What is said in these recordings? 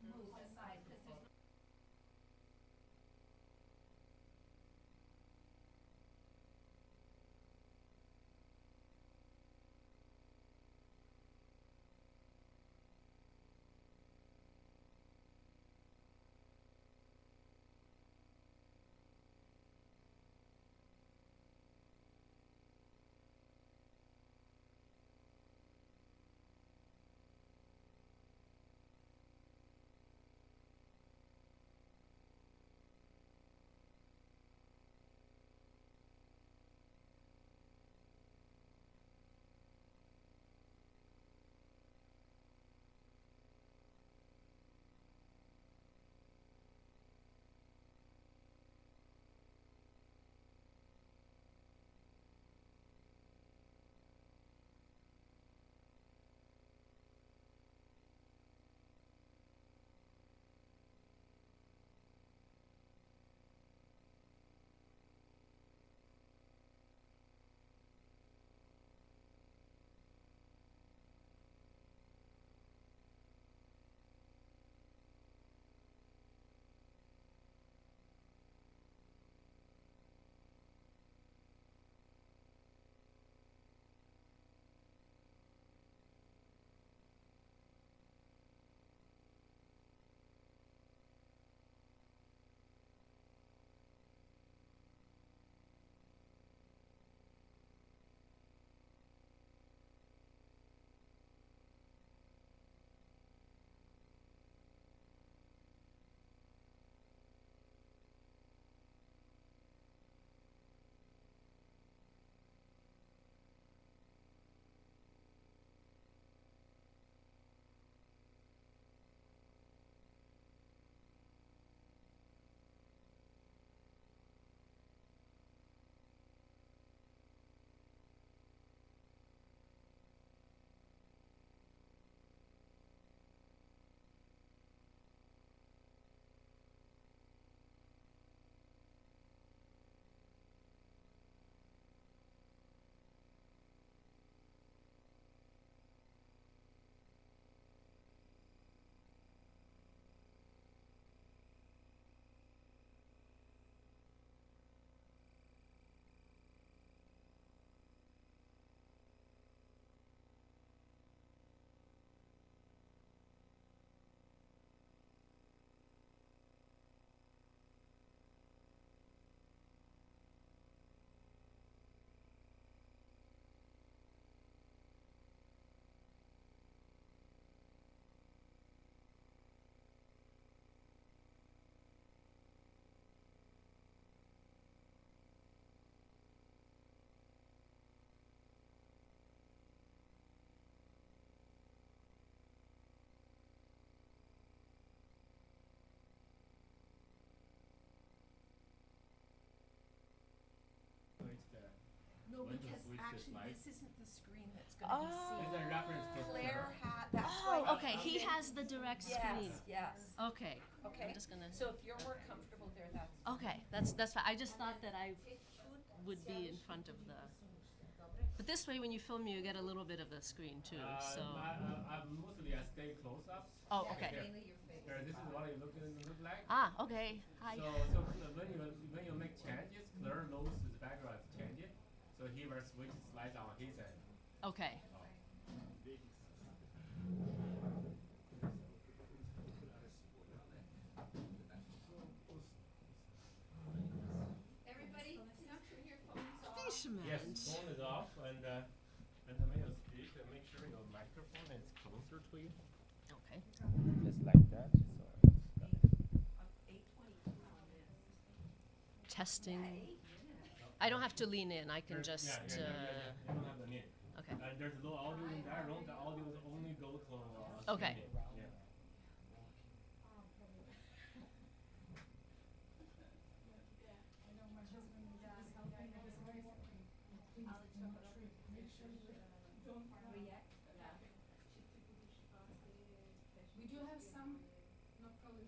move aside, because there's no, because actually this isn't the screen that's gonna be seen. Is a reference to Claire had, that's why. Oh, okay, he has the direct screen. Yes, yes, Okay. okay. I'm just gonna, So if you're more comfortable there, that's. okay, that's fine. I just thought that I would be in front of the, but this way when you film you get a little bit of the screen too, so. Mostly I stay close-ups. Oh, Yeah, okay. mainly your face. Here, this is what it look like. Ah, okay, hi. So when you make changes, Claire knows the background is changing. So he will switch slides on his end. Okay. Everybody, can you turn your phones off? Yes, Decement. phone is off and when you speak, make sure your microphone is closer to you. Okay. Just like that. Testing. I don't have to lean in, I can just, You don't have the need. okay. There's no audio in that room. The audio is only go to Okay. streaming. Yeah. We do have some, not probably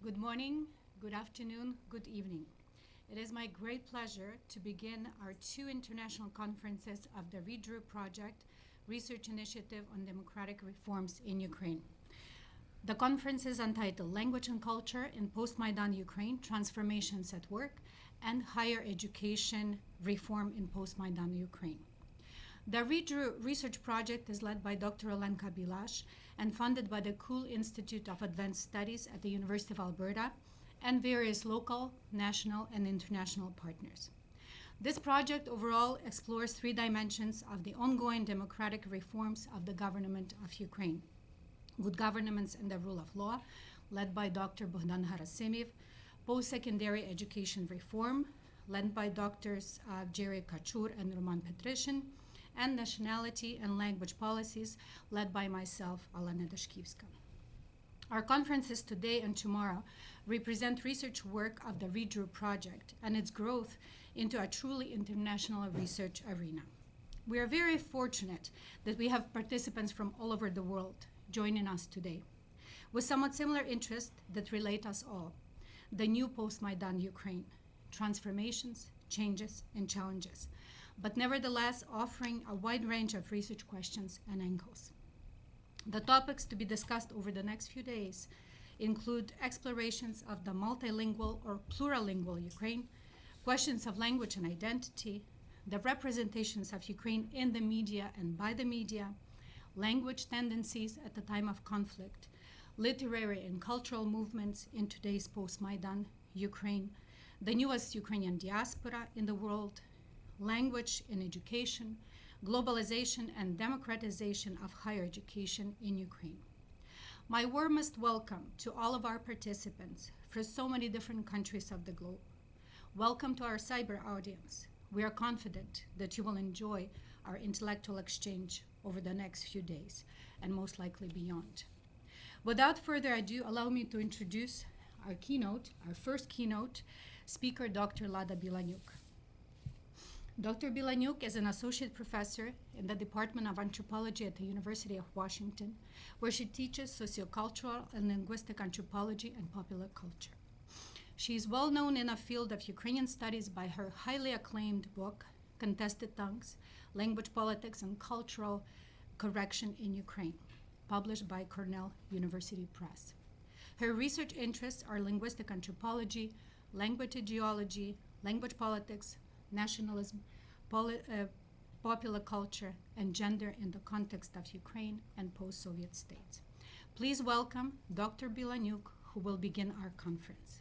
Good morning, good afternoon, good evening. It is my great pleasure to begin our 2 international conferences of the REDREW Project, Research Initiative on Democratic Reforms in Ukraine. The conference is entitled Language and Culture in Post-Maidan Ukraine, Transformations at Work, and Higher Education Reform in Post-Maidan Ukraine. The REDREW research project is led by Dr. Olenka Bilash and funded by the Cool Institute of Advanced Studies at the University of Alberta and various local, national, and international partners. This project overall explores 3 dimensions of the ongoing democratic reforms of the government of Ukraine. Good governance and the rule of law, led by Dr. Bogdan Harasimiv, post-secondary education reform, led by Drs. Jerry Kachur and Roman Petrishin, and nationality and language policies, led by myself, Alana Dashkivska. Our conferences today and tomorrow represent research work of the REDREW project and its growth into a truly international research arena. We are very fortunate that we have participants from all over the world joining us today, with somewhat similar interests that relate us all: the new post-Maidan Ukraine, transformations, changes, and challenges, but nevertheless offering a wide range of research questions and angles. The topics to be discussed over the next few days include explorations of the multilingual or plurilingual Ukraine, questions of language and identity, the representations of Ukraine in the media and by the media, language tendencies at the time of conflict, literary and cultural movements in today's post-Maidan Ukraine, the newest Ukrainian diaspora in the world, language in education, globalization and democratization of higher education in Ukraine. My warmest welcome to all of our participants from so many different countries of the globe. Welcome to our cyber audience. We are confident that you will enjoy our intellectual exchange over the next few days and most likely beyond. Without further ado, allow me to introduce our first keynote speaker, Dr. Lada Bilanyuk. Dr. Bilanyuk is an associate professor in the Department of Anthropology at the University of Washington, where she teaches sociocultural and linguistic anthropology and popular culture. She is well known in the field of Ukrainian studies by her highly acclaimed book, Contested Tongues, Language, Politics, and Cultural Correction in Ukraine, published by Cornell University Press. Her research interests are linguistic anthropology, language ideology, language politics, nationalism, popular culture, and gender in the context of Ukraine and post-Soviet states. Please welcome Dr. Bilanyuk, who will begin our conference.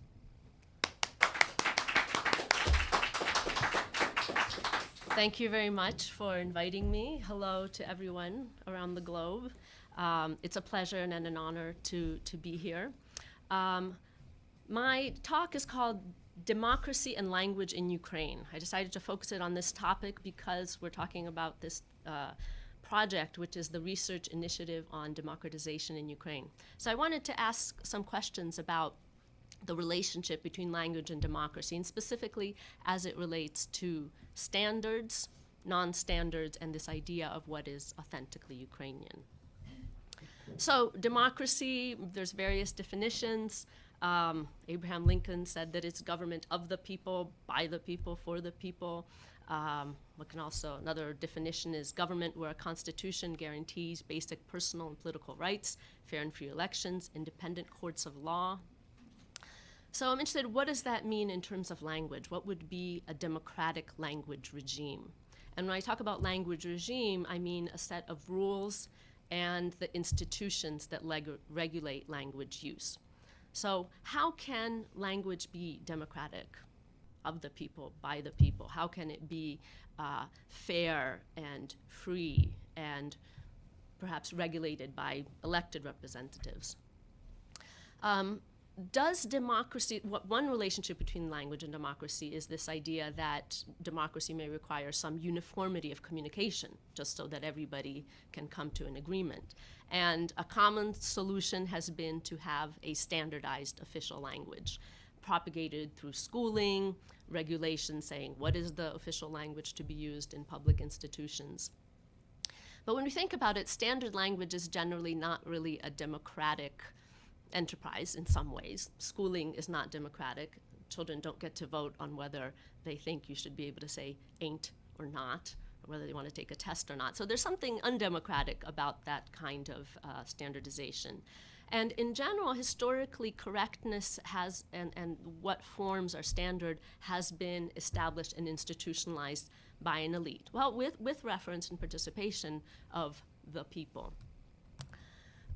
Thank you very much for inviting me. Hello to everyone around the globe. It's a pleasure and an honor to be here. My talk is called Democracy and Language in Ukraine. I decided to focus it on this topic because we're talking about this project, which is the Research Initiative on Democratization in Ukraine. So I wanted to ask some questions about the relationship between language and democracy, and specifically as it relates to standards, non-standards, and this idea of what is authentically Ukrainian. So democracy, there's various definitions. Abraham Lincoln said that it's government of the people, by the people, for the people. Another definition is government where a constitution guarantees basic personal and political rights, fair and free elections, independent courts of law. So I'm interested, what does that mean in terms of language? What would be a democratic language regime? And when I talk about language regime, I mean a set of rules and the institutions that regulate language use. So how can language be democratic, of the people, by the people? How can it be fair and free and perhaps regulated by elected representatives? Does democracy, one relationship between language and democracy is this idea that democracy may require some uniformity of communication, just so that everybody can come to an agreement. And a common solution has been to have a standardized official language, propagated through schooling, regulations saying what is the official language to be used in public institutions. But when we think about it, standard language is generally not really a democratic enterprise in some ways. Schooling is not democratic. Children don't get to vote on whether they think you should be able to say ain't or not, or whether they want to take a test or not. So there's something undemocratic about that kind of standardization. And in general, historically, correctness has, and what forms are standard, has been established and institutionalized by an elite. Well, with reference and participation of the people.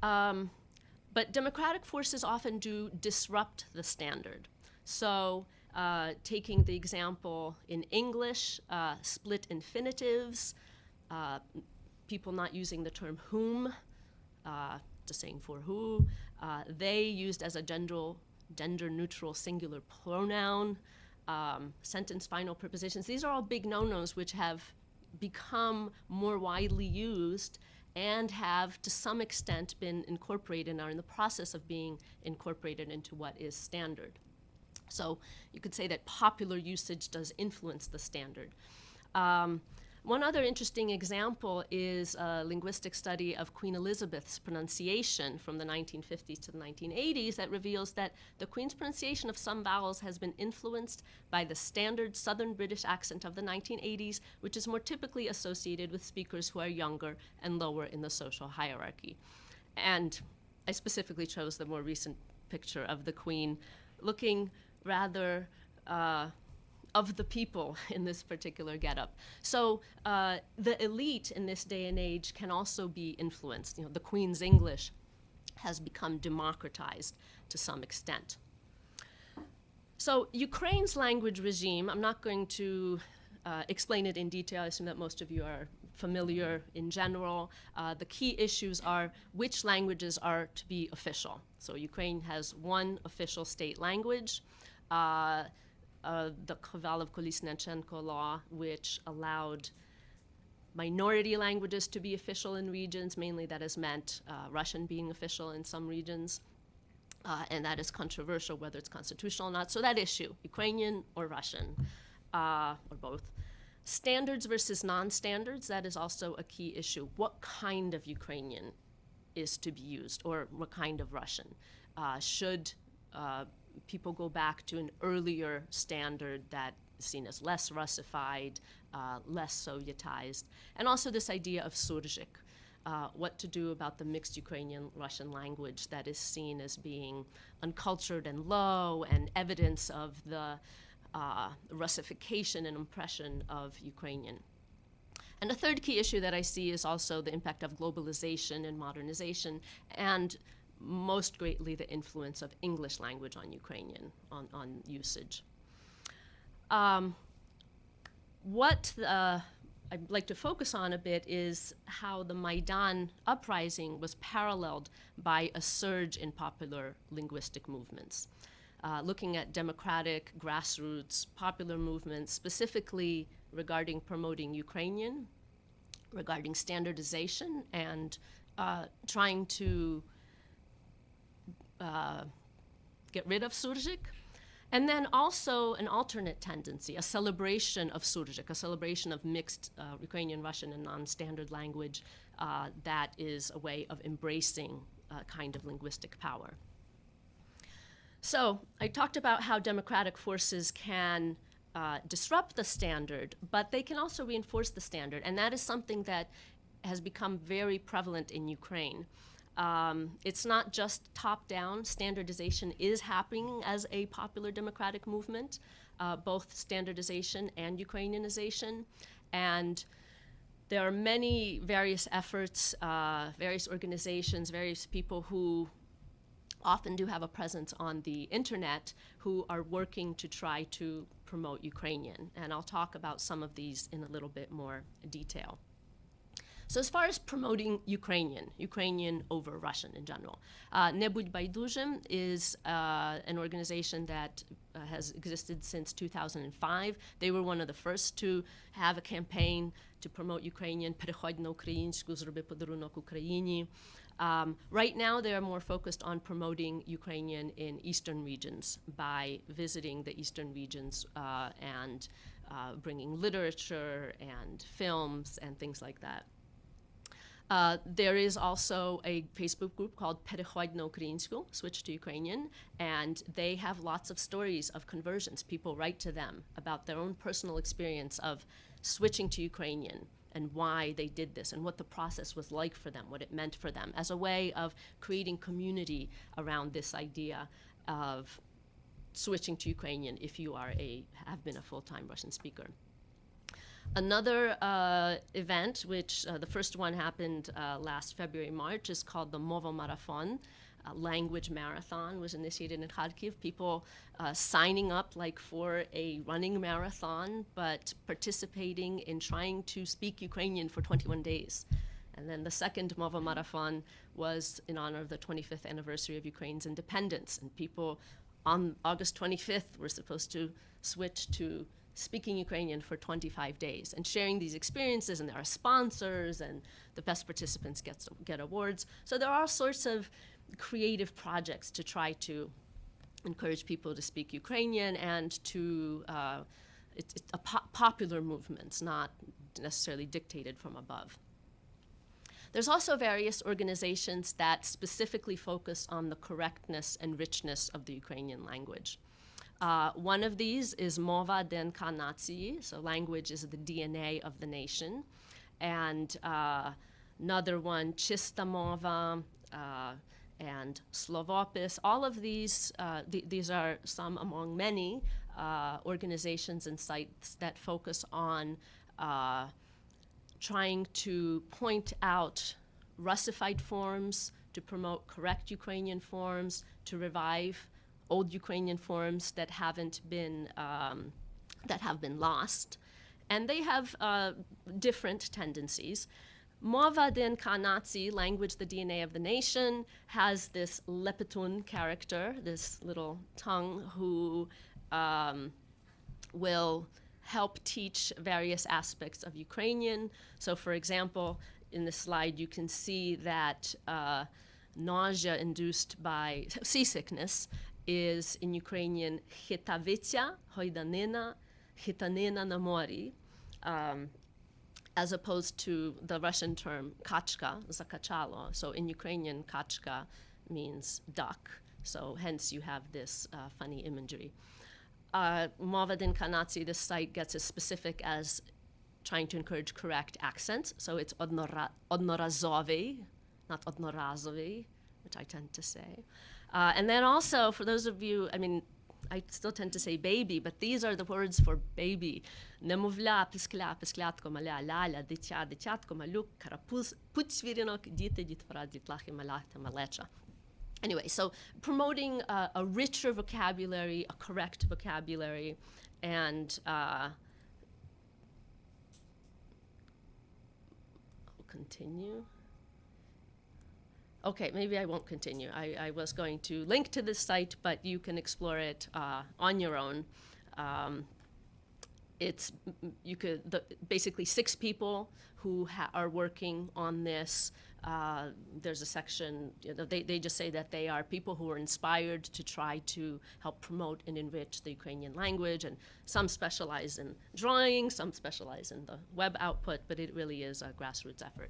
But democratic forces often do disrupt the standard. So taking the example in English, split infinitives, people not using the term whom, just saying for who, they used as a gender-neutral singular pronoun, sentence final prepositions. These are all big no-nos which have become more widely used and have to some extent been incorporated and are in the process of being incorporated into what is standard. So you could say that popular usage does influence the standard. One other interesting example is a linguistic study of Queen Elizabeth's pronunciation from the 1950s to the 1980s that reveals that the Queen's pronunciation of some vowels has been influenced by the standard Southern British accent of the 1980s, which is more typically associated with speakers who are younger and lower in the social hierarchy. And I specifically chose the more recent picture of the Queen looking rather of the people in this particular getup. So the elite in this day and age can also be influenced. You know, the Queen's English has become democratized to some extent. So Ukraine's language regime, I'm not going to explain it in detail. I assume that most of you are familiar in general. The key issues are which languages are to be official. So Ukraine has one official state language. The Kovalov-Kolesnichenko law, which allowed minority languages to be official in regions. Mainly that has meant Russian being official in some regions. And that is controversial, whether it's constitutional or not. So that issue, Ukrainian or Russian, or both. Standards versus non-standards, that is also a key issue. What kind of Ukrainian is to be used, or what kind of Russian? Should people go back to an earlier standard that is seen as less Russified, less Sovietized, and also this idea of surzhyk, what to do about the mixed Ukrainian-Russian language that is seen as being uncultured and low and evidence of the Russification and oppression of Ukrainian. And a third key issue that I see is also the impact of globalization and modernization, and most greatly the influence of English language on Ukrainian, on usage. What I'd like to focus on a bit is how the Maidan uprising was paralleled by a surge in popular linguistic movements. Looking at democratic, grassroots, popular movements, specifically regarding promoting Ukrainian, regarding standardization, and trying to get rid of surzhyk, and then also an alternate tendency, a celebration of surzhyk, a celebration of mixed Ukrainian, Russian, and non-standard language that is a way of embracing a kind of linguistic power. So I talked about how democratic forces can disrupt the standard, but they can also reinforce the standard, and that is something that has become very prevalent in Ukraine. It's not just top-down. Standardization is happening as a popular democratic movement, both standardization and Ukrainianization. And there are many various efforts, various organizations, various people who often do have a presence on the internet who are working to try to promote Ukrainian. And I'll talk about some of these in a little bit more detail. So as far as promoting Ukrainian over Russian in general, Nebudь Baiduzhim is an organization that has existed since 2005. They were one of the first to have a campaign to promote Ukrainian. Переходь на українську, зроби подарунок Україні. Right now, they are more focused on promoting Ukrainian in eastern regions by visiting the eastern regions and bringing literature and films and things like that. There is also a Facebook group called Переходь на Українську, Switch to Ukrainian, and they have lots of stories of conversions. People write to them about their own personal experience of switching to Ukrainian and why they did this and what the process was like for them, what it meant for them, as a way of creating community around this idea of switching to Ukrainian if you have been a full-time Russian speaker. Another event, which the first one happened last February, March, is called the Movo Marathon. Language marathon was initiated in Kharkiv. People signing up like for a running marathon, but participating in trying to speak Ukrainian for 21 days. And then the second Movo Marathon was in honor of the 25th anniversary of Ukraine's independence. And people on August 25th were supposed to switch to speaking Ukrainian for 25 days and sharing these experiences, and there are sponsors, and the best participants get awards. So there are all sorts of creative projects to try to encourage people to speak Ukrainian and to popular movements, not necessarily dictated from above. There's also various organizations that specifically focus on the correctness and richness of the Ukrainian language. One of these is Mova DNK Nacji, so language is the DNA of the nation. And another one, Chista Mova, and Slovopis. All of these, these are some among many organizations and sites that focus on trying to point out Russified forms, to promote correct Ukrainian forms, to revive old Ukrainian forms that have been lost. And they have different tendencies. Mova DNK Nacji, language, the DNA of the nation, has this lepetun character, this little tongue, who will help teach various aspects of Ukrainian. So for example, in the slide you can see that nausea induced by seasickness is in Ukrainian hitavitya, hoidanina, hitanina na mori, as opposed to the Russian term kachka, zakachalo. So in Ukrainian, kachka means duck. So hence you have this funny imagery. Mova DNK Nacji, this site gets as specific as trying to encourage correct accents. So it's odnorazovi, not odnorazovi, which I tend to say. And then also, for those of you, I mean, I still tend to say baby, but these are the words for baby. Немовля, пискля, писклятко, маля, ляля, дитя, дитятко, малюк, карапуз, пуцвірінок, діти, дітвора, дітлахи, маляхта, малеча. Anyway, so promoting a richer vocabulary, a correct vocabulary, and I'll continue. Okay, maybe I won't continue. I was going to link to this site, but you can explore it on your own. Basically 6 people who are working on this. There's a section, they just say that they are people who are inspired to try to help promote and enrich the Ukrainian language, and some specialize in drawing, some specialize in the web output, but it really is a grassroots effort.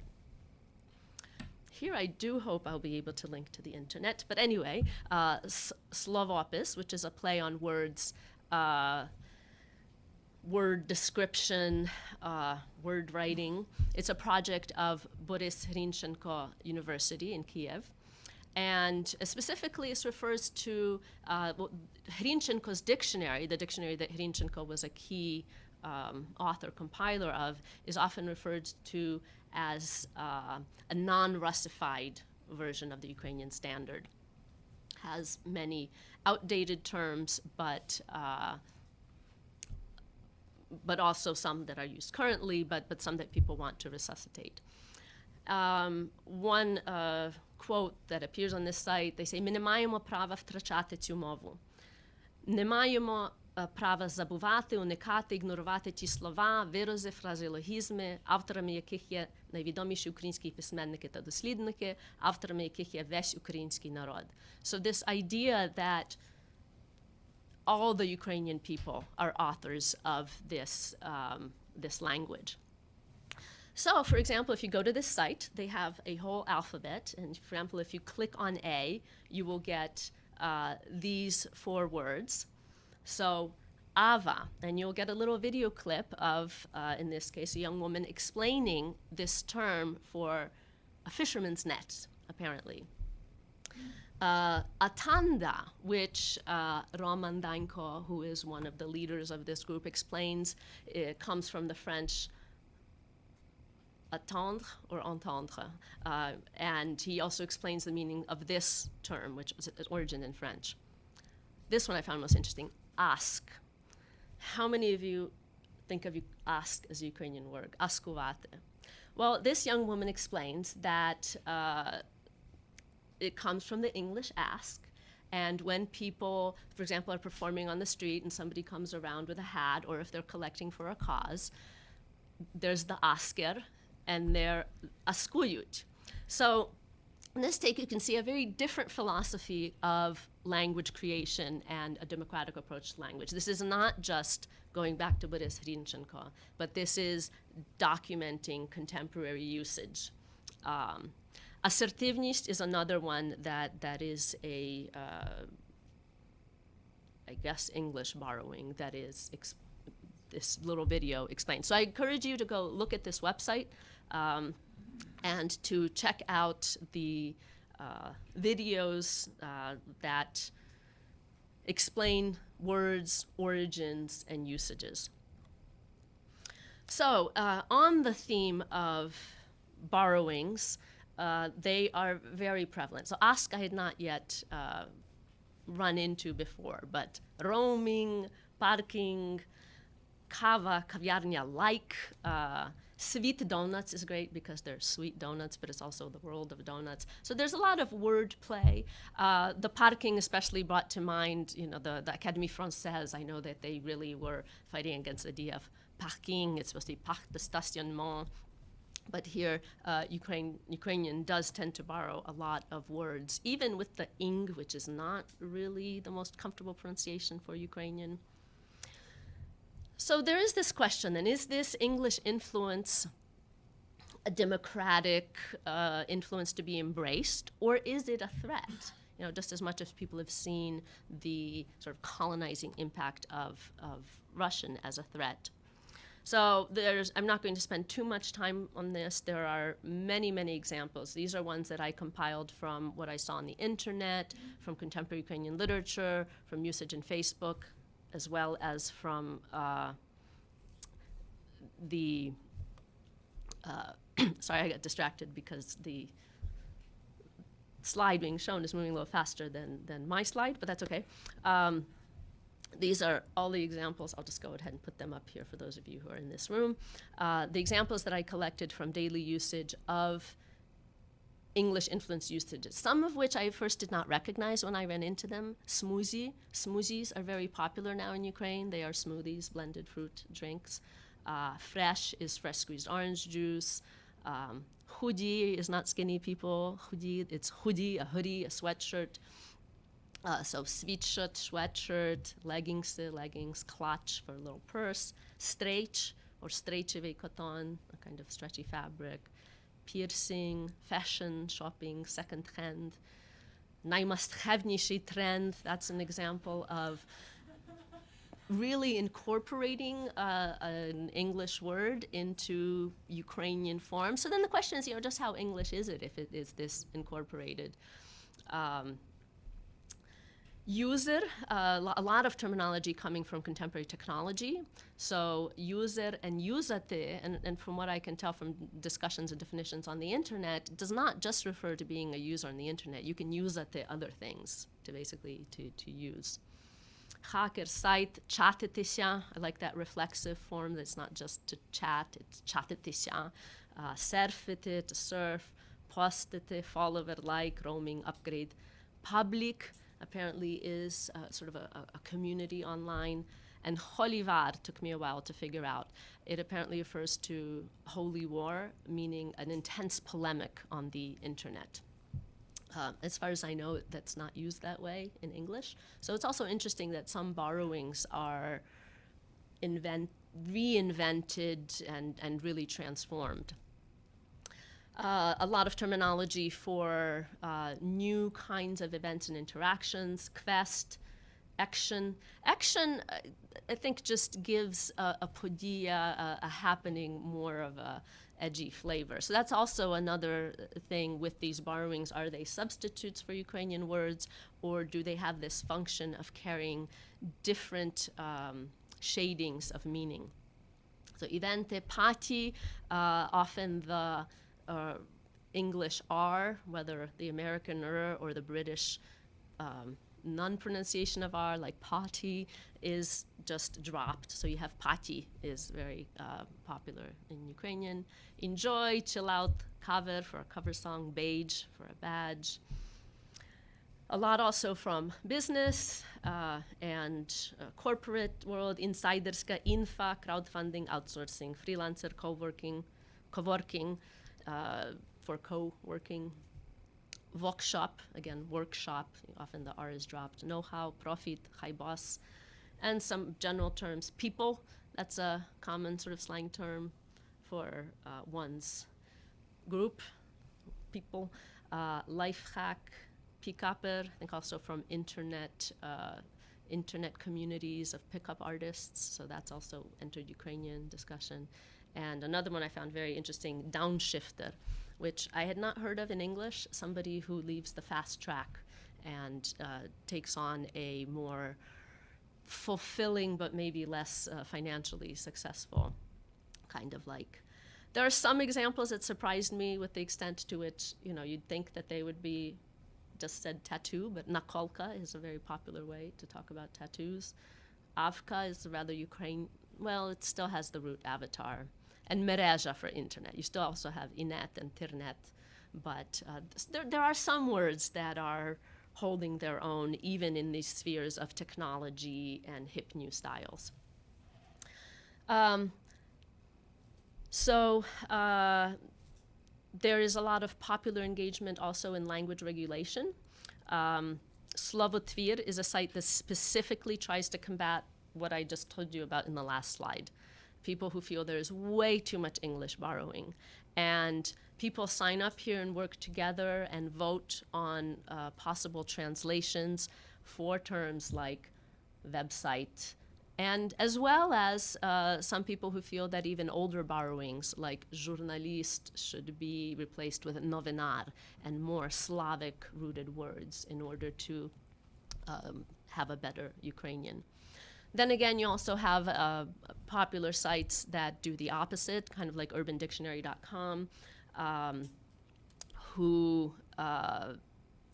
Here I do hope I'll be able to link to the internet, but anyway, Slovopis, which is a play on words, word description, word writing. It's a project of Boris Hrinchenko University in Kiev. And specifically, it refers to Hrinchenko's dictionary. The dictionary that Hrinchenko was a key author, compiler of, is often referred to as a non-Russified version of the Ukrainian standard. Has many outdated terms, but also some that are used currently, but some that people want to resuscitate. One quote that appears on this site, they say, "Ми не маємо права втрачати цю мову. Не маємо права забувати, уникати, ігнорувати ті слова, вирази, фразеологізми, авторами яких є найвідоміші українські письменники та дослідники, авторами яких є весь український народ." So this idea that all the Ukrainian people are authors of this language. So, for example, if you go to this site, they have a whole alphabet. And for example, if you click on A, you will get these 4 words. So, Ava, and you'll get a little video clip of, in this case, a young woman explaining this term for a fisherman's net, apparently. Atanda, which Roman Danko, who is one of the leaders of this group, explains, it comes from the French attendre or entendre. And he also explains the meaning of this term, which is its origin in French. This one I found most interesting, ask. How many of you think of ask as a Ukrainian word? Askuvate. Well, this young woman explains that it comes from the English ask. And when people, for example, are performing on the street and somebody comes around with a hat, or if they're collecting for a cause, there's the asker and they're askuyut. So in this take, you can see a very different philosophy of language creation and a democratic approach to language. This is not just going back to Boris Hrinchenko, but this is documenting contemporary usage. Assertivность is another one that is a, I guess, English borrowing that is this little video explained. So I encourage you to go look at this website and to check out the videos that explain words, origins, and usages. So on the theme of borrowings, they are very prevalent. So ask I had not yet run into before, but roaming, parking, kava, kaviarnia like, sweet donuts is great because they're sweet donuts, but it's also the world of donuts. So there's a lot of word play. The parking especially brought to mind, you know, the Académie Française. I know that they really were fighting against the idea of parking. It's supposed to be parc de stationnement. But here, Ukrainian does tend to borrow a lot of words, even with the ing, which is not really the most comfortable pronunciation for Ukrainian. So there is this question, then, is this English influence a democratic influence to be embraced, or is it a threat? You know, just as much as people have seen the sort of colonizing impact of Russian as a threat. So I'm not going to spend too much time on this. There are many, many examples. These are ones that I compiled from what I saw on the internet, from contemporary Ukrainian literature, from usage in Facebook, as well as from sorry, I got distracted because the slide being shown is moving a little faster than my slide, but that's okay. These are all the examples. I'll just go ahead and put them up here for those of you who are in this room. The examples that I collected from daily usage of English influence usages, some of which I first did not recognize when I ran into them. Smoothie. Smoothies are very popular now in Ukraine. They are smoothies, blended fruit drinks. Fresh is fresh squeezed orange juice. Hoodie is not skinny people. Hoodie, it's hoodie, a sweatshirt. So sweatshirt, leggings, clutch for a little purse, stretch or stretchy cotton, a kind of stretchy fabric, piercing, fashion, shopping, second hand, najmastchevnejszy trend, that's an example of really incorporating an English word into Ukrainian form. So then the question is, you know, just how English is it if it is this incorporated? User, a lot of terminology coming from contemporary technology. So user and usate, and from what I can tell from discussions and definitions on the internet, does not just refer to being a user on the internet. You can usate other things to basically to use. Hacker site, chatitися. I like that reflexive form. That's not just to chat, it's chatitися. Surfite, to surf. Postite, follower, like, roaming, upgrade. Public apparently is sort of a community online. And holivar took me a while to figure out. It apparently refers to holy war, meaning an intense polemic on the internet. As far as I know, that's not used that way in English. So it's also interesting that some borrowings are reinvented and really transformed. A lot of terminology for new kinds of events and interactions, quest, action. Action, I think, just gives a podia, a happening, more of a edgy flavor. So that's also another thing with these borrowings. Are they substitutes for Ukrainian words, or do they have this function of carrying different shadings of meaning? So evente, party, often the English R, whether the American R or the British non-pronunciation of R, like party, is just dropped. So you have party is very popular in Ukrainian. Enjoy, chill out, cover for a cover song, badge for a badge. A lot also from business and corporate world, insiderska, infa, crowdfunding, outsourcing, freelancer, co-working for co-working. Workshop, again, workshop, often the R is dropped. Know-how, profit, high boss, and some general terms. People, that's a common sort of slang term for one's group, people. Life hack, pick-upper, I think also from internet communities of pickup artists, so that's also entered Ukrainian discussion. And another one I found very interesting, downshifter, which I had not heard of in English, somebody who leaves the fast track and takes on a more fulfilling but maybe less financially successful kind of like. There are some examples that surprised me with the extent to which, you'd think that they would be just said tattoo, but nakolka is a very popular way to talk about tattoos. Avka is rather Ukraine, well, it still has the root avatar. And mereja for internet. You still also have inet and tirnet, but there are some words that are holding their own even in these spheres of technology and hip new styles. So there is a lot of popular engagement also in language regulation. Slovotvir is a site that specifically tries to combat what I just told you about in the last slide. People who feel there's way too much English borrowing. And people sign up here and work together and vote on possible translations for terms like website, and as well as some people who feel that even older borrowings like journalist should be replaced with novinar and more Slavic-rooted words in order to have a better Ukrainian. Then again, you also have popular sites that do the opposite, kind of like urbandictionary.com, who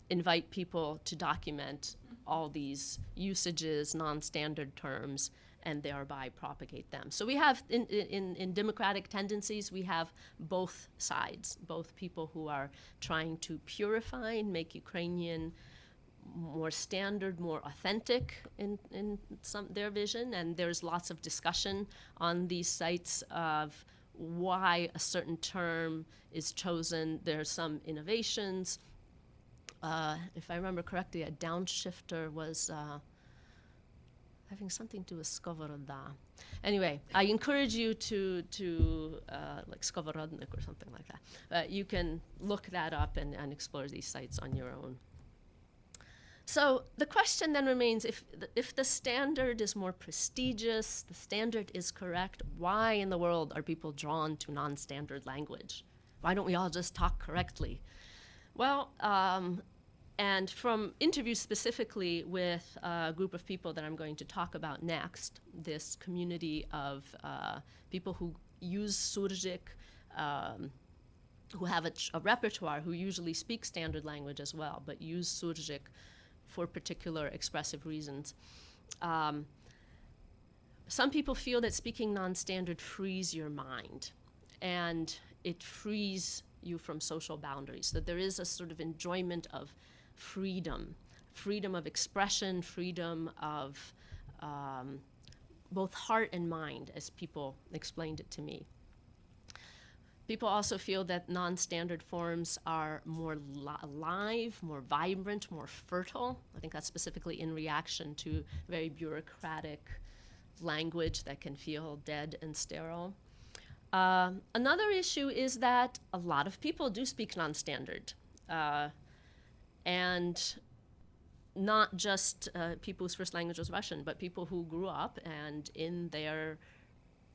invite people to document all these usages, non-standard terms, and thereby propagate them. So we have, in democratic tendencies, we have both sides, both people who are trying to purify and make Ukrainian more standard, more authentic in their vision, and there's lots of discussion on these sites of why a certain term is chosen. There's some innovations. If I remember correctly, a downshifter was having something to do with skovoroda. Anyway, I encourage you to like skovorodnik or something like that. You can look that up and explore these sites on your own. So the question then remains, if the standard is more prestigious, the standard is correct, why in the world are people drawn to non-standard language? Why don't we all just talk correctly? Well, and from interviews specifically with a group of people that I'm going to talk about next, this community of people who use Surjik, who have a repertoire, who usually speak standard language as well, but use Surjik for particular expressive reasons. Some people feel that speaking non-standard frees your mind, and it frees you from social boundaries, that there is a sort of enjoyment of freedom of expression, freedom of both heart and mind, as people explained it to me. People also feel that non-standard forms are more alive, more vibrant, more fertile. I think that's specifically in reaction to very bureaucratic language that can feel dead and sterile. Another issue is that a lot of people do speak non-standard. And not just people whose first language was Russian, but people who grew up and in their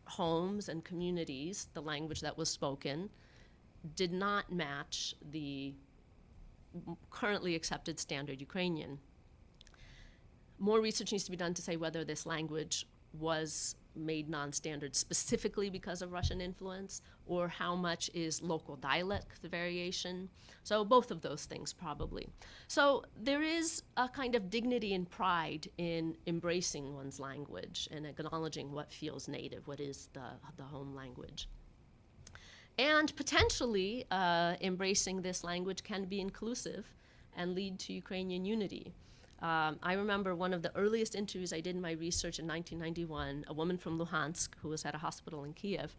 homes and communities, the language that was spoken did not match the currently accepted standard Ukrainian. More research needs to be done to say whether this language was made non-standard specifically because of Russian influence, or how much is local dialect variation. So both of those things probably. So there is a kind of dignity and pride in embracing one's language and acknowledging what feels native, what is the home language. And potentially embracing this language can be inclusive and lead to Ukrainian unity. I remember one of the earliest interviews I did in my research in 1991, a woman from Luhansk who was at a hospital in Kiev.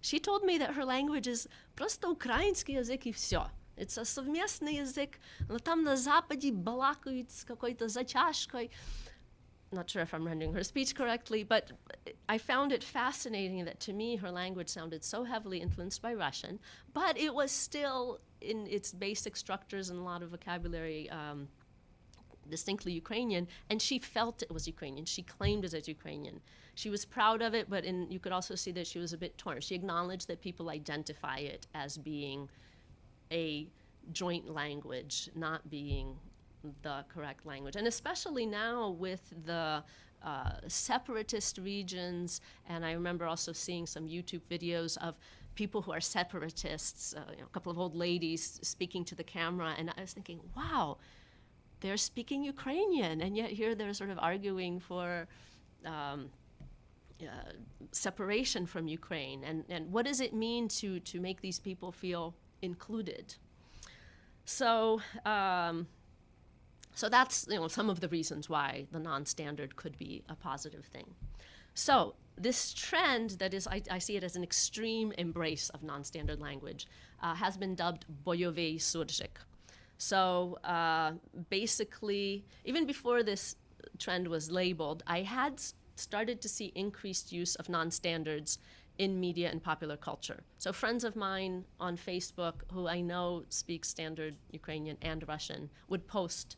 She told me that her language is просто украинский язык и все. It's a совместный язык, но там на Западе балакают с какой-то затяжкой. Not sure if I'm rendering her speech correctly, but I found it fascinating that to me her language sounded so heavily influenced by Russian, but it was still in its basic structures and a lot of vocabulary distinctly Ukrainian, and she felt it was Ukrainian. She claimed it as Ukrainian. She was proud of it, but you could also see that she was a bit torn. She acknowledged that people identify it as being a joint language, not being the correct language. And especially now with the separatist regions, and I remember also seeing some YouTube videos of people who are separatists, a couple of old ladies speaking to the camera, and I was thinking, wow, they're speaking Ukrainian, and yet here they're sort of arguing for separation from Ukraine. And what does it mean to make these people feel included? So, so that's some of the reasons why the non-standard could be a positive thing. So this trend that is, I see it as an extreme embrace of non-standard language, has been dubbed boyovey surzik. So basically, even before this trend was labeled, I had started to see increased use of non-standards in media and popular culture. So friends of mine on Facebook who I know speak standard Ukrainian and Russian would post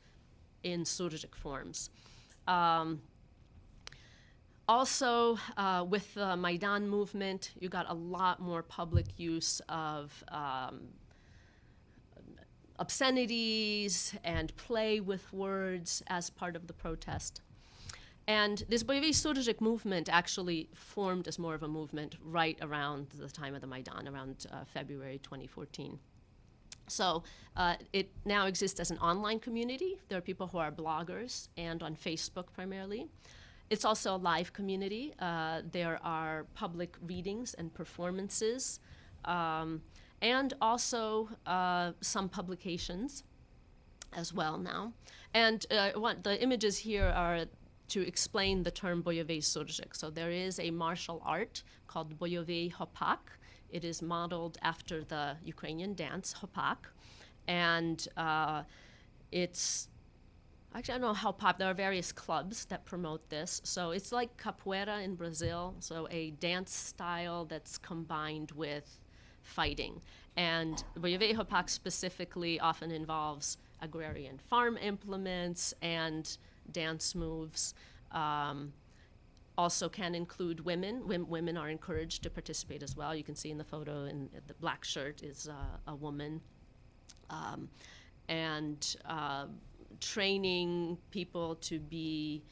in surzik forms. Also, with the Maidan movement, you got a lot more public use of obscenities and play with words as part of the protest. And this boyovey surzik movement actually formed as more of a movement right around the time of the Maidan, around February 2014. So it now exists as an online community. There are people who are bloggers and on Facebook primarily. It's also a live community. There are public readings and performances. And also some publications as well now. And the images here are to explain the term boyovey surzik. So there is a martial art called boyovey hopak. It is modeled after the Ukrainian dance hopak. And it's, actually I don't know how there are various clubs that promote this. So it's like capoeira in Brazil, so a dance style that's combined with fighting. And boyovey hopak specifically often involves agrarian farm implements and dance moves. Also can include women. Women are encouraged to participate as well. You can see in the photo in the black shirt is a woman. And training people to be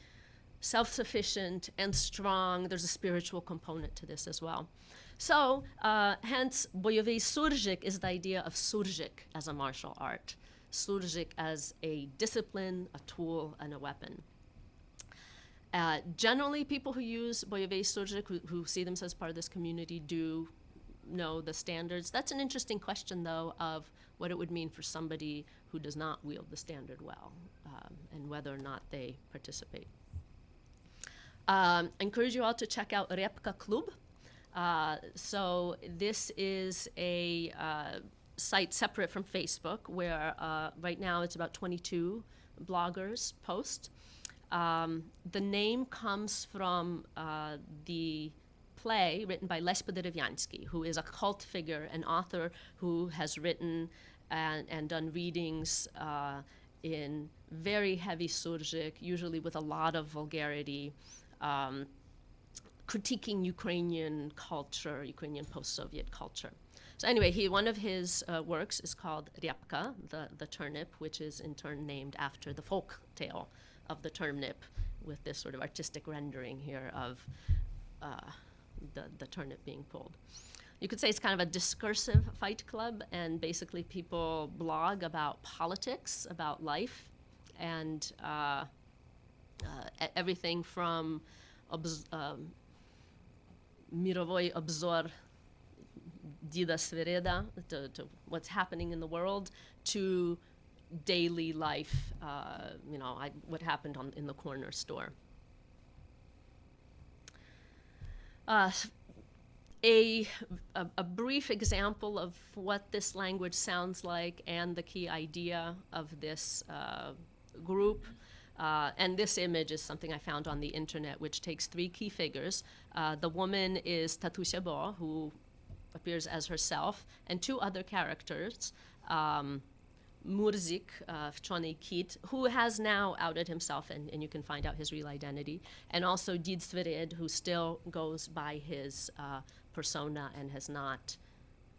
self-sufficient and strong. There's a spiritual component to this as well. So, hence, boyovey surzik is the idea of surzik as a martial art, surzik as a discipline, a tool, and a weapon. Generally, people who use boyovey surzik, who see themselves as part of this community, do know the standards. That's an interesting question, though, of what it would mean for somebody who does not wield the standard well, and whether or not they participate. I encourage you all to check out Repka Klub. So this is a site separate from Facebook where right now it's about 22 bloggers post. The name comes from the play written by Lech Poderiviański, who is a cult figure, an author who has written and done readings in very heavy Surjik, usually with a lot of vulgarity, critiquing Ukrainian culture, Ukrainian post-Soviet culture. So anyway, one of his works is called Ryabka, the turnip, which is in turn named after the folk tale of the turnip, with this sort of artistic rendering here of the turnip being pulled. You could say it's kind of a discursive fight club, and basically people blog about politics, about life, and everything from Mirovoy Obzor Dida Svereda, to what's happening in the world, to daily life, what happened in the corner store. A brief example of what this language sounds like and the key idea of this group. And this image is something I found on the internet, which takes three key figures. The woman is Tatusia Bo, who appears as herself, and two other characters, Murzik, Vchony Kit, who has now outed himself, and you can find out his real identity, and also Did Svered, who still goes by his persona and has not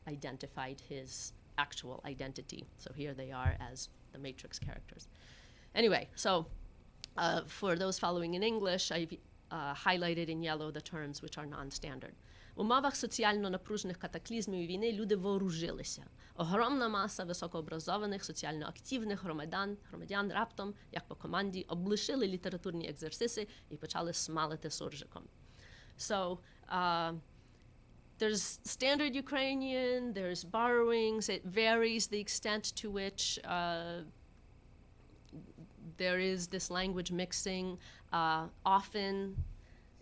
identified his actual identity. So here they are as the Matrix characters. Anyway, so for those following in English, I've highlighted in yellow the terms which are non-standard. В умовах соціально напружених катаклізмів і війни люди вооружилися. Огромна маса високообразованих, соціально активних громадян раптом, як по команді, облишили літературні екзерсиси і почали смалити суржиком. So, there's standard Ukrainian, there's borrowings. It varies the extent to which there is this language mixing. Often,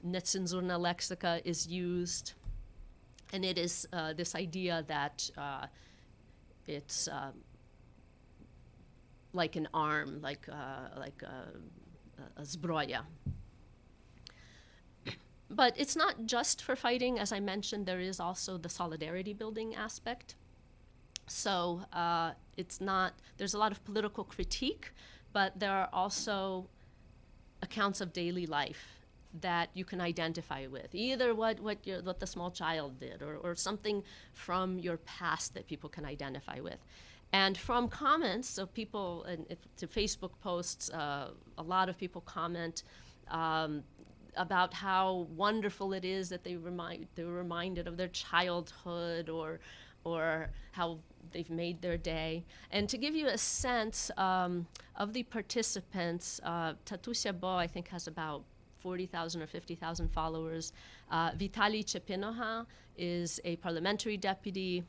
necenzurna lexica is used, and it is this idea that it's like an arm, like a zbroya. But it's not just for fighting. As I mentioned, there is also the solidarity building aspect. So it's not, there's a lot of political critique, but there are also accounts of daily life that you can identify with, either what the small child did, or something from your past that people can identify with. And from comments, so people, to Facebook posts, a lot of people comment about how wonderful it is that they were reminded of their childhood, or how they've made their day. And to give you a sense of the participants, Tatusia Bo, I think, has about 40,000 or 50,000 followers. Vitaly Chepinoha is a parliamentary deputy.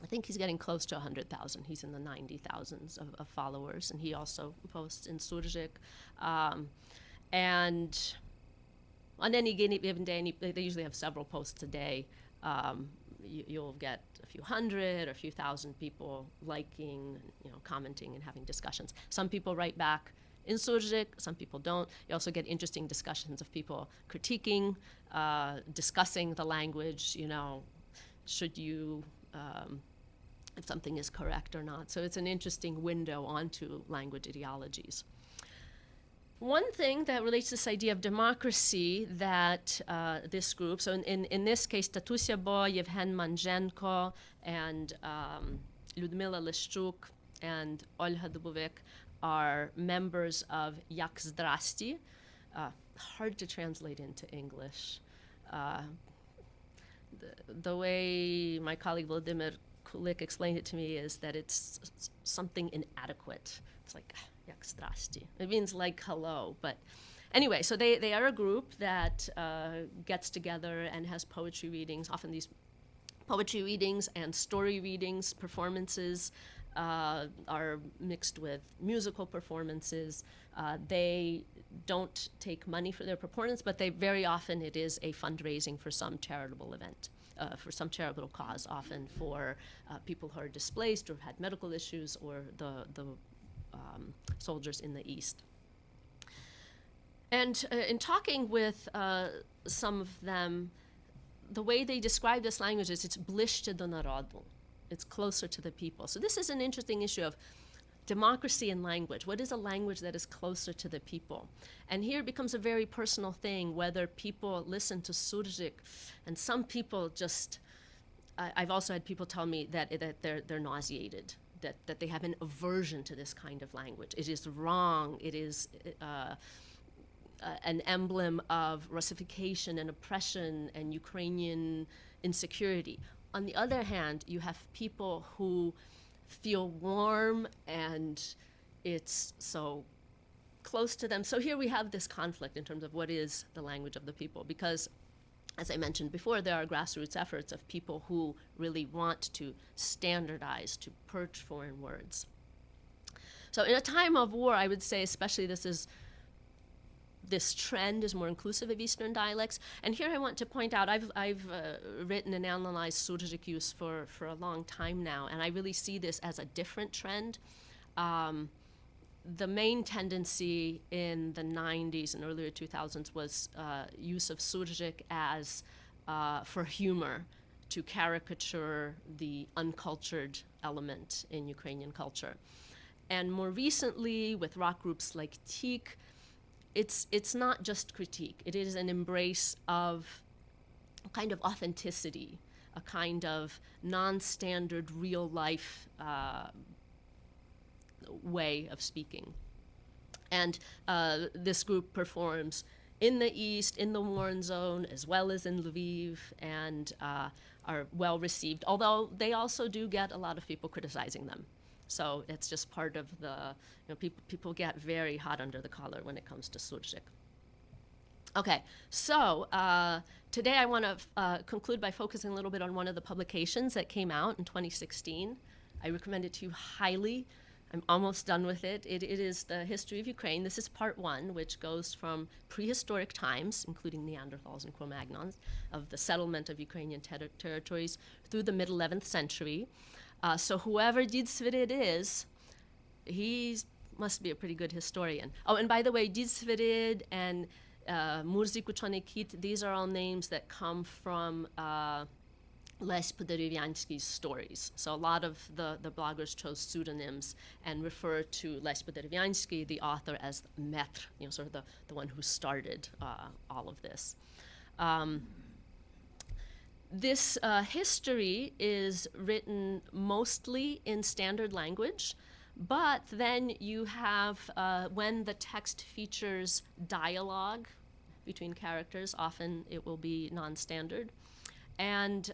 I think he's getting close to 100,000. He's in the 90,000s of followers, and he also posts in Surjik. And on any given day, they usually have several posts a day. You'll get a few hundred or a few thousand people liking, commenting and having discussions. Some people write back in Surjik, some people don't. You also get interesting discussions of people critiquing, discussing the language, should you, if something is correct or not. So it's an interesting window onto language ideologies. One thing that relates to this idea of democracy that this group, so in this case, Tatusia Bo, Yevhen Manzhenko, and Lyudmila Leshchuk, and Olha Dubovik are members of Yak Zdrasti. Hard to translate into English. The way my colleague Vladimir Kulik explained it to me is that it's something inadequate. It's like Yak Zdrasti. It means like hello, but anyway, so they are a group that gets together and has poetry readings. Often these poetry readings and story readings, performances, are mixed with musical performances. They don't take money for their performance, but very often it is a fundraising for some charitable event, for some charitable cause, often for people who are displaced or have had medical issues, or the soldiers in the East. And in talking with some of them, the way they describe this language is it's bliższe do narodu. It's closer to the people. So this is an interesting issue of democracy and language. What is a language that is closer to the people? And here it becomes a very personal thing whether people listen to Surjik, and some people just, I've also had people tell me that they're nauseated, that they have an aversion to this kind of language. It is wrong. It is an emblem of Russification and oppression and Ukrainian insecurity. On the other hand, you have people who feel warm and it's so close to them. So here we have this conflict in terms of what is the language of the people, because as I mentioned before, there are grassroots efforts of people who really want to standardize, to purge foreign words. So in a time of war, I would say especially this trend is more inclusive of Eastern dialects. And here I want to point out, I've written and analyzed Surjik use for a long time now, and I really see this as a different trend. The main tendency in the 90s and earlier 2000s was use of Surjik as for humor, to caricature the uncultured element in Ukrainian culture. And more recently, with rock groups like Tik, it's not just critique. It is an embrace of a kind of authenticity, a kind of non-standard real life way of speaking. And this group performs in the East, in the Warren Zone, as well as in Lviv, and are well received, although they also do get a lot of people criticizing them. So it's just part of the, people get very hot under the collar when it comes to Surjik. Okay, so today I want to conclude by focusing a little bit on one of the publications that came out in 2016. I recommend it to you highly. I'm almost done with it. It is the history of Ukraine. This is part one, which goes from prehistoric times, including Neanderthals and Cro-Magnons, of the settlement of Ukrainian territories through the mid-11th century. So whoever Didsvirid is, he must be a pretty good historian. Oh, and by the way, Didsvirid and Murzi Kuchonikit, these are all names that come from Les Poderiviansky's stories. So a lot of the bloggers chose pseudonyms and refer to Les Poderiviansky, the author, as Maître, sort of the one who started all of this. This history is written mostly in standard language, but then you have, when the text features dialogue between characters, often it will be non-standard. And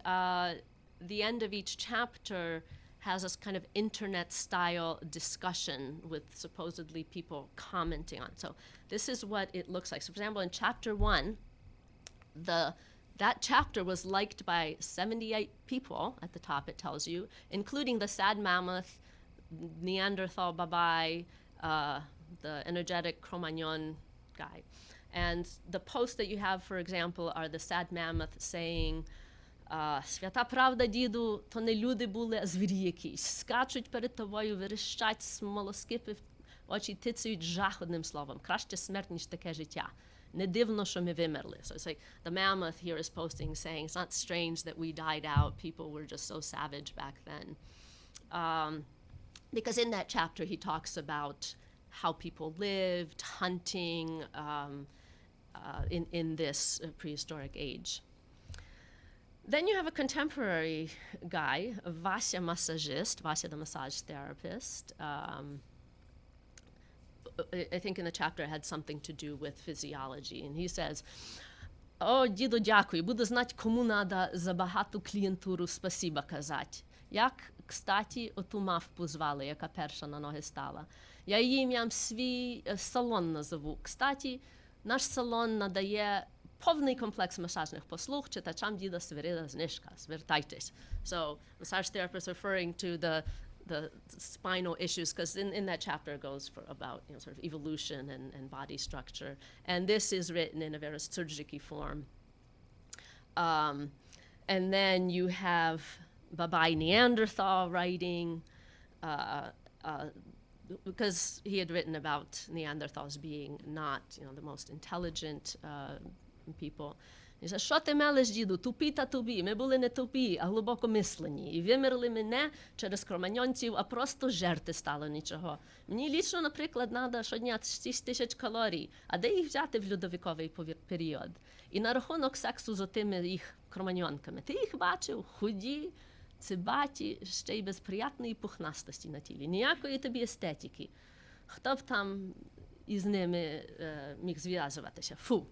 the end of each chapter has this kind of internet-style discussion with supposedly people commenting on. So this is what it looks like. So for example, in chapter 1, that chapter was liked by 78 people at the top, it tells you, including the sad mammoth, Neanderthal Babai, the energetic Cro-Magnon guy. And the posts that you have, for example, are the sad mammoth saying, «Свята правда, діду, то не люди були, а звірі якісь. Скачуть перед тобою, верещать, смолоскипи, очі тицюють жах, одним словом. Краще смерть, ніж таке життя. Не дивно, що ми вимерли». So it's like the mammoth here is posting saying, it's not strange that we died out. People were just so savage back then. Because in that chapter, he talks about how people lived, hunting in this prehistoric age. Then you have a contemporary guy, Vasya massagist, Vasya the massage therapist. I think in the chapter it had something to do with physiology. And he says, «О, діду, дякую, буду знати, кому надо за багату клієнтуру спасіба казати. Як, кстати, оту мавпу звали, яка перша на ноги стала. Я її ім'ям свій салон назову. Кстати, наш салон надає повний комплекс масажних послуг, читачам діда Свирида знижка. Звертайтесь». So, massage therapist referring to the spinal issues, because in that chapter it goes about sort of evolution and body structure. And this is written in a very Surjiki form. And then you have Babai Neanderthal writing, because he had written about Neanderthals being not the most intelligent people. He says, що ти мелиш, діду, тупі та тупі, ми були не тупі, а глибоко мислені. І вимерли ми не через кроманьонців, а просто жерти стало нічого. Мені лічно, наприклад, треба щодня 6 тисяч калорій, а де їх взяти в льодовиковий період? І на рахунок сексу з отими їх кроманьонками. Ти їх бачив, худі, цибаті, ще й без приятної пухнастості на тілі. Ніякої тобі естетики. Хто б там із ними міг зв'язуватися? Фу.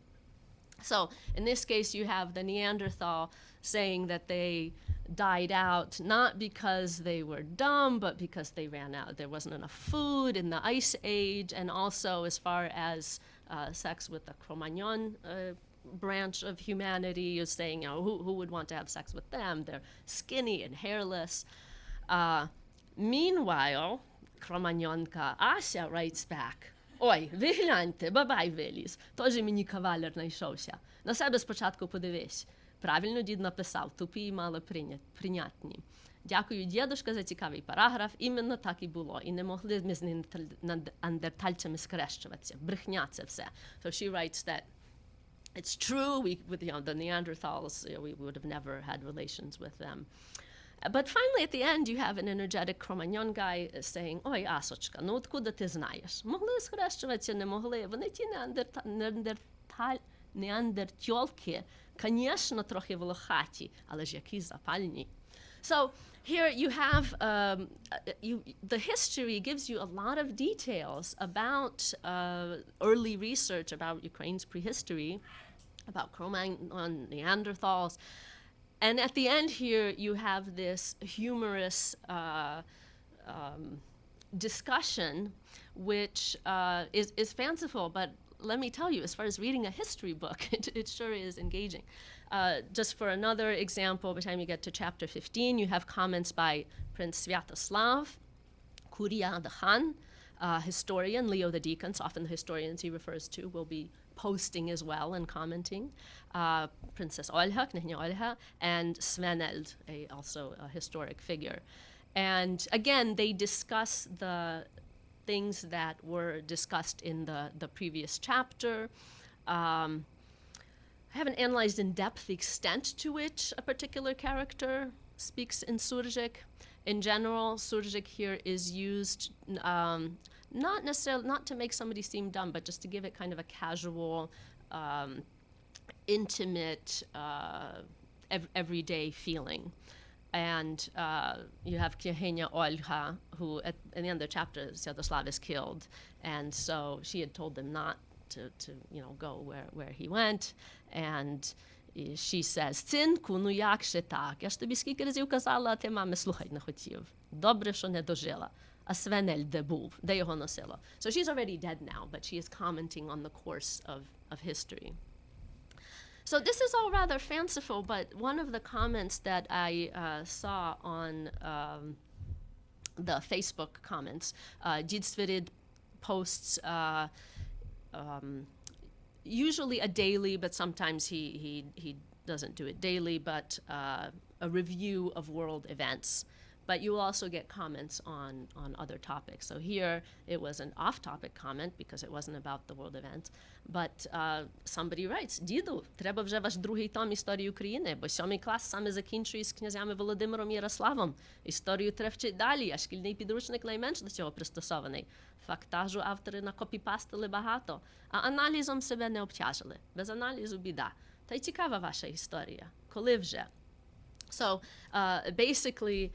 So in this case, you have the Neanderthal saying that they died out not because they were dumb, but because they ran out. There wasn't enough food in the Ice Age, and also as far as sex with the Cro-Magnon branch of humanity, you're saying, you know, who would want to have sex with them? They're skinny and hairless. Meanwhile, Cro-Magnonka Ася writes back, ой, ви гляньте, бабай виліз, теж мені кавалер знайшовся. На себе спочатку подивись. Правильно дід написав, тупі і мало прийнятні. Дякую, дідушка, за цікавий параграф. Іменно так і було. І не могли ми з неандертальцями скрещуватися. Брехня це все. So she writes that it's true, with the Neanderthals, we would have never had relations with them. But finally, at the end, you have an energetic Cro-Magnon guy saying, ой, Асочка, ну откуда ти знаєш? Могли схрещуватися, не могли. Вони ті неандертьолки, звісно, трохи волохаті, але ж які запальні. So here you have, the history gives you a lot of details about early research about Ukraine's prehistory, about Cro-Magnon, Neanderthals. And at the end here, you have this humorous discussion, which is fanciful, but let me tell you, as far as reading a history book, it sure is engaging. Just for another example, by the time you get to chapter 15, you have comments by Prince Sviatoslav, Kuria the Khan, historian, Leo the Deacon, so often the historians he refers to will be posting as well and commenting, Princess Olha, Knighnya Olha, and Sveneld, also a historic figure. And again, they discuss the things that were discussed in the previous chapter. I haven't analyzed in depth the extent to which a particular character speaks in Surgic. In general, Surgic here is used not necessarily, not to make somebody seem dumb, but just to give it kind of a casual, intimate, everyday feeling. And you have Knighnya Olha, who at the end of the chapter, Sviatoslav is killed, and so she had told them not to go where he went, and she says, «Син, ну як ще так? Я ж тобі скільки разів казала, а ти мами слухать не хотів. Добре, що не дожила. А Свенель де був? Де його носило?» So she's already dead now, but she is commenting on the course of history. So this is all rather fanciful, but one of the comments that I saw on the Facebook comments, Jidsvirid posts usually a daily, but sometimes he doesn't do it daily, but a review of world events. But you will also get comments on other topics. So here it was an off-topic comment because it wasn't about the world event. But somebody writes, «Діду, треба вже ваш другий том історії України, бо 7 клас саме закінчує з князями Володимиром і Ярославом. Історію треба вчити далі, а шкільний підручник найменш до цього пристосований. Фактажу автори накопіпастили багато, а аналізом себе не обтяжили. Без аналізу біда. Та й цікава ваша історія. Коли вже?» So basically,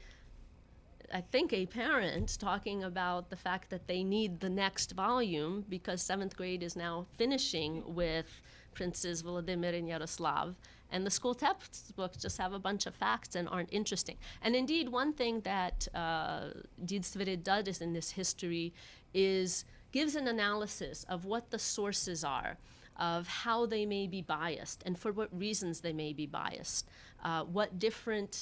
I think a parent talking about the fact that they need the next volume because 7th grade is now finishing with Princes Volodymyr and Yaroslav, and the school textbooks just have a bunch of facts and aren't interesting. And indeed, one thing that Jidsvirid does in this history is gives an analysis of what the sources are, of how they may be biased, and for what reasons they may be biased, what different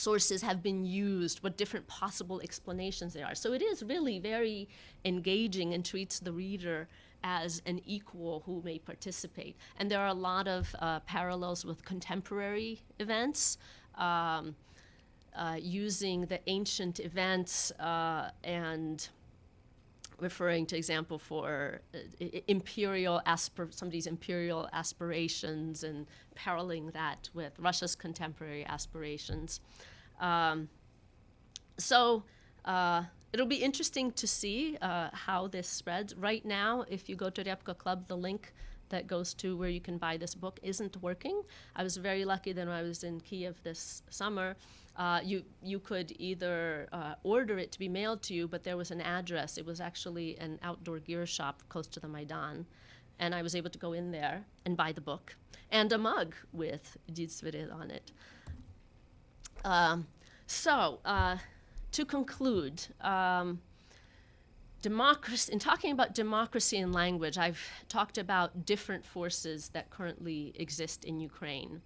sources have been used, what different possible explanations there are. So it is really very engaging and treats the reader as an equal who may participate. And there are a lot of parallels with contemporary events, using the ancient events and referring to example for somebody's imperial aspirations and paralleling that with Russia's contemporary aspirations. So it'll be interesting to see how this spreads. Right now, if you go to Repka Club, the link that goes to where you can buy this book isn't working. I was very lucky that when I was in Kiev this summer, you could either order it to be mailed to you, but there was an address. It was actually an outdoor gear shop close to the Maidan. And I was able to go in there and buy the book and a mug with Dzidsvirid on it. To conclude, in talking about democracy and language, I've talked about different forces that currently exist in Ukraine.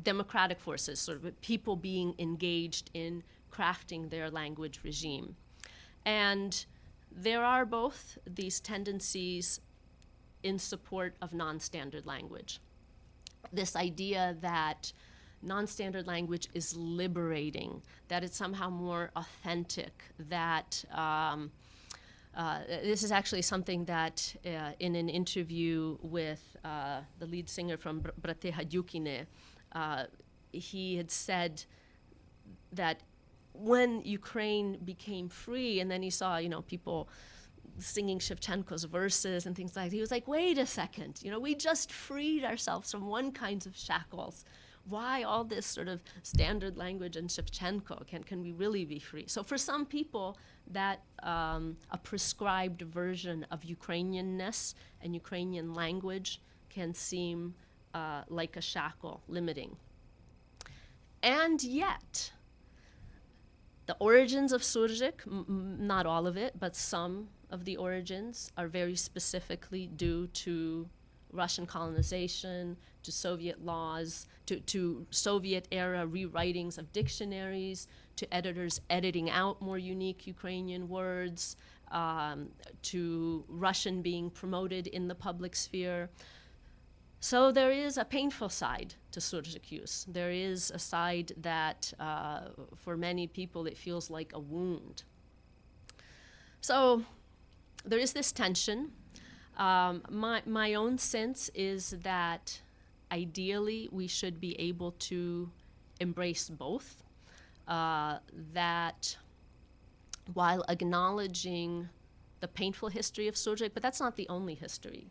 Democratic forces, sort of people being engaged in crafting their language regime. And there are both these tendencies in support of non-standard language. This idea that non-standard language is liberating, that it's somehow more authentic, that this is actually something that in an interview with the lead singer from Brate Hadyukine, he had said that when Ukraine became free and then he saw, people singing Shevchenko's verses and things like that, he was like, wait a second, we just freed ourselves from one kind of shackles. Why all this sort of standard language and Shevchenko? Can we really be free? So for some people, that a prescribed version of Ukrainianness and Ukrainian language can seem like a shackle, limiting. And yet, the origins of Surjik, not all of it, but some of the origins are very specifically due to Russian colonization, to Soviet laws, to Soviet-era rewritings of dictionaries, to editors editing out more unique Ukrainian words, to Russian being promoted in the public sphere. So there is a painful side to Surjik use. There is a side that, for many people, it feels like a wound. So there is this tension. My own sense is that ideally we should be able to embrace both, that while acknowledging the painful history of Surjik, but that's not the only history.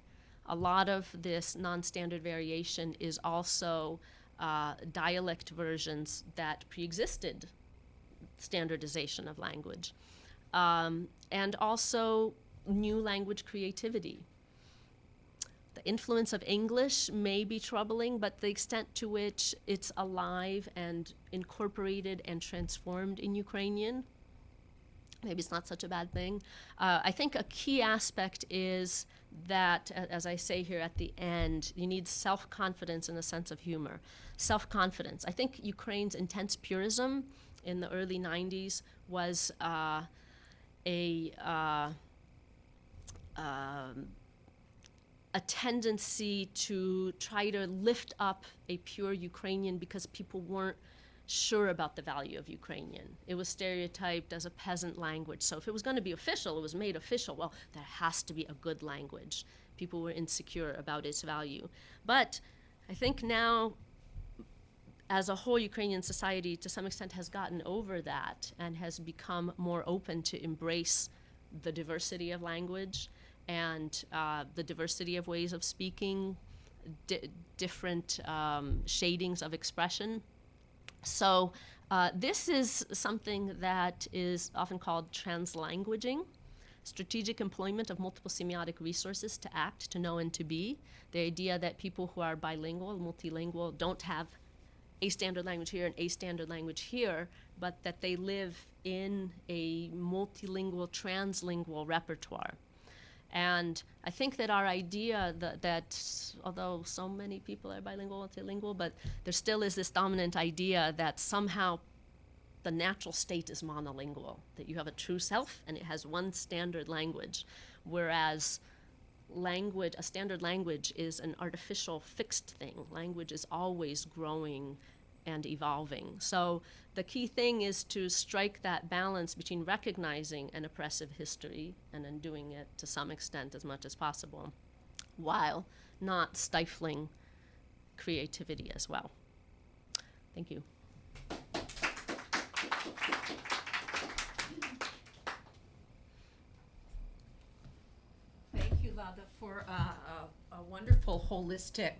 A lot of this non-standard variation is also dialect versions that pre-existed standardization of language, and also new language creativity. The influence of English may be troubling, but the extent to which it's alive and incorporated and transformed in Ukrainian, maybe it's not such a bad thing. I think a key aspect is that, as I say here at the end, you need self-confidence and a sense of humor. Self-confidence. I think Ukraine's intense purism in the early 90s was a tendency to try to lift up a pure Ukrainian because people weren't sure about the value of Ukrainian. It was stereotyped as a peasant language. So if it was going to be official, it was made official. Well, that has to be a good language. People were insecure about its value. But I think now, as a whole, Ukrainian society to some extent has gotten over that and has become more open to embrace the diversity of language and the diversity of ways of speaking, different shadings of expression. So this is something that is often called translanguaging, strategic employment of multiple semiotic resources to act, to know, and to be. The idea that people who are bilingual, multilingual, don't have a standard language here and a standard language here, but that they live in a multilingual, translingual repertoire. And I think that our idea that although so many people are bilingual, multilingual, but there still is this dominant idea that somehow the natural state is monolingual, that you have a true self and it has one standard language, whereas language, a standard language, is an artificial fixed thing. Language is always growing and evolving. So the key thing is to strike that balance between recognizing an oppressive history and undoing it to some extent as much as possible, while not stifling creativity as well. Thank you. Thank you, Lada, for a wonderful holistic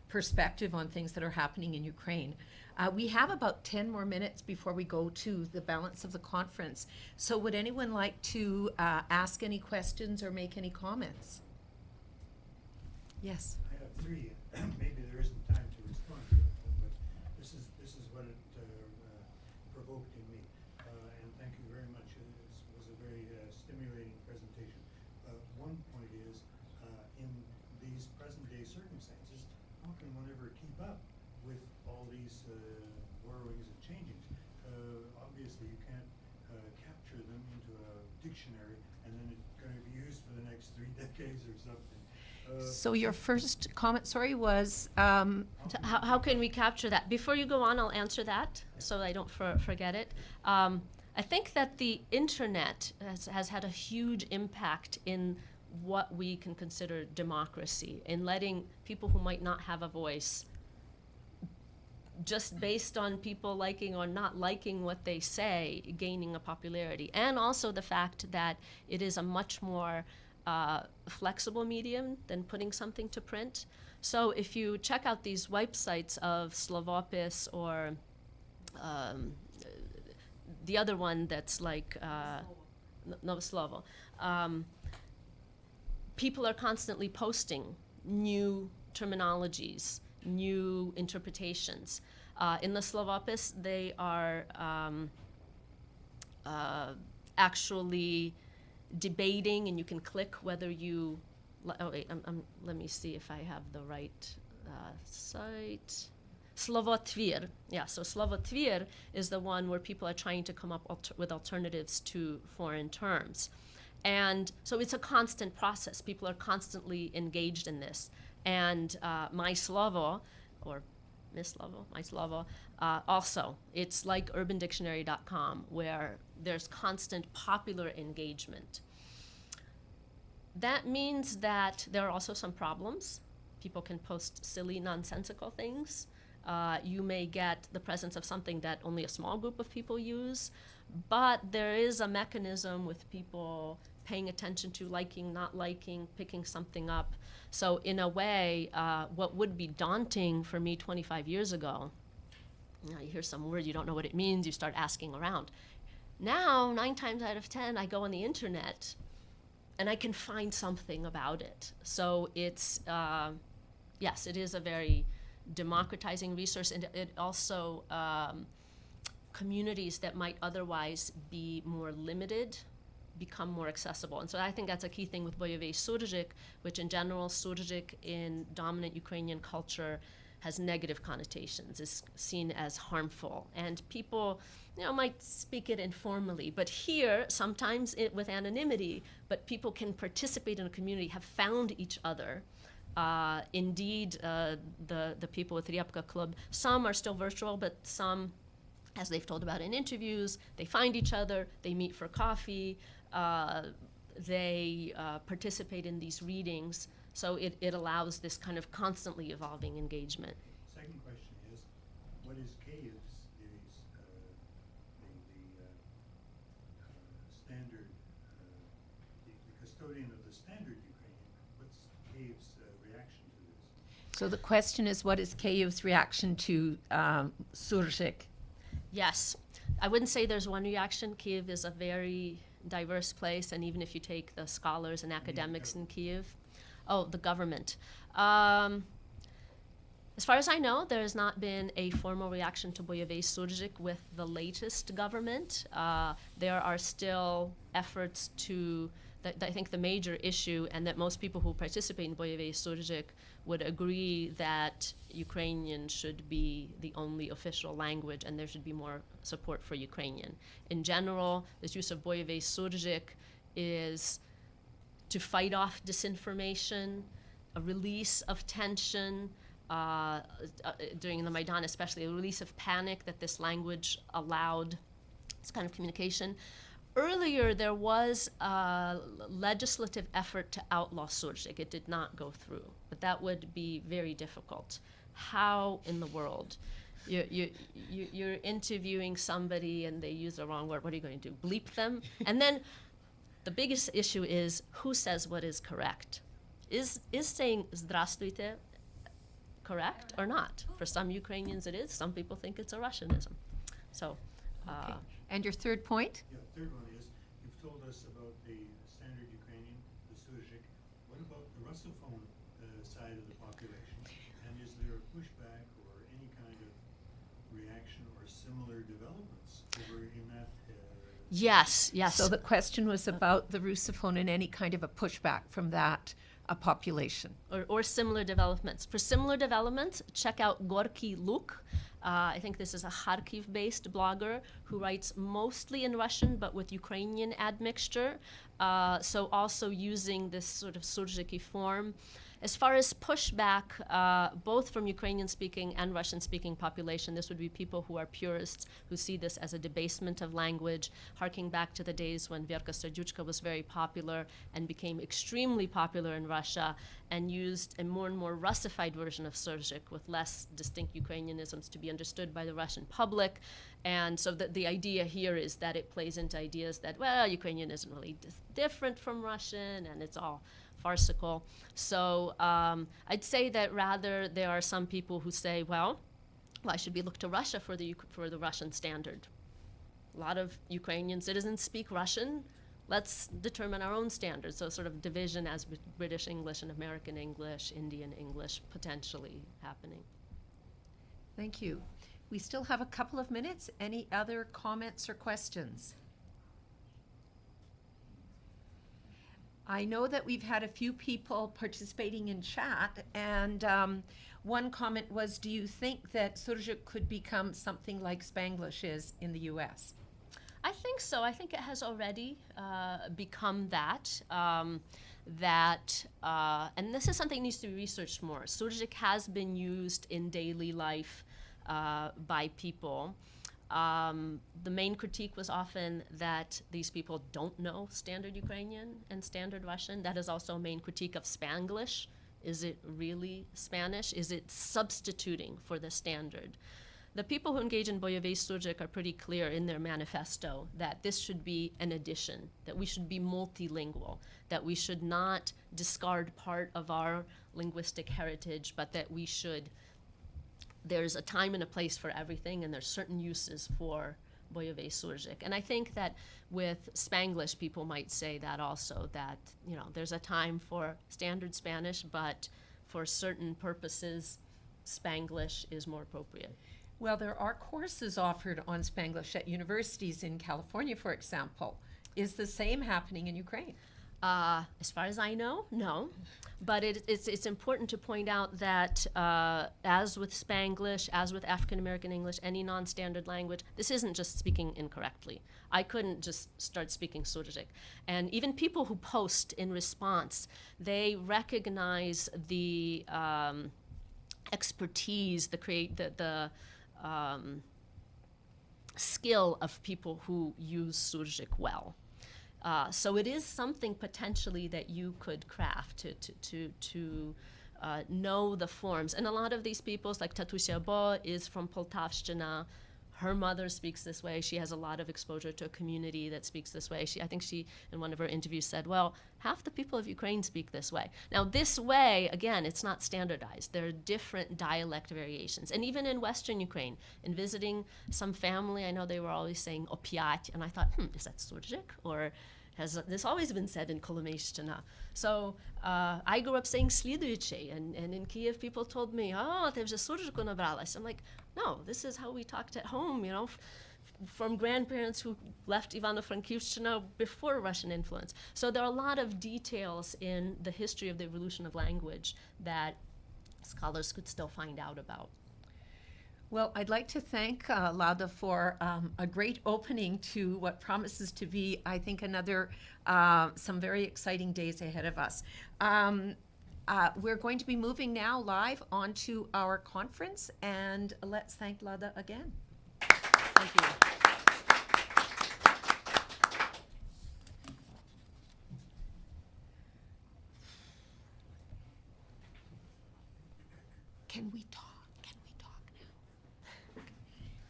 perspective on things that are happening in Ukraine. We have about 10 more minutes before we go to the balance of the conference. So would anyone like to ask any questions or make any comments? Yes. I have three. Maybe there isn't time to respond to it, but this is what it provoked in me. And thank you very much. It was a very stimulating presentation. One point is, in these present-day circumstances, how can one ever keep up with all these borrowings and changings? Obviously, you can't capture them into a dictionary, and then it's going to be used for the next 3 decades or something. So your first comment, sorry, was How can we capture that? Before you go on, I'll answer that so I don't forget it. I think that the internet has had a huge impact in what we can consider democracy, in letting people who might not have a voice, just based on people liking or not liking what they say, gaining a popularity. And also the fact that it is a much more flexible medium than putting something to print. So if you check out these websites of Slovopis or the other one that's like Novoslovo, people are constantly posting new terminologies, new interpretations. In the Slovopis, they are actually debating, and you can click whether you. Oh wait, let me see if I have the right site. Slovotvir. Yeah, so Slovotvir is the one where people are trying to come up with alternatives to foreign terms. And so it's a constant process. People are constantly engaged in this. And My Slovo, or Miss Slovo, My Slovo, also, it's like urbandictionary.com, where there's constant popular engagement. That means that there are also some problems. People can post silly, nonsensical things. You may get the presence of something that only a small group of people use, but there is a mechanism with people paying attention to liking, not liking, picking something up. So in a way, what would be daunting for me 25 years ago, you hear some word, you don't know what it means, you start asking around. Now, 9 times out of 10, I go on the internet and I can find something about it. So it's, yes, it is a very democratizing resource, and it also, communities that might otherwise be more limited become more accessible. And so I think that's a key thing with Boyevey Surjik, which in general, Surjik in dominant Ukrainian culture has negative connotations, is seen as harmful. And people, might speak it informally, but here, sometimes with anonymity, but people can participate in a community, have found each other. Indeed, the people with Ryabka Club, some are still virtual, but some, as they've told about in interviews, they find each other, they meet for coffee, they participate in these readings. So it allows this kind of constantly evolving engagement. Second question is, what is Kyiv's, standard, the custodian of the standard Ukrainian, what's Kyiv's reaction to this? So the question is, what is Kyiv's reaction to Surjik? Yes, I wouldn't say there's one reaction. Kyiv is a very diverse place, and even if you take the scholars and academics in Kyiv, the government. As far as I know, there has not been a formal reaction to Boyevey Surjik with the latest government. There are still efforts to, I think the major issue, and that most people who participate in Boyevey Surjik would agree that Ukrainian should be the only official language and there should be more support for Ukrainian. In general, this use of Boyevey Surjik is to fight off disinformation, a release of tension, during the Maidan, especially, a release of panic that this language allowed this kind of communication. Earlier, there was a legislative effort to outlaw Surjik. It did not go through, but that would be very difficult. How in the world? You're interviewing somebody and they use the wrong word. What are you going to do? Bleep them? And then the biggest issue is who says what is correct? Is saying "Здравствуйте" correct or not? For some Ukrainians it is. Some people think it's a Russianism. So. Okay. And your third point? Yeah, third one is, you've told us about the standard Ukrainian, the Surzhyk. What about the Russophone side of the population? And is there a pushback or any kind of reaction or similar developments over in that? Yes. So the question was about the Russophone and any kind of a pushback from that population. Or similar developments. For similar developments, check out Gorky Luk. I think this is a Kharkiv-based blogger who writes mostly in Russian, but with Ukrainian admixture. So also using this sort of Surzhyky form. As far as pushback, both from Ukrainian-speaking and Russian-speaking population, this would be people who are purists, who see this as a debasement of language, harking back to the days when Verka Serdyuchka was very popular and became extremely popular in Russia, and used a more and more Russified version of Surzhyk with less distinct Ukrainianisms to be understood by the Russian public. And so the idea here is that it plays into ideas that, well, Ukrainian isn't really different from Russian, and it's all farcical. So I'd say that rather there are some people who say, well, why should we look to Russia for the Russian standard? A lot of Ukrainian citizens speak Russian. Let's determine our own standards. So sort of division as British English and American English, Indian English potentially happening. Thank you. We still have a couple of minutes. Any other comments or questions? I know that we've had a few people participating in chat, and one comment was, do you think that Surzhyk could become something like Spanglish is in the U.S.? I think so. I think it has already become that. And this is something that needs to be researched more. Surzhyk has been used in daily life by people. The main critique was often that these people don't know standard Ukrainian and standard Russian. That is also a main critique of Spanglish. Is it really Spanish? Is it substituting for the standard? The people who engage in Boyevey Surzhyk are pretty clear in their manifesto that this should be an addition, that we should be multilingual, that we should not discard part of our linguistic heritage, but that we should. There's a time and a place for everything, and there's certain uses for Boyevey Surzhyk. And I think that with Spanglish, people might say that also, that there's a time for standard Spanish, but for certain purposes, Spanglish is more appropriate. Well, there are courses offered on Spanglish at universities in California, for example. Is the same happening in Ukraine? As far as I know, no. But it's important to point out that as with Spanglish, as with African American English, any non-standard language, this isn't just speaking incorrectly. I couldn't just start speaking Surzhyk. And even people who post in response, they recognize the expertise, the skill of people who use Surzhyk well. So it is something potentially that you could craft to know the forms. And a lot of these peoples, like Tatusia Bo is from Poltavshchina. Her mother speaks this way. She has a lot of exposure to a community that speaks this way. I think she, in one of her interviews, said, well, half the people of Ukraine speak this way. Now, this way, again, it's not standardized. There are different dialect variations. And even in Western Ukraine, in visiting some family, I know they were always saying opiat, and I thought, is that Surzhyk? Or has this always been said in Kolomeyshchina? So I grew up saying slidujche, and in Kiev people told me, ты вже Surzhyku набралась. I'm like, no, this is how we talked at home, from grandparents who left Ivano-Frankivshchina before Russian influence. So there are a lot of details in the history of the evolution of language that scholars could still find out about. Well, I'd like to thank Lada for a great opening to what promises to be, I think, another some very exciting days ahead of us. We're going to be moving now live onto our conference, and let's thank Lada again. Thank you. Can we talk? Can we talk now?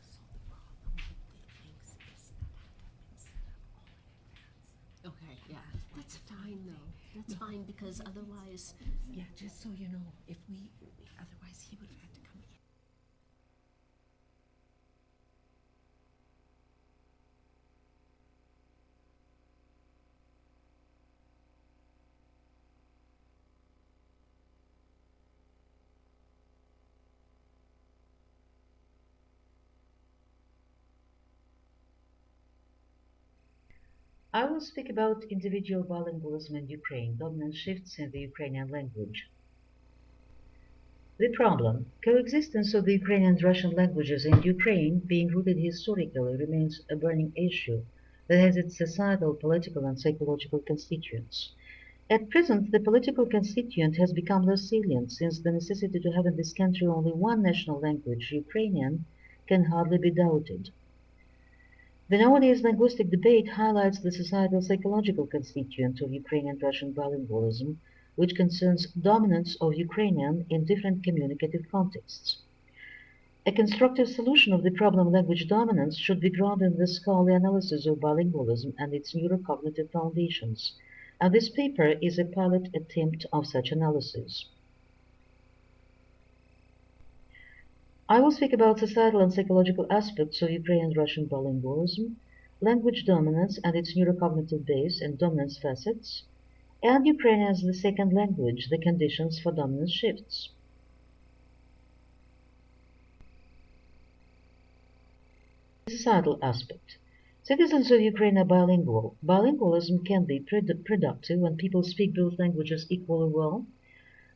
So the problem with the links is that haven't been set up all in advance. Okay, yeah, that's fine though. That's fine because otherwise, Yeah, just so you know, if we, otherwise he would have had to come in. I will speak about individual bilingualism in Ukraine, dominant shifts in the Ukrainian language. The problem, coexistence of the Ukrainian and Russian languages in Ukraine, being rooted historically, remains a burning issue that has its societal, political, and psychological constituents. At present, the political constituent has become less salient since the necessity to have in this country only one national language, Ukrainian, can hardly be doubted. The nowadays linguistic debate highlights the societal psychological constituent of Ukrainian Russian bilingualism, which concerns dominance of Ukrainian in different communicative contexts. A constructive solution of the problem of language dominance should be grounded in the scholarly analysis of bilingualism and its neurocognitive foundations, and this paper is a pilot attempt of such analysis. I will speak about societal and psychological aspects of Ukrainian-Russian bilingualism, language dominance and its neurocognitive base and dominance facets, and Ukrainian as the second language, the conditions for dominance shifts. Societal aspect. Citizens of Ukraine are bilingual. Bilingualism can be productive when people speak both languages equally well,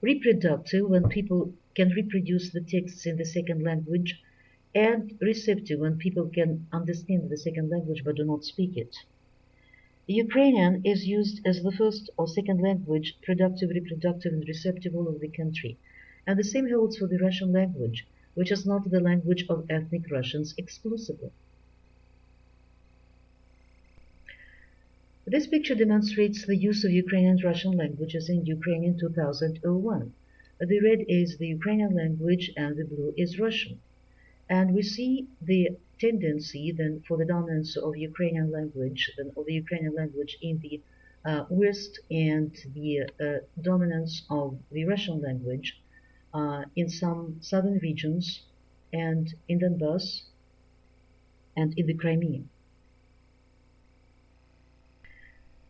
reproductive when people can reproduce the texts in the second language, and receptive when people can understand the second language but do not speak it. Ukrainian is used as the first or second language, productive, reproductive, and receptive all over the country, and the same holds for the Russian language, which is not the language of ethnic Russians exclusively. This picture demonstrates the use of Ukrainian and Russian languages in Ukraine in 2001. The red is the Ukrainian language and the blue is Russian. And we see the tendency then for the dominance of Ukrainian language, in the West and the dominance of the Russian language in some southern regions and in Donbass and in the Crimea.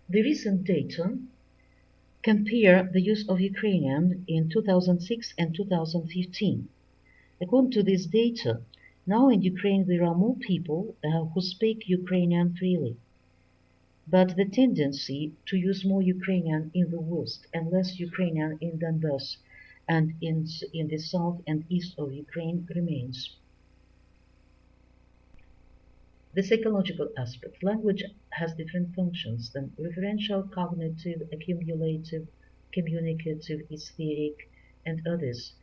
The recent data compare the use of Ukrainian in 2006 and 2015. According to this data, now in Ukraine there are more people who speak Ukrainian freely. But the tendency to use more Ukrainian in the west and less Ukrainian in Donbass and in the south and east of Ukraine remains. The psychological aspect. Language has different functions than referential, cognitive, accumulative, communicative, aesthetic, and others.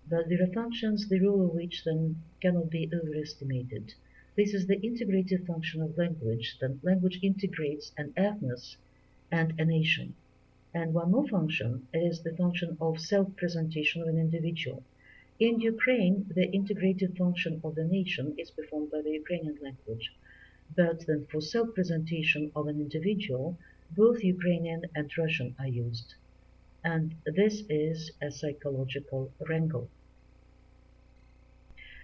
But there are functions, the role of which then cannot be overestimated. This is the integrative function of language, that language integrates an ethnos and a nation. And one more function is the function of self-presentation of an individual. In Ukraine, the integrative function of the nation is performed by the Ukrainian language. But then for self-presentation of an individual, both Ukrainian and Russian are used. And this is a psychological wrangle.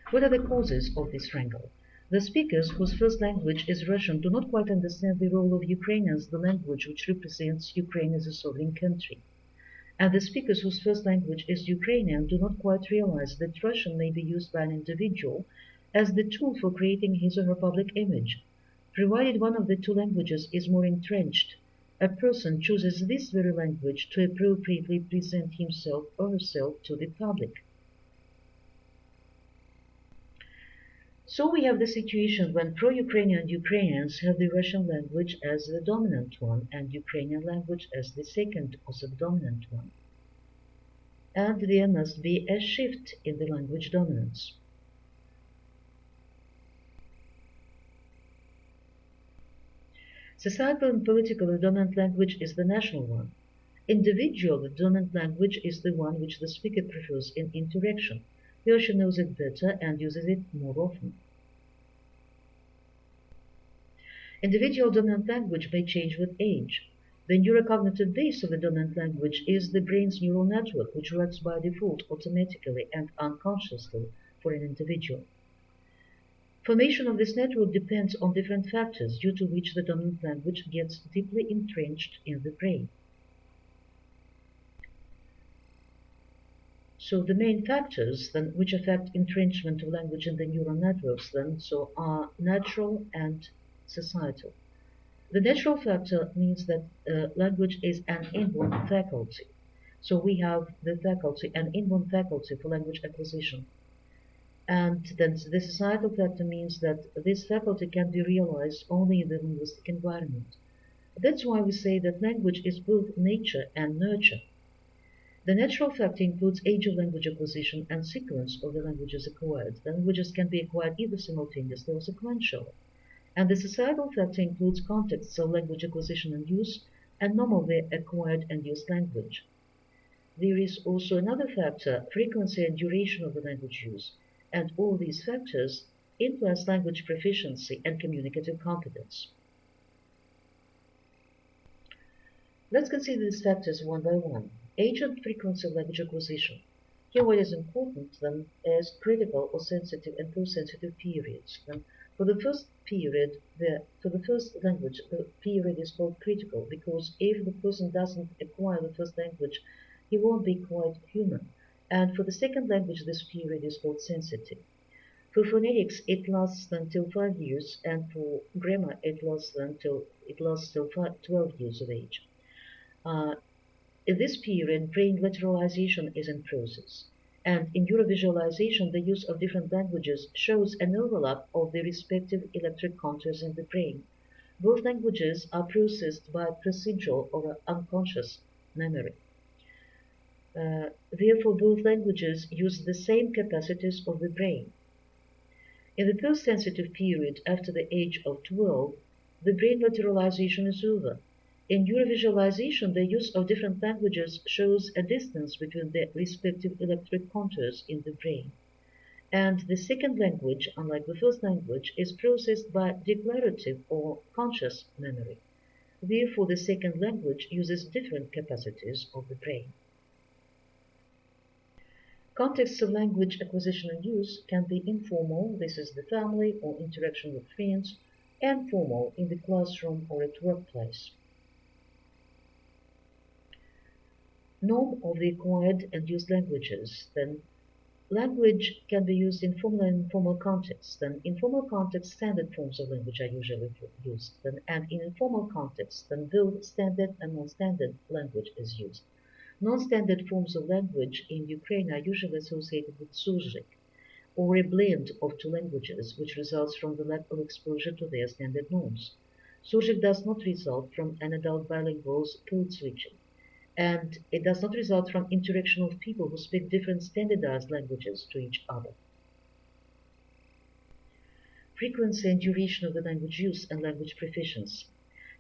What are the causes of this wrangle? The speakers whose first language is Russian do not quite understand the role of Ukrainian as the language which represents Ukraine as a sovereign country. And the speakers whose first language is Ukrainian do not quite realize that Russian may be used by an individual as the tool for creating his or her public image. Provided one of the two languages is more entrenched, a person chooses this very language to appropriately present himself or herself to the public. So we have the situation when pro-Ukrainian Ukrainians have the Russian language as the dominant one and Ukrainian language as the second or subdominant one. and there must be a shift in the language dominance. Societal and political, the dominant language is the national one. Individual, the dominant language is the one which the speaker prefers in interaction. He or she knows it better and uses it more often. Individual dominant language may change with age. The neurocognitive base of the dominant language is the brain's neural network, which works by default automatically and unconsciously for an individual. Formation of this network depends on different factors, due to which the dominant language gets deeply entrenched in the brain. So the main factors then which affect entrenchment of language in the neural networks then are natural and societal. The natural factor means that language is an inborn faculty. So we have the faculty, an inborn faculty for language acquisition. And then the societal factor means that this faculty can be realized only in the linguistic environment. That's why we say that language is both nature and nurture. The natural factor includes age of language acquisition and sequence of the languages acquired. The languages can be acquired either simultaneously or sequentially. And the societal factor includes contexts of language acquisition and use, and normally acquired and used language. There is also another factor, frequency and duration of the language use, and all these factors influence language proficiency and communicative competence. Let's consider these factors one by one. Age and frequency of language acquisition. Here what is important then is critical or sensitive and post-sensitive periods. For the first period, for the first language, the period is called critical because if the person doesn't acquire the first language, he won't be quite human. And for the second language, this period is called sensitive. For phonetics, it lasts until 5 years, and for grammar, it lasts till 12 years of age. In this period, brain lateralization is in process, and in neurovisualization, the use of different languages shows an overlap of the respective electric contours in the brain. Both languages are processed by procedural or unconscious memory. Therefore, both languages use the same capacities of the brain. In the post-sensitive period after the age of 12, the brain lateralization is over. In neurovisualization, the use of different languages shows a distance between the respective electric contours in the brain. And the second language, unlike the first language, is processed by declarative or conscious memory. Therefore, the second language uses different capacities of the brain. Contexts of language acquisition and use can be informal, this is the family or interaction with friends, and formal in the classroom or at workplace. Norm of the acquired and used languages. Then language can be used in formal and informal contexts. Then in formal contexts, standard forms of language are usually used. And in informal contexts, then both standard and non-standard language is used. Non-standard forms of language in Ukraine are usually associated with surjik, or a blend of two languages, which results from the lack of exposure to their standard norms. Surjik does not result from an adult bilingual's code switching, and it does not result from interaction of people who speak different standardized languages to each other. Frequency and duration of the language use and language proficiency.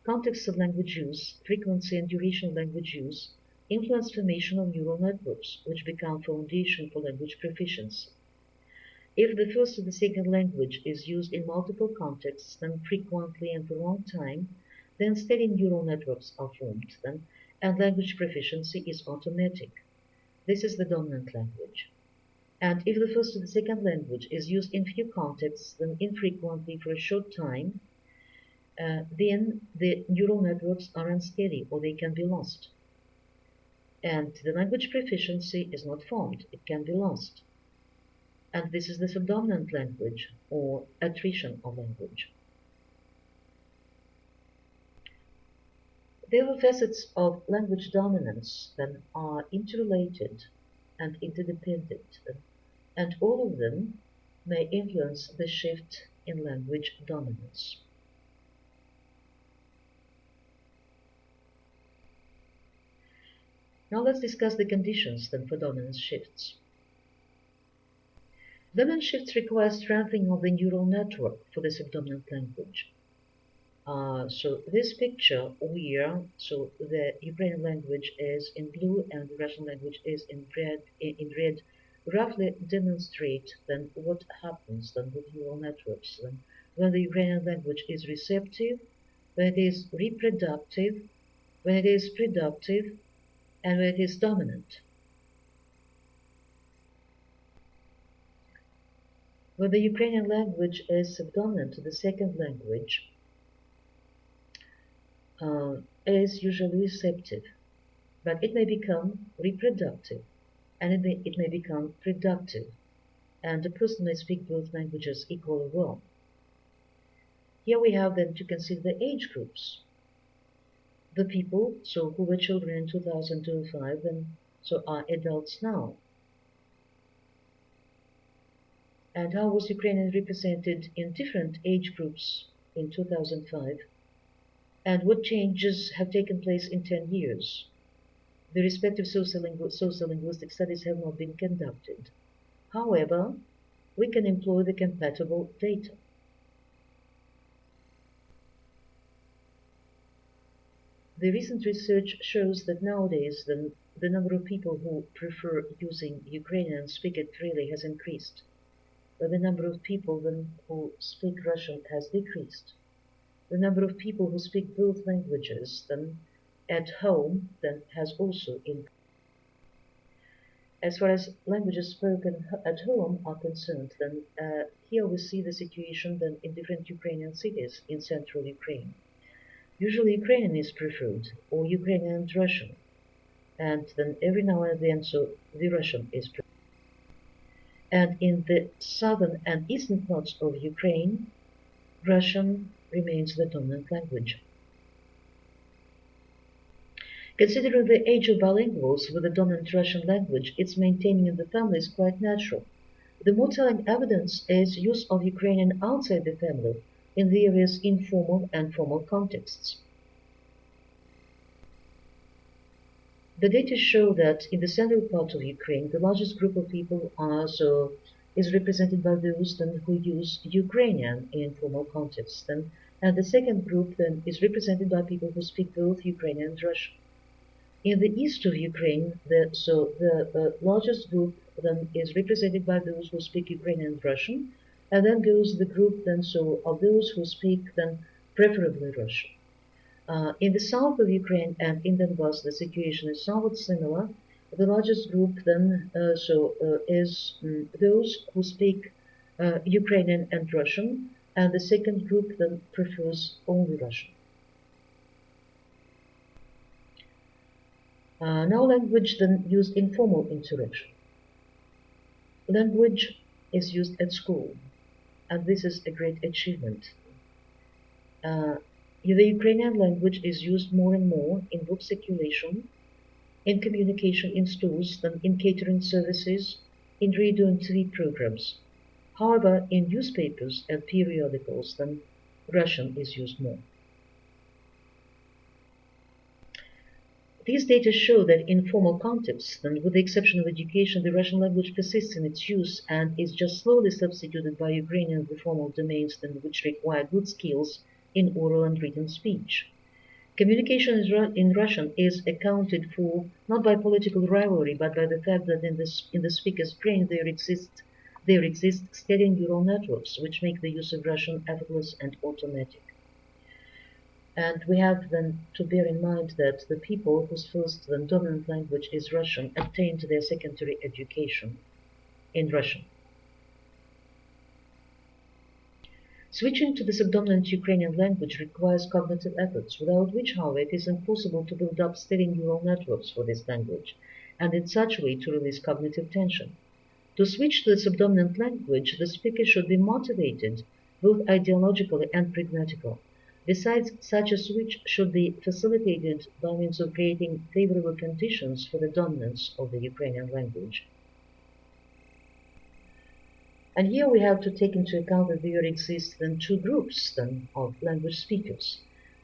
Context of language use, frequency and duration of language use influence formation of neural networks, which become foundation for language proficiency. If the first or the second language is used in multiple contexts, then frequently and for a long time, then steady neural networks are formed, and language proficiency is automatic. This is the dominant language. And if the first or the second language is used in few contexts, then infrequently for a short time, then the neural networks are unsteady or they can be lost. And the language proficiency is not formed, it can be lost. And this is the subdominant language or attrition of language. There are facets of language dominance that are interrelated and interdependent, and all of them may influence the shift in language dominance. Now let's discuss the conditions then for dominance shifts. Dominance shifts require strengthening of the neural network for the subdominant language. So this picture here, so the Ukrainian language is in blue and the Russian language is in red, roughly demonstrate then what happens then with neural networks then when the Ukrainian language is receptive, when it is reproductive, when it is productive, and when it is dominant. When the Ukrainian language is subdominant to the second language, is usually receptive, but it may become reproductive and it may become productive, and a person may speak both languages equally well. Here we have then to consider the age groups. The people who were children in 2005 and are adults now. And how was Ukrainian represented in different age groups in 2005? And what changes have taken place in 10 years? The respective sociolinguistic studies have not been conducted. However, we can employ the compatible data. The recent research shows that nowadays the number of people who prefer using Ukrainian and speak it freely has increased, but the number of people who speak Russian has decreased. The number of people who speak both languages at home has also increased. As far as languages spoken at home are concerned, here we see the situation in different Ukrainian cities in central Ukraine. Usually Ukrainian is preferred, or Ukrainian and Russian, and then every now and then the Russian is preferred. And in the southern and eastern parts of Ukraine, Russian remains the dominant language. Considering the age of bilinguals with the dominant Russian language, its maintaining in the family is quite natural. The more telling evidence is use of Ukrainian outside the family in various informal and formal contexts. The data show that in the central part of Ukraine, the largest group of people is represented by those who use Ukrainian in formal contexts, and the second group is represented by people who speak both Ukrainian and Russian. In the east of Ukraine, the largest group is represented by those who speak Ukrainian and Russian, and then goes the group of those who speak preferably Russian. In the south of Ukraine and in Donbass, the situation is somewhat similar. The largest group is those who speak Ukrainian and Russian, and the second group prefers only Russian. Now language used in formal interaction. Language is used at school, and this is a great achievement. The Ukrainian language is used more and more in book circulation, in communication in schools, in catering services, in radio and TV programs. However, in newspapers and periodicals, Russian is used more. These data show that in formal contexts, with the exception of education, the Russian language persists in its use and is just slowly substituted by Ukrainian in the formal domains which require good skills in oral and written speech. Communication in Russian is accounted for not by political rivalry, but by the fact that in the speaker's brain there exist steady neural networks which make the use of Russian effortless and automatic. And we have to bear in mind that the people whose first dominant language is Russian obtained their secondary education in Russian. Switching to the subdominant Ukrainian language requires cognitive efforts, without which, however, it is impossible to build up steady neural networks for this language, and in such a way to release cognitive tension. To switch to the subdominant language, the speaker should be motivated, both ideologically and pragmatically. Besides, such a switch should be facilitated by means of creating favorable conditions for the dominance of the Ukrainian language. And here we have to take into account that there exist two groups of language speakers.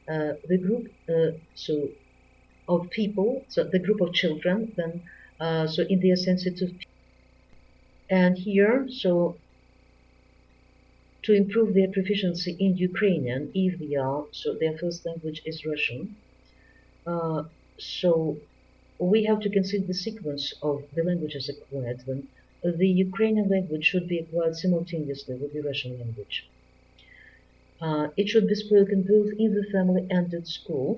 The group of people, so the group of children, then so in their sensitive, and here, so to improve their proficiency in Ukrainian, if they are, so their first language is Russian. So we have to consider the sequence of the languages acquired. Then the Ukrainian language should be acquired simultaneously with the Russian language. It should be spoken both in the family and at school.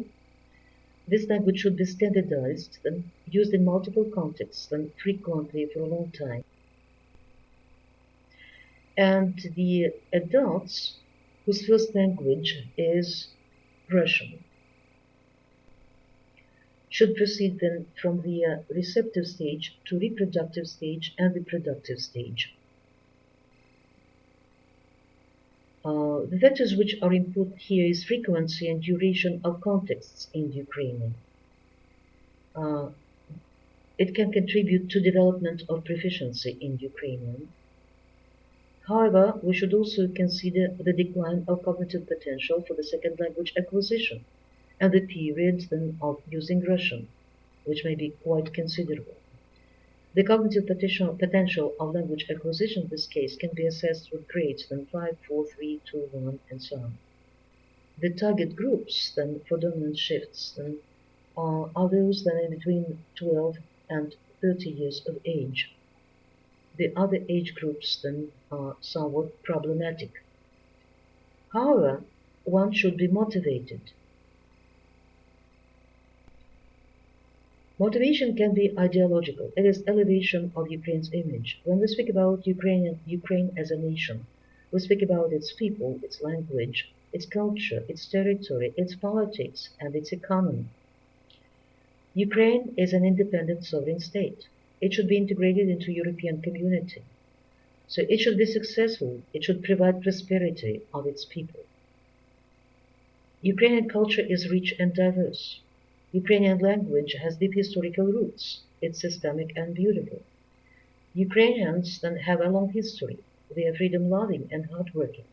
This language should be standardized and used in multiple contexts and frequently for a long time. And the adults whose first language is Russian should proceed then from the receptive stage to reproductive stage and the productive stage. The factors which are important here is frequency and duration of contexts in Ukrainian. It can contribute to development of proficiency in Ukrainian. However, we should also consider the decline of cognitive potential for the second language acquisition and the periods then of using Russian, which may be quite considerable. The cognitive potential of language acquisition in this case can be assessed with grades than 5, 4, 3, 2, 1, and so on. The target groups then for dominant shifts then are those that are between 12 and 30 years of age. The other age groups then are somewhat problematic. However, one should be motivated. Motivation can be ideological. It is elevation of Ukraine's image. When we speak about Ukraine as a nation, we speak about its people, its language, its culture, its territory, its politics, and its economy. Ukraine is an independent sovereign state. It should be integrated into European community. So it should be successful. It should provide prosperity of its people. Ukrainian culture is rich and diverse. Ukrainian language has deep historical roots. It's systemic and beautiful. Ukrainians then have a long history. They are freedom-loving and hardworking.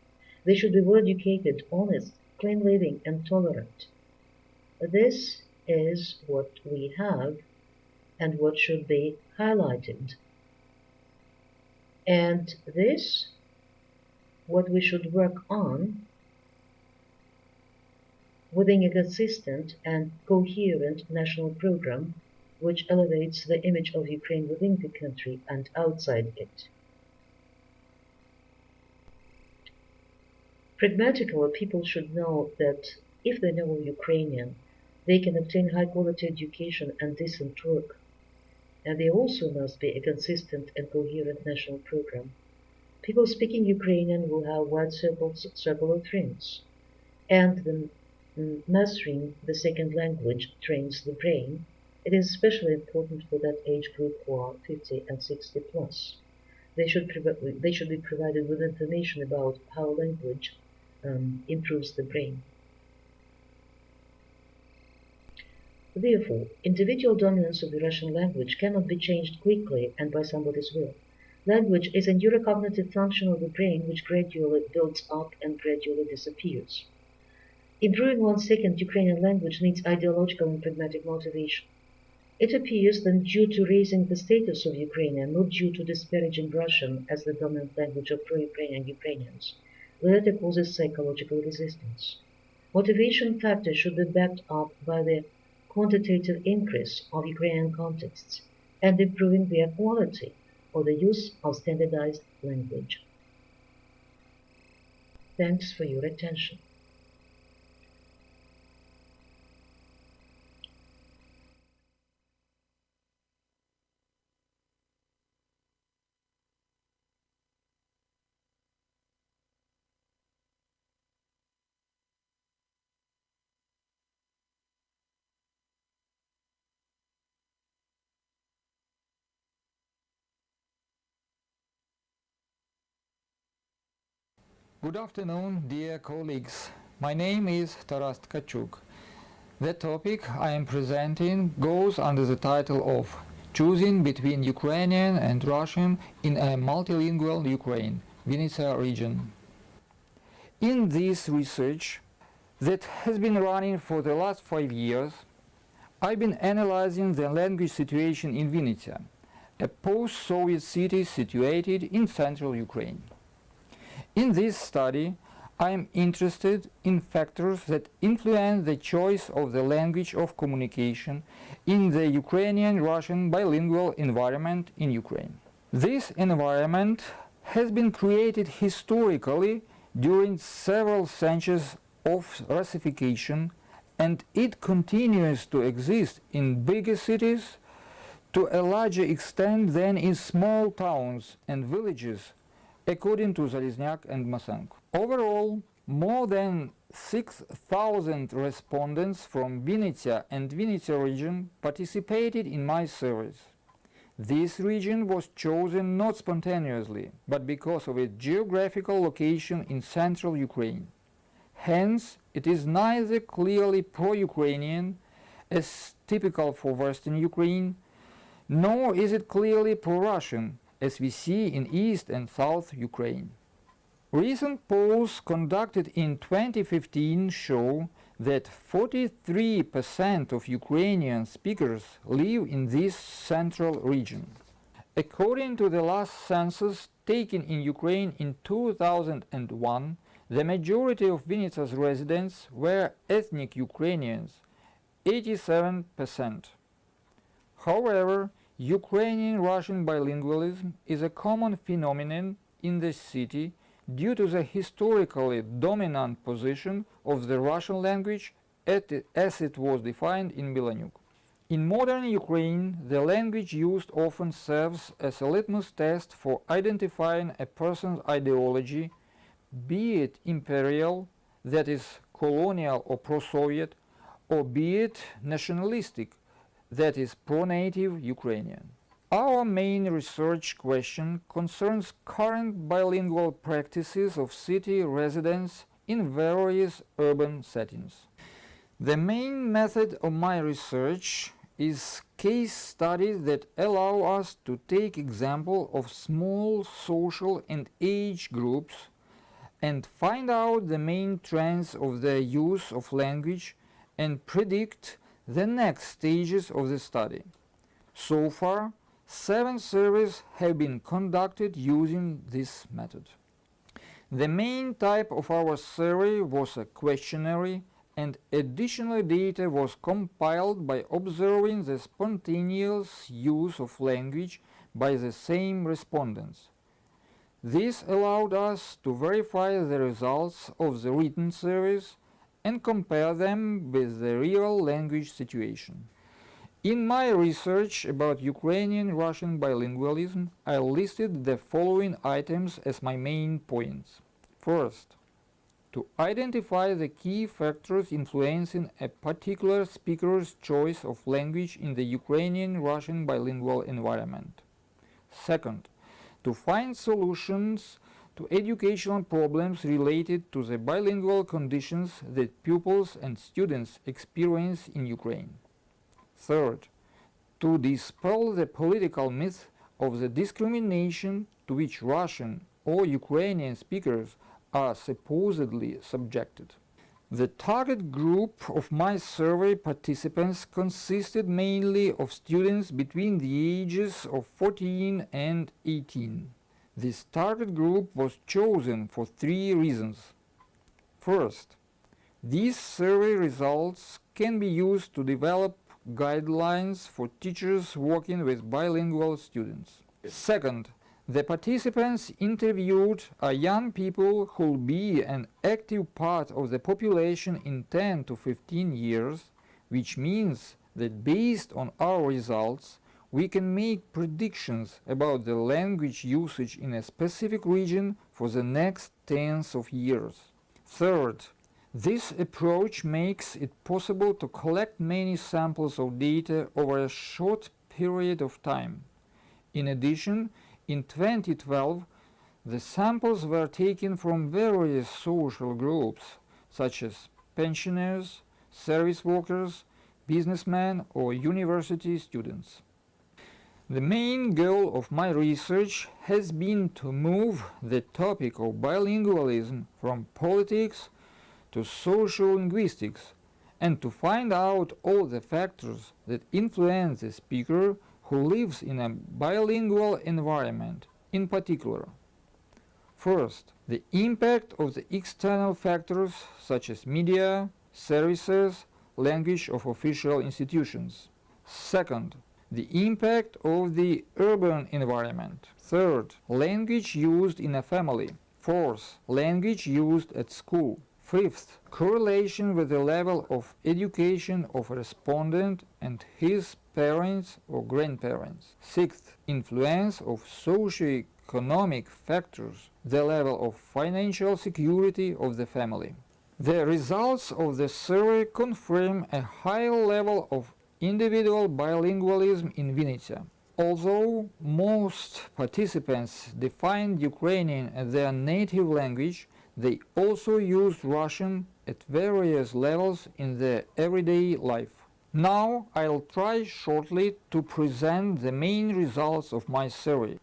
They should be well-educated, honest, clean-living, and tolerant. This is what we have and what should be highlighted. And this, what we should work on within a consistent and coherent national program which elevates the image of Ukraine within the country and outside it. Pragmatically, people should know that if they know Ukrainian, they can obtain high-quality education and decent work. And there also must be a consistent and coherent national program. People speaking Ukrainian will have wide circle of friends, and the mastering the second language trains the brain. It is especially important for that age group who are 50 and 60 plus. They should be provided with information about how language improves the brain. Therefore, individual dominance of the Russian language cannot be changed quickly and by somebody's will. Language is a neurocognitive function of the brain which gradually builds up and gradually disappears. Improving one's second Ukrainian language needs ideological and pragmatic motivation. It appears that due to raising the status of Ukrainian, not due to disparaging Russian as the dominant language of pro-Ukrainian Ukrainians, the latter causes psychological resistance. Motivation factors should be backed up by the quantitative increase of Ukrainian contexts and improving their quality or the use of standardized language. Thanks for your attention. Good afternoon, dear colleagues. My name is Taras Tkachuk. The topic I am presenting goes under the title of Choosing between Ukrainian and Russian in a multilingual Ukraine, Vinnytsia region. In this research that has been running for the last 5 years, I've been analyzing the language situation in Vinnytsia, a post-Soviet city situated in central Ukraine. In this study, I am interested in factors that influence the choice of the language of communication in the Ukrainian-Russian bilingual environment in Ukraine. This environment has been created historically during several centuries of Russification, and it continues to exist in bigger cities to a larger extent than in small towns and villages, according to Zalizniak and Masenko. Overall, more than 6,000 respondents from Vinnytsia and Vinnytsia region participated in my surveys. This region was chosen not spontaneously, but because of its geographical location in central Ukraine. Hence, it is neither clearly pro-Ukrainian, as typical for Western Ukraine, nor is it clearly pro-Russian, as we see in East and South Ukraine. Recent polls conducted in 2015 show that 43% of Ukrainian speakers live in this central region. According to the last census taken in Ukraine in 2001, the majority of Vinnytsia's residents were ethnic Ukrainians, 87%. However, Ukrainian-Russian bilingualism is a common phenomenon in the city due to the historically dominant position of the Russian language as it was defined in Milanyuk. In modern Ukraine, the language used often serves as a litmus test for identifying a person's ideology, be it imperial, that is colonial or pro-Soviet, or be it nationalistic, that is pro-native Ukrainian. Our main research question concerns current bilingual practices of city residents in various urban settings. The main method of my research is case studies that allow us to take example of small social and age groups and find out the main trends of the use of language and predict the next stages of the study. So far, 7 surveys have been conducted using this method. The main type of our survey was a questionnaire, and additional data was compiled by observing the spontaneous use of language by the same respondents. This allowed us to verify the results of the written surveys and compare them with the real language situation. In my research about Ukrainian-Russian bilingualism, I listed the following items as my main points. First, to identify the key factors influencing a particular speaker's choice of language in the Ukrainian-Russian bilingual environment. Second, to find solutions to educational problems related to the bilingual conditions that pupils and students experience in Ukraine. Third, to dispel the political myth of the discrimination to which Russian or Ukrainian speakers are supposedly subjected. The target group of my survey participants consisted mainly of students between the ages of 14 and 18. This target group was chosen for 3 reasons. First, these survey results can be used to develop guidelines for teachers working with bilingual students. Second, the participants interviewed are young people who will be an active part of the population in 10 to 15 years, which means that based on our results, we can make predictions about the language usage in a specific region for the next tens of years. Third, this approach makes it possible to collect many samples of data over a short period of time. In addition, in 2012, the samples were taken from various social groups, such as pensioners, service workers, businessmen, or university students. The main goal of my research has been to move the topic of bilingualism from politics to social linguistics and to find out all the factors that influence the speaker who lives in a bilingual environment. In particular, first, the impact of the external factors such as media, services, language of official institutions. Second, the impact of the urban environment. Third, language used in a family. Fourth, language used at school. Fifth, correlation with the level of education of a respondent and his parents or grandparents. Sixth, influence of socio-economic factors, the level of financial security of the family. The results of the survey confirm a high level of individual bilingualism in Vinnytsia. Although most participants defined Ukrainian as their native language, they also used Russian at various levels in their everyday life. Now I'll try shortly to present the main results of my survey.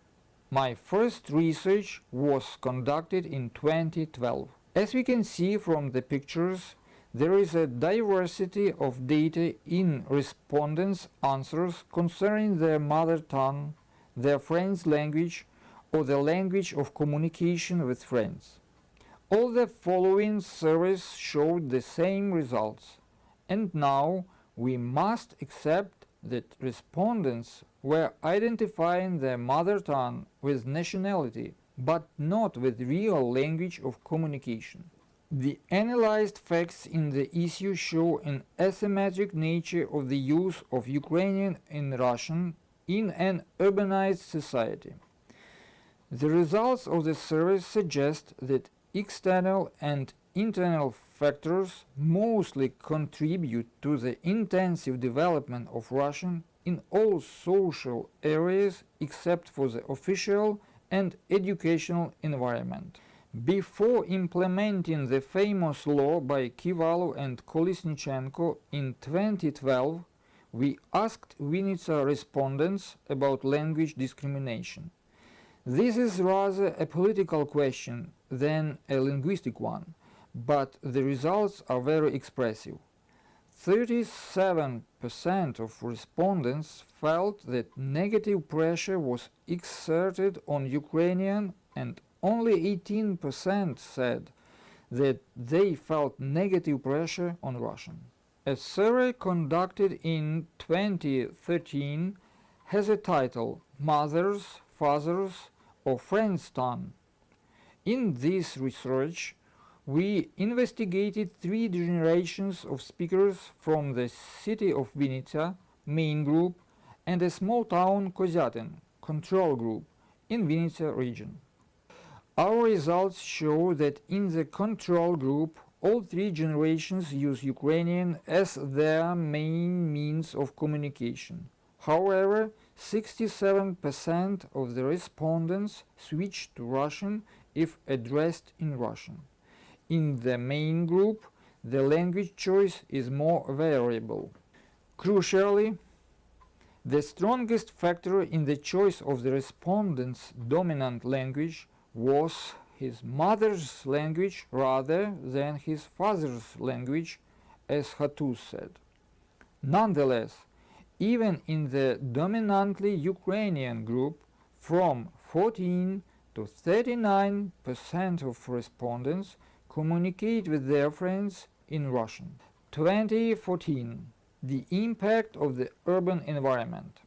My first research was conducted in 2012. As we can see from the pictures, there is a diversity of data in respondents' answers concerning their mother tongue, their friend's language, or the language of communication with friends. All the following surveys showed the same results, and now we must accept that respondents were identifying their mother tongue with nationality, but not with real language of communication. The analyzed facts in the issue show an asymmetric nature of the use of Ukrainian and Russian in an urbanized society. The results of the survey suggest that external and internal factors mostly contribute to the intensive development of Russian in all social areas except for the official and educational environment. Before implementing the famous law by Kivalu and Kolesnichenko in 2012, we asked Vinnytsia respondents about language discrimination. This is rather a political question than a linguistic one, but the results are very expressive. 37% of respondents felt that negative pressure was exerted on Ukrainian, and only 18% said that they felt negative pressure on Russian. A survey conducted in 2013 has a title, Mothers, Fathers, or Friends' Tongue. In this research, we investigated 3 generations of speakers from the city of Vinnytsia, main group, and a small town Kozyatin, control group, in Vinnytsia region. Our results show that in the control group, all 3 generations use Ukrainian as their main means of communication. However, 67% of the respondents switched to Russian if addressed in Russian. In the main group, the language choice is more variable. Crucially, the strongest factor in the choice of the respondent's dominant language was his mother's language rather than his father's language, as Hatus said. Nonetheless, even in the dominantly Ukrainian group, from 14 to 39% of respondents communicate with their friends in Russian. 2014. The impact of the urban environment.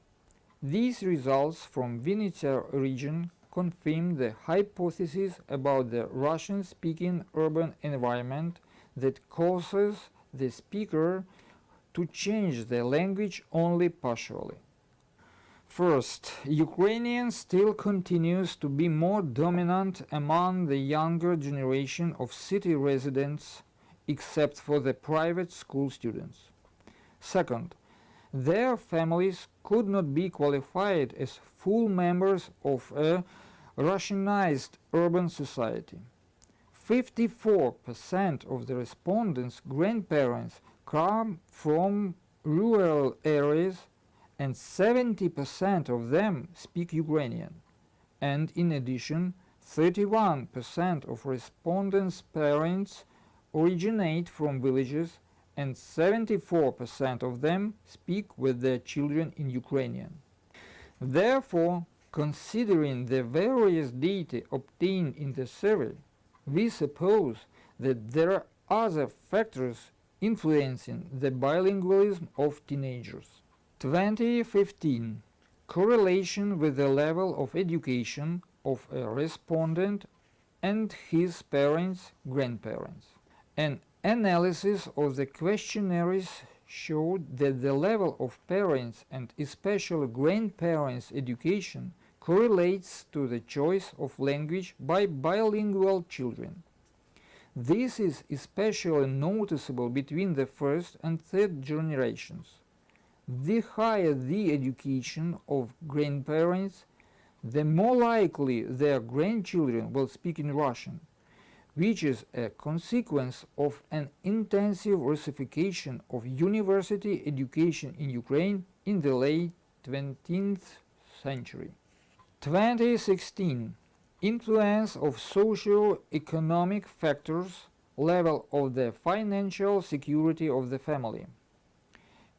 These results from Vinnytsia region confirm the hypothesis about the Russian-speaking urban environment that causes the speaker to change the language only partially. First, Ukrainian still continues to be more dominant among the younger generation of city residents, except for the private school students. Second, their families could not be qualified as full members of a Russianized urban society. 54% of the respondents' grandparents come from rural areas, and 70% of them speak Ukrainian. And in addition, 31% of respondents' parents originate from villages, and 74% of them speak with their children in Ukrainian. Therefore, considering the various data obtained in the survey, we suppose that there are other factors influencing the bilingualism of teenagers. 2015. Correlation with the level of education of a respondent and his parents, grandparents. An analysis of the questionnaires showed that the level of parents and especially grandparents' education correlates to the choice of language by bilingual children. This is especially noticeable between the first and third generations. The higher the education of grandparents, the more likely their grandchildren will speak in Russian, which is a consequence of an intensive Russification of university education in Ukraine in the late 20th century. 2016. Influence of socio-economic factors, level of the financial security of the family.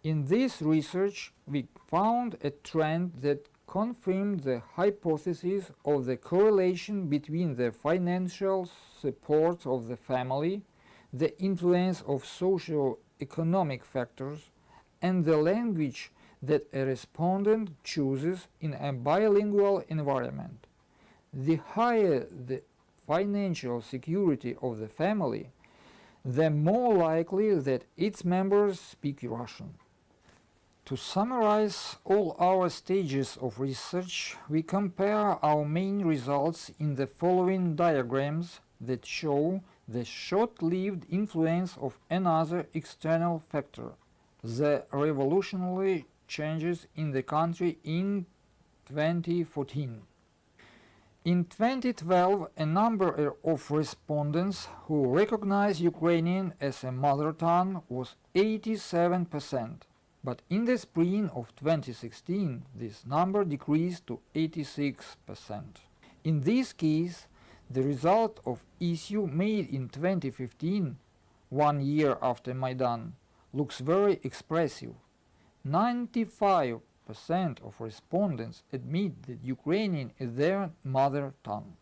In this research, we found a trend that confirmed the hypothesis of the correlation between the financial support of the family, the influence of socio-economic factors, and the language that a respondent chooses in a bilingual environment. The higher the financial security of the family, the more likely that its members speak Russian. To summarize all our stages of research, we compare our main results in the following diagrams that show the short-lived influence of another external factor, the revolutionary changes in the country in 2014. In 2012, a number of respondents who recognize Ukrainian as a mother tongue was 87%, but in the spring of 2016, this number decreased to 86%. In this case, the result of issue made in 2015, 1 year after Maidan, looks very expressive. 95% of respondents admit that Ukrainian is their mother tongue.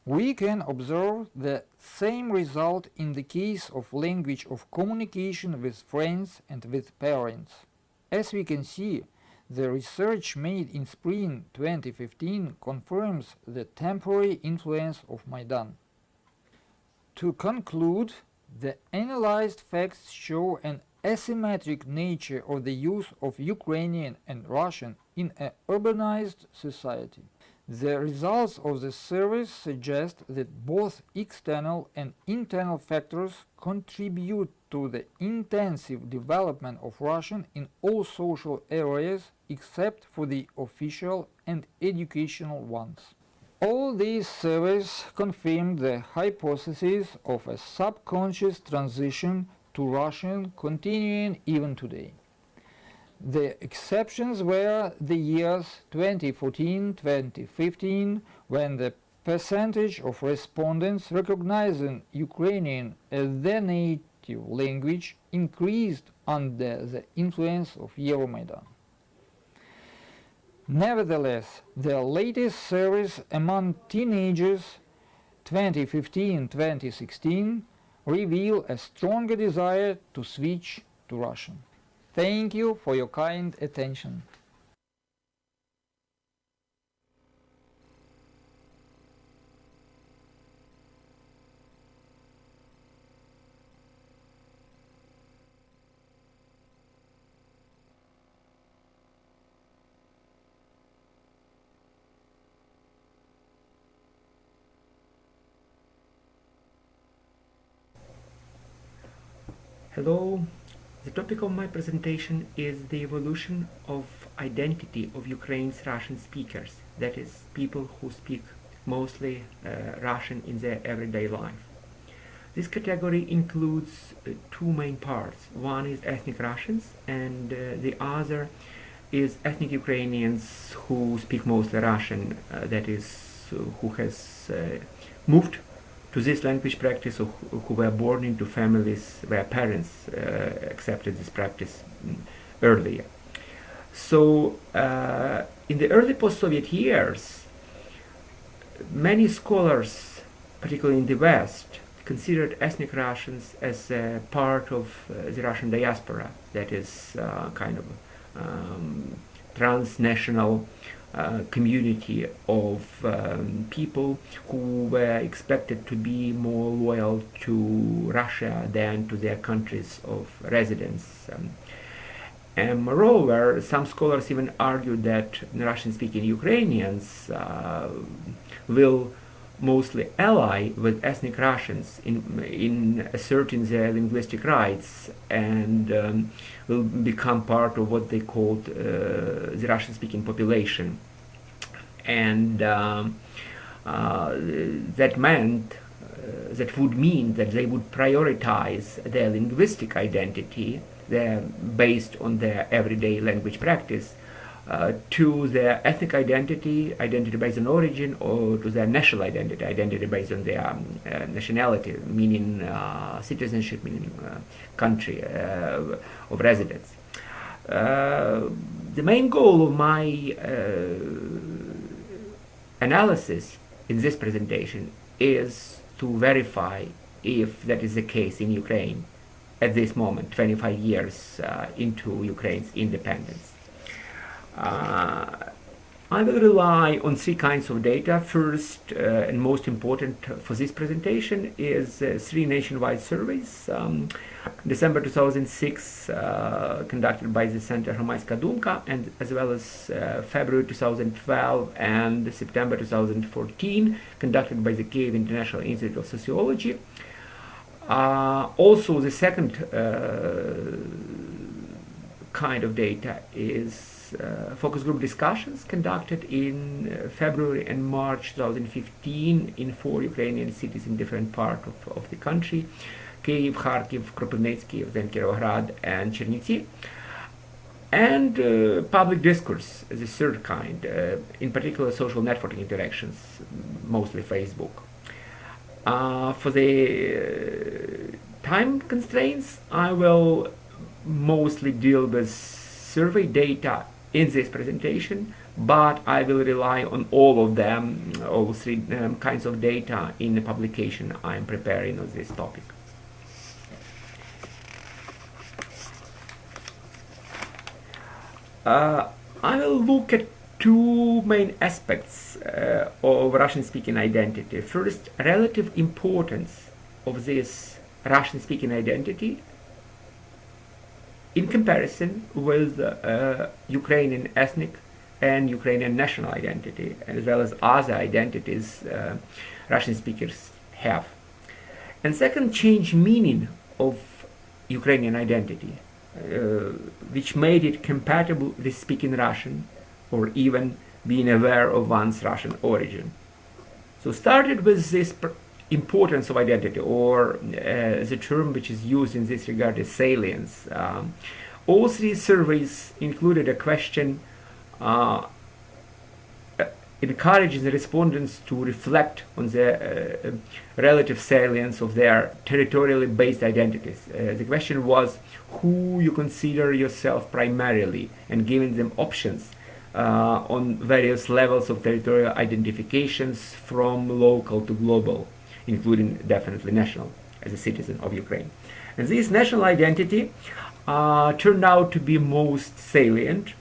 We can observe the same result in the case of language of communication with friends and with parents. As we can see, the research made in spring 2015 confirms the temporary influence of Maidan. To conclude, the analyzed facts show an asymmetric nature of the use of Ukrainian and Russian in an urbanized society. The results of the survey suggest that both external and internal factors contribute to the intensive development of Russian in all social areas except for the official and educational ones. All these surveys confirm the hypothesis of a subconscious transition to Russian continuing even today. The exceptions were the years 2014-2015, when the percentage of respondents recognizing Ukrainian as their native language increased under the influence of Euromaidan. Nevertheless, the latest surveys among teenagers 2015-2016 reveal a stronger desire to switch to Russian. Thank you for your kind attention. Hello. The topic of my presentation is the evolution of identity of Ukraine's Russian speakers, that is, people who speak mostly Russian in their everyday life. This category includes two main parts. One is ethnic Russians and the other is ethnic Ukrainians who speak mostly Russian, that is, who has moved to this language practice, or who were born into families where parents accepted this practice earlier. So in the early post-Soviet years, many scholars, particularly in the West, considered ethnic Russians as a part of the Russian diaspora, that is kind of transnational community of people who were expected to be more loyal to Russia than to their countries of residence. And moreover, some scholars even argue that Russian-speaking Ukrainians will mostly ally with ethnic Russians in asserting their linguistic rights, and will become part of what they called the Russian-speaking population. And that would mean that they would prioritize their linguistic identity, based on their everyday language practice, to their ethnic identity based on origin, or to their national identity based on their nationality, meaning citizenship, meaning country of residence. The main goal of my analysis in this presentation is to verify if that is the case in Ukraine at this moment, 25 years into Ukraine's independence. I will rely on three kinds of data. First, and most important for this presentation, is three nationwide surveys. December 2006, conducted by the Center Hromadska Dumka, and as well as February 2012 and September 2014, conducted by the Kiev International Institute of Sociology. Also, the second kind of data is focus group discussions conducted in February and March 2015 in 4 Ukrainian cities in different parts of the country: Kyiv, Kharkiv, Kropyvnytsky, then Kirovograd, and Chernivtsi. And public discourse as a third kind, in particular social networking interactions, mostly Facebook. For the time constraints, I will mostly deal with survey data in this presentation, but I will rely on all of them, all three kinds of data in the publication I am preparing on this topic. I will look at two main aspects of Russian-speaking identity. First, relative importance of this Russian-speaking identity in comparison with Ukrainian ethnic and Ukrainian national identity, as well as other identities Russian speakers have. And second, change meaning of Ukrainian identity, which made it compatible with speaking Russian, or even being aware of one's Russian origin. So started with this importance of identity, or the term which is used in this regard is salience. All three surveys included a question encouraging the respondents to reflect on the relative salience of their territorially based identities. The question was who you consider yourself primarily, and giving them options on various levels of territorial identifications from local to global, including definitely national, as a citizen of Ukraine. And this national identity turned out to be most salient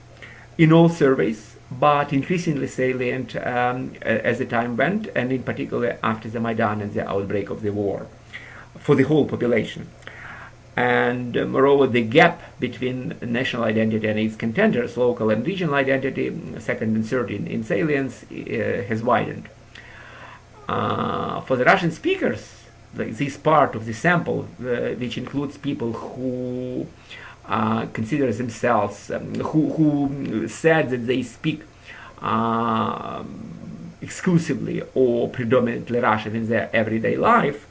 in all surveys, but increasingly salient as the time went, and in particular after the Maidan and the outbreak of the war, for the whole population. And moreover, the gap between national identity and its contenders, local and regional identity, second and third in salience, has widened. For the Russian speakers, this part of the sample, which includes people who consider themselves, who said that they speak exclusively or predominantly Russian in their everyday life,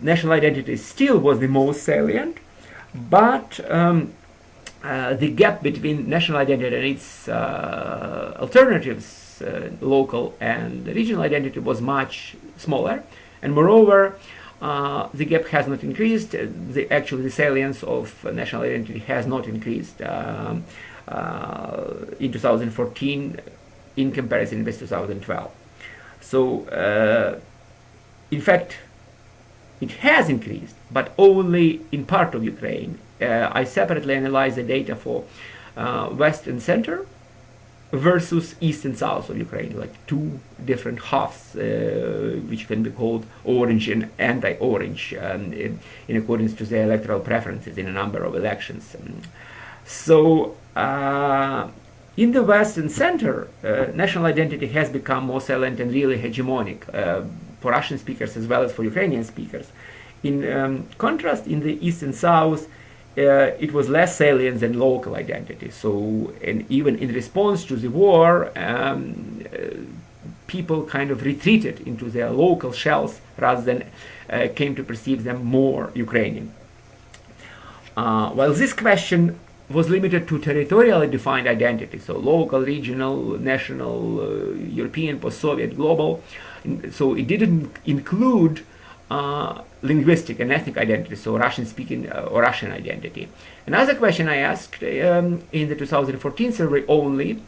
national identity still was the most salient, but the gap between national identity and its alternatives local and regional identity was much smaller, and moreover, the gap has not increased. Actually, the salience of national identity has not increased in 2014 in comparison with 2012. So, in fact, it has increased, but only in part of Ukraine. I separately analyzed the data for West and Center versus East and South of Ukraine, like two different halves, which can be called orange and anti-orange, in accordance to their electoral preferences in a number of elections. So, in the West and Center, national identity has become more salient and really hegemonic for Russian speakers as well as for Ukrainian speakers. In contrast, in the East and South, it was less salient than local identity. So, and even in response to the war, people kind of retreated into their local shells rather than came to perceive them more Ukrainian. While this question was limited to territorially defined identity, so local, regional, national, European, post-Soviet, global, so it didn't include linguistic and ethnic identity, so Russian-speaking or Russian identity. Another question I asked in the 2014 survey only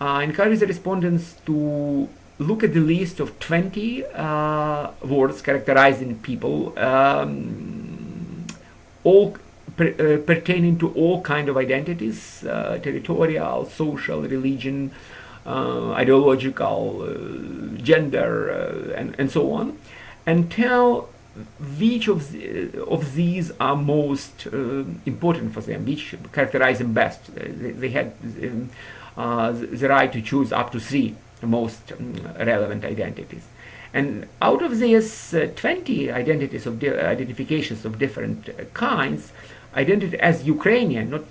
encouraged the respondents to look at the list of 20 words characterizing people, all pertaining to all kind of identities, territorial, social, religion, ideological, gender, and so on, and tell which of these are most important for them, which characterize them best. They had the right to choose up to 3 most relevant identities. And out of these 20 identities of identifications of different kinds, identity as Ukrainian, not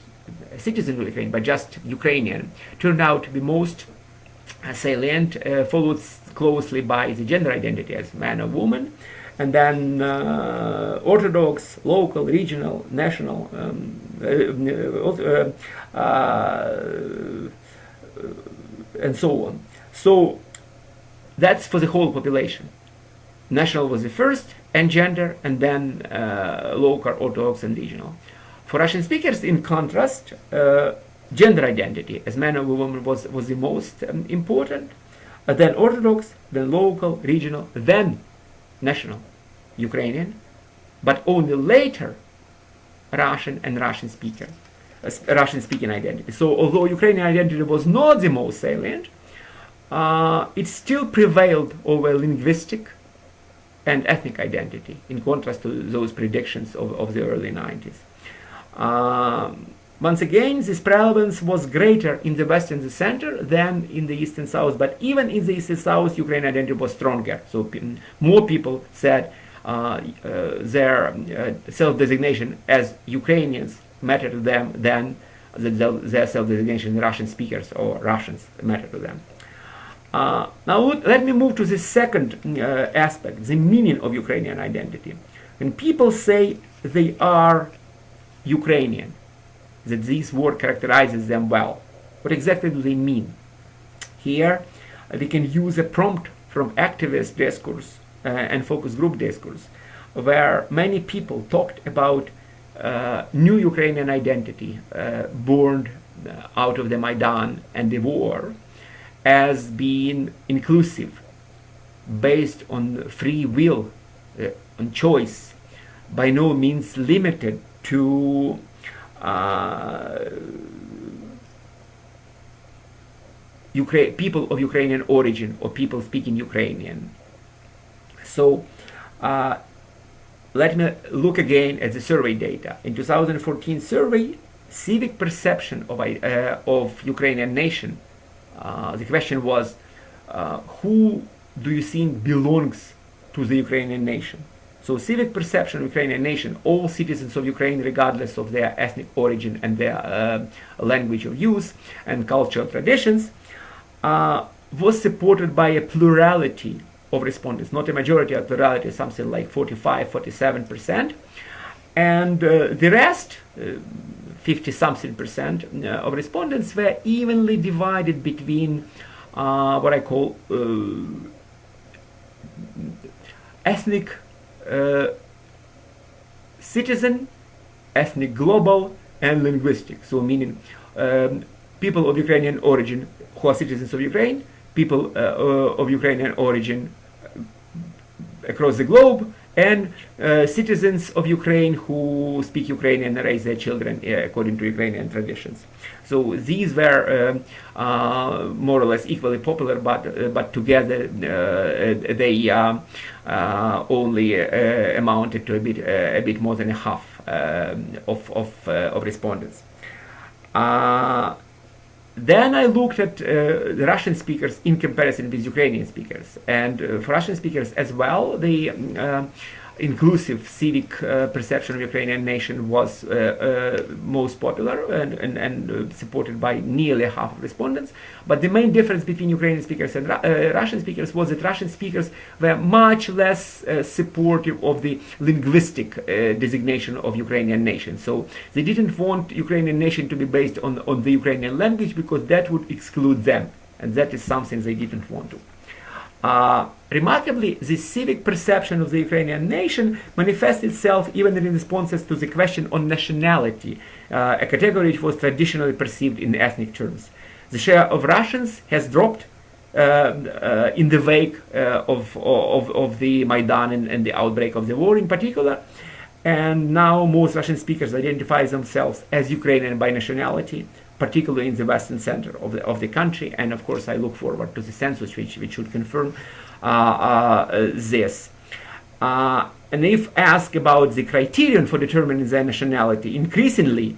a citizen of Ukraine, but just Ukrainian, turned out to be most salient, followed closely by the gender identity as man or woman, and then Orthodox, local, regional, national, and so on. So that's for the whole population. National was the first, and gender, and then local, Orthodox, and regional. For Russian speakers, in contrast, gender identity as man or woman was the most important, then Orthodox, then local, regional, then national, Ukrainian, but only later Russian and Russian-speaking identity. So although Ukrainian identity was not the most salient, it still prevailed over linguistic and ethnic identity, in contrast to those predictions of the early 90s. Once again, this prevalence was greater in the West and the Center than in the East and South, but even in the East and South, Ukrainian identity was stronger. So more people said their self-designation as Ukrainians mattered to them than their self-designation Russian speakers or Russians mattered to them. Now let me move to the second aspect, the meaning of Ukrainian identity. When people say they are Ukrainian, that this word characterizes them well, what exactly do they mean? Here, we can use a prompt from activist discourse and focus group discourse, where many people talked about new Ukrainian identity born out of the Maidan and the war as being inclusive, based on free will, on choice, by no means limited to people of Ukrainian origin or people speaking Ukrainian. So let me look again at the survey data. In 2014 survey, civic perception of Ukrainian nation, the question was, who do you think belongs to the Ukrainian nation? So civic perception of Ukrainian nation, all citizens of Ukraine, regardless of their ethnic origin and their language of use and cultural traditions, was supported by a plurality of respondents, not a majority, a plurality, something like 45-47%. And the rest, 50-something% of respondents were evenly divided between what I call ethnic citizen, ethnic global, and linguistic. So meaning people of Ukrainian origin who are citizens of Ukraine, people of Ukrainian origin across the globe, and citizens of Ukraine who speak Ukrainian and raise their children according to Ukrainian traditions. So these were more or less equally popular, but together they only amounted to a bit more than a half of respondents. Then I looked at the Russian speakers in comparison with Ukrainian speakers, and for Russian speakers as well, the inclusive civic perception of Ukrainian nation was most popular and supported by nearly half of respondents. But the main difference between Ukrainian speakers and Russian speakers was that Russian speakers were much less supportive of the linguistic designation of Ukrainian nation. So they didn't want Ukrainian nation to be based on the Ukrainian language because that would exclude them, and that is something they didn't want to. Remarkably, the civic perception of the Ukrainian nation manifests itself even in responses to the question on nationality, a category which was traditionally perceived in ethnic terms. The share of Russians has dropped in the wake of the Maidan and the outbreak of the war in particular, and now most Russian speakers identify themselves as Ukrainian by nationality, particularly in the western center of the country. And of course, I look forward to the census which should confirm this. And if asked about the criterion for determining their nationality, increasingly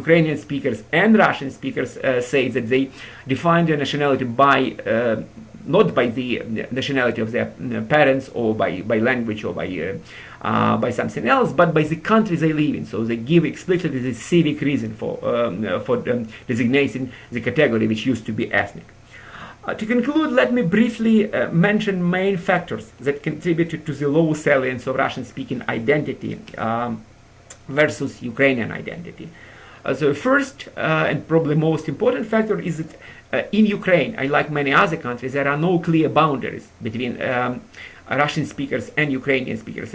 Ukrainian speakers and Russian speakers say that they define their nationality by not by the nationality of their parents or by language or by something else, but by the country they live in. So they give explicitly the civic reason for designating the category which used to be ethnic. To conclude, let me briefly mention main factors that contributed to the low salience of Russian-speaking identity versus Ukrainian identity. So first and probably most important factor is that in Ukraine, unlike many other countries, there are no clear boundaries between Russian speakers and Ukrainian speakers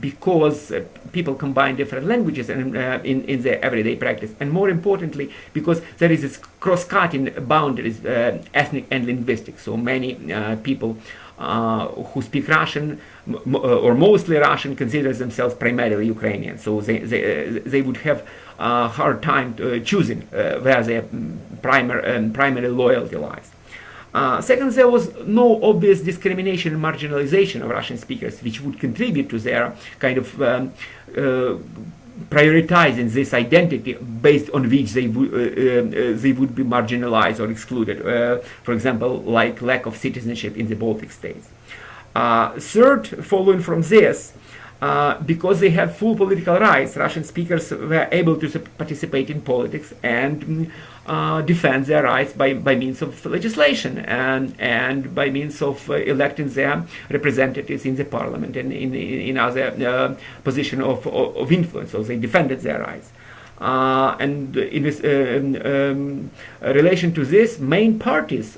because people combine different languages and, in their everyday practice, and more importantly because there is this cross-cutting boundaries, ethnic and linguistic. So many people who speak Russian or mostly Russian consider themselves primarily Ukrainian, so they would have a hard time choosing where their primary loyalty lies. Second, there was no obvious discrimination and marginalization of Russian speakers, which would contribute to their kind of prioritizing this identity based on which they would be marginalized or excluded. For example, like lack of citizenship in the Baltic states. Third, following from this, because they have full political rights, Russian speakers were able to participate in politics and defend their rights by means of legislation and by means of electing their representatives in the parliament and in other position of influence. So they defended their rights. And in this relation to this, main parties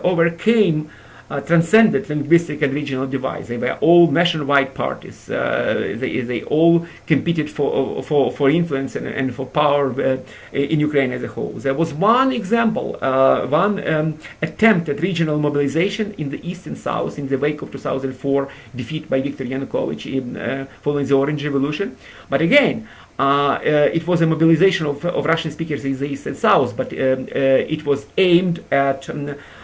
overcame transcended linguistic and regional divides. They were all nationwide parties. They all competed for influence and for power in Ukraine as a whole. There was one example, one attempt at regional mobilization in the east and south in the wake of 2004 defeat by Viktor Yanukovych following the Orange Revolution. But again, it was a mobilization of Russian speakers in the east and south, but it was aimed at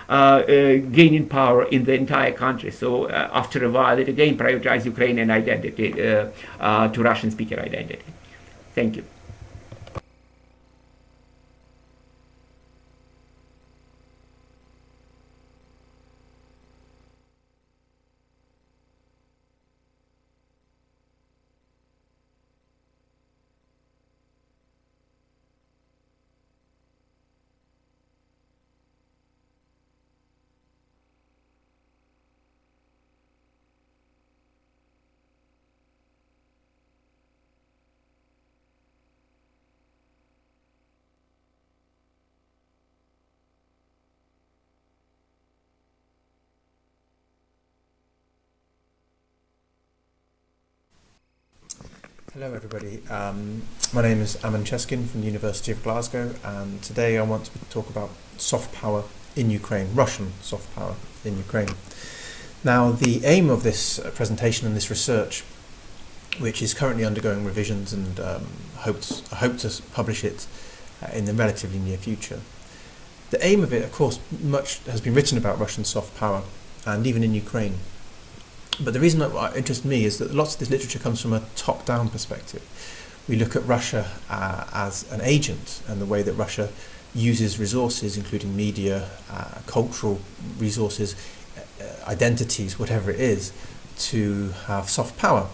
gaining power in the entire country. So after a while, it again prioritized Ukrainian identity to Russian speaker identity. Thank you. Hello everybody, my name is Aman Cheskin from the University of Glasgow, and today I want to talk about soft power in Ukraine, Russian soft power in Ukraine. Now the aim of this presentation and this research, which is currently undergoing revisions and I hope to publish it in the relatively near future. The aim of it, of course, much has been written about Russian soft power and even in Ukraine. But the reason that interests me is that lots of this literature comes from a top-down perspective. We look at Russia as an agent and the way that Russia uses resources, including media, cultural resources, identities, whatever it is, to have soft power.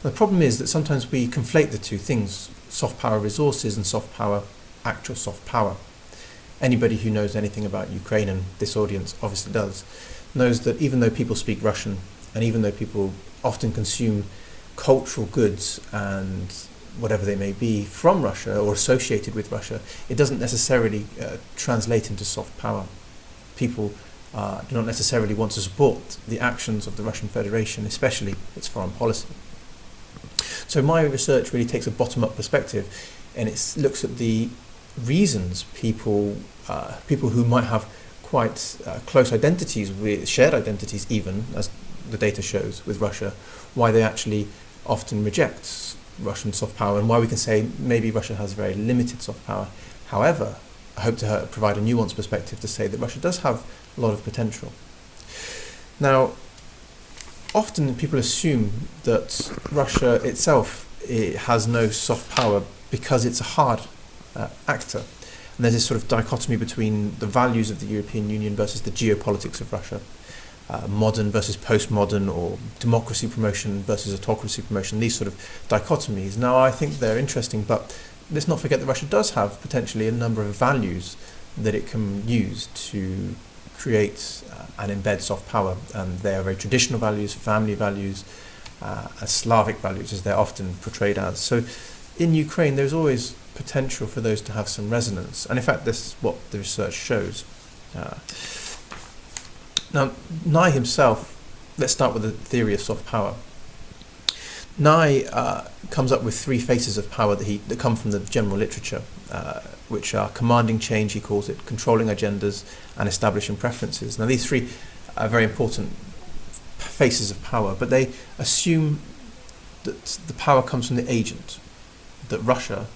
Now, the problem is that sometimes we conflate the two things, soft power resources and soft power, actual soft power. Anybody who knows anything about Ukraine, and this audience obviously does, knows that even though people speak Russian, and even though people often consume cultural goods and whatever they may be from Russia or associated with Russia, it doesn't necessarily translate into soft power. People do not necessarily want to support the actions of the Russian Federation, especially its foreign policy. So my research really takes a bottom-up perspective, and it looks at the reasons people who might have quite close identities, with shared identities even, as the data shows with Russia, why they actually often reject Russian soft power, and why we can say maybe Russia has very limited soft power. However, I hope to provide a nuanced perspective to say that Russia does have a lot of potential. Now, often people assume that Russia itself has no soft power because it's a hard actor. And there's this sort of dichotomy between the values of the European Union versus the geopolitics of Russia. Modern versus post-modern, or democracy promotion versus autocracy promotion, these sort of dichotomies. Now I think they're interesting, but let's not forget that Russia does have potentially a number of values that it can use to create and embed soft power, and they are very traditional values, family values, as Slavic values as they're often portrayed as. So in Ukraine there's always potential for those to have some resonance, and in fact this is what the research shows. Now, Nye himself, let's start with the theory of soft power. Nye comes up with three faces of power that come from the general literature, which are commanding change, he calls it, controlling agendas, and establishing preferences. Now, these three are very important faces of power, but they assume that the power comes from the agent, that Russia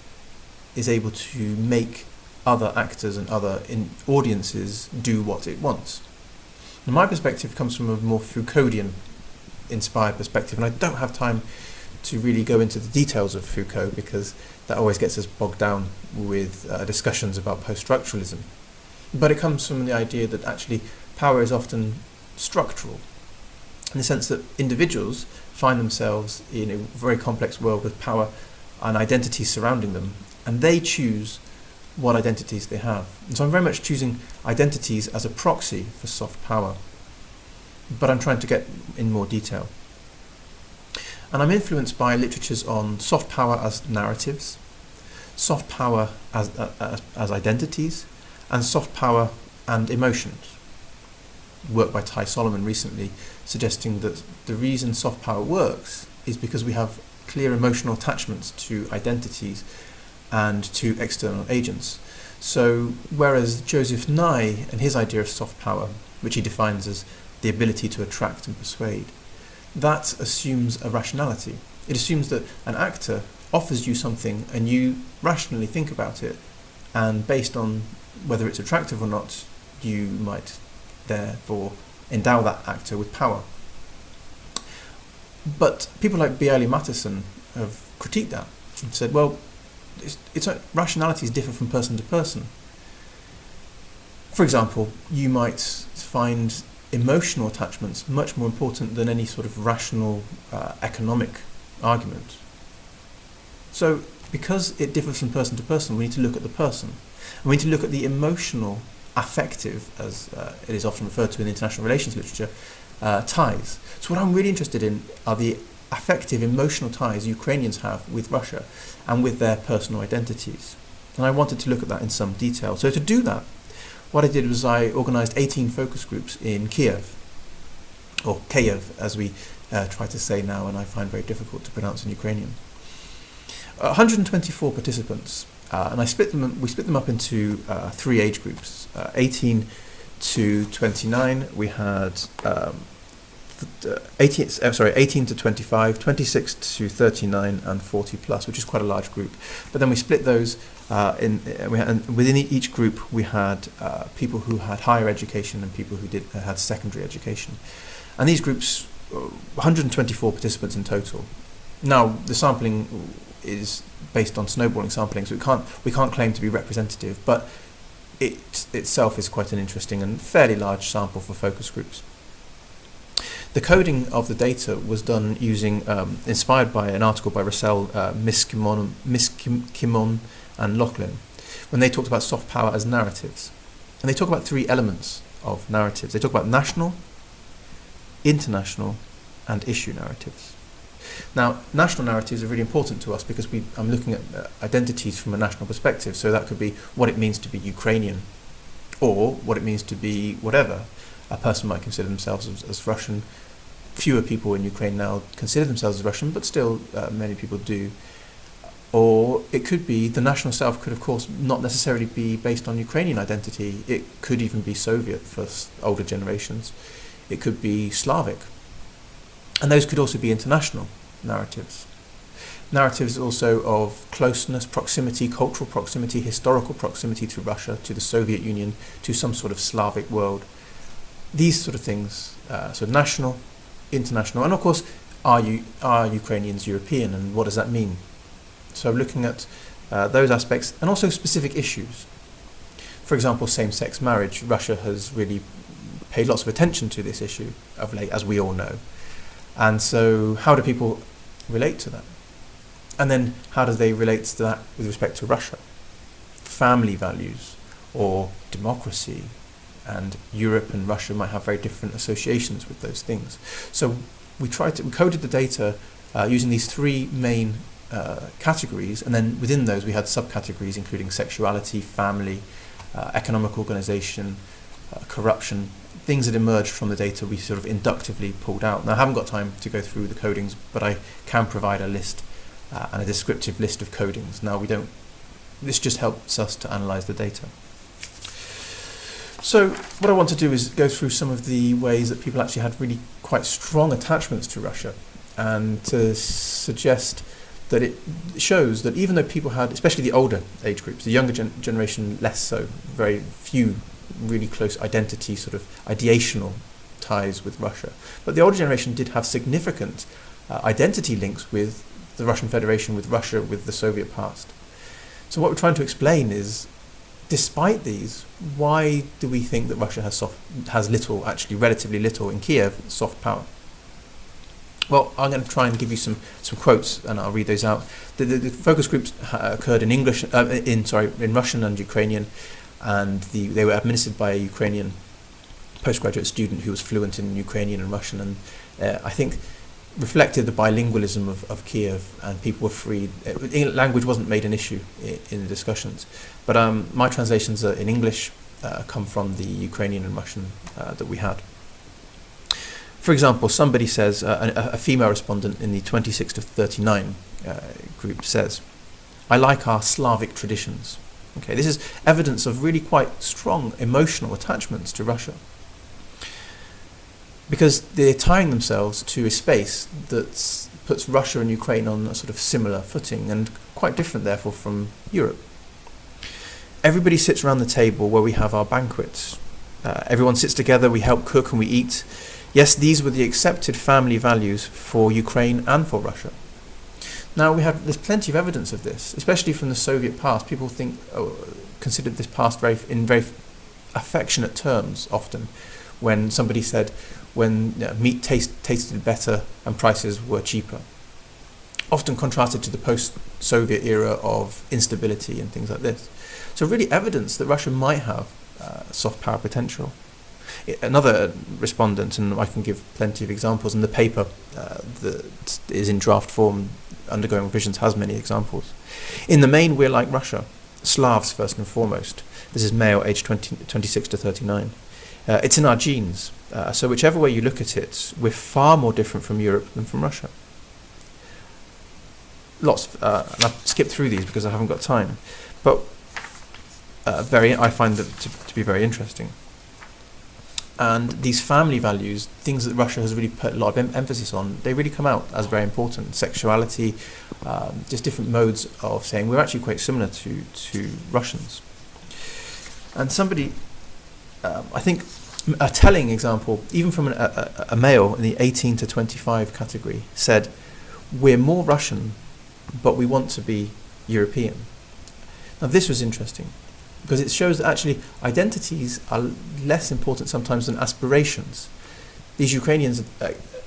is able to make other actors and other audiences do what it wants. Now, my perspective comes from a more Foucauldian-inspired perspective, and I don't have time to really go into the details of Foucault because that always gets us bogged down with discussions about post-structuralism. But it comes from the idea that actually power is often structural, in the sense that individuals find themselves in a very complex world with power and identities surrounding them, and they choose what identities they have. And so I'm very much choosing identities as a proxy for soft power, but I'm trying to get in more detail. And I'm influenced by literatures on soft power as narratives, soft power as identities, and soft power and emotions. Work by Ty Solomon recently suggesting that the reason soft power works is because we have clear emotional attachments to identities and to external agents. So whereas Joseph Nye and his idea of soft power, which he defines as the ability to attract and persuade, that assumes a rationality. It assumes that an actor offers you something and you rationally think about it, and based on whether it's attractive or not, you might therefore endow that actor with power. But people like Bialy Matteson have critiqued that and said, well, rationalities differ from person to person. For example, you might find emotional attachments much more important than any sort of rational economic argument. So because it differs from person to person, we need to look at the person. And we need to look at the emotional, affective, as it is often referred to in international relations literature, ties. So what I'm really interested in are the affective, emotional ties Ukrainians have with Russia and with their personal identities. And I wanted to look at that in some detail. So to do that, what I did was I organized 18 focus groups in Kiev, or Kiev as we try to say now, and I find very difficult to pronounce in Ukrainian. 124 participants, and we split them up into 3 age groups. 18 to 29, we had 18 to 25, 26 to 39, and 40 plus, which is quite a large group. But then we split those and within each group we had people who had higher education and people who had secondary education. And these groups, 124 participants in total. Now, the sampling is based on snowballing sampling, so we can't claim to be representative, but it itself is quite an interesting and fairly large sample for focus groups. The coding of the data was done using, inspired by an article by Russell, Miskimon and Lachlan, when they talked about soft power as narratives. And they talk about 3 elements of narratives. They talk about national, international, and issue narratives. Now, national narratives are really important to us because I'm looking at identities from a national perspective. So that could be what it means to be Ukrainian, or what it means to be whatever. A person might consider themselves as Russian. Fewer people in Ukraine now consider themselves as Russian, but still many people do. Or it could be, the national self could of course not necessarily be based on Ukrainian identity. It could even be Soviet for older generations. It could be Slavic. And those could also be international narratives. Narratives also of closeness, proximity, cultural proximity, historical proximity to Russia, to the Soviet Union, to some sort of Slavic world. These sort of things, so national, international, and of course, are Ukrainians European, and what does that mean? So looking at those aspects, and also specific issues. For example, same-sex marriage. Russia has really paid lots of attention to this issue of late, as we all know. And so how do people relate to that? And then how do they relate to that with respect to Russia? Family values, or democracy, and Europe and Russia might have very different associations with those things. So we coded the data using these 3 main categories, and then within those we had subcategories including sexuality, family, economic organization, corruption, things that emerged from the data we sort of inductively pulled out. Now, I haven't got time to go through the codings, but I can provide a list and a descriptive list of codings. Now, this just helps us to analyze the data. So what I want to do is go through some of the ways that people actually had really quite strong attachments to Russia, and to suggest that it shows that even though people had, especially the older age groups, the younger generation less so, very few really close identity, sort of ideational ties with Russia, but the older generation did have significant identity links with the Russian Federation, with Russia, with the Soviet past. So what we're trying to explain is, despite these, why do we think that Russia has little, actually relatively little in Kiev, soft power? Well, I'm going to try and give you some quotes, and I'll read those out. The focus groups occurred in in Russian and Ukrainian, and they were administered by a Ukrainian postgraduate student who was fluent in Ukrainian and Russian, and I think reflected the bilingualism of Kiev, and people were free. Language wasn't made an issue in the discussions. But my translations in English come from the Ukrainian and Russian that we had. For example, somebody says, a female respondent in the 26 to 39 group says, "I like our Slavic traditions." Okay, this is evidence of really quite strong emotional attachments to Russia, because they're tying themselves to a space that puts Russia and Ukraine on a sort of similar footing, and quite different therefore from Europe. Everybody sits around the table where we have our banquets. Everyone sits together, we help cook and we eat. Yes, these were the accepted family values for Ukraine and for Russia. Now there's plenty of evidence of this, especially from the Soviet past. People considered this past in very affectionate terms often, when somebody said when meat tasted better and prices were cheaper. Often contrasted to the post-Soviet era of instability and things like this. So really evidence that Russia might have soft power potential. Another respondent, and I can give plenty of examples, and the paper that is in draft form, undergoing revisions, has many examples. In the main, we're like Russia, Slavs first and foremost. This is male, aged 26 to 39. It's in our genes, so whichever way you look at it, we're far more different from Europe than from Russia. lots, and I've skipped through these because I haven't got time, but I find them to be very interesting. And these family values, things that Russia has really put a lot of emphasis on, they really come out as very important. Sexuality, just different modes of saying we're actually quite similar to Russians. And somebody, I think, a telling example, even from a male in the 18 to 25 category, said, "We're more Russian, but we want to be European." Now this was interesting, because it shows that actually identities are less important sometimes than aspirations. These Ukrainians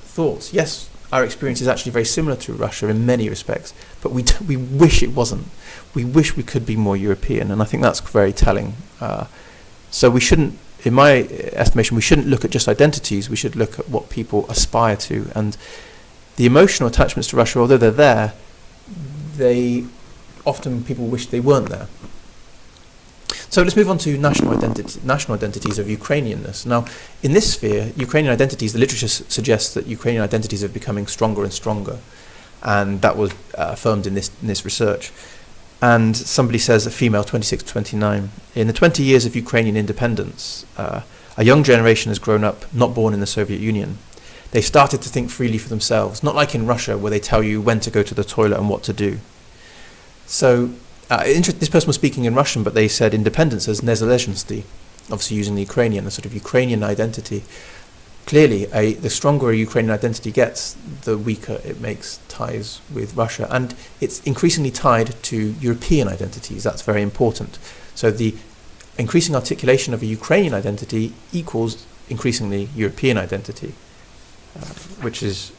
thought, yes, our experience is actually very similar to Russia in many respects, but we wish it wasn't. We wish we could be more European, and I think that's very telling. So we shouldn't, in my estimation, we shouldn't look at just identities, we should look at what people aspire to. And the emotional attachments to Russia, although they're there, often people wish they weren't there. So let's move on to national identities of Ukrainianness. Now, in this sphere, Ukrainian identities, the literature suggests that Ukrainian identities are becoming stronger and stronger, and that was affirmed in this research. And somebody says, a female, 26 to 29, in the 20 years of Ukrainian independence, a young generation has grown up, not born in the Soviet Union. They started to think freely for themselves, not like in Russia, where they tell you when to go to the toilet and what to do. So, this person was speaking in Russian, but they said independence as nezalezhnosti, obviously using the Ukrainian, a sort of Ukrainian identity. Clearly, the stronger a Ukrainian identity gets, the weaker it makes ties with Russia. And it's increasingly tied to European identities. That's very important. So the increasing articulation of a Ukrainian identity equals increasingly European identity, which is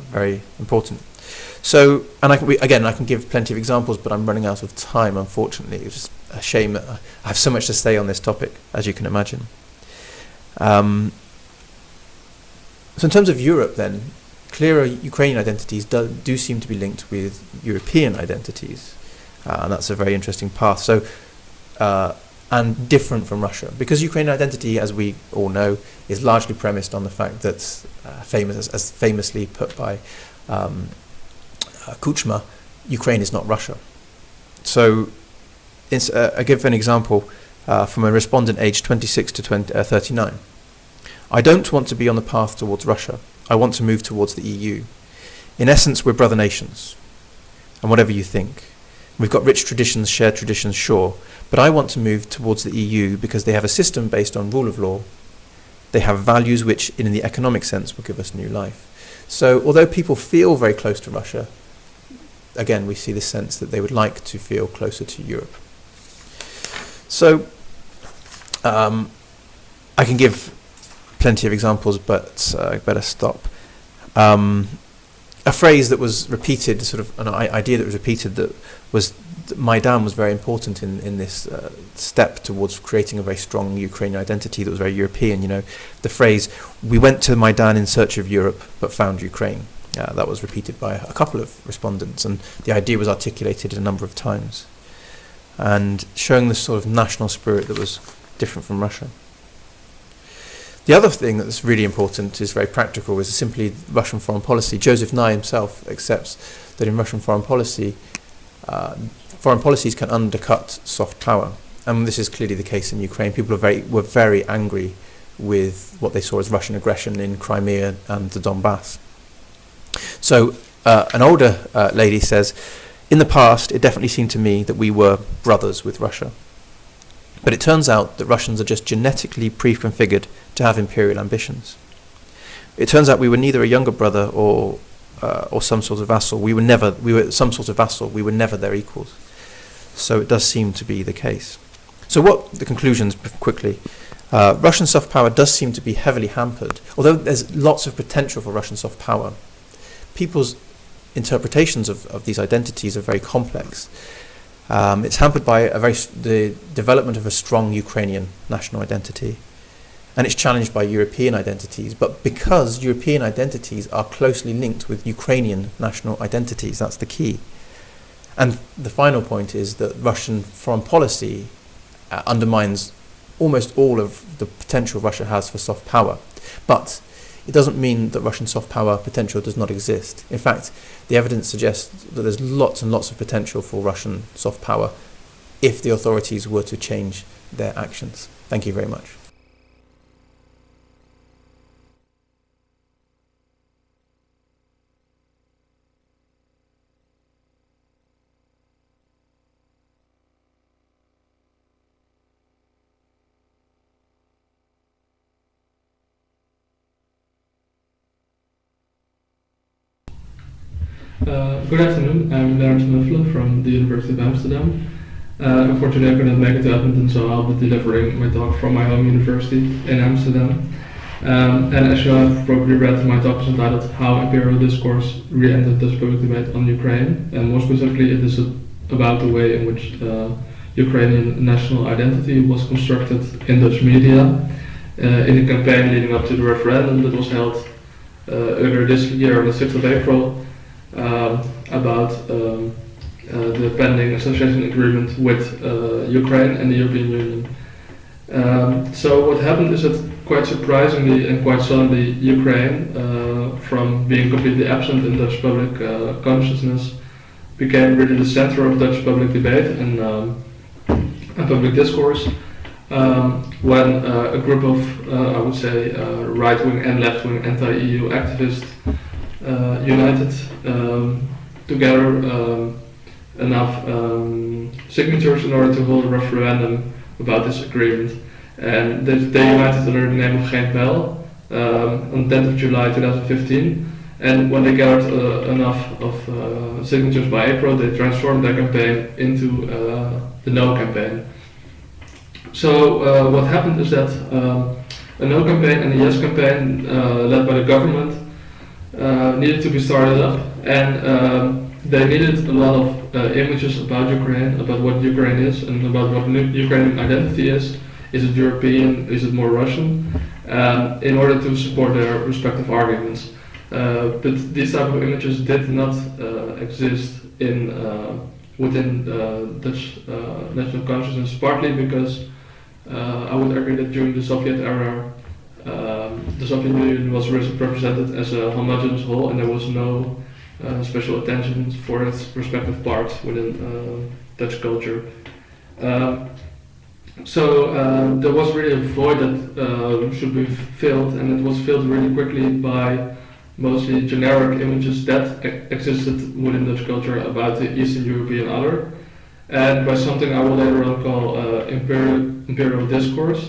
very important. So, and I can give plenty of examples, but I'm running out of time, unfortunately. It's just a shame that I have so much to say on this topic, as you can imagine. So in terms of Europe then, clearer Ukrainian identities do seem to be linked with European identities. And that's a very interesting path. So, and different from Russia. Because Ukrainian identity, as we all know, is largely premised on the fact that, as famously put by Kuchma, Ukraine is not Russia. So I give an example from a respondent aged 26 to 39. I don't want to be on the path towards Russia. I want to move towards the EU. In essence, we're brother nations. And whatever you think. We've got rich traditions, shared traditions, sure. But I want to move towards the EU because they have a system based on rule of law. They have values which, in the economic sense, will give us new life. So, although people feel very close to Russia, again, we see the sense that they would like to feel closer to Europe. So, I can give plenty of examples, but I better stop. A phrase that was repeated, sort of an idea that was repeated, that Maidan was very important in this step towards creating a very strong Ukrainian identity that was very European. You know, the phrase, "We went to Maidan in search of Europe, but found Ukraine." That was repeated by a couple of respondents, and the idea was articulated a number of times, and showing this sort of national spirit that was different from Russia. The other thing that's really important is very practical, is simply Russian foreign policy. Joseph Nye himself accepts that in Russian foreign policies can undercut soft power, and this is clearly the case in Ukraine. People were very angry with what they saw as Russian aggression in Crimea and the Donbass. So an older lady says, "In the past, it definitely seemed to me that we were brothers with Russia. But it turns out that Russians are just genetically pre-configured to have imperial ambitions. It turns out we were neither a younger brother or some sort of vassal. We were some sort of vassal. We were never their equals." So it does seem to be the case. So what the conclusions quickly? Russian soft power does seem to be heavily hampered, although there's lots of potential for Russian soft power. People's interpretations of these identities are very complex. It's hampered by the development of a strong Ukrainian national identity, and it's challenged by European identities. But because European identities are closely linked with Ukrainian national identities, that's the key. And the final point is that Russian foreign policy undermines almost all of the potential Russia has for soft power. But it doesn't mean that Russian soft power potential does not exist. In fact, the evidence suggests that there's lots and lots of potential for Russian soft power if the authorities were to change their actions. Thank you very much. Good afternoon, I'm Lars Muffler from the University of Amsterdam. Unfortunately, I could not make it to Edmonton, so I'll be delivering my talk from my home university in Amsterdam. And as you have probably read, my talk is entitled How Imperial Discourse Re-entered Dutch Public Debate on Ukraine, and more specifically it is about the way in which Ukrainian national identity was constructed in Dutch media in the campaign leading up to the referendum that was held earlier this year on the 6th of April. About the pending association agreement with Ukraine and the European Union. So what happened is that quite surprisingly and quite suddenly Ukraine, from being completely absent in Dutch public consciousness, became really the center of Dutch public debate and public discourse when a group of, I would say, right-wing and left-wing anti-EU activists united together enough signatures in order to hold a referendum about this agreement. And they united under the name of Geen Pijl on 10th of July 2015. And when they gathered enough of signatures by April, they transformed their campaign into the No campaign. So what happened is that a No campaign and a Yes campaign led by the government needed to be started up, and they needed a lot of images about Ukraine, about what Ukraine is, and about what Ukrainian identity is. Is it European? Is it more Russian? In order to support their respective arguments. But these type of images did not exist in within Dutch national consciousness, partly because I would argue that during the Soviet era, the Soviet Union was represented as a homogeneous whole, and there was no special attention for its respective parts within Dutch culture. So there was really a void that should be filled, and it was filled really quickly by mostly generic images that existed within Dutch culture about the Eastern European other, and by something I will later on call imperial discourse.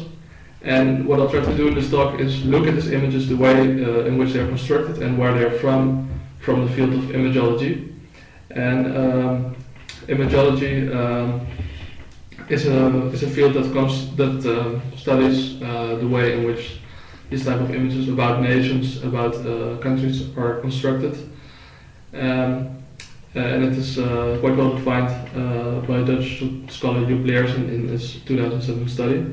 And what I'll try to do in this talk is look at these images, the way in which they are constructed and where they are from the field of imagology. And imagology is a field that studies the way in which these type of images about nations, about countries are constructed. And it is quite well defined by Dutch scholar Joep Leersen in his 2007 study.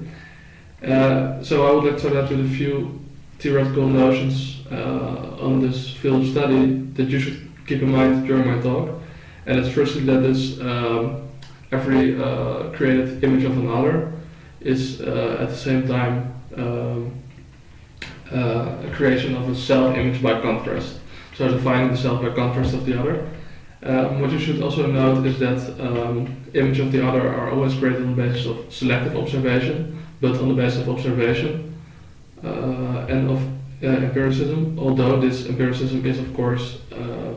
So I would like to start out with a few theoretical notions on this field of study that you should keep in mind during my talk. And it's firstly that this every created image of another is at the same time a creation of a self-image by contrast. So defining the self by contrast of the other. What you should also note is that image of the other are always created on the basis of selective observation, but on the basis of observation and of empiricism, although this empiricism is of course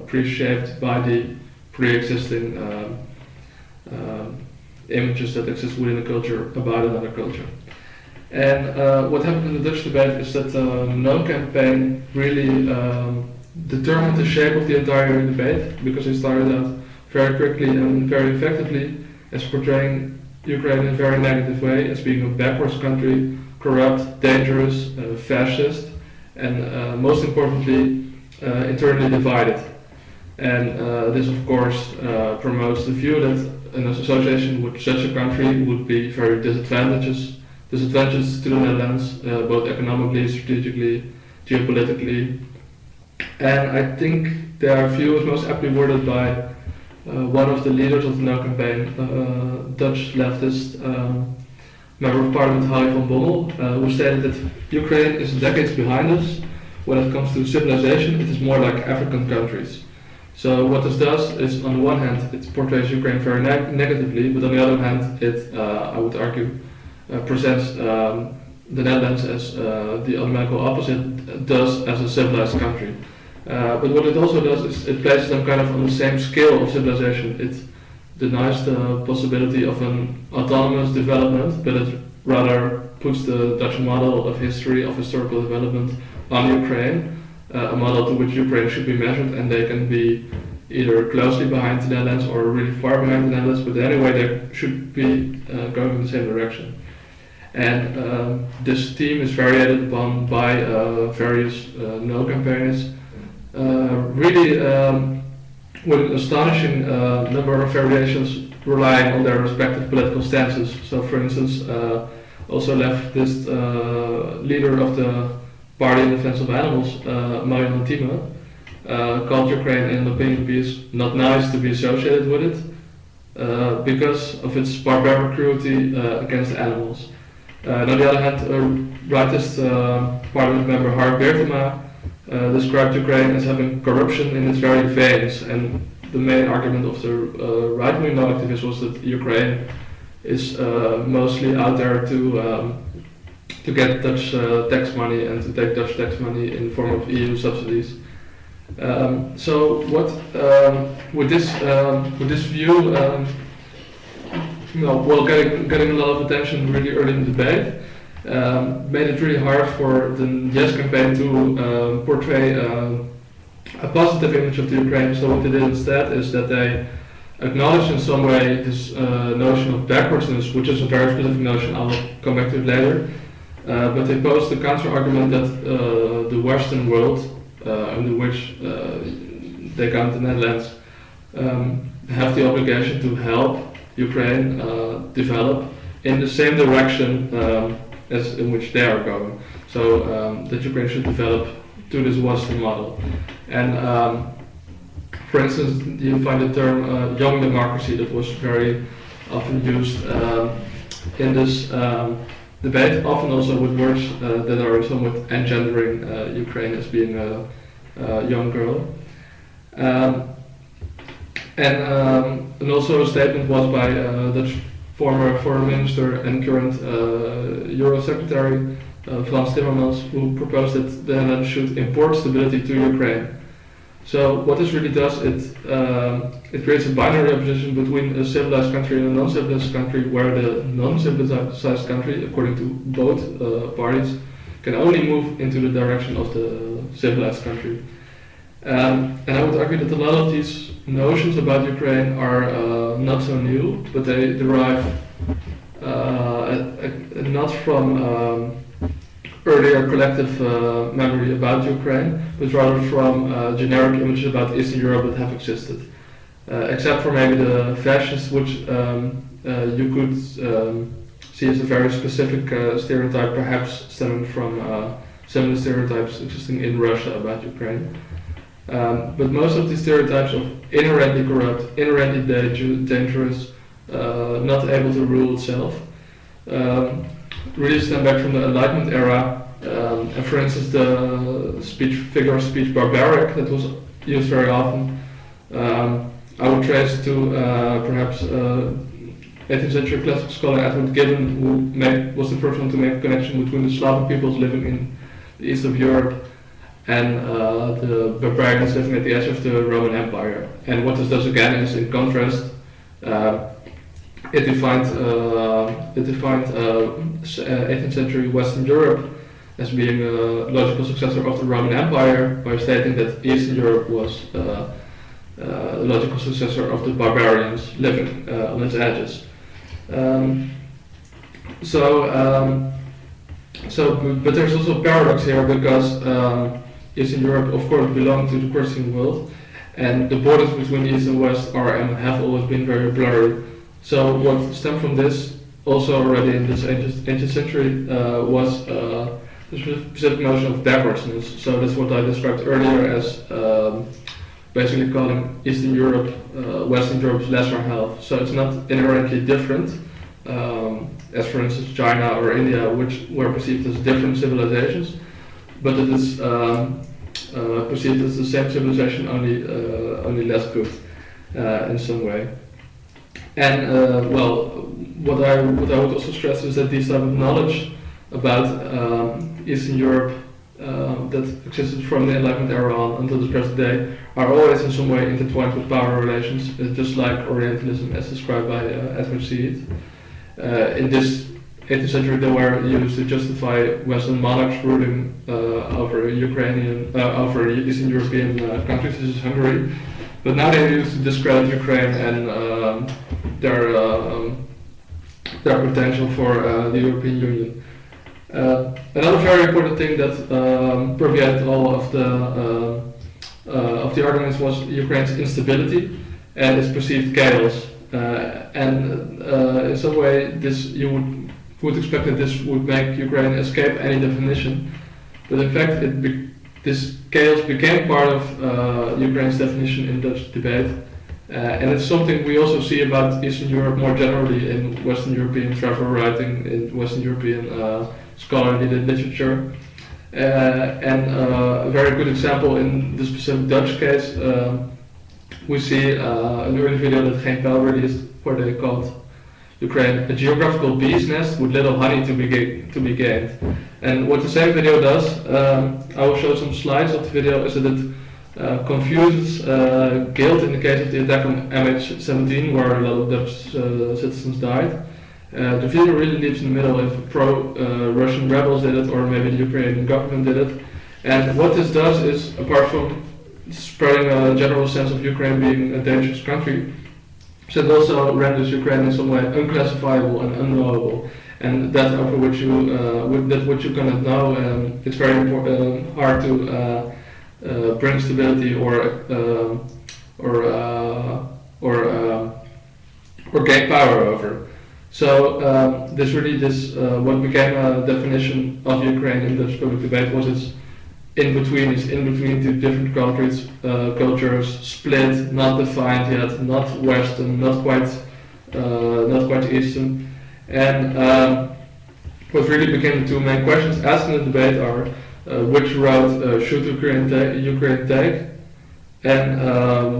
pre-shaped by the pre-existing images that exist within a culture about another culture. And what happened in the Dutch debate is that the No campaign really determined the shape of the entire debate, because it started out very quickly and very effectively as portraying Ukraine in a very negative way, as being a backwards country, corrupt, dangerous, fascist, and most importantly, internally divided. And this of course promotes the view that an association with such a country would be very disadvantageous to the Netherlands, both economically, strategically, geopolitically. And I think their view is most aptly worded by one of the leaders of the No campaign, Dutch leftist member of parliament Harry van Bommel, who stated that Ukraine is decades behind us, when it comes to civilization, it is more like African countries. So what this does is, on the one hand, it portrays Ukraine very negatively, but on the other hand, it, I would argue, presents the Netherlands as the automatic opposite does as a civilized country. But what it also does is it places them kind of on the same scale of civilization. It denies the possibility of an autonomous development, but it rather puts the Dutch model of history, of historical development on Ukraine, a model to which Ukraine should be measured, and they can be either closely behind the Netherlands or really far behind the Netherlands, but anyway they should be going in the same direction. And this theme is variated upon by various no campaigners, really with an astonishing number of variations relying on their respective political stances. So for instance, also leftist leader of the Party in Defense of Animals, Marianne Thieme, called Ukraine in an opinion piece not nice to be associated with it because of its barbaric cruelty against animals. And on the other hand, rightist parliament member Hark Beertema described Ukraine as having corruption in its very veins, and the main argument of the right-wing non-activists was that Ukraine is mostly out there to get Dutch tax money and to take Dutch tax money in the form of EU subsidies. So what with this view, well, getting a lot of attention really early in the debate, made it really hard for the Yes campaign to portray a positive image of the Ukraine. So what they did instead is that they acknowledged in some way this notion of backwardsness, which is a very specific notion. I'll come back to it later. But they posed the counter-argument that the Western world, in which they count the Netherlands, have the obligation to help Ukraine develop in the same direction as in which they are going. So that Ukraine should develop to this Western model. And for instance, you find the term young democracy that was very often used in this debate, often also with words that are somewhat engendering Ukraine as being a young girl. And also a statement was by Dutch former foreign minister and current Euro secretary Frans Timmermans, who proposed that the Netherlands should import stability to Ukraine. So what this really does, it creates a binary opposition between a civilized country and a non-civilized country, where the non-civilized country, according to both parties, can only move into the direction of the civilized country. And I would argue that a lot of these notions about Ukraine are not so new, but they derive not from earlier collective memory about Ukraine, but rather from generic images about Eastern Europe that have existed. Except for maybe the fascists, which you could see as a very specific stereotype, perhaps stemming from similar stereotypes existing in Russia about Ukraine. But most of these stereotypes of inherently corrupt, inherently dangerous, not able to rule itself, really stem back from the Enlightenment era. And for instance, the figure of speech barbaric that was used very often, I would trace to perhaps 18th century classical scholar Edward Gibbon, who was the first one to make a connection between the Slavic peoples living in the east of Europe and the barbarians living at the edge of the Roman Empire. And what this does again is, in contrast, it defined 18th century Western Europe as being a logical successor of the Roman Empire, by stating that Eastern Europe was a logical successor of the barbarians living on its edges. But there's also a paradox here, because Eastern Europe, of course, belonged to the Christian world, and the borders between East and West are and have always been very blurry. So what stemmed from this, also already in this ancient century, was the specific notion of backwardsness. So that's what I described earlier as basically calling Eastern Europe Western Europe's lesser half. So it's not inherently different, as for instance China or India, which were perceived as different civilizations, but it is perceived as the same civilization, only less good in some way. And well, what I would also stress is that these type of knowledge about Eastern Europe that existed from the Enlightenment era on until the present day are always in some way intertwined with power relations, just like Orientalism as described by Edward Said. In this 18th century, they were used to justify Western monarchs ruling over over Eastern European countries, such as Hungary. But now they're used to discredit Ukraine and their potential for the European Union. Another very important thing that permeated all of the arguments was Ukraine's instability and its perceived chaos. In some way, you would expect that this would make Ukraine escape any definition, but in fact, this chaos became part of Ukraine's definition in Dutch debate, and it's something we also see about Eastern Europe more generally in Western European travel writing, in Western European scholarly literature. A very good example in the specific Dutch case, we see an early video that Geen Pijl released, where they called Ukraine a geographical bee's nest with little honey to be gained. And what the same video does, I will show some slides of the video, is that it confuses guilt in the case of the attack on MH17, where a lot of Dutch citizens died. The video really leaves in the middle if pro-Russian rebels did it or maybe the Ukrainian government did it. And what this does is, apart from spreading a general sense of Ukraine being a dangerous country, it also renders Ukraine in some way unclassifiable and unknowable. And that over which you cannot know, it's very hard to bring stability or gain power over. So what became a definition of Ukraine in Dutch public debate was its in between two different countries, cultures, split, not defined yet, not Western, not quite Eastern, and what really became the two main questions asked in the debate are which route should Ukraine take, and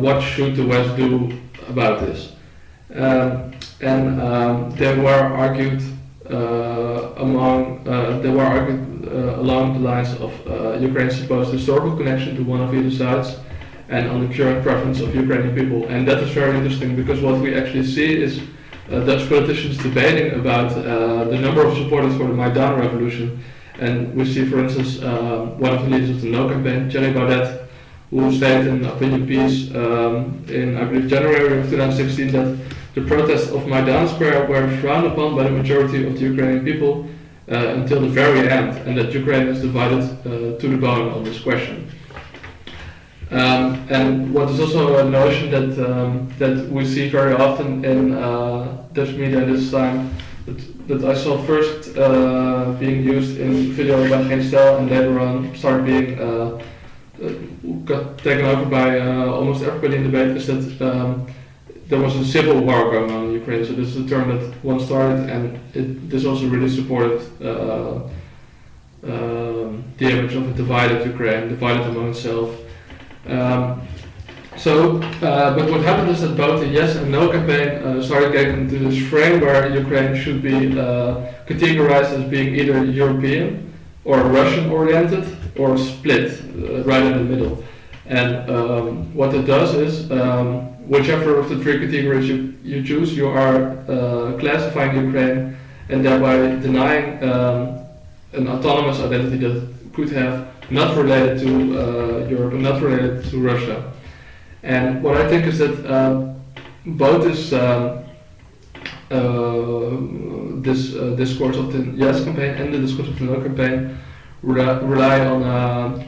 what should the West do about this. They were argued along the lines of Ukraine's supposed historical connection to one of either sides, and on the current preference of Ukrainian people. And that is very interesting because what we actually see is Dutch politicians debating about the number of supporters for the Maidan revolution. And we see, for instance, one of the leaders of the No campaign, Thierry Baudet, who stated in an opinion piece in, I believe, January of 2016 that the protests of Maidan Square were frowned upon by the majority of the Ukrainian people until the very end, and that Ukraine is divided to the bone on this question. And what is also a notion that we see very often in Dutch media this time, that I saw first being used in video by Geen Stijl and later on started being got taken over by almost everybody in the debate, is that there was a civil war going on in Ukraine. So this is a term that one started, and this also really supported the image of a divided Ukraine, divided among itself. But what happened is that both the Yes and No campaign started getting into this frame where Ukraine should be categorized as being either European or Russian-oriented or split, right in the middle. And what it does is, whichever of the three categories you choose, you are classifying Ukraine and thereby denying an autonomous identity that could have not related to Europe and not related to Russia. And what I think is that both this discourse of the Yes campaign and the discourse of the No campaign rely on a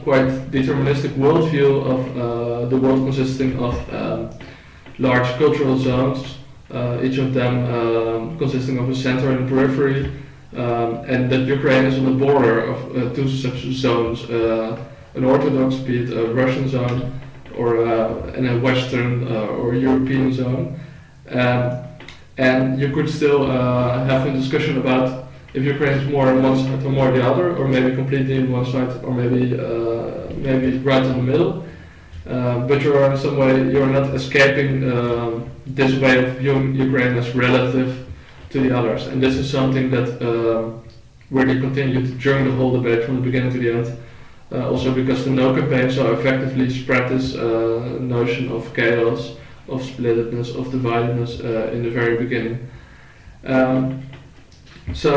quite deterministic worldview of the world consisting of large cultural zones, each of them consisting of a center and a periphery, and that Ukraine is on the border of two such zones, an Orthodox, be it a Russian zone, or in a Western or European zone. And you could still have a discussion about if Ukraine is more on one side or more the other, or maybe completely on one side, or maybe right in the middle. But you are in some way, you're not escaping this way of viewing Ukraine as relative to the others. And this is something that really continued during the whole debate from the beginning to the end. Also because the No campaign so effectively spread this notion of chaos, of splittedness, of dividedness in the very beginning. So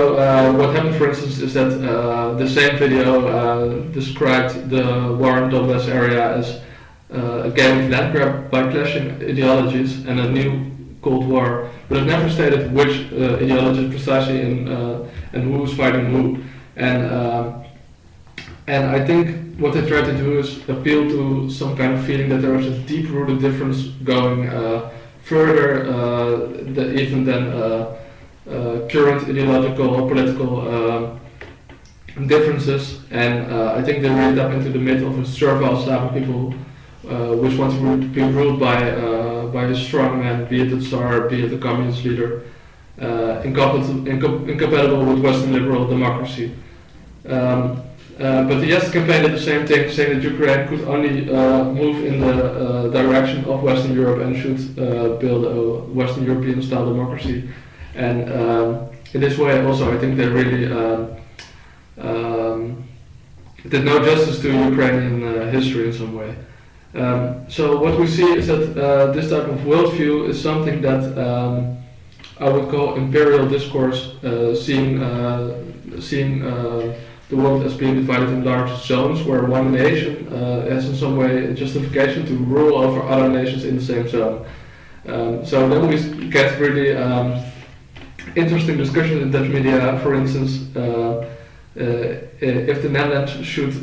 what happened, for instance, is that the same video described the war in Donbass area as a game of land grab by clashing ideologies and a new Cold War, but it never stated which ideologies precisely and who was fighting who. And I think what they tried to do is appeal to some kind of feeling that there was a deep-rooted difference going further even than current ideological or political differences. And I think they really tap into the myth of a servile Slavic people which want to be ruled by a strong man, be it the Tsar, be it the communist leader, incompatible with Western liberal democracy. But the Yes campaign did the same thing, saying that Ukraine could only move in the direction of Western Europe and should build a Western European style democracy. And in this way also I think they really did no justice to Ukrainian history in some way. So what we see is that this type of worldview is something that I would call imperial discourse, seeing the world as being divided in large zones where one nation has in some way a justification to rule over other nations in the same zone. So then we get really interesting discussions in Dutch media, for instance, if the Netherlands should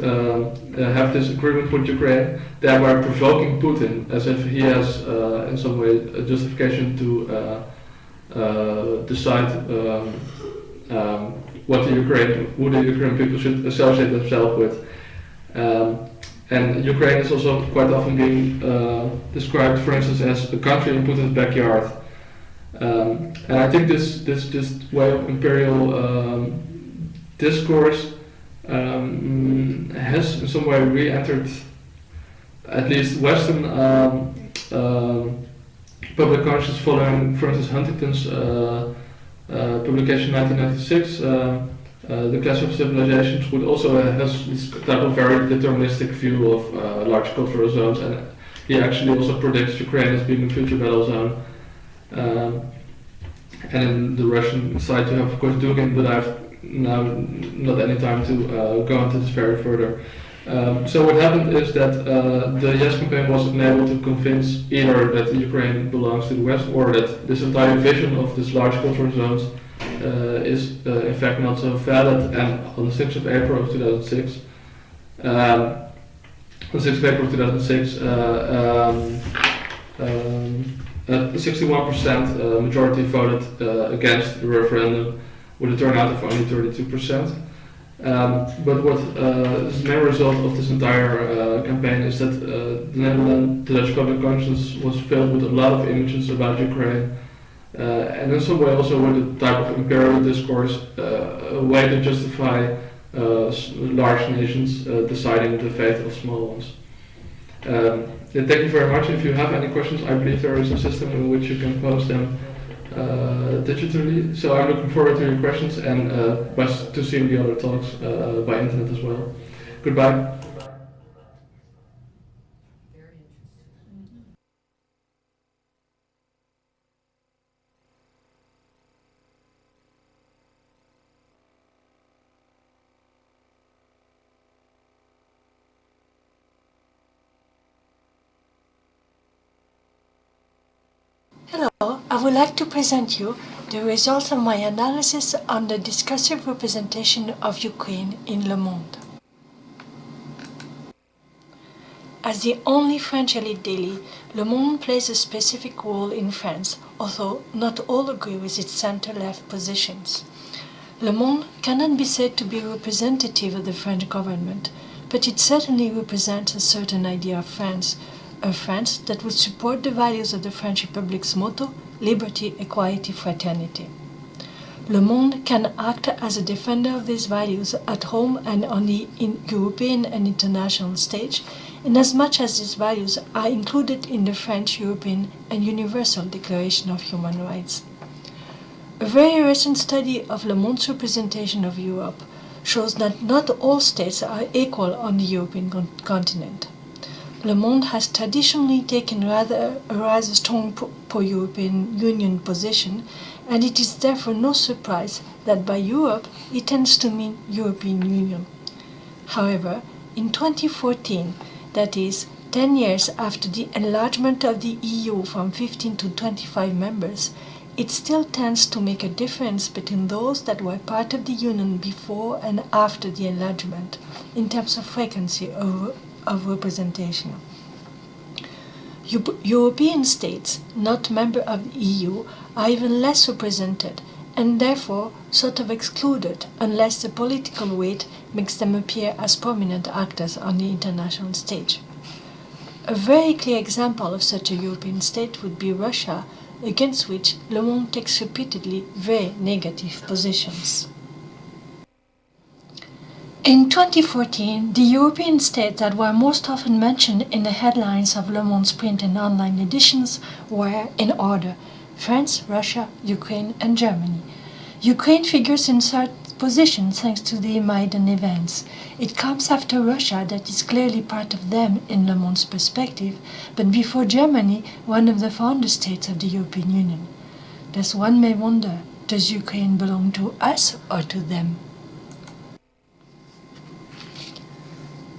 have this agreement with Ukraine, thereby provoking Putin as if he has in some way a justification to decide who the Ukrainian people should associate themselves with. And Ukraine is also quite often being described, for instance, as a country in Putin's backyard. And I think this way of imperial discourse has in some way re-entered at least Western public conscience following, for instance, Huntington's publication 1996, The Clash of Civilizations, which also has this type of very deterministic view of large cultural zones, and he actually also predicts Ukraine as being a future battle zone. And in the Russian side you have of course Dugin, but I have now not any time to go into this very further. So what happened is that the Yes campaign wasn't able to convince either that Ukraine belongs to the West or that this entire vision of this large cultural zones is in fact not so valid. And on the 6th of April of 2006, 61% majority voted against the referendum with a turnout of only 32%. But what is the main result of this entire campaign is that the Dutch public conscience was filled with a lot of images about Ukraine, and in some way also with a type of imperial discourse, a way to justify large nations deciding the fate of small ones. Thank you very much. If you have any questions, I believe there is a system in which you can post them digitally. So I'm looking forward to your questions and to seeing the other talks by internet as well. Goodbye. Hello, I would like to present you the results of my analysis on the discursive representation of Ukraine in Le Monde. As the only French elite daily, Le Monde plays a specific role in France, although not all agree with its center-left positions. Le Monde cannot be said to be representative of the French government, but it certainly represents a certain idea of France, a France that would support the values of the French Republic's motto, liberty, equality, fraternity. Le Monde can act as a defender of these values at home and on the European and international stage, inasmuch as these values are included in the French, European, and Universal Declaration of Human Rights. A very recent study of Le Monde's representation of Europe shows that not all states are equal on the European continent. Le Monde has traditionally taken a rather strong pro-European Union position, and it is therefore no surprise that by Europe it tends to mean European Union. However, in 2014, that is, 10 years after the enlargement of the EU from 15 to 25 members, it still tends to make a difference between those that were part of the Union before and after the enlargement, in terms of frequency of representation. European states, not members of the EU, are even less represented, and therefore sort of excluded unless the political weight makes them appear as prominent actors on the international stage. A very clear example of such a European state would be Russia, against which Le Monde takes repeatedly very negative positions. In 2014, the European states that were most often mentioned in the headlines of Le Monde's print and online editions were, in order, France, Russia, Ukraine, and Germany. Ukraine figures in third position thanks to the Maidan events. It comes after Russia, that is clearly part of them in Le Monde's perspective, but before Germany, one of the founder states of the European Union. Thus one may wonder, does Ukraine belong to us or to them?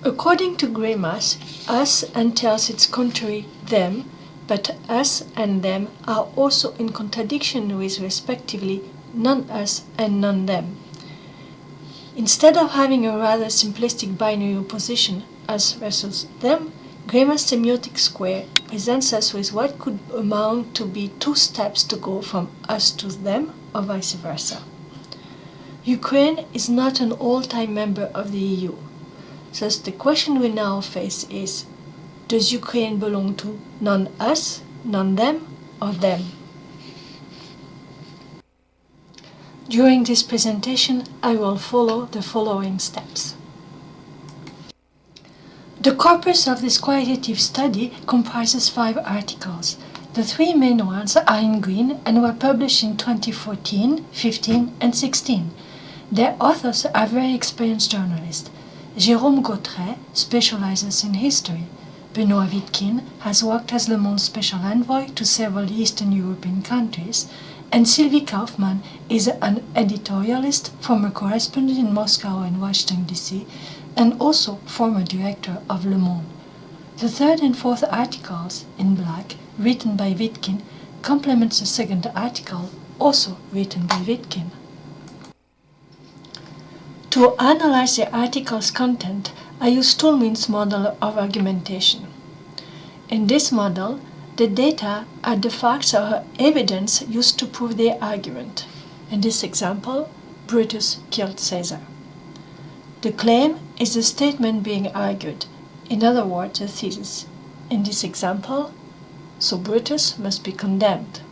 According to Greimas, us entails its contrary, them, but us and them are also in contradiction with, respectively, non-us and non-them. Instead of having a rather simplistic binary opposition, us versus them, Greimas' semiotic square presents us with what could amount to be two steps to go from us to them, or vice versa. Ukraine is not an all-time member of the EU. Thus the question we now face is, does Ukraine belong to non-us, non-them, or them? During this presentation, I will follow the following steps. The corpus of this qualitative study comprises 5 articles. The 3 main ones are in green and were published in 2014, 15, and 16. Their authors are very experienced journalists. Jérôme Gautret specializes in history. Benoît Wittkin has worked as Le Monde's special envoy to several Eastern European countries, and Sylvie Kaufmann is an editorialist, former correspondent in Moscow and Washington, D.C., and also former director of Le Monde. The 3rd and 4th articles, in black, written by Wittkin, complements the 2nd article, also written by Wittkin. To analyze the article's content, I use Toulmin's model of argumentation. In this model, the data are the facts or evidence used to prove their argument. In this example, Brutus killed Caesar. The claim is the statement being argued, in other words, a thesis. In this example, so Brutus must be condemned.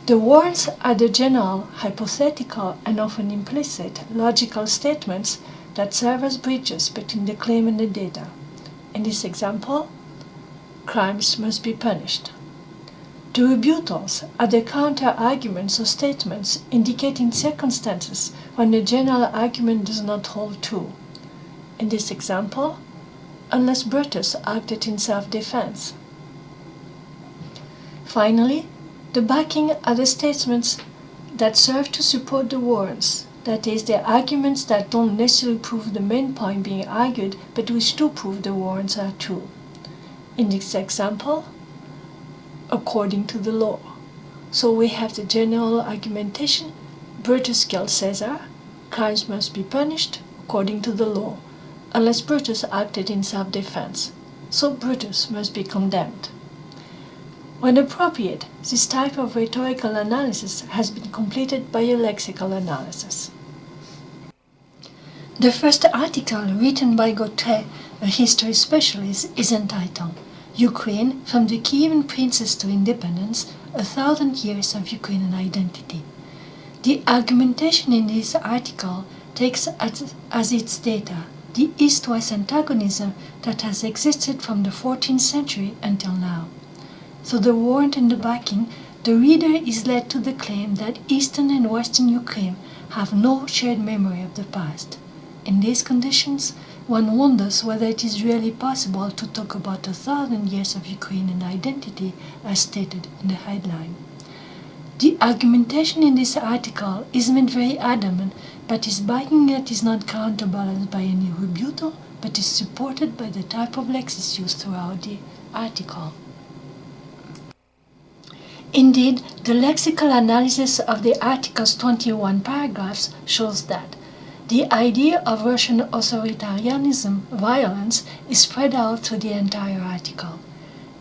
The words are the general, hypothetical, and often implicit logical statements that serve as bridges between the claim and the data. In this example, crimes must be punished. The rebuttals are the counter-arguments or statements indicating circumstances when the general argument does not hold true. In this example, unless Brutus acted in self-defense. Finally, the backing are the statements that serve to support the warrants, that is, the arguments that don't necessarily prove the main point being argued, but which do prove the warrants are true. In this example, according to the law. So we have the general argumentation, Brutus killed Caesar, crimes must be punished according to the law, unless Brutus acted in self-defense. So Brutus must be condemned. When appropriate, this type of rhetorical analysis has been completed by a lexical analysis. The first article, written by Gautret, a history specialist, is entitled Ukraine, from the Kievan Princess to Independence, 1,000 Years of Ukrainian Identity. The argumentation in this article takes as its data the East-West antagonism that has existed from the 14th century until now. Through the warrant and the backing, the reader is led to the claim that Eastern and Western Ukraine have no shared memory of the past. In these conditions, one wonders whether it is really possible to talk about 1,000 years of Ukrainian identity as stated in the headline. The argumentation in this article is made very adamant, but its backing it is not counterbalanced by any rebuttal, but is supported by the type of lexis used throughout the article. Indeed, the lexical analysis of the article's 21 paragraphs shows that the idea of Russian authoritarianism, violence, is spread out through the entire article.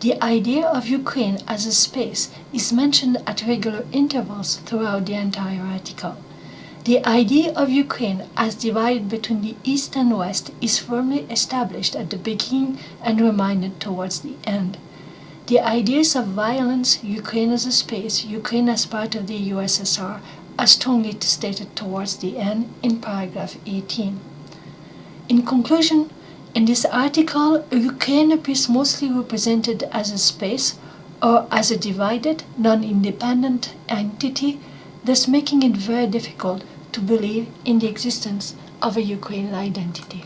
The idea of Ukraine as a space is mentioned at regular intervals throughout the entire article. The idea of Ukraine as divided between the East and West is firmly established at the beginning and reminded towards the end. The ideas of violence, Ukraine as a space, Ukraine as part of the USSR, are strongly stated towards the end in paragraph 18. In conclusion, in this article, Ukraine appears mostly represented as a space or as a divided, non-independent entity, thus making it very difficult to believe in the existence of a Ukrainian identity.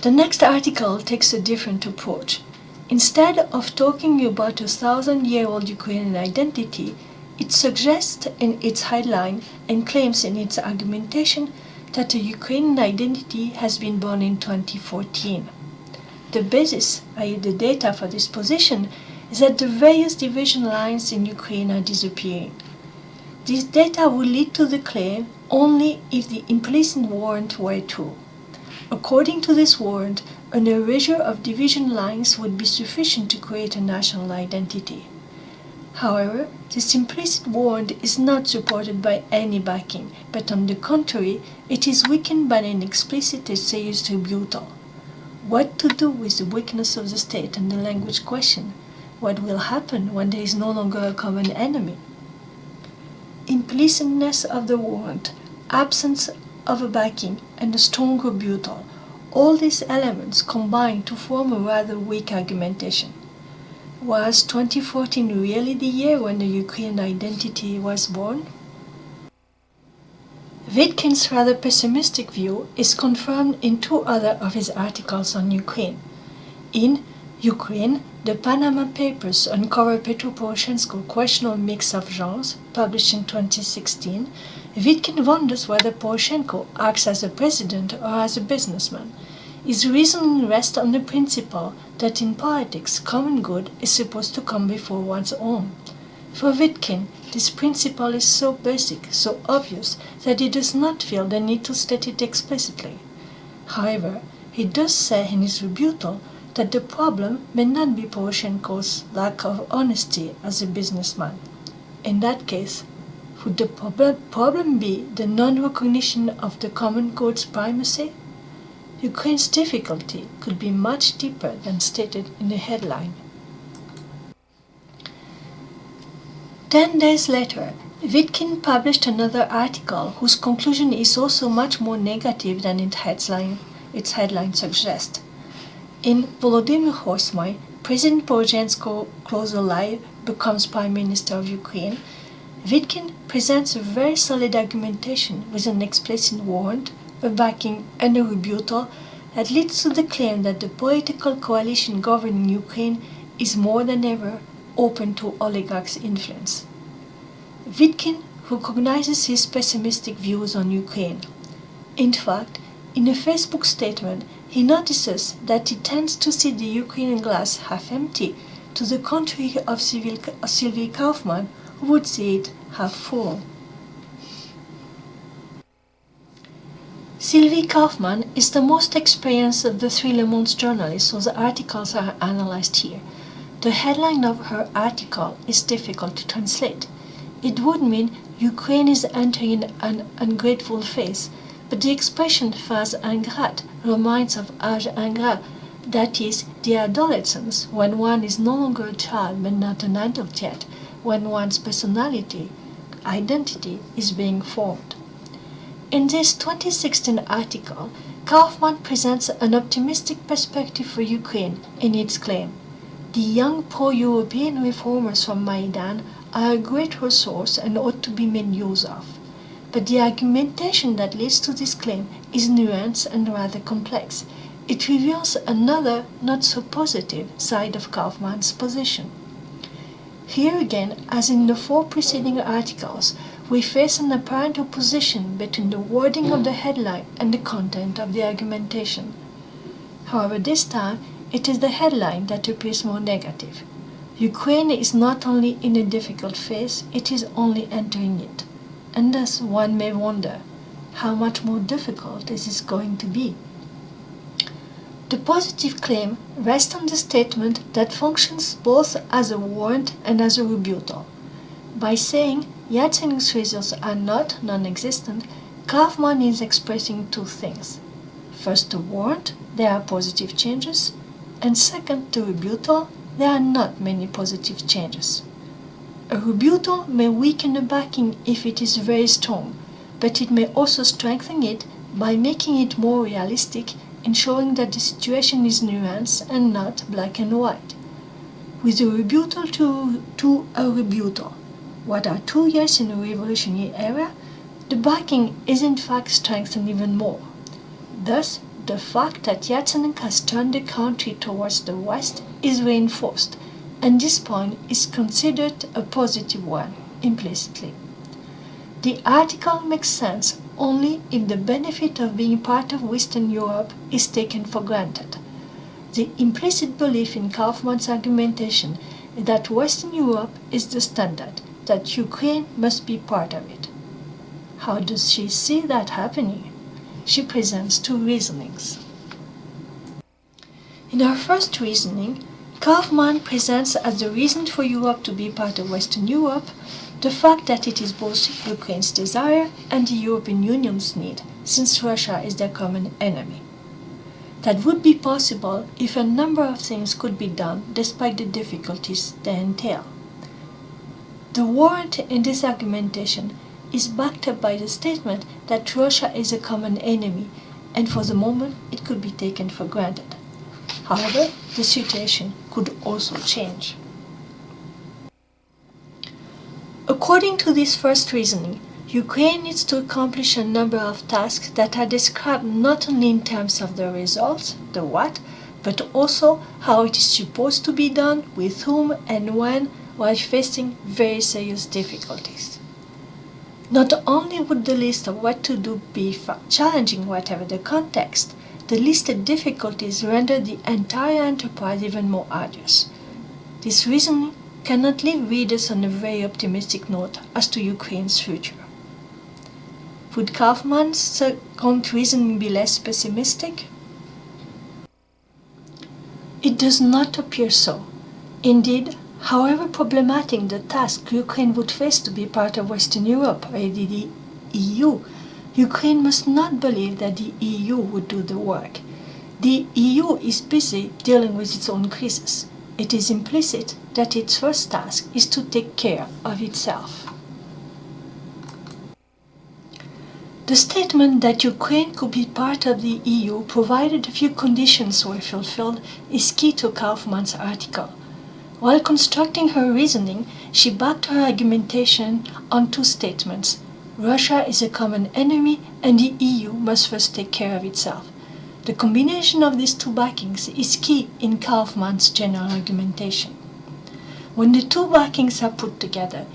The next article takes a different approach. Instead of talking about 1,000-year-old Ukrainian identity, it suggests in its headline and claims in its argumentation that a Ukrainian identity has been born in 2014. The basis, i.e. the data for this position, is that the various division lines in Ukraine are disappearing. This data will lead to the claim only if the implicit warrant were true. According to this warrant, an erasure of division lines would be sufficient to create a national identity. However, this implicit warrant is not supported by any backing, but on the contrary, it is weakened by an explicit essayist rebuttal. What to do with the weakness of the state and the language question? What will happen when there is no longer a common enemy? Implicitness of the warrant, absence of a backing, and a strong rebuttal, all these elements combine to form a rather weak argumentation. Was 2014 really the year when the Ukrainian identity was born? Wittgen's rather pessimistic view is confirmed in two other of his articles on Ukraine. In Ukraine, the Panama Papers uncover Petro Poroshenko's questionable mix of genres, published in 2016, Wittgen wonders whether Poroshenko acts as a president or as a businessman. His reasoning rests on the principle that in politics, common good is supposed to come before one's own. For Wittgen, this principle is so basic, so obvious, that he does not feel the need to state it explicitly. However, he does say in his rebuttal that the problem may not be Poroshenko's lack of honesty as a businessman. In that case, would the problem be the non-recognition of the common good's primacy? Ukraine's difficulty could be much deeper than stated in the headline. 10 days later, Wittgen published another article whose conclusion is also much more negative than its headline suggests. In Volodymyr Horstman, President Poroshenko closer life becomes Prime Minister of Ukraine, Wittgen presents a very solid argumentation with an explicit warrant, a backing, and a rebuttal that leads to the claim that the political coalition governing Ukraine is more than ever open to oligarchs' influence. Wittgen recognizes his pessimistic views on Ukraine. In fact, in a Facebook statement, he notices that he tends to see the Ukrainian glass half empty, to the contrary of Sylvie Kaufman, who would see it half full. Sylvie Kaufman is the most experienced of the three Le Monde journalists whose articles are analyzed here. The headline of her article is difficult to translate. It would mean Ukraine is entering an ungrateful phase, but the expression phase ingrate reminds of âge ingrat, that is, the adolescence, when one is no longer a child but not an adult yet, when one's personality identity is being formed. In this 2016 article, Kaufman presents an optimistic perspective for Ukraine in its claim. The young pro-European reformers from Maidan are a great resource and ought to be made use of. But the argumentation that leads to this claim is nuanced and rather complex. It reveals another, not so positive, side of Kaufman's position. Here again, as in the 4 preceding articles, we face an apparent opposition between the wording of the headline and the content of the argumentation. However, this time, it is the headline that appears more negative. Ukraine is not only in a difficult phase, it is only entering it. And thus one may wonder, how much more difficult is this going to be? The positive claim rests on the statement that functions both as a warrant and as a rebuttal. By saying Yatsenyuk's results are not non-existent, Kaufman is expressing 2 things. First, the warrant, there are positive changes, and second, the rebuttal, there are not many positive changes. A rebuttal may weaken a backing if it is very strong, but it may also strengthen it by making it more realistic and showing that the situation is nuanced and not black and white. With a rebuttal to a rebuttal, what are 2 years in a revolutionary era, the backing is in fact strengthened even more. Thus, the fact that Yatsenyuk has turned the country towards the west is reinforced, and this point is considered a positive one, implicitly. The article makes sense only if the benefit of being part of Western Europe is taken for granted. The implicit belief in Kaufman's argumentation is that Western Europe is the standard, that Ukraine must be part of it. How does she see that happening? She presents 2 reasonings. In her first reasoning, Kaufman presents as the reason for Europe to be part of Western Europe the fact that it is both Ukraine's desire and the European Union's need, since Russia is their common enemy. That would be possible if a number of things could be done despite the difficulties they entail. The warrant in this argumentation is backed up by the statement that Russia is a common enemy, and for the moment it could be taken for granted. However, the situation could also change. According to this first reasoning, Ukraine needs to accomplish a number of tasks that are described not only in terms of the results, the what, but also how it is supposed to be done, with whom and when, while facing very serious difficulties. Not only would the list of what to do be challenging whatever the context, the listed difficulties render the entire enterprise even more arduous. This reasoning cannot leave readers on a very optimistic note as to Ukraine's future. Would Kaufman's second reasoning be less pessimistic? It does not appear so. Indeed, however problematic the task Ukraine would face to be part of Western Europe or the EU, Ukraine must not believe that the EU would do the work. The EU is busy dealing with its own crisis. It is implicit that its first task is to take care of itself. The statement that Ukraine could be part of the EU provided a few conditions were fulfilled is key to Kaufman's article. While constructing her reasoning, she backed her argumentation on 2 statements. Russia is a common enemy and the EU must first take care of itself. The combination of these 2 backings is key in Kaufman's general argumentation. When the 2 backings are put together,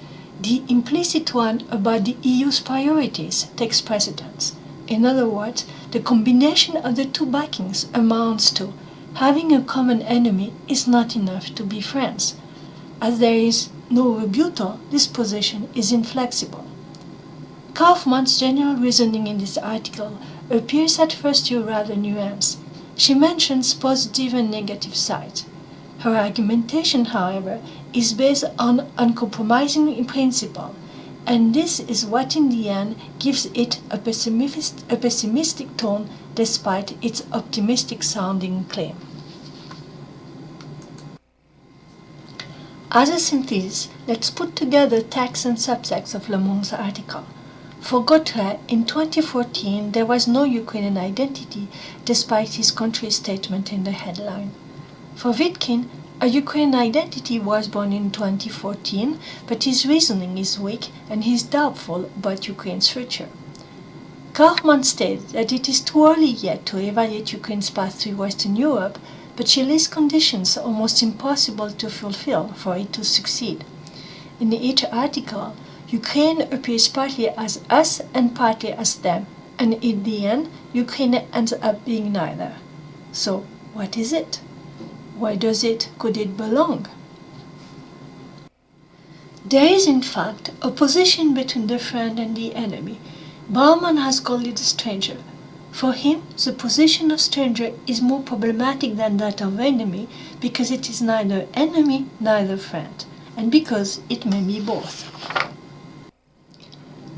the implicit one about the EU's priorities takes precedence. In other words, the combination of the 2 backings amounts to having a common enemy is not enough to be friends. As there is no rebuttal, this position is inflexible. Kaufman's general reasoning in this article appears at first view rather nuanced. She mentions positive and negative sides. Her argumentation, however, is based on uncompromising principle, and this is what in the end gives it a pessimistic tone despite its optimistic sounding claim. As a synthesis, let's put together text and subtext of Le Monde's article. For Gautret, in 2014, there was no Ukrainian identity despite his country statement in the headline. For Vitkin, a Ukrainian identity was born in 2014, but his reasoning is weak and he is doubtful about Ukraine's future. Kaufmann states that it is too early yet to evaluate Ukraine's path to Western Europe, but she lists conditions almost impossible to fulfill for it to succeed. In each article, Ukraine appears partly as us and partly as them, and in the end, Ukraine ends up being neither. So, what is it? Where could it belong? There is, in fact, a position between the friend and the enemy. Bauman has called it a stranger. For him, the position of stranger is more problematic than that of enemy because it is neither enemy, neither friend, and because it may be both.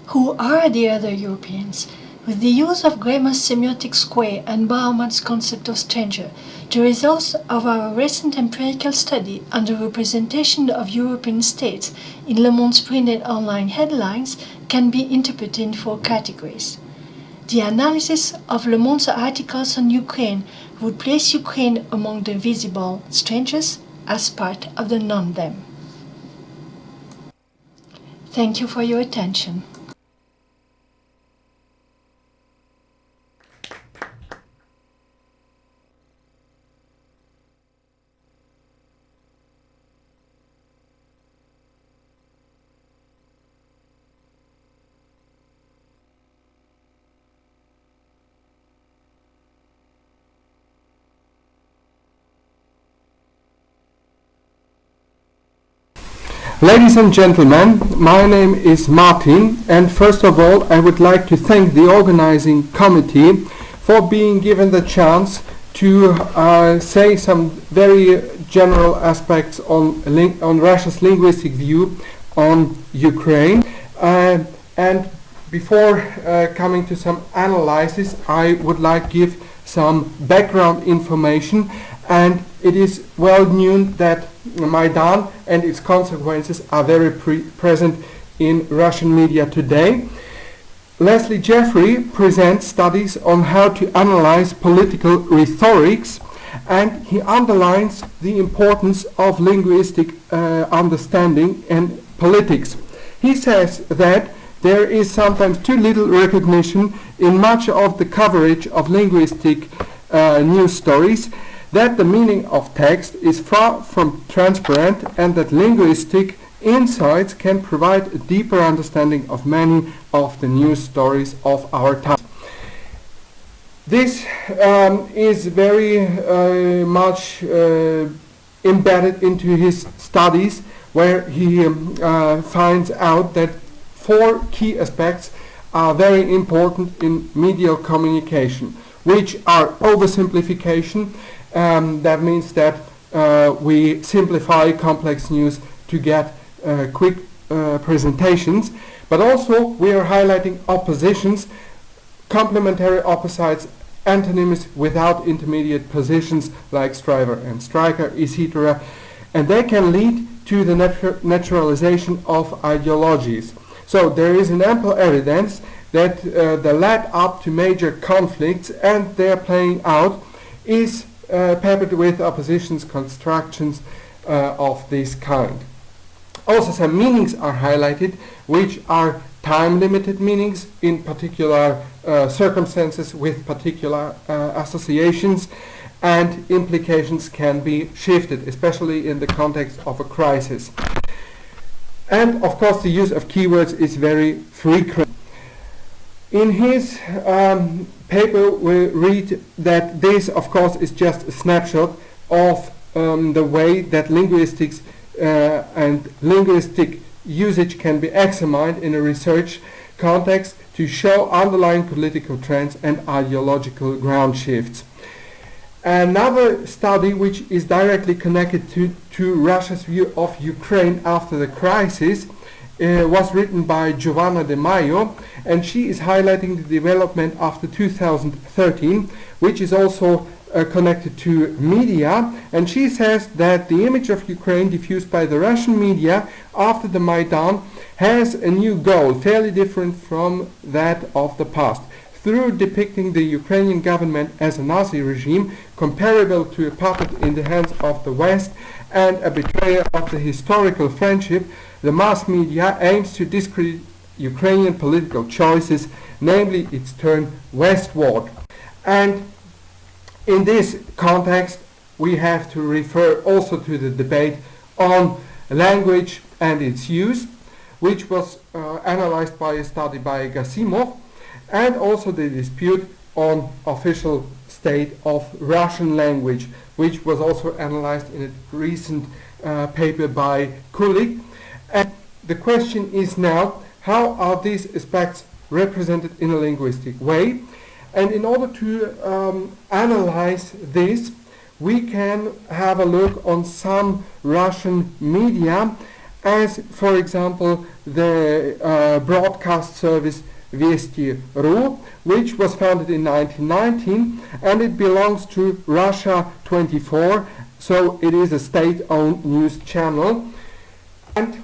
Who are the other Europeans? With the use of Grammer's semiotic square and Bauman's concept of stranger, the results of our recent empirical study on the representation of European states in Le Monde's print and online headlines can be interpreted in 4 categories. The analysis of Le Monde's articles on Ukraine would place Ukraine among the visible strangers as part of the non-them. Thank you for your attention. Ladies and gentlemen, my name is Martin, and first of all I would like to thank the organizing committee for being given the chance to say some very general aspects on Russia's linguistic view on Ukraine. And before coming to some analysis, I would like to give some background information. And it is well known that Maidan and its consequences are very present in Russian media today. Leslie Jeffrey presents studies on how to analyze political rhetorics, and he underlines the importance of linguistic understanding and politics. He says that there is sometimes too little recognition in much of the coverage of linguistic news stories, that the meaning of text is far from transparent, and that linguistic insights can provide a deeper understanding of many of the news stories of our time. This is very much embedded into his studies, where he finds out that 4 key aspects are very important in medial communication, which are oversimplification. That means that we simplify complex news to get quick presentations, but also we are highlighting oppositions, complementary opposites, antonyms without intermediate positions like striver and striker, etc. And they can lead to the naturalization of ideologies. So there is an ample evidence that the lead up to major conflicts and their playing out is peppered with oppositions constructions of this kind. Also some meanings are highlighted, which are time-limited meanings in particular circumstances with particular associations, and implications can be shifted, especially in the context of a crisis. And of course the use of keywords is very frequent. In his paper we read that this of course is just a snapshot of the way that linguistics and linguistic usage can be examined in a research context to show underlying political trends and ideological ground shifts. Another study which is directly connected to Russia's view of Ukraine after the crisis was written by Giovanna De Maio, and she is highlighting the development after 2013, which is also connected to media, and she says that the image of Ukraine diffused by the Russian media after the Maidan has a new goal, fairly different from that of the past. Through depicting the Ukrainian government as a Nazi regime, comparable to a puppet in the hands of the West and a betrayer of the historical friendship, the mass media aims to discredit Ukrainian political choices, namely its turn westward. And in this context, we have to refer also to the debate on language and its use, which was analyzed by a study by Gasimov, and also the dispute on official state of Russian language, which was also analyzed in a recent paper by Kulik. And the question is now, how are these aspects represented in a linguistic way? And in order to analyze this, we can have a look on some Russian media, as for example the broadcast service Vesti.ru, which was founded in 1919, and it belongs to Russia 24, so it is a state-owned news channel. And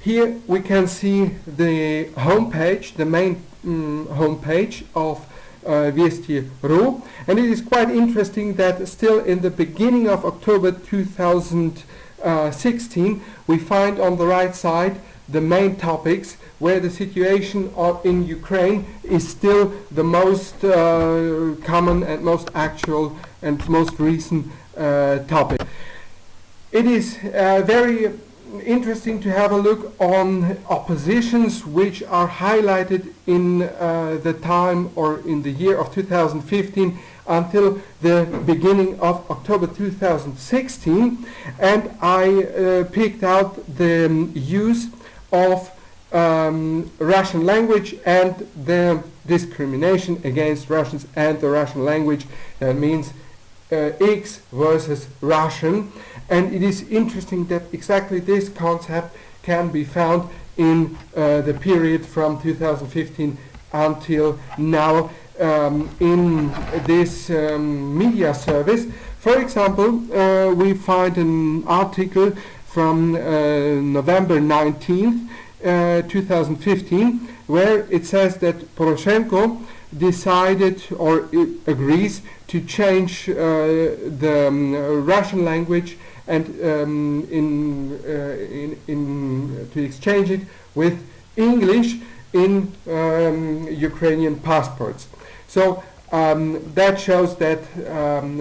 here we can see the homepage, the main homepage of Vesti.ru, and it is quite interesting that still in the beginning of October 2016 we find on the right side the main topics where the situation in Ukraine is still the most common and most actual and most recent topic. It is very interesting to have a look on oppositions which are highlighted in the time or in the year of 2015 until the beginning of October 2016, and I picked out the use of Russian language and the discrimination against Russians and the Russian language. That means X versus Russian, and it is interesting that exactly this concept can be found in the period from 2015 until now in this media service. For example, we find an article from November 19th, 2015, where it says that Poroshenko decided or agrees to change the Russian language and to exchange it with English in Ukrainian passports. So that shows that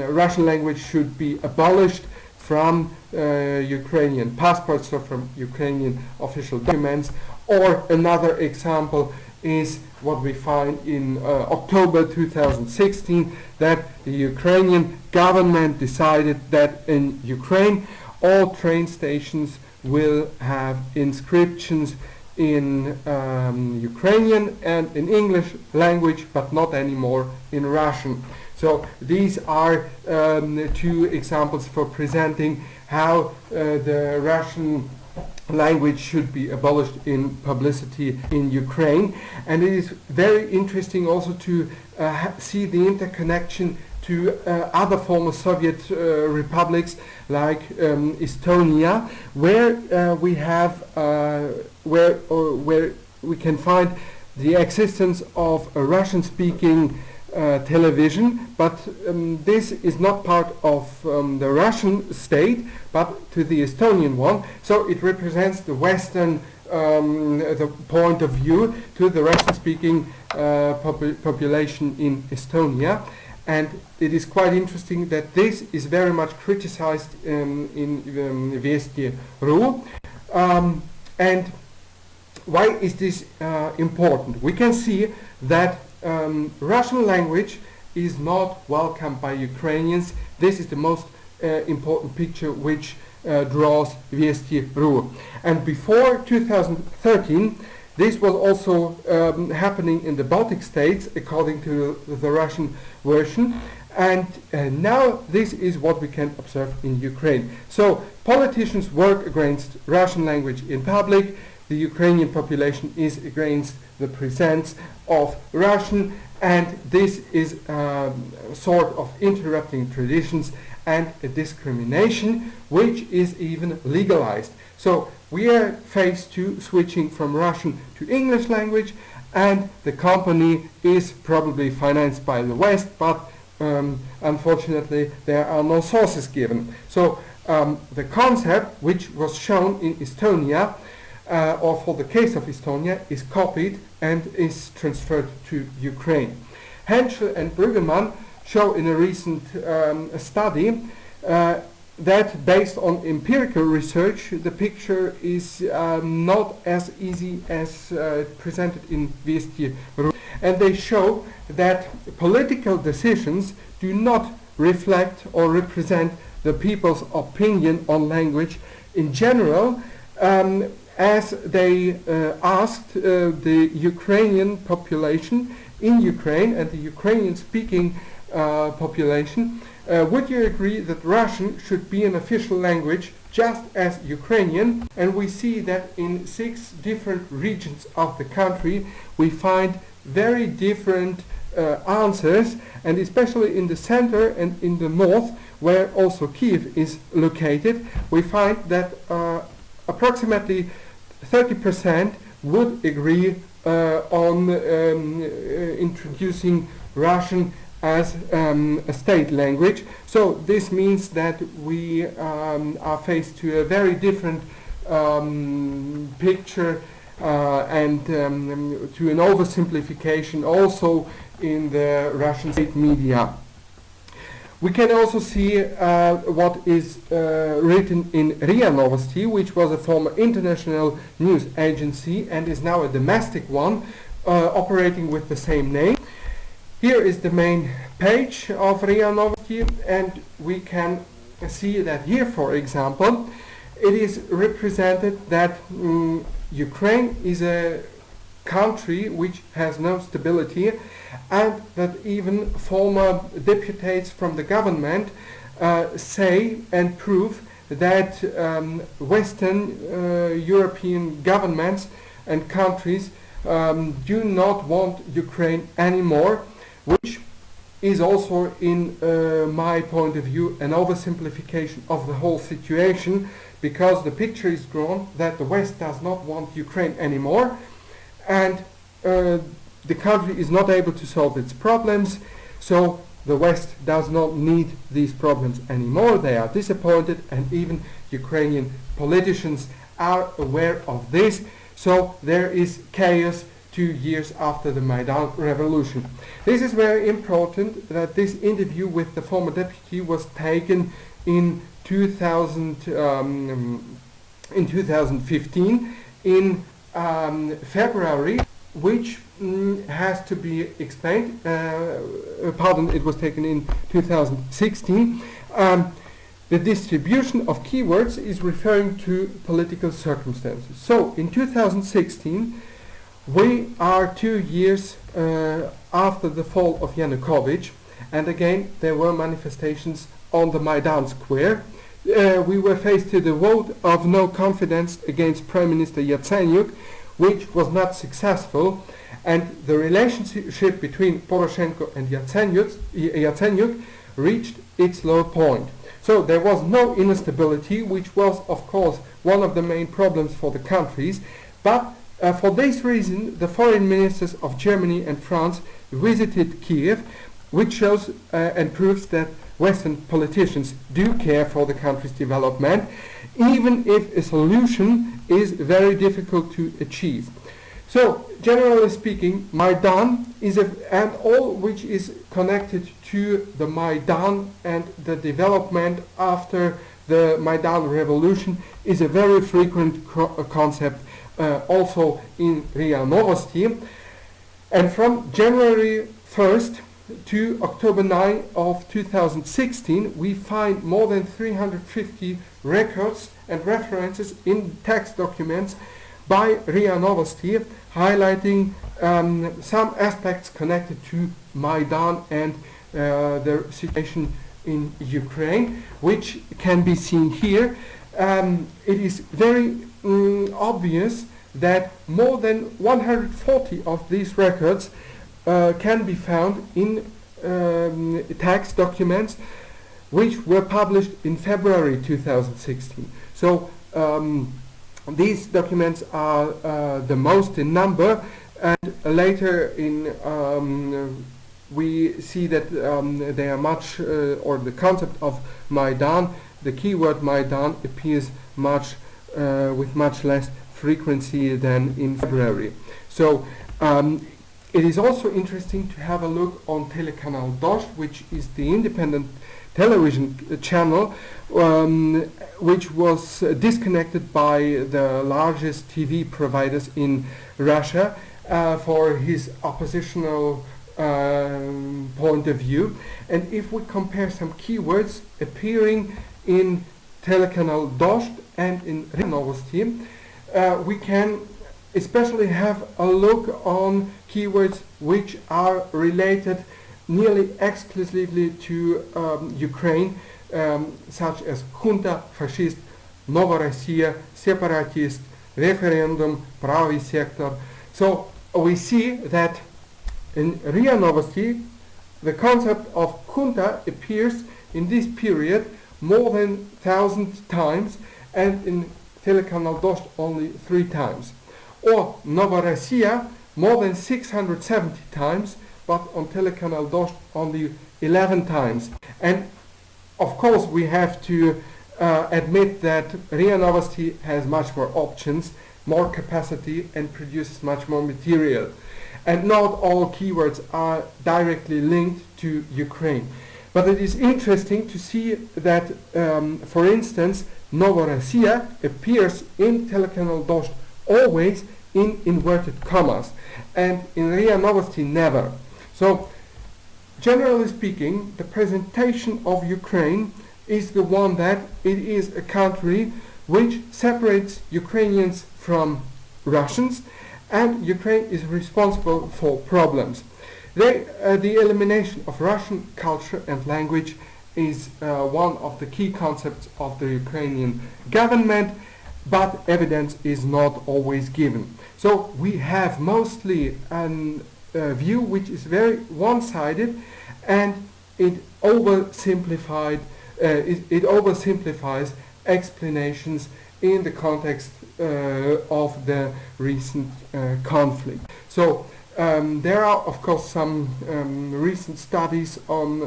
Russian language should be abolished from Ukrainian passports or from Ukrainian official documents. Or another example is what we find in October 2016, that the Ukrainian government decided that in Ukraine all train stations will have inscriptions in Ukrainian and in English language, but not anymore in Russian. So these are two examples for presenting how the Russian language should be abolished in publicity in Ukraine. And it is very interesting also to see the interconnection to other former Soviet republics like Estonia, where we have where we can find the existence of a Russian-speaking television, but this is not part of the Russian state, but to the Estonian one. So it represents the Western the point of view to the Russian-speaking population in Estonia. And it is quite interesting that this is very much criticized in Vesti.ru. And why is this important? We can see that Russian language is not welcomed by Ukrainians. This is the most important picture which draws Vesti.ru. And before 2013, this was also happening in the Baltic states, according to the Russian version. And now this is what we can observe in Ukraine. So politicians work against Russian language in public the Ukrainian population is against the presence of Russian, and this is sort of interrupting traditions and a discrimination which is even legalized. So we are faced to switching from Russian to English language, and the company is probably financed by the West, but unfortunately there are no sources given. So the concept which was shown in Estonia, or for the case of Estonia, is copied and is transferred to Ukraine. Henschel and Brüggemann show in a recent study that based on empirical research, the picture is not as easy as presented in Viestie. And they show that political decisions do not reflect or represent the people's opinion on language in general, as they asked the Ukrainian population in Ukraine and the Ukrainian-speaking population, would you agree that Russian should be an official language just as Ukrainian? And we see that in 6 different regions of the country we find very different answers, and especially in the center and in the north, where also Kiev is located, we find that approximately 30% would agree on introducing Russian as a state language. So this means that we are faced to a very different picture and to an oversimplification also in the Russian state media. We can also see what is written in RIA Novosti, which was a former international news agency and is now a domestic one, operating with the same name. Here is the main page of RIA Novosti, and we can see that here, for example, it is represented that Ukraine is a country which has no stability, and that even former deputies from the government say and prove that Western European governments and countries do not want Ukraine anymore, which is also, in my point of view, an oversimplification of the whole situation, because the picture is drawn that the West does not want Ukraine anymore, and the country is not able to solve its problems, so the West does not need these problems anymore. They are disappointed, and even Ukrainian politicians are aware of this, so there is chaos 2 years after the Maidan revolution. This is very important, that this interview with the former deputy was taken in 2015 in February, which has to be explained. Pardon, it was taken in 2016. The distribution of keywords is referring to political circumstances. So in 2016, we are 2 years after the fall of Yanukovych, and again there were manifestations on the Maidan Square. We were faced with a vote of no confidence against Prime Minister Yatsenyuk, which was not successful, and the relationship between Poroshenko and Yatsenyuk reached its low point. So there was no inner stability, which was of course one of the main problems for the countries, but for this reason the foreign ministers of Germany and France visited Kiev, which shows and proves that Western politicians do care for the country's development, even if a solution is very difficult to achieve. So, generally speaking, Maidan is and all which is connected to the Maidan and the development after the Maidan revolution is a very frequent concept also in RIA Novosti. And from January 1st to October 9 of 2016, we find more than 350 records and references in text documents by RIA Novosti, highlighting some aspects connected to Maidan and the situation in Ukraine, which can be seen here. It is very obvious that more than 140 of these records can be found in tax documents which were published in February 2016. So these documents are the most in number, and later in we see that they are much, or the concept of Maidan, the keyword Maidan appears much with much less frequency than in February. So it is also interesting to have a look on Telekanal Dost, which is the independent television channel, which was disconnected by the largest TV providers in Russia for his oppositional point of view. And if we compare some keywords appearing in Telekanal Dost and in RIA Novosti, we can especially have a look on keywords which are related nearly exclusively to Ukraine, such as junta, fascist, Novorossiya, separatist, referendum, правый sector. So we see that in RIA Novosti, the concept of junta appears in this period more than 1,000 times, and in Telekanal Dost only 3 times. Or Novorossiya more than 670 times, but on Telekanal Dost only 11 times. And of course we have to admit that RIA Novosti has much more options, more capacity, and produces much more material. And not all keywords are directly linked to Ukraine. But it is interesting to see that, for instance, Novorossiya appears in Telekanal Dost always in inverted commas, and in RIA Novosti never. So, generally speaking, the presentation of Ukraine is the one that it is a country which separates Ukrainians from Russians, and Ukraine is responsible for problems. The elimination of Russian culture and language is one of the key concepts of the Ukrainian government, but evidence is not always given. So we have mostly a view which is very one-sided, and it oversimplifies explanations in the context of the recent conflict. So there are, of course, some recent studies on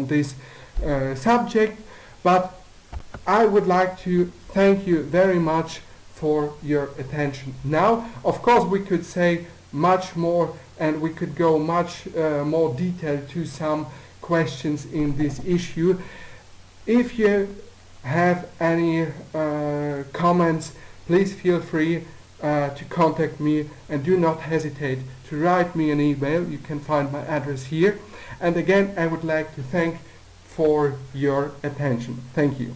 this subject, but I would like to thank you very much for your attention. Now, of course, we could say much more, and we could go much more detailed to some questions in this issue. If you have any comments, please feel free to contact me, and do not hesitate to write me an email. You can find my address here. And again, I would like to thank for your attention. Thank you.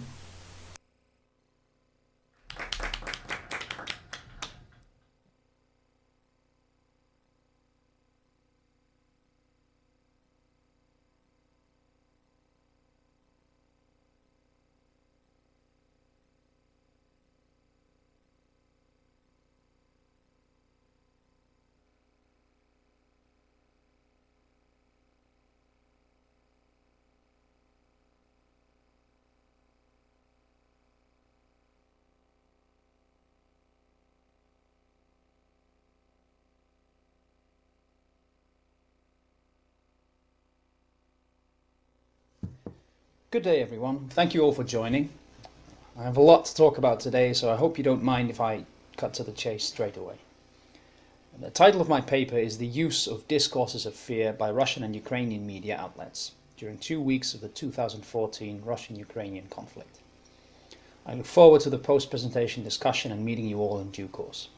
Good day, everyone. Thank you all for joining. I have a lot to talk about today, so I hope you don't mind if I cut to the chase straight away. The title of my paper is The Use of Discourses of Fear by Russian and Ukrainian Media Outlets during 2 weeks of the 2014 Russian-Ukrainian conflict. I look forward to the post-presentation discussion and meeting you all in due course.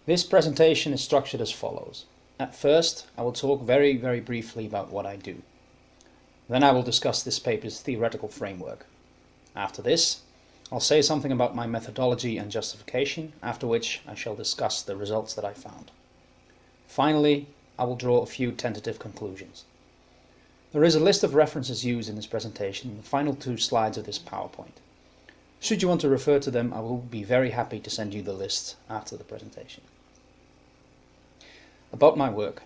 This presentation is structured as follows. At first, I will talk very briefly about what I do. Then I will discuss this paper's theoretical framework. After this, I'll say something about my methodology and justification, after which I shall discuss the results that I found. Finally, I will draw a few tentative conclusions. There is a list of references used in this presentation in the final 2 slides of this PowerPoint. Should you want to refer to them, I will be very happy to send you the list after the presentation. About my work.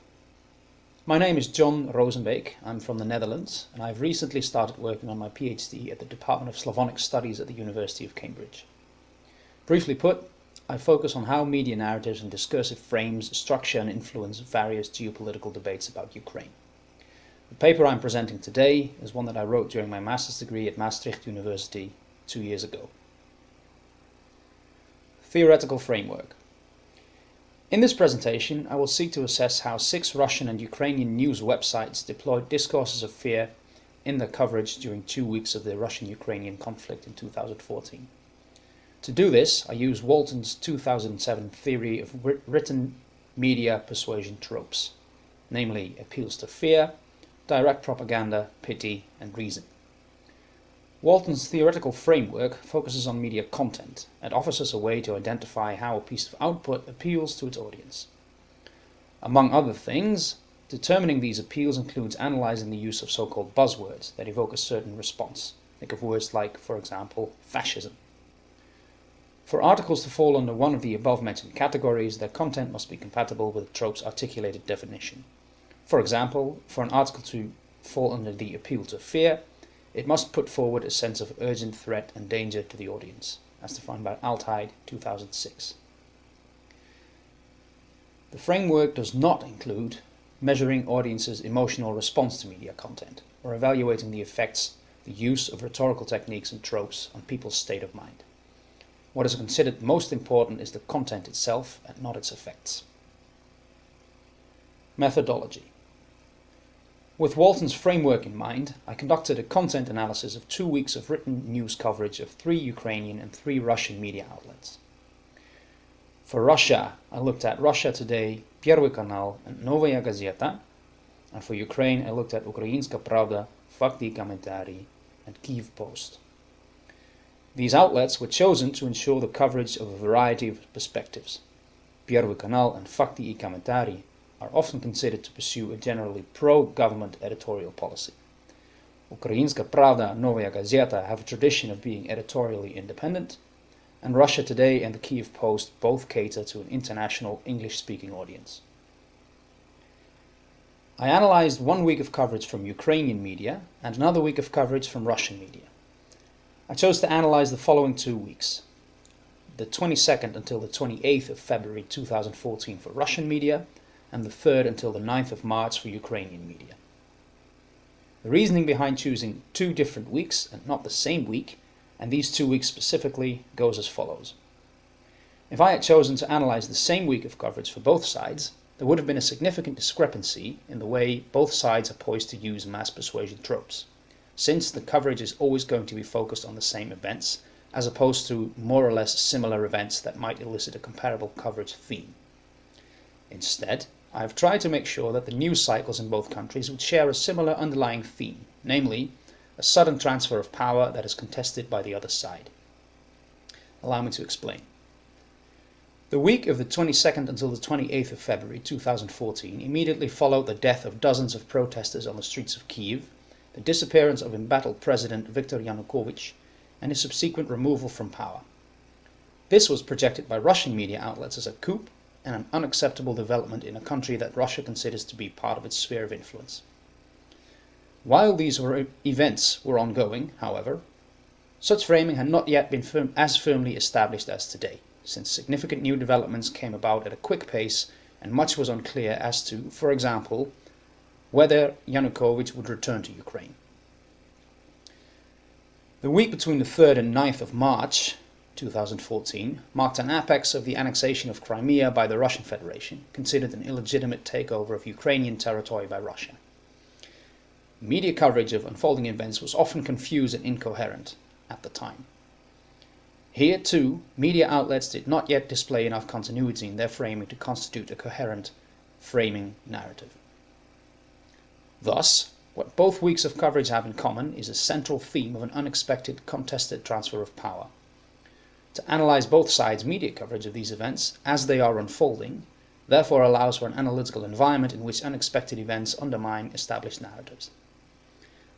My name is John Rosenbeek. I'm from the Netherlands, and I've recently started working on my PhD at the Department of Slavonic Studies at the University of Cambridge. Briefly put, I focus on how media narratives and discursive frames structure and influence various geopolitical debates about Ukraine. The paper I'm presenting today is one that I wrote during my master's degree at Maastricht University 2 years ago. Theoretical framework. In this presentation, I will seek to assess how 6 Russian and Ukrainian news websites deployed discourses of fear in their coverage during 2 weeks of the Russian-Ukrainian conflict in 2014. To do this, I use Walton's 2007 theory of written media persuasion tropes, namely appeals to fear, direct propaganda, pity, and reason. Walton's theoretical framework focuses on media content and offers us a way to identify how a piece of output appeals to its audience. Among other things, determining these appeals includes analyzing the use of so-called buzzwords that evoke a certain response. Think of words like, for example, fascism. For articles to fall under one of the above-mentioned categories, their content must be compatible with the trope's articulated definition. For example, for an article to fall under the appeal to fear, it must put forward a sense of urgent threat and danger to the audience, as defined by Altheide 2006. The framework does not include measuring audiences' emotional response to media content, or evaluating the effects the use of rhetorical techniques and tropes on people's state of mind. What is considered most important is the content itself and not its effects. Methodology. With Walton's framework in mind, I conducted a content analysis of 2 weeks of written news coverage of 3 Ukrainian and 3 Russian media outlets. For Russia, I looked at Russia Today, Первый канал, and Novaya Gazeta, and for Ukraine, I looked at Ukrainska Pravda, Fakti i Komentari, and Kyiv Post. These outlets were chosen to ensure the coverage of a variety of perspectives. Первый канал and Fakti i Komentari are often considered to pursue a generally pro-government editorial policy. Ukrainska Pravda and Novaya Gazeta have a tradition of being editorially independent, and Russia Today and the Kyiv Post both cater to an international English-speaking audience. I analyzed 1 week of coverage from Ukrainian media and another week of coverage from Russian media. I chose to analyze the following 2 weeks: the 22nd until the 28th of February 2014 for Russian media, and the 3rd until the 9th of March for Ukrainian media. The reasoning behind choosing 2 different weeks and not the same week, and these 2 weeks specifically, goes as follows. If I had chosen to analyze the same week of coverage for both sides, there would have been a significant discrepancy in the way both sides are poised to use mass persuasion tropes, since the coverage is always going to be focused on the same events, as opposed to more or less similar events that might elicit a comparable coverage theme. Instead, I have tried to make sure that the news cycles in both countries would share a similar underlying theme, namely, a sudden transfer of power that is contested by the other side. Allow me to explain. The week of the 22nd until the 28th of February 2014 immediately followed the death of dozens of protesters on the streets of Kyiv, the disappearance of embattled President Viktor Yanukovych, and his subsequent removal from power. This was projected by Russian media outlets as a coup and an unacceptable development in a country that Russia considers to be part of its sphere of influence. While these events were ongoing, however, such framing had not yet been as firmly established as today, since significant new developments came about at a quick pace and much was unclear as to, for example, whether Yanukovych would return to Ukraine. The week between the 3rd and 9th of March 2014 marked an apex of the annexation of Crimea by the Russian Federation, considered an illegitimate takeover of Ukrainian territory by Russia. Media coverage of unfolding events was often confused and incoherent at the time. Here, too, media outlets did not yet display enough continuity in their framing to constitute a coherent framing narrative. Thus, what both weeks of coverage have in common is a central theme of an unexpected, contested transfer of power. To analyze both sides' media coverage of these events as they are unfolding, therefore allows for an analytical environment in which unexpected events undermine established narratives.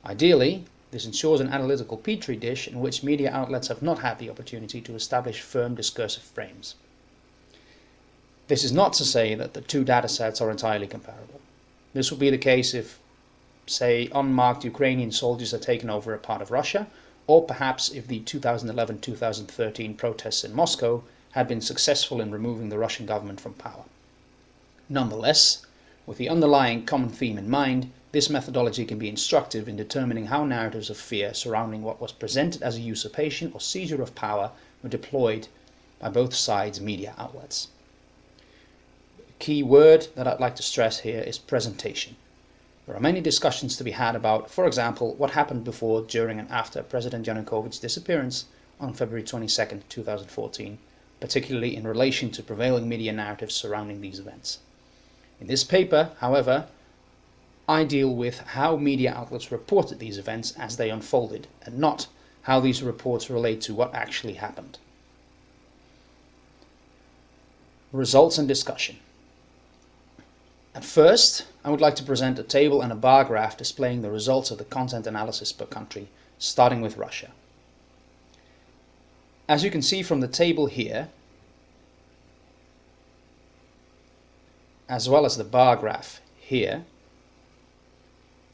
Ideally, This ensures an analytical petri dish in which media outlets have not had the opportunity to establish firm discursive frames. This is not to say that the two datasets are entirely comparable. This would be the case if, say, unmarked Ukrainian soldiers had taken over a part of Russia, or perhaps if the 2011-2013 protests in Moscow had been successful in removing the Russian government from power. Nonetheless, with the underlying common theme in mind, this methodology can be instructive in determining how narratives of fear surrounding what was presented as a usurpation or seizure of power were deployed by both sides' media outlets. The key word that I'd like to stress here is presentation. There are many discussions to be had about, for example, what happened before, during and after President Yanukovych's disappearance on February 22, 2014, particularly in relation to prevailing media narratives surrounding these events. In this paper, however, I deal with how media outlets reported these events as they unfolded, and not how these reports relate to what actually happened. Results and discussion. At first, I would like to present a table and a bar graph displaying the results of the content analysis per country, starting with Russia. As you can see from the table here, as well as the bar graph here,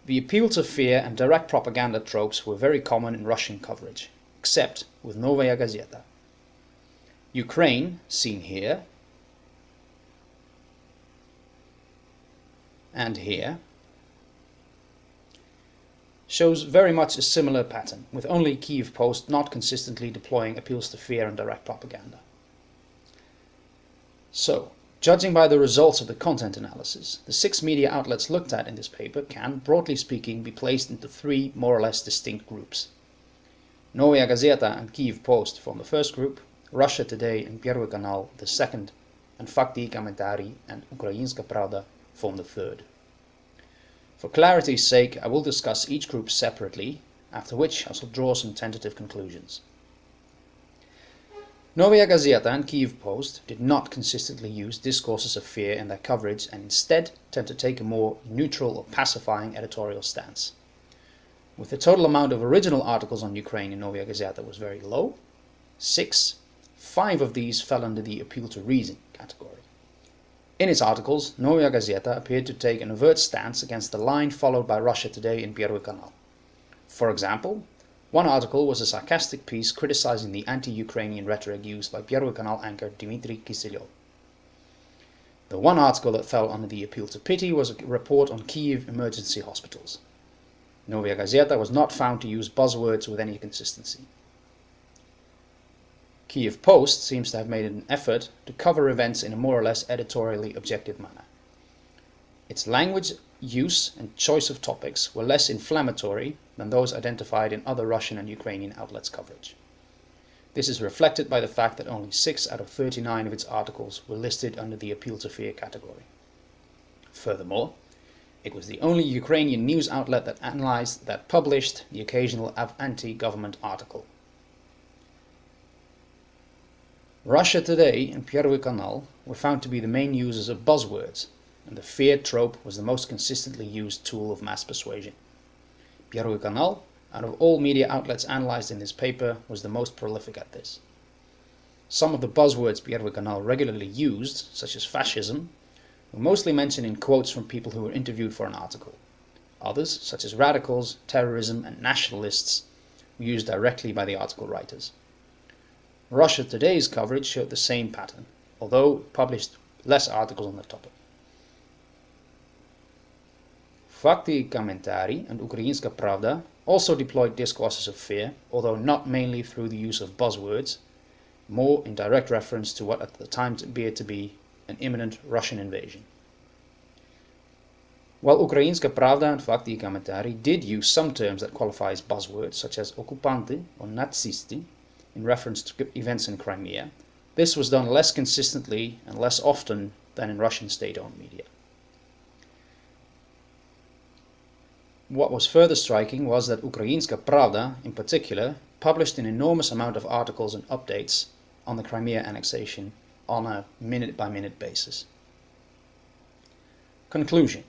the appeal to fear and direct propaganda tropes were very common in Russian coverage, except with Novaya Gazeta. Ukraine, seen here, and here, shows very much a similar pattern, with only Kyiv Post not consistently deploying appeals to fear and direct propaganda. So, judging by the results of the content analysis, the 6 media outlets looked at in this paper can, broadly speaking, be placed into 3 more or less distinct groups. Novaya Gazeta and Kyiv Post form the first group, Russia Today and Первый Канал the second, and Fakti и Комментарий and Ukrainska Pravda form the third. For clarity's sake, I will discuss each group separately, after which I shall draw some tentative conclusions. Novaya Gazeta and Kyiv Post did not consistently use discourses of fear in their coverage and instead tend to take a more neutral or pacifying editorial stance. With the total amount of original articles on Ukraine in Novaya Gazeta was very low, 6, 5 of these fell under the appeal to reason category. In its articles, Novaya Gazeta appeared to take an overt stance against the line followed by Russia Today and Первый Канал. For example, one article was a sarcastic piece criticizing the anti-Ukrainian rhetoric used by Первый Канал anchor Dmitry Kiselyov. The one article that fell under the appeal to pity was a report on Kyiv emergency hospitals. Novaya Gazeta was not found to use buzzwords with any consistency. Kyiv Post seems to have made an effort to cover events in a more or less editorially objective manner. Its language use and choice of topics were less inflammatory than those identified in other Russian and Ukrainian outlets' coverage. This is reflected by the fact that only 6 out of 39 of its articles were listed under the appeal to fear category. Furthermore, it was the only Ukrainian news outlet that published the occasional anti-government article. Russia Today and Первый Канал were found to be the main users of buzzwords, and the fear trope was the most consistently used tool of mass persuasion. Первый Канал, out of all media outlets analyzed in this paper, was the most prolific at this. Some of the buzzwords Первый Канал regularly used, such as fascism, were mostly mentioned in quotes from people who were interviewed for an article. Others, such as radicals, terrorism, and nationalists, were used directly by the article writers. Russia Today's coverage showed the same pattern, although it published less articles on the topic. Fakti и Комментарий and Ukrainska Pravda also deployed discourses of fear, although not mainly through the use of buzzwords, more in direct reference to what at the time appeared to be an imminent Russian invasion. While Ukrainska Pravda and Fakti и Комментарий did use some terms that qualify as buzzwords, such as okkupanti or nazisti, in reference to events in Crimea, this was done less consistently and less often than in Russian state-owned media. What was further striking was that Ukrainska Pravda, in particular, published an enormous amount of articles and updates on the Crimea annexation on a minute-by-minute basis. Conclusion.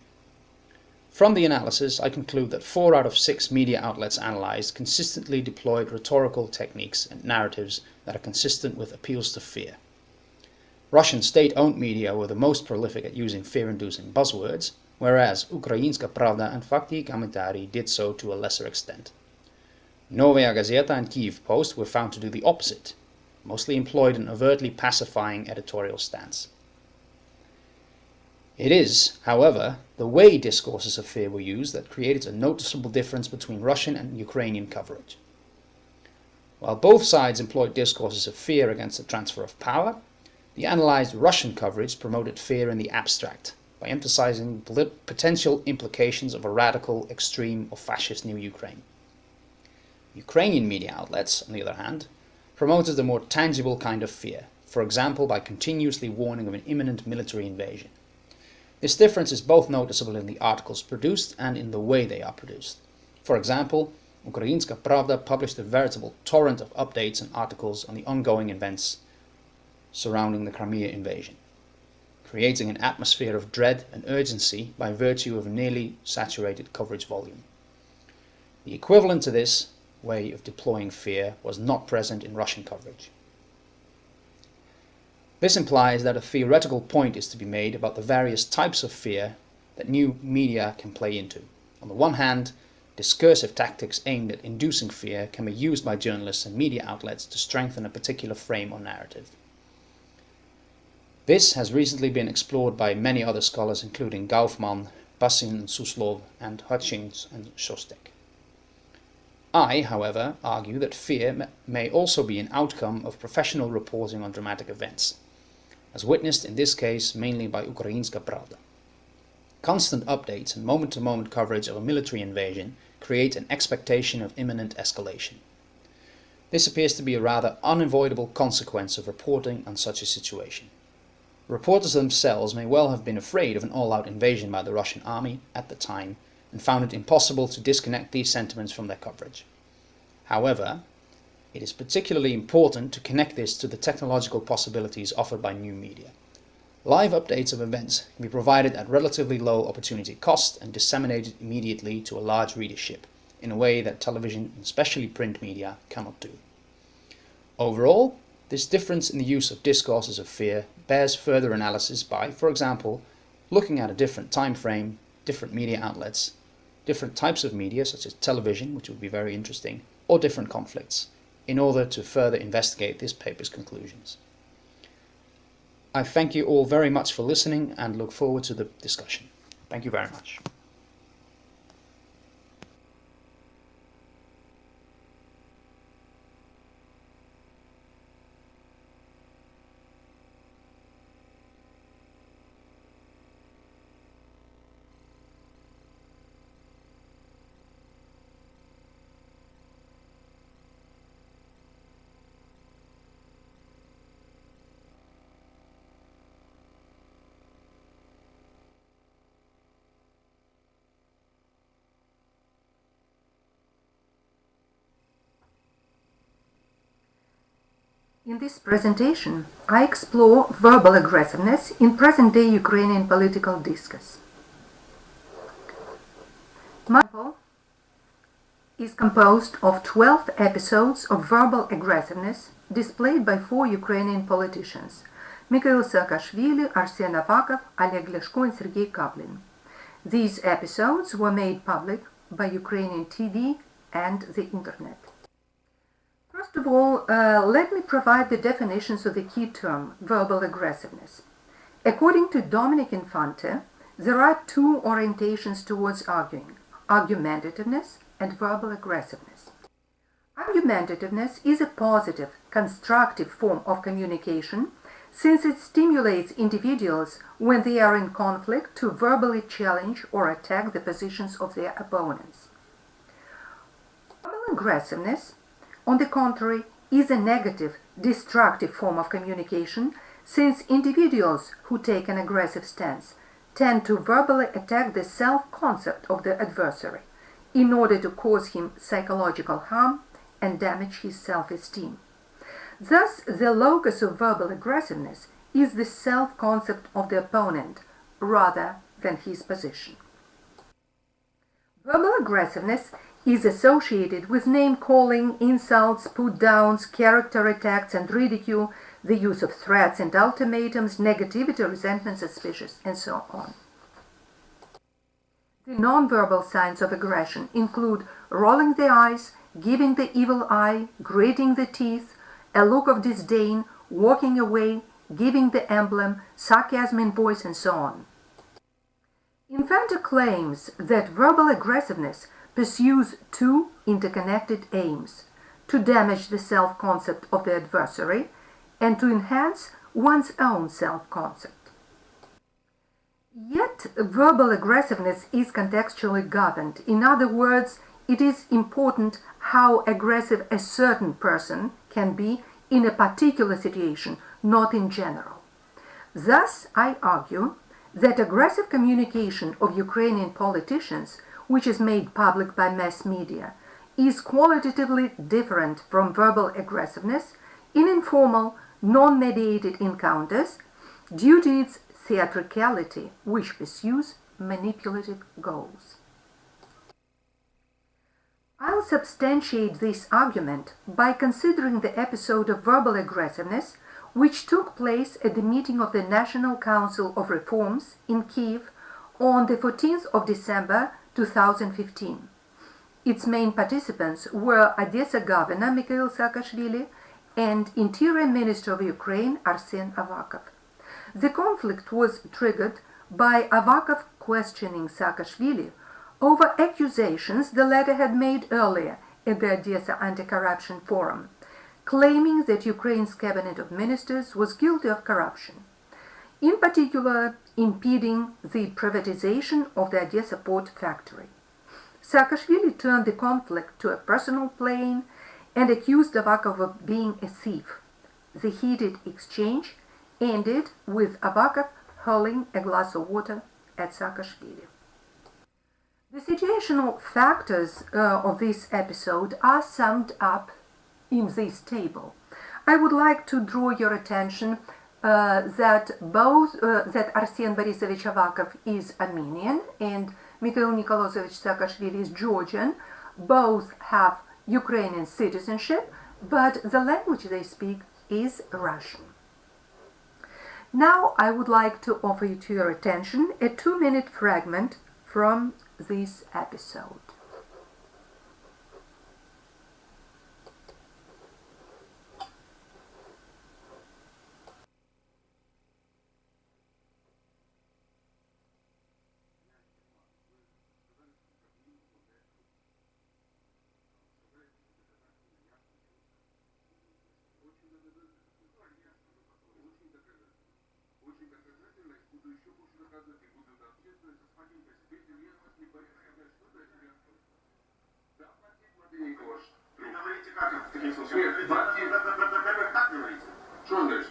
From the analysis, I conclude that 4 out of 6 media outlets analyzed consistently deployed rhetorical techniques and narratives that are consistent with appeals to fear. Russian state-owned media were the most prolific at using fear-inducing buzzwords, whereas Ukrainska Pravda and Fakti Komentari did so to a lesser extent. Novaya Gazeta and Kyiv Post were found to do the opposite, mostly employed an overtly pacifying editorial stance. It is, however, the way discourses of fear were used that created a noticeable difference between Russian and Ukrainian coverage. While both sides employed discourses of fear against the transfer of power, the analyzed Russian coverage promoted fear in the abstract, by emphasizing potential implications of a radical, extreme, or fascist new Ukraine. Ukrainian media outlets, on the other hand, promoted a more tangible kind of fear, for example by continuously warning of an imminent military invasion. This difference is both noticeable in the articles produced and in the way they are produced. For example, Ukrainska Pravda published a veritable torrent of updates and articles on the ongoing events surrounding the Crimea invasion, creating an atmosphere of dread and urgency by virtue of a nearly saturated coverage volume. The equivalent to this way of deploying fear was not present in Russian coverage. This implies that a theoretical point is to be made about the various types of fear that new media can play into. On the one hand, discursive tactics aimed at inducing fear can be used by journalists and media outlets to strengthen a particular frame or narrative. This has recently been explored by many other scholars including Kaufman, Basin and Suslov, and Hutchins and Shostak. I, however, argue that fear may also be an outcome of professional reporting on dramatic events, as witnessed in this case mainly by Ukrainska Pravda. Constant updates and moment-to-moment coverage of a military invasion create an expectation of imminent escalation. This appears to be a rather unavoidable consequence of reporting on such a situation. Reporters themselves may well have been afraid of an all-out invasion by the Russian army at the time and found it impossible to disconnect these sentiments from their coverage. However, it is particularly important to connect this to the technological possibilities offered by new media. Live updates of events can be provided at relatively low opportunity cost and disseminated immediately to a large readership, in a way that television, and especially print media, cannot do. Overall, this difference in the use of discourses of fear bears further analysis by, for example, looking at a different time frame, different media outlets, different types of media such as television, which would be very interesting, or different conflicts, in order to further investigate this paper's conclusions. I thank you all very much for listening and look forward to the discussion. Thank you very much. In this presentation, I explore verbal aggressiveness in present-day Ukrainian political discourse. My novel is composed of 12 episodes of verbal aggressiveness displayed by 4 Ukrainian politicians: Mikhail Saakashvili, Arsen Avakov, Oleg Leshko, and Sergei Kaplin. These episodes were made public by Ukrainian TV and the Internet. First of all, let me provide the definitions of the key term, verbal aggressiveness. According to Dominic Infante, there are 2 orientations towards arguing: argumentativeness and verbal aggressiveness. Argumentativeness is a positive, constructive form of communication since it stimulates individuals when they are in conflict to verbally challenge or attack the positions of their opponents. Verbal aggressiveness, on the contrary, is a negative, destructive form of communication since individuals who take an aggressive stance tend to verbally attack the self-concept of the adversary in order to cause him psychological harm and damage his self-esteem. Thus, the locus of verbal aggressiveness is the self-concept of the opponent rather than his position. Verbal aggressiveness is associated with name-calling, insults, put-downs, character attacks and ridicule, the use of threats and ultimatums, negativity, resentment, suspicion, and so on. The non-verbal signs of aggression include rolling the eyes, giving the evil eye, gritting the teeth, a look of disdain, walking away, giving the emblem, sarcasm in voice, and so on. Inventor claims that verbal aggressiveness pursues two interconnected aims: to damage the self-concept of the adversary and to enhance one's own self-concept. Yet, verbal aggressiveness is contextually governed. In other words, it is important how aggressive a certain person can be in a particular situation, not in general. Thus, I argue that aggressive communication of Ukrainian politicians, which is made public by mass media, is qualitatively different from verbal aggressiveness in informal, non-mediated encounters due to its theatricality, which pursues manipulative goals. I'll substantiate this argument by considering the episode of verbal aggressiveness which took place at the meeting of the National Council of Reforms in Kiev on the 14th of December 2015. Its main participants were Odessa Governor Mikhail Saakashvili and Interior Minister of Ukraine Arsen Avakov. The conflict was triggered by Avakov questioning Saakashvili over accusations the latter had made earlier at the Odessa Anti-Corruption Forum, claiming that Ukraine's cabinet of ministers was guilty of corruption, in particular impeding the privatization of the Odessa port factory. Saakashvili turned the conflict to a personal plane and accused Avakov of being a thief. The heated exchange ended with Avakov hurling a glass of water at Saakashvili. The situational factors of this episode are summed up in this table. I would like to draw your attention that Arsen Borisovich Avakov is Armenian and Mikhail Nikolosovich Saakashvili is Georgian. Both have Ukrainian citizenship, but the language they speak is Russian. Now I would like to offer to your attention a 2-minute fragment from this episode. Что он говорит?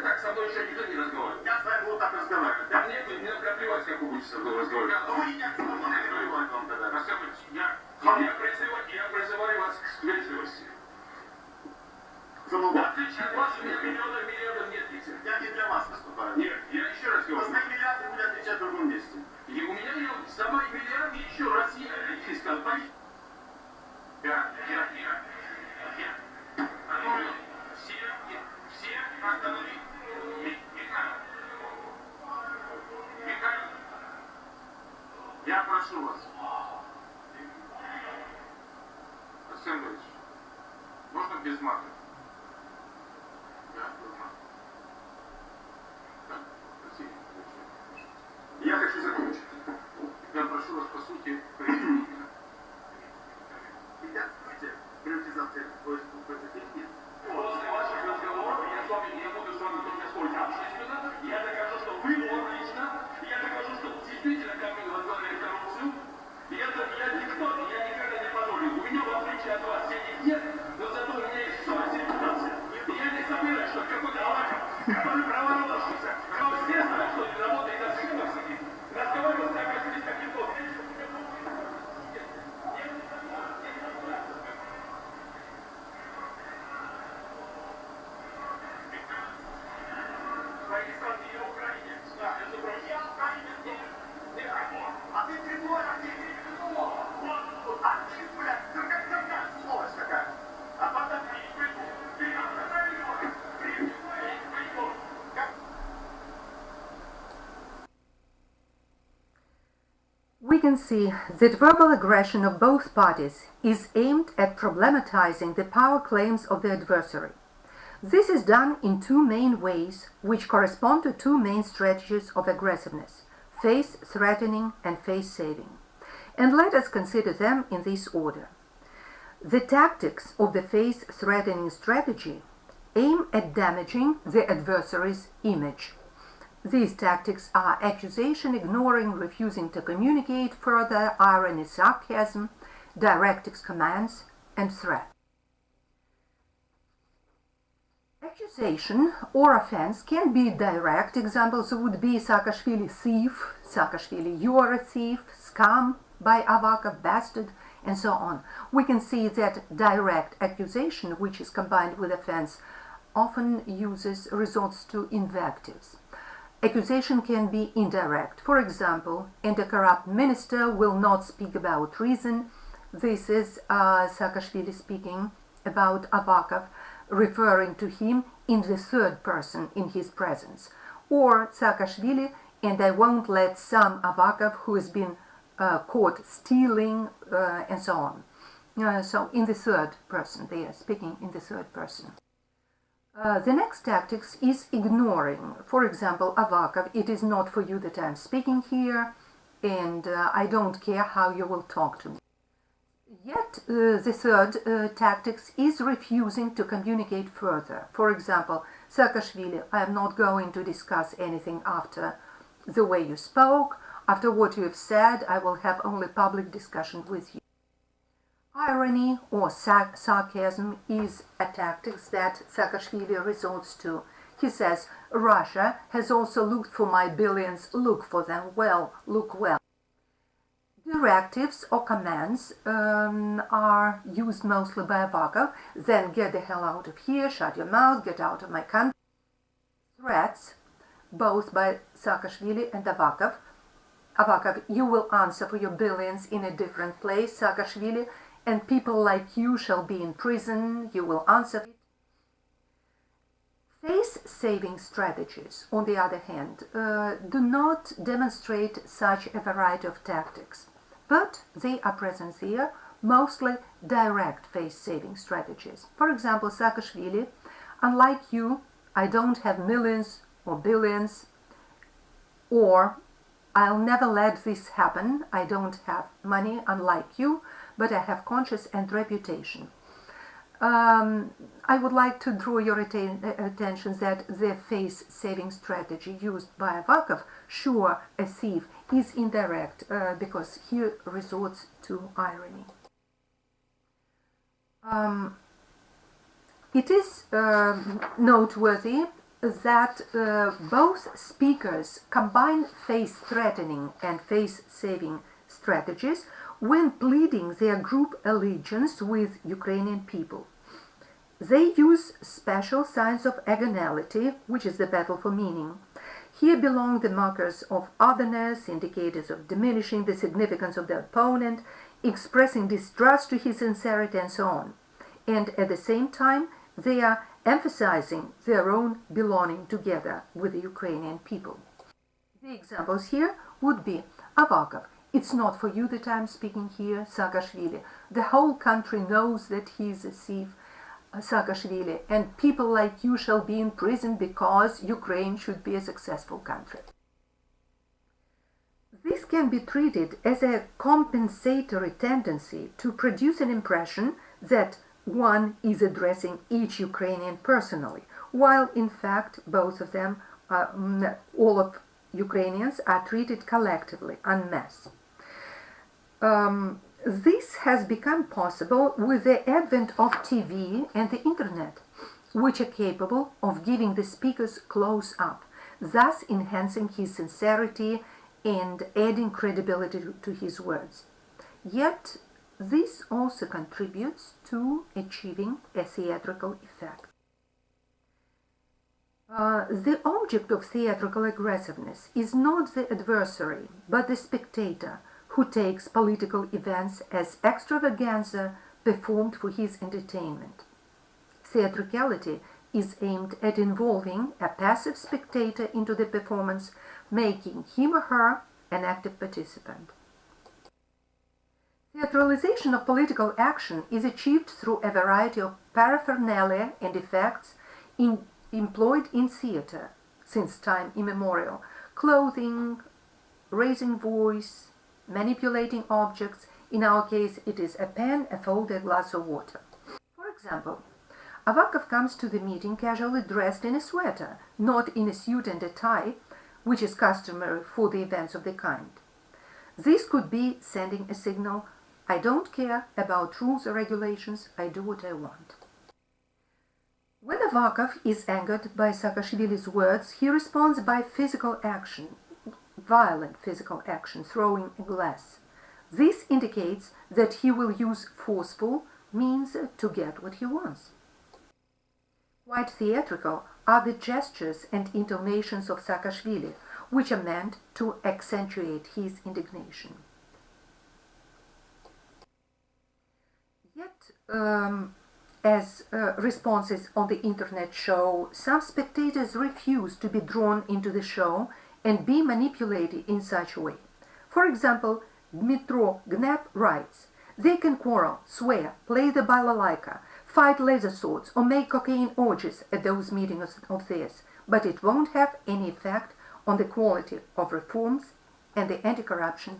Так со мной еще никто не разговаривает. Я с вами буду так разговаривать. Да мне наплевать, как вы будете со мной разговаривать. Ну вы не так наплевать вам тогда. Я призываю вас к вежливости. В отличие от вас, у меня миллиардов нет нигде. Я не для вас выступаю. Нет, я еще раз говорю. За свои миллиарды будете отвечать в другом месте. И у меня за мои миллиарды еще раз я сказал. Все остановить. Михаил, я прошу вас. Арсен Борисович, можно без мата? Да, без мата. Да, спасибо. Я хочу закончить. Я прошу вас, по сути, привести меня. Приватизация нет. После ваших разговоров я буду с вами только сколько общественно. Я докажу, что вы вор лично. Я докажу, что действительно Кремль возглавляет коррупцию. Я никто, я никогда не позволю. У меня, в отличие от вас, денег нет, но зато у меня есть совесть и репутация. Я не собираюсь, что какой-то Аваков, который проворонился. Все знают, что он работает на схемах сидит. Разговаривал с таким каким-то. А ты прибор, can see that verbal aggression of both parties is aimed at problematizing the power claims of the adversary. This is done in two main ways, which correspond to two main strategies of aggressiveness: face threatening and face saving. And let us consider them in this order. The tactics of the face threatening strategy aim at damaging the adversary's image. These tactics are accusation, ignoring, refusing to communicate further, irony, sarcasm, directives, commands, and threat. Accusation or offense can be direct. Examples would be Saakashvili thief, Saakashvili you are a thief, scam by Avakov, bastard, and so on. We can see that direct accusation, which is combined with offense, often resorts to invectives. Accusation can be indirect. For example, and a corrupt minister will not speak about treason. This is Saakashvili speaking about Avakov, referring to him in the third person in his presence. Or Saakashvili, and I won't let some Avakov who has been caught stealing, and so on. So in the third person, they are speaking in the third person. The next tactics is ignoring. For example, Avakov, it is not for you that I'm speaking here, and I don't care how you will talk to me. Yet the third tactics is refusing to communicate further. For example, Saakashvili, I am not going to discuss anything after the way you spoke. After what you have said, I will have only public discussion with you. Irony or sarcasm is a tactic that Saakashvili resorts to. He says, Russia has also looked for my billions, look for them well, look well. Directives or commands are used mostly by Avakov, then get the hell out of here, shut your mouth, get out of my country. Threats, both by Saakashvili and Avakov. Avakov, you will answer for your billions in a different place, Saakashvili, and people like you shall be in prison, you will answer. Face-saving strategies, on the other hand, do not demonstrate such a variety of tactics, but they are present here, mostly direct face-saving strategies. For example, Saakashvili, unlike you, I don't have millions or billions, or I'll never let this happen, I don't have money, unlike you, but I have conscience and reputation. I would like to draw your attention that the face-saving strategy used by Avakov, sure, a thief, is indirect because he resorts to irony. It is noteworthy that both speakers combine face-threatening and face-saving strategies when pleading their group allegiance with Ukrainian people. They use special signs of agonality, which is the battle for meaning. Here belong the markers of otherness, indicators of diminishing the significance of the opponent, expressing distrust to his sincerity, and so on. And at the same time, they are emphasizing their own belonging together with the Ukrainian people. The examples here would be Avakov. It's not for you that I'm speaking here, Saakashvili. The whole country knows that he is a thief, Saakashvili, and people like you shall be in prison because Ukraine should be a successful country. This can be treated as a compensatory tendency to produce an impression that one is addressing each Ukrainian personally, while in fact both of them, all of Ukrainians, are treated collectively, en masse. This has become possible with the advent of TV and the internet, which are capable of giving the speakers close up, thus enhancing his sincerity and adding credibility to his words. Yet, this also contributes to achieving a theatrical effect. The object of theatrical aggressiveness is not the adversary, but the spectator, who takes political events as extravaganza performed for his entertainment. Theatricality is aimed at involving a passive spectator into the performance, making him or her an active participant. Theatralization of political action is achieved through a variety of paraphernalia and effects employed in theater since time immemorial: clothing, raising voice, manipulating objects. In our case, it is a pen, a fold, a glass of water. For example, Avakov comes to the meeting casually dressed in a sweater, not in a suit and a tie, which is customary for the events of the kind. This could be sending a signal: I don't care about rules or regulations, I do what I want. When Avakov is angered by Saakashvili's words, he responds by physical action, violent physical action, throwing a glass. This indicates that he will use forceful means to get what he wants. Quite theatrical are the gestures and intonations of Saakashvili, which are meant to accentuate his indignation. Yet, as responses on the internet show, some spectators refuse to be drawn into the show and be manipulated in such a way. For example, Dmitro Gnep writes, "They can quarrel, swear, play the balalaika, fight laser swords, or make cocaine orgies at those meetings of theirs, but it won't have any effect on the quality of reforms and the anti-corruption."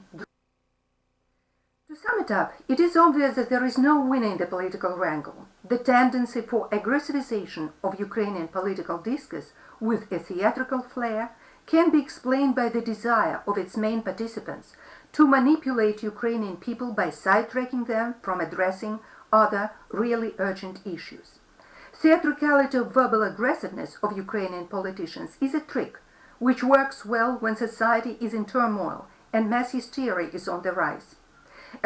To sum it up, it is obvious that there is no winner in the political wrangle. The tendency for aggressivization of Ukrainian political discourse with a theatrical flair can be explained by the desire of its main participants to manipulate Ukrainian people by sidetracking them from addressing other really urgent issues. Theatricality of verbal aggressiveness of Ukrainian politicians is a trick which works well when society is in turmoil and mass hysteria is on the rise.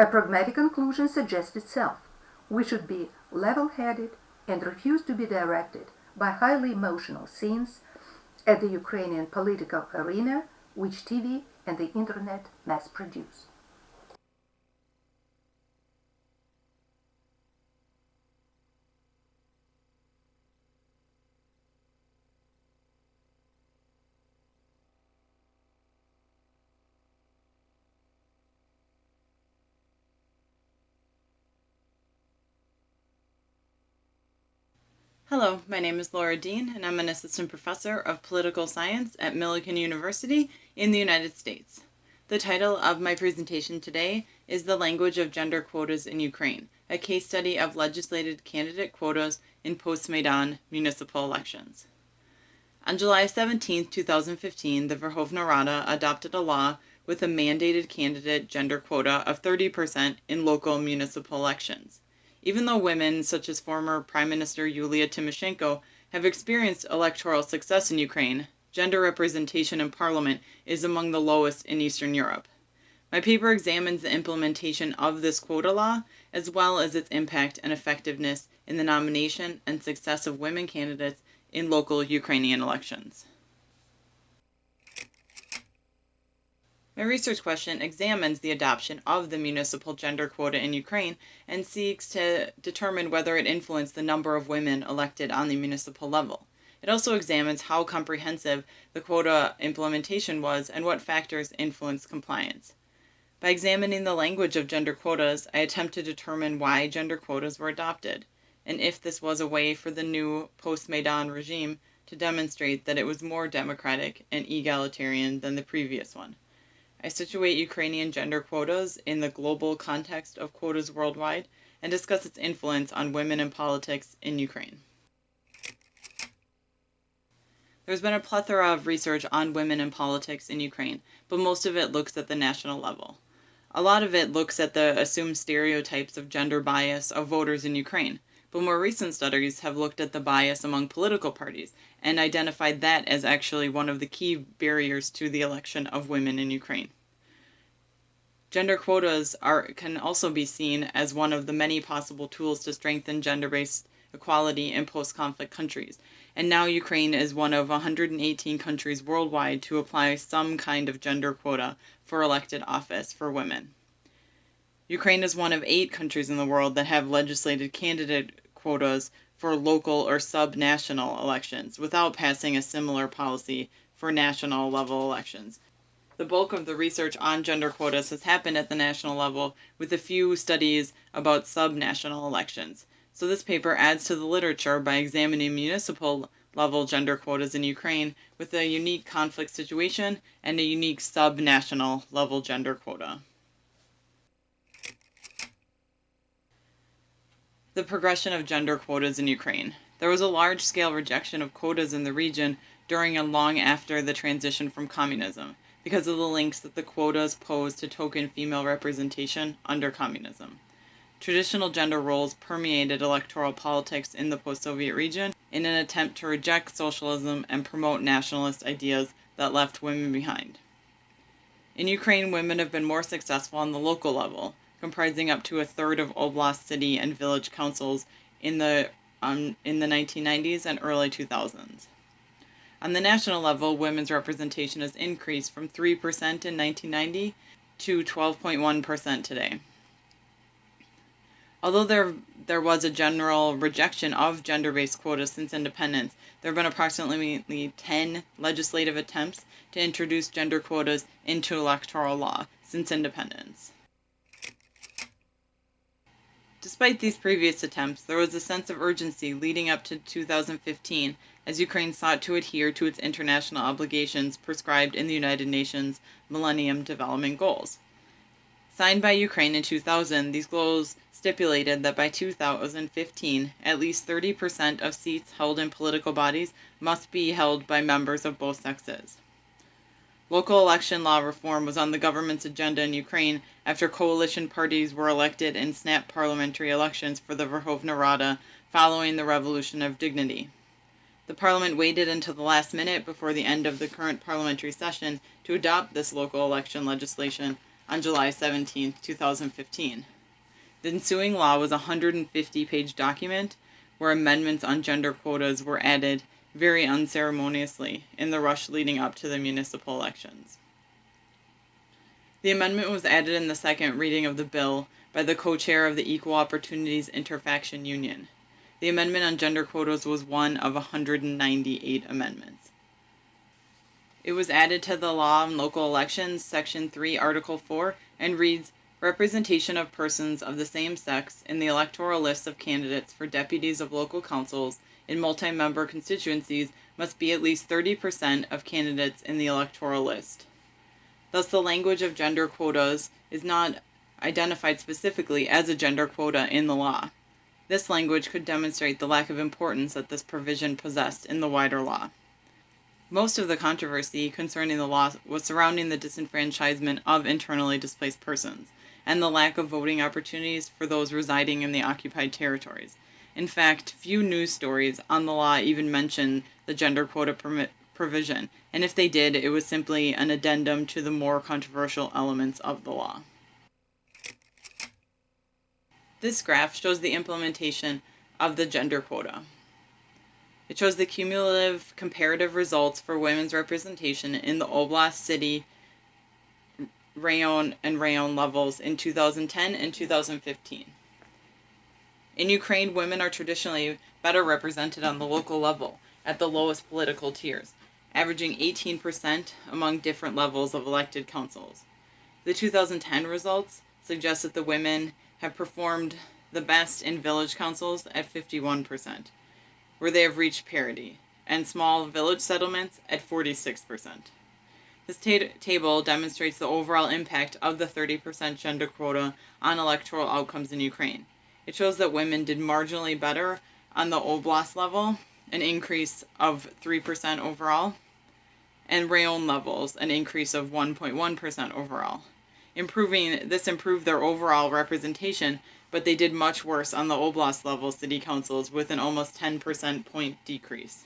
A pragmatic conclusion suggests itself: we should be level-headed and refuse to be directed by highly emotional scenes at the Ukrainian political arena, which TV and the internet mass produce. Hello, my name is Laura Dean, and I'm an assistant professor of political science at Millikan University in the United States. The title of my presentation today is The Language of Gender Quotas in Ukraine, a case study of legislated candidate quotas in post-Maidan municipal elections. On July 17, 2015, the Verkhovna Rada adopted a law with a mandated candidate gender quota of 30% in local municipal elections. Even though women, such as former Prime Minister Yulia Tymoshenko, have experienced electoral success in Ukraine, gender representation in parliament is among the lowest in Eastern Europe. My paper examines the implementation of this quota law, as well as its impact and effectiveness in the nomination and success of women candidates in local Ukrainian elections. My research question examines the adoption of the municipal gender quota in Ukraine and seeks to determine whether it influenced the number of women elected on the municipal level. It also examines how comprehensive the quota implementation was and what factors influenced compliance. By examining the language of gender quotas, I attempt to determine why gender quotas were adopted, and if this was a way for the new post-Maidan regime to demonstrate that it was more democratic and egalitarian than the previous one. I situate Ukrainian gender quotas in the global context of quotas worldwide and discuss its influence on women in politics in Ukraine. There's been a plethora of research on women in politics in Ukraine, but most of it looks at the national level. A lot of it looks at the assumed stereotypes of gender bias of voters in Ukraine, but more recent studies have looked at the bias among political parties and identified that as actually one of the key barriers to the election of women in Ukraine. Gender quotas can also be seen as one of the many possible tools to strengthen gender-based equality in post-conflict countries, and now Ukraine is one of 118 countries worldwide to apply some kind of gender quota for elected office for women. Ukraine is one of 8 countries in the world that have legislated candidate quotas for local or sub-national elections without passing a similar policy for national level elections. The bulk of the research on gender quotas has happened at the national level, with a few studies about subnational elections. So this paper adds to the literature by examining municipal level gender quotas in Ukraine with a unique conflict situation and a unique subnational level gender quota. The progression of gender quotas in Ukraine. There was a large-scale rejection of quotas in the region during and long after the transition from communism, because of the links that the quotas posed to token female representation under communism. Traditional gender roles permeated electoral politics in the post-Soviet region in an attempt to reject socialism and promote nationalist ideas that left women behind. In Ukraine, women have been more successful on the local level, comprising up to a third of oblast, city, and village councils in the 1990s and early 2000s. On the national level, women's representation has increased from 3% in 1990 to 12.1% today. Although there was a general rejection of gender-based quotas since independence, there have been approximately 10 legislative attempts to introduce gender quotas into electoral law since independence. Despite these previous attempts, there was a sense of urgency leading up to 2015 as Ukraine sought to adhere to its international obligations prescribed in the United Nations Millennium Development Goals. Signed by Ukraine in 2000, these goals stipulated that by 2015, at least 30% of seats held in political bodies must be held by members of both sexes. Local election law reform was on the government's agenda in Ukraine after coalition parties were elected in snap parliamentary elections for the Verkhovna Rada following the Revolution of Dignity. The parliament waited until the last minute before the end of the current parliamentary session to adopt this local election legislation on July 17, 2015. The ensuing law was a 150-page document where amendments on gender quotas were added very unceremoniously in the rush leading up to the municipal elections. The amendment was added in the second reading of the bill by the co-chair of the Equal Opportunities Interfaction Union. The amendment on gender quotas was one of 198 amendments. It was added to the Law on Local Elections, Section 3, Article 4, and reads, "Representation of persons of the same sex in the electoral list of candidates for deputies of local councils in multi-member constituencies must be at least 30% of candidates in the electoral list." Thus, the language of gender quotas is not identified specifically as a gender quota in the law. This language could demonstrate the lack of importance that this provision possessed in the wider law. Most of the controversy concerning the law was surrounding the disenfranchisement of internally displaced persons and the lack of voting opportunities for those residing in the occupied territories. In fact, few news stories on the law even mention the gender quota provision, and if they did, it was simply an addendum to the more controversial elements of the law. This graph shows the implementation of the gender quota. It shows the cumulative comparative results for women's representation in the oblast, city, rayon, and rayon levels in 2010 and 2015. In Ukraine, women are traditionally better represented on the local level at the lowest political tiers, averaging 18% among different levels of elected councils. The 2010 results suggest that the women have performed the best in village councils at 51%, where they have reached parity, and small village settlements at 46%. This table demonstrates the overall impact of the 30% gender quota on electoral outcomes in Ukraine. It shows that women did marginally better on the oblast level, an increase of 3% overall, and rayon levels, an increase of 1.1% overall. This improved their overall representation, but they did much worse on the oblast level city councils with an almost 10% point decrease.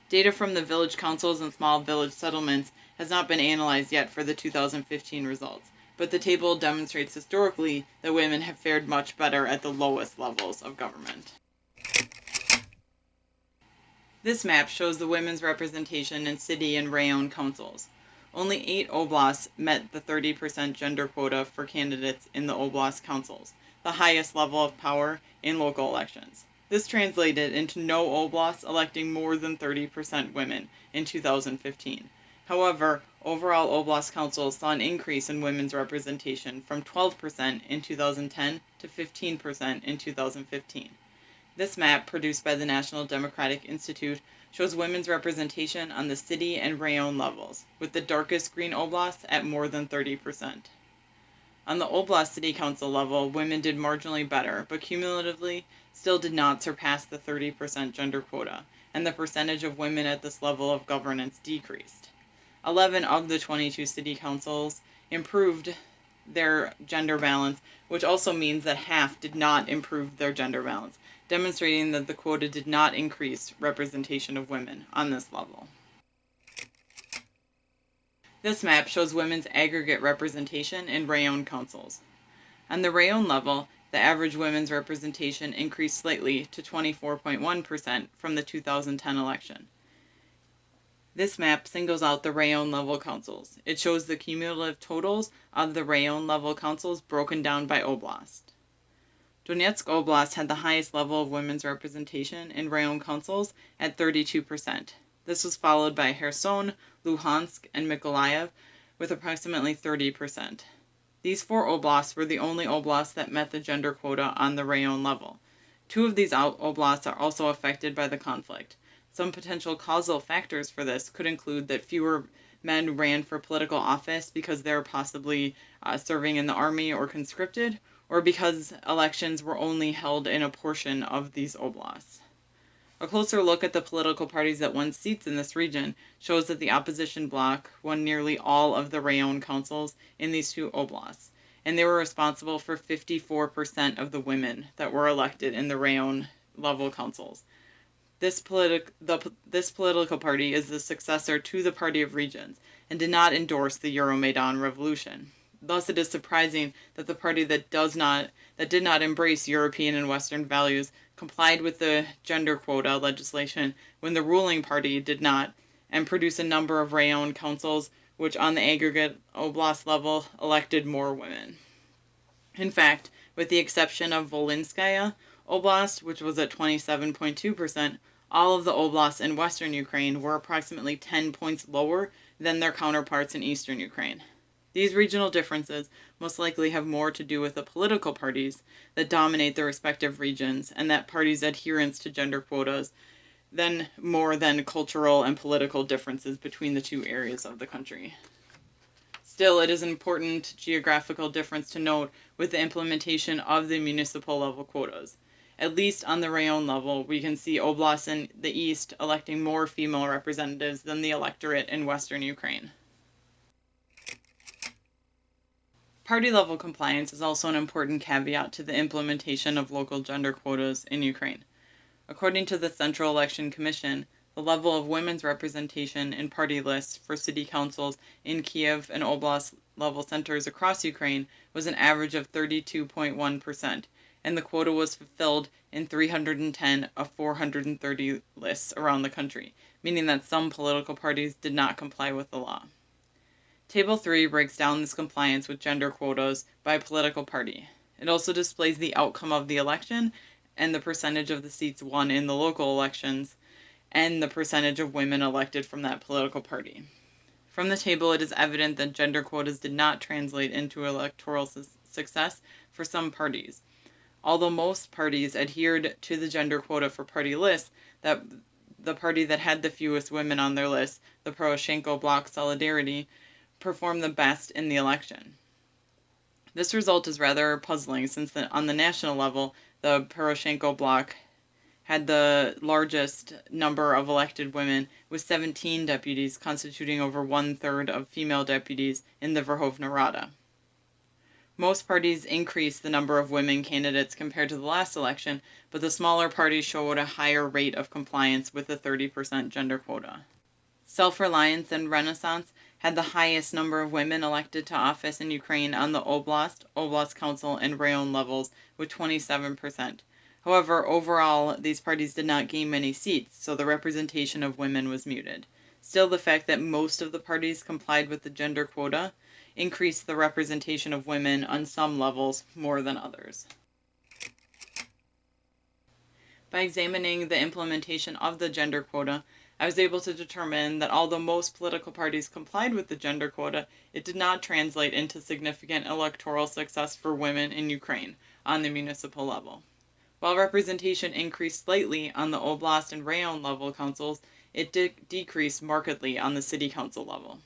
Data from the village councils and small village settlements has not been analyzed yet for the 2015 results, but the table demonstrates historically that women have fared much better at the lowest levels of government. This map shows the women's representation in city and rayon councils. Only 8 oblasts met the 30% gender quota for candidates in the oblast councils, the highest level of power in local elections. This translated into no oblasts electing more than 30% women in 2015. However, overall Oblast councils saw an increase in women's representation from 12% in 2010 to 15% in 2015. This map, produced by the National Democratic Institute, shows women's representation on the city and rayon levels, with the darkest green oblasts at more than 30%. On the Oblast City Council level, women did marginally better, but cumulatively still did not surpass the 30% gender quota, and the percentage of women at this level of governance decreased. 11 of the 22 city councils improved their gender balance, which also means that half did not improve their gender balance, demonstrating that the quota did not increase representation of women on this level. This map shows women's aggregate representation in rayon councils. On the rayon level, the average women's representation increased slightly to 24.1% from the 2010 election. This map singles out the rayon level councils. It shows the cumulative totals of the rayon level councils broken down by oblast. Donetsk Oblast had the highest level of women's representation in rayon councils at 32%. This was followed by Kherson, Luhansk, and Mykolaiv with approximately 30%. These four oblasts were the only oblasts that met the gender quota on the rayon level. Two of these oblasts are also affected by the conflict. Some potential causal factors for this could include that fewer men ran for political office because they were possibly serving in the army or conscripted, or because elections were only held in a portion of these oblasts. A closer look at the political parties that won seats in this region shows that the opposition bloc won nearly all of the rayon councils in these two oblasts, and they were responsible for 54% of the women that were elected in the rayon level councils. This political party is the successor to the Party of Regions and did not endorse the Euromaidan revolution. Thus, it is surprising that the party that did not embrace European and Western values complied with the gender quota legislation when the ruling party did not, and produced a number of rayon councils which on the aggregate oblast level elected more women. In fact, with the exception of Volinskaya Oblast, which was at 27.2%, all of the oblasts in western Ukraine were approximately 10 points lower than their counterparts in eastern Ukraine. These regional differences most likely have more to do with the political parties that dominate the respective regions and that parties' adherence to gender quotas more than cultural and political differences between the two areas of the country. Still, it is an important geographical difference to note with the implementation of the municipal level quotas. At least on the rayon level, we can see oblasts in the east electing more female representatives than the electorate in western Ukraine. Party-level compliance is also an important caveat to the implementation of local gender quotas in Ukraine. According to the Central Election Commission, the level of women's representation in party lists for city councils in Kiev and oblast-level centers across Ukraine was an average of 32.1%, and the quota was fulfilled in 310 of 430 lists around the country, meaning that some political parties did not comply with the law. Table 3 breaks down this compliance with gender quotas by political party. It also displays the outcome of the election and the percentage of the seats won in the local elections and the percentage of women elected from that political party. From the table, it is evident that gender quotas did not translate into electoral success for some parties. Although most parties adhered to the gender quota for party lists, that the party that had the fewest women on their list, the Poroshenko Bloc Solidarity, performed the best in the election. This result is rather puzzling since on the national level, the Poroshenko Bloc had the largest number of elected women, with 17 deputies constituting over 1/3 of female deputies in the Verkhovna Rada. Most parties increased the number of women candidates compared to the last election, but the smaller parties showed a higher rate of compliance with the 30% gender quota. Self-Reliance and Renaissance had the highest number of women elected to office in Ukraine on the oblast council, and rayon levels with 27%. However, overall, these parties did not gain many seats, so the representation of women was muted. Still, the fact that most of the parties complied with the gender quota increased the representation of women on some levels more than others. By examining the implementation of the gender quota, I was able to determine that although most political parties complied with the gender quota, it did not translate into significant electoral success for women in Ukraine on the municipal level. While representation increased slightly on the oblast and rayon level councils, it decreased markedly on the city council level.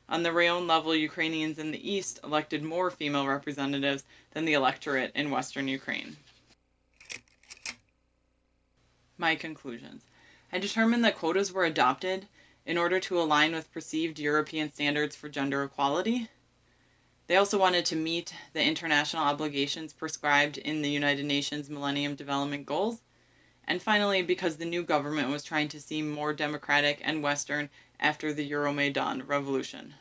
On the rayon level, Ukrainians in the east elected more female representatives than the electorate in western Ukraine. My conclusions. I determined that quotas were adopted in order to align with perceived European standards for gender equality. They also wanted to meet the international obligations prescribed in the United Nations Millennium Development Goals. And finally, because the new government was trying to seem more democratic and Western after the Post-Maidan revolution.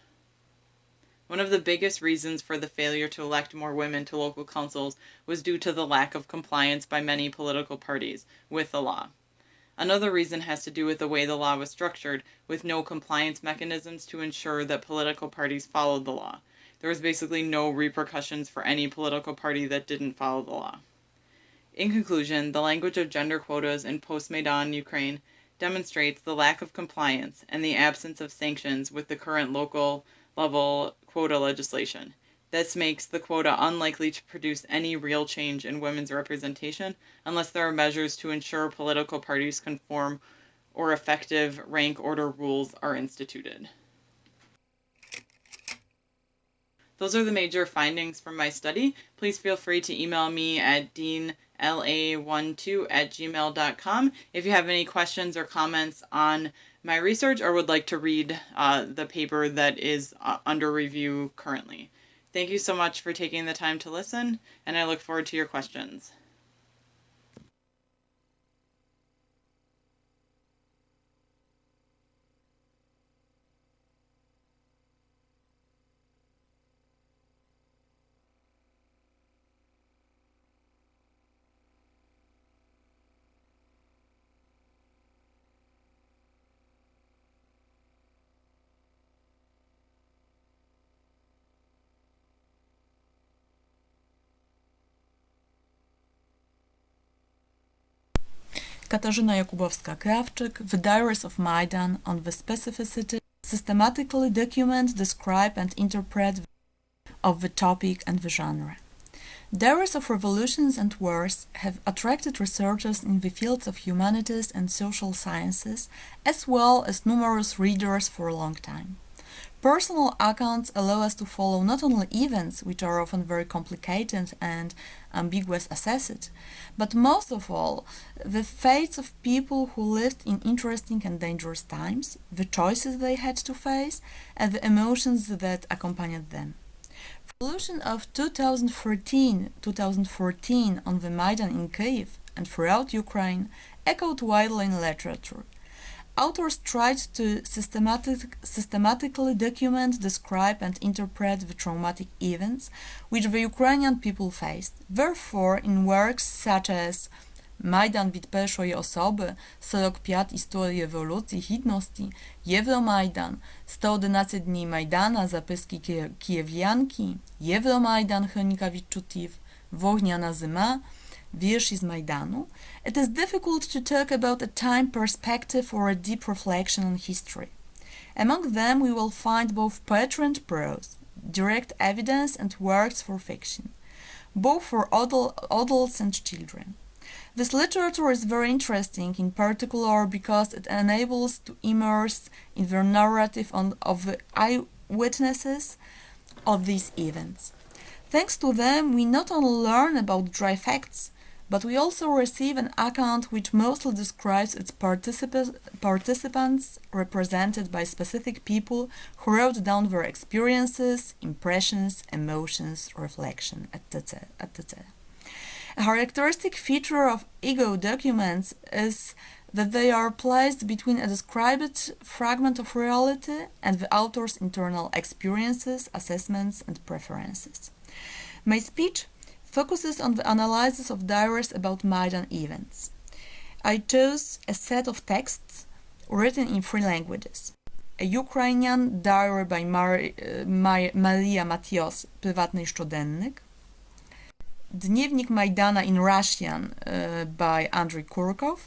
One of the biggest reasons for the failure to elect more women to local councils was due to the lack of compliance by many political parties with the law. Another reason has to do with the way the law was structured, with no compliance mechanisms to ensure that political parties followed the law. There was basically no repercussions for any political party that didn't follow the law. In conclusion, the language of gender quotas in post-Maidan Ukraine demonstrates the lack of compliance and the absence of sanctions with the current local level quota legislation. This makes the quota unlikely to produce any real change in women's representation unless there are measures to ensure political parties conform or effective rank order rules are instituted. Those are the major findings from my study. Please feel free to email me at deanla12@gmail.com if you have any questions or comments on my research or would like to read the paper that is under review currently. Thank you so much for taking the time to listen, and I look forward to your questions. Katarzyna Jakubowska-Krawczyk, The Diaries of Maidan, on the specificity, systematically document, describe and interpret of the topic and the genre. Diaries of revolutions and wars have attracted researchers in the fields of humanities and social sciences, as well as numerous readers for a long time. Personal accounts allow us to follow not only events, which are often very complicated and ambiguous assessed, but most of all, the fates of people who lived in interesting and dangerous times, the choices they had to face, and the emotions that accompanied them. The revolution of 2013-2014 on the Maidan in Kyiv and throughout Ukraine echoed widely in literature. Authors tried to systematically document, describe and interpret the traumatic events which the Ukrainian people faced. Therefore, in works such as Majdan від першої особи, 45 історії еволюції гідності, Євромайдан, 111 днів Майдана, записки київ'янки, Євромайдан, хроніка відчуттів, Вогняна зима, вірші з Майдану, it is difficult to talk about a time perspective or a deep reflection on history. Among them we will find both poetry and prose, direct evidence and works for fiction, both for adults and children. This literature is very interesting in particular because it enables to immerse in the narrative of the eyewitnesses of these events. Thanks to them, we not only learn about dry facts, but we also receive an account which mostly describes its participants represented by specific people who wrote down their experiences, impressions, emotions, reflection, etc. A characteristic feature of ego documents is that they are placed between a described fragment of reality and the author's internal experiences, assessments, and preferences. My speech focuses on the analysis of diaries about Maidan events. I chose a set of texts written in 3 languages. A Ukrainian diary by Maria Matios, Prywatny Szczodенник, Dniewnik Majdana in Russian by Andrzej Kurkow,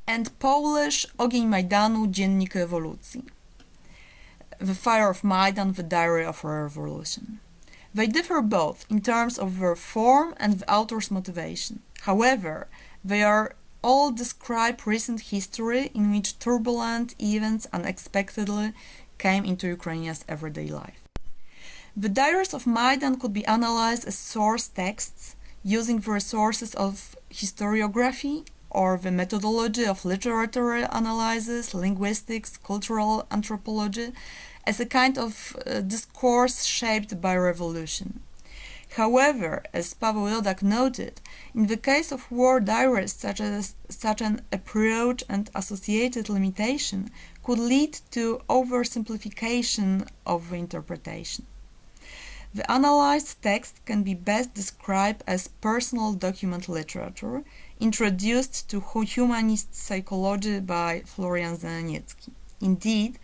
and Polish Ogień Majdanu, Dziennik Rewolucji. The Fire of Maidan, The Diary of a Revolution. They differ both in terms of their form and the author's motivation. However, they all describe recent history in which turbulent events unexpectedly came into Ukrainians' everyday life. The diaries of Maidan could be analyzed as source texts using the resources of historiography or the methodology of literary analysis, linguistics, cultural anthropology, as a kind of discourse shaped by revolution. However, as Paweł Jodak noted, in the case of war diaries, such an approach and associated limitation could lead to oversimplification of the interpretation. The analyzed text can be best described as personal document literature, introduced to humanist psychology by Florian Zeleniecki. Indeed,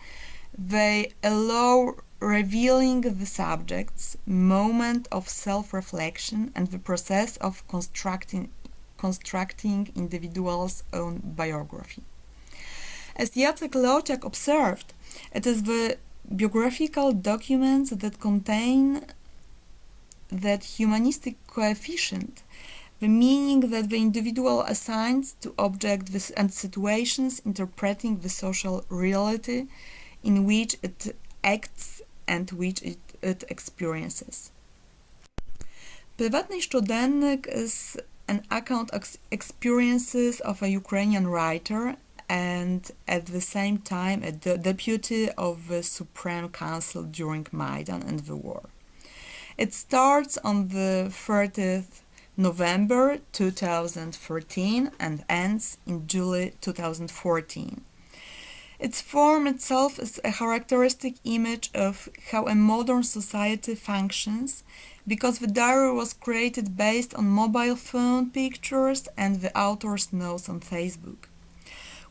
they allow revealing the subject's moment of self-reflection and the process of constructing individual's own biography. As Jacek Lociak observed, it is the biographical documents that contain that humanistic coefficient, the meaning that the individual assigns to objects and situations interpreting the social reality in which it acts and which it experiences. Prywatny Szczodennik is an account of experiences of a Ukrainian writer and at the same time a deputy of the Supreme Council during Maidan and the war. It starts on the 30th November 2013 and ends in July 2014. Its form itself is a characteristic image of how a modern society functions, because the diary was created based on mobile phone pictures and the author's notes on Facebook.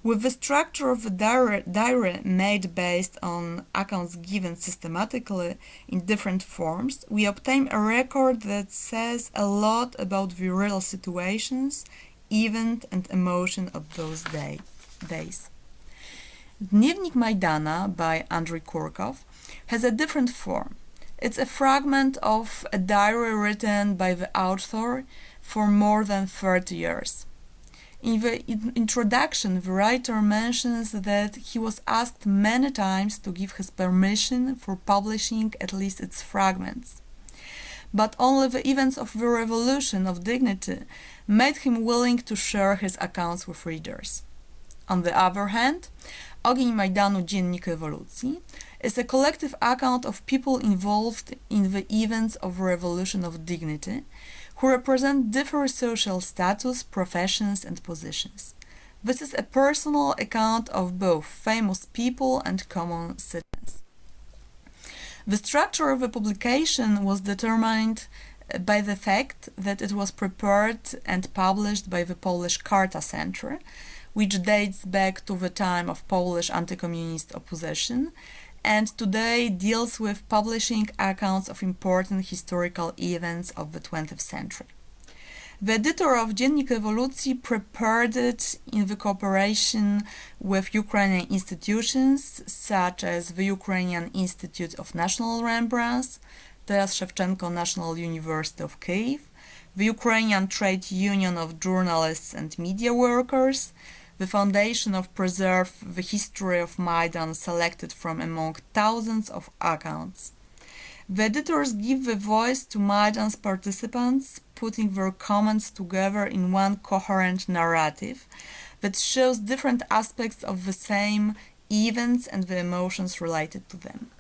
With the structure of the diary made based on accounts given systematically in different forms, we obtain a record that says a lot about the real situations, events and emotion of those days. Dniewnik Majdana by Andrzej Kurkow has a different form. It's a fragment of a diary written by the author for more than 30 years. In the introduction, the writer mentions that he was asked many times to give his permission for publishing at least its fragments. But only the events of the Revolution of Dignity made him willing to share his accounts with readers. On the other hand, Ogień Majdanu, Dziennik Rewolucji is a collective account of people involved in the events of the Revolution of Dignity, who represent different social status, professions and positions. This is a personal account of both famous people and common citizens. The structure of the publication was determined by the fact that it was prepared and published by the Polish Karta Center, which dates back to the time of Polish anti-communist opposition, and today deals with publishing accounts of important historical events of the 20th century. The editor of Dziennik Rewolucji prepared it in the cooperation with Ukrainian institutions such as the Ukrainian Institute of National Remembrance, Taras Shevchenko National University of Kyiv, the Ukrainian Trade Union of Journalists and Media Workers, the Foundation of Preserve the History of Maidan, selected from among thousands of accounts. The editors give the voice to Maidan's participants, putting their comments together in one coherent narrative that shows different aspects of the same events and the emotions related to them.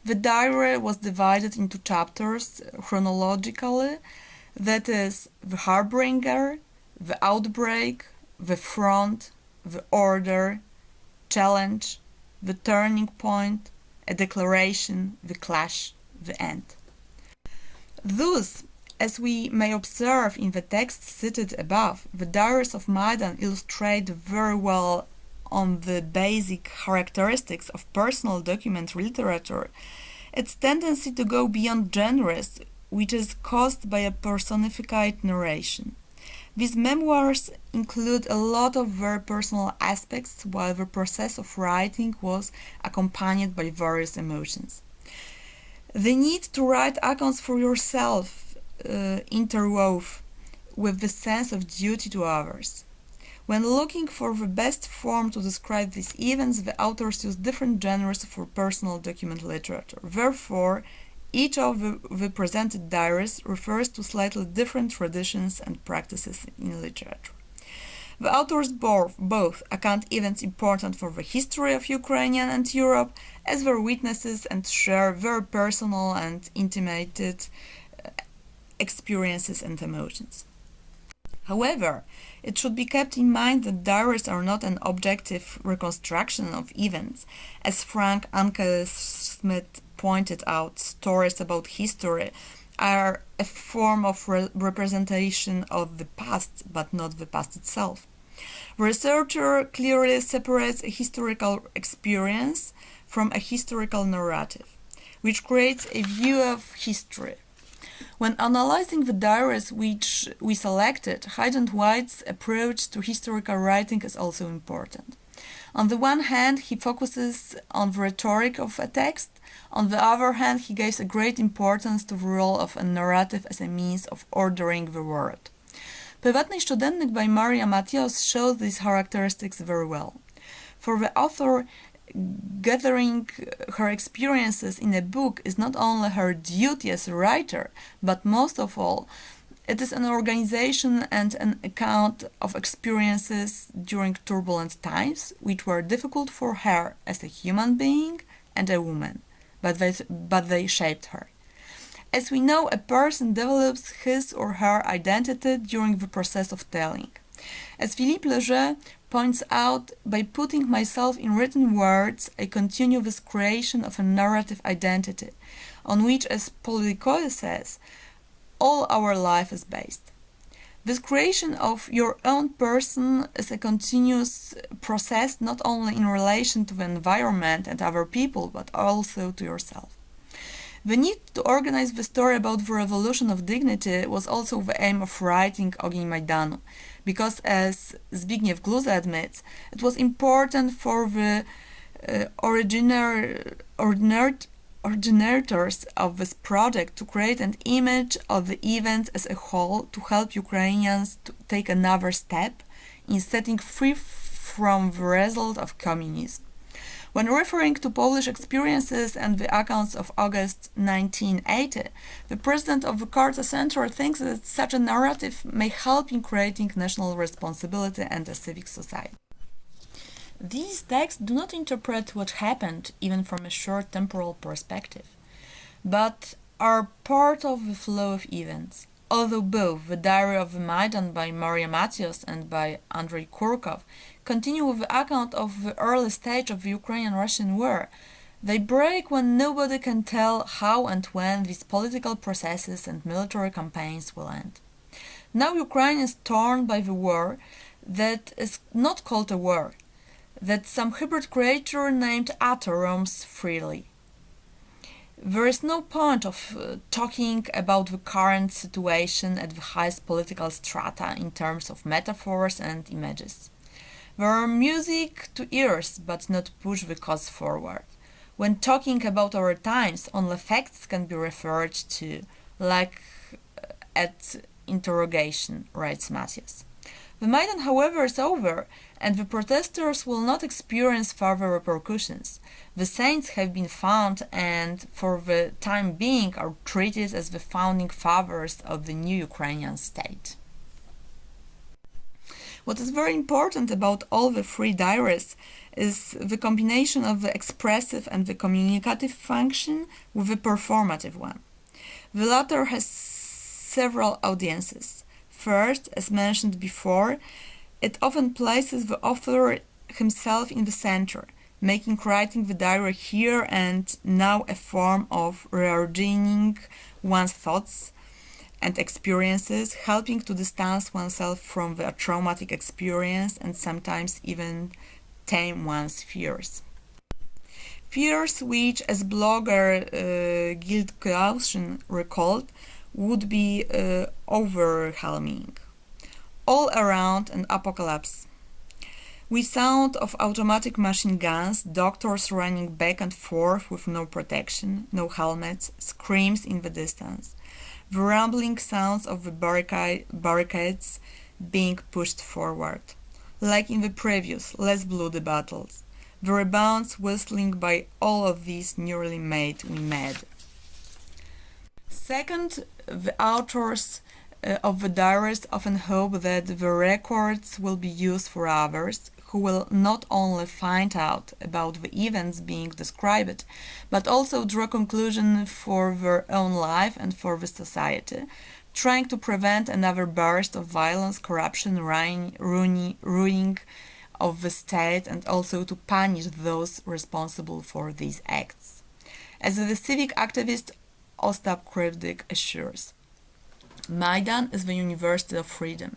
The diary was divided into chapters chronologically, that is, the harbinger, the outbreak, the front, the order, challenge, the turning point, a declaration, the clash, the end. Thus, as we may observe in the text cited above, the diaries of Maidan illustrate very well on the basic characteristics of personal document literature its tendency to go beyond genres which is caused by a personified narration. These memoirs include a lot of very personal aspects, while the process of writing was accompanied by various emotions. The need to write accounts for yourself interwove with the sense of duty to others. When looking for the best form to describe these events, the authors use different genres for personal document literature. Therefore, each of the presented diaries refers to slightly different traditions and practices in literature. The authors both account events important for the history of Ukraine and Europe as their witnesses and share very personal and intimate experiences and emotions. However, it should be kept in mind that diaries are not an objective reconstruction of events. As Frank Anker-Smith pointed out, stories about history are a form of representation of the past, but not the past itself. The researcher clearly separates a historical experience from a historical narrative, which creates a view of history. When analyzing the diaries which we selected, Hyde and White's approach to historical writing is also important. On the one hand, he focuses on the rhetoric of a text. On the other hand, he gives a great importance to the role of a narrative as a means of ordering the world. Prywatny Szczodенnik by Maria Matios shows these characteristics very well. For the author, gathering her experiences in a book is not only her duty as a writer, but most of all, it is an organization and an account of experiences during turbulent times, which were difficult for her as a human being and a woman, but they shaped her. As we know, a person develops his or her identity during the process of telling. As Philippe Leger points out, by putting myself in written words, I continue this creation of a narrative identity, on which, as Paul Ricoeur says, all our life is based. This creation of your own person is a continuous process, not only in relation to the environment and other people, but also to yourself. The need to organize the story about the revolution of dignity was also the aim of writing Ogień Majdanu, because, as Zbigniew Gluza admits, it was important for the originators of this project to create an image of the event as a whole to help Ukrainians to take another step in setting free from the result of communism. When referring to Polish experiences and the accounts of August 1980, the president of the Carta Center thinks that such a narrative may help in creating national responsibility and a civic society. These texts do not interpret what happened even from a short temporal perspective, but are part of the flow of events. Although both the Diary of the Maidan by Maria Matios and by Andrei Kurkov continue with the account of the early stage of the Ukrainian-Russian war, they break when nobody can tell how and when these political processes and military campaigns will end. Now Ukraine is torn by the war that is not called a war, that some hybrid creature named Atta roams freely. There is no point of talking about the current situation at the highest political strata in terms of metaphors and images. There are music to ears, but not push the cause forward. When talking about our times, only facts can be referred to, like at interrogation, writes Matias. The Maidan, however, is over, and the protesters will not experience further repercussions. The saints have been found and, for the time being, are treated as the founding fathers of the new Ukrainian state. What is very important about all the three diaries is the combination of the expressive and the communicative function with the performative one. The latter has several audiences. First, as mentioned before, it often places the author himself in the center, making writing the diary here and now a form of reorganizing one's thoughts and experiences, helping to distance oneself from the traumatic experience and sometimes even tame one's fears. Fears which, as blogger Gild Klauschen recalled, would be overwhelming. All around an apocalypse. With sound of automatic machine guns, doctors running back and forth with no protection, no helmets, screams in the distance. The rumbling sounds of the barricades being pushed forward. Like in the previous, less bloody battles. The rebounds whistling by all of these nearly made me mad. Second, the authors of the diaries often hope that the records will be used for others who will not only find out about the events being described, but also draw conclusions for their own life and for the society, trying to prevent another burst of violence, corruption, ruining of the state, and also to punish those responsible for these acts. As the civic activist Ostap Krivdik assures, Maidan is the University of Freedom.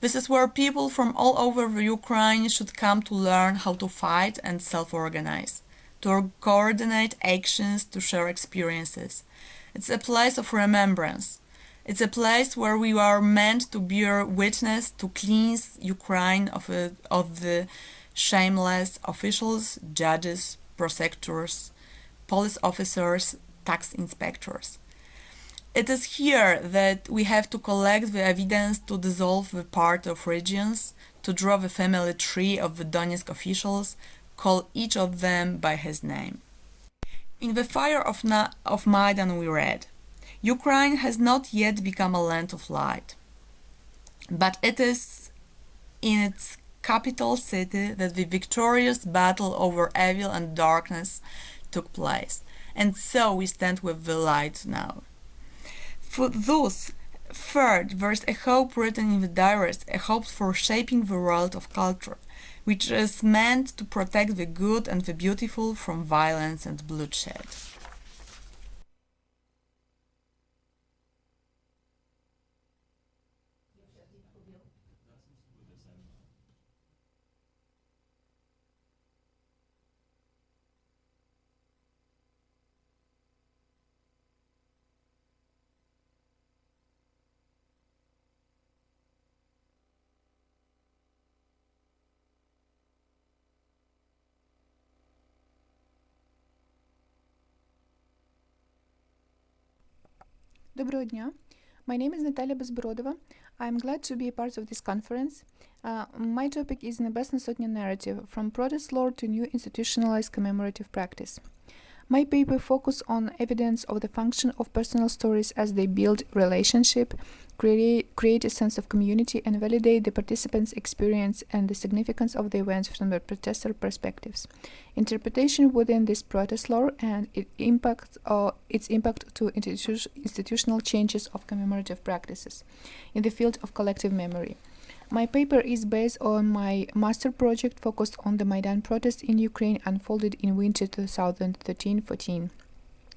This is where people from all over the Ukraine should come to learn how to fight and self-organize, to coordinate actions, to share experiences. It's a place of remembrance. It's a place where we are meant to bear witness, to cleanse Ukraine of the shameless officials, judges, prosecutors, police officers, tax inspectors. It is here that we have to collect the evidence to dissolve the party of regions, to draw the family tree of the Donetsk officials, call each of them by his name. In the fire of Maidan we read, Ukraine has not yet become a land of light, but it is in its capital city that the victorious battle over evil and darkness took place, and so we stand with the light now. For thus, third, there is a hope written in the diaries, a hope for shaping the world of culture, which is meant to protect the good and the beautiful from violence and bloodshed. Доброго дня. My name is Natalia Bezborodova. I'm glad to be a part of this conference. My topic is Nебесна Сотня narrative, from protest lore to new institutionalized commemorative practice. My paper focuses on evidence of the function of personal stories as they build relationship, create a sense of community, and validate the participants' experience and the significance of the events from the protester perspectives. Interpretation within this protest lore and its impact to institutional changes of commemorative practices in the field of collective memory. My paper is based on my master project focused on the Maidan protest in Ukraine unfolded in winter 2013-14.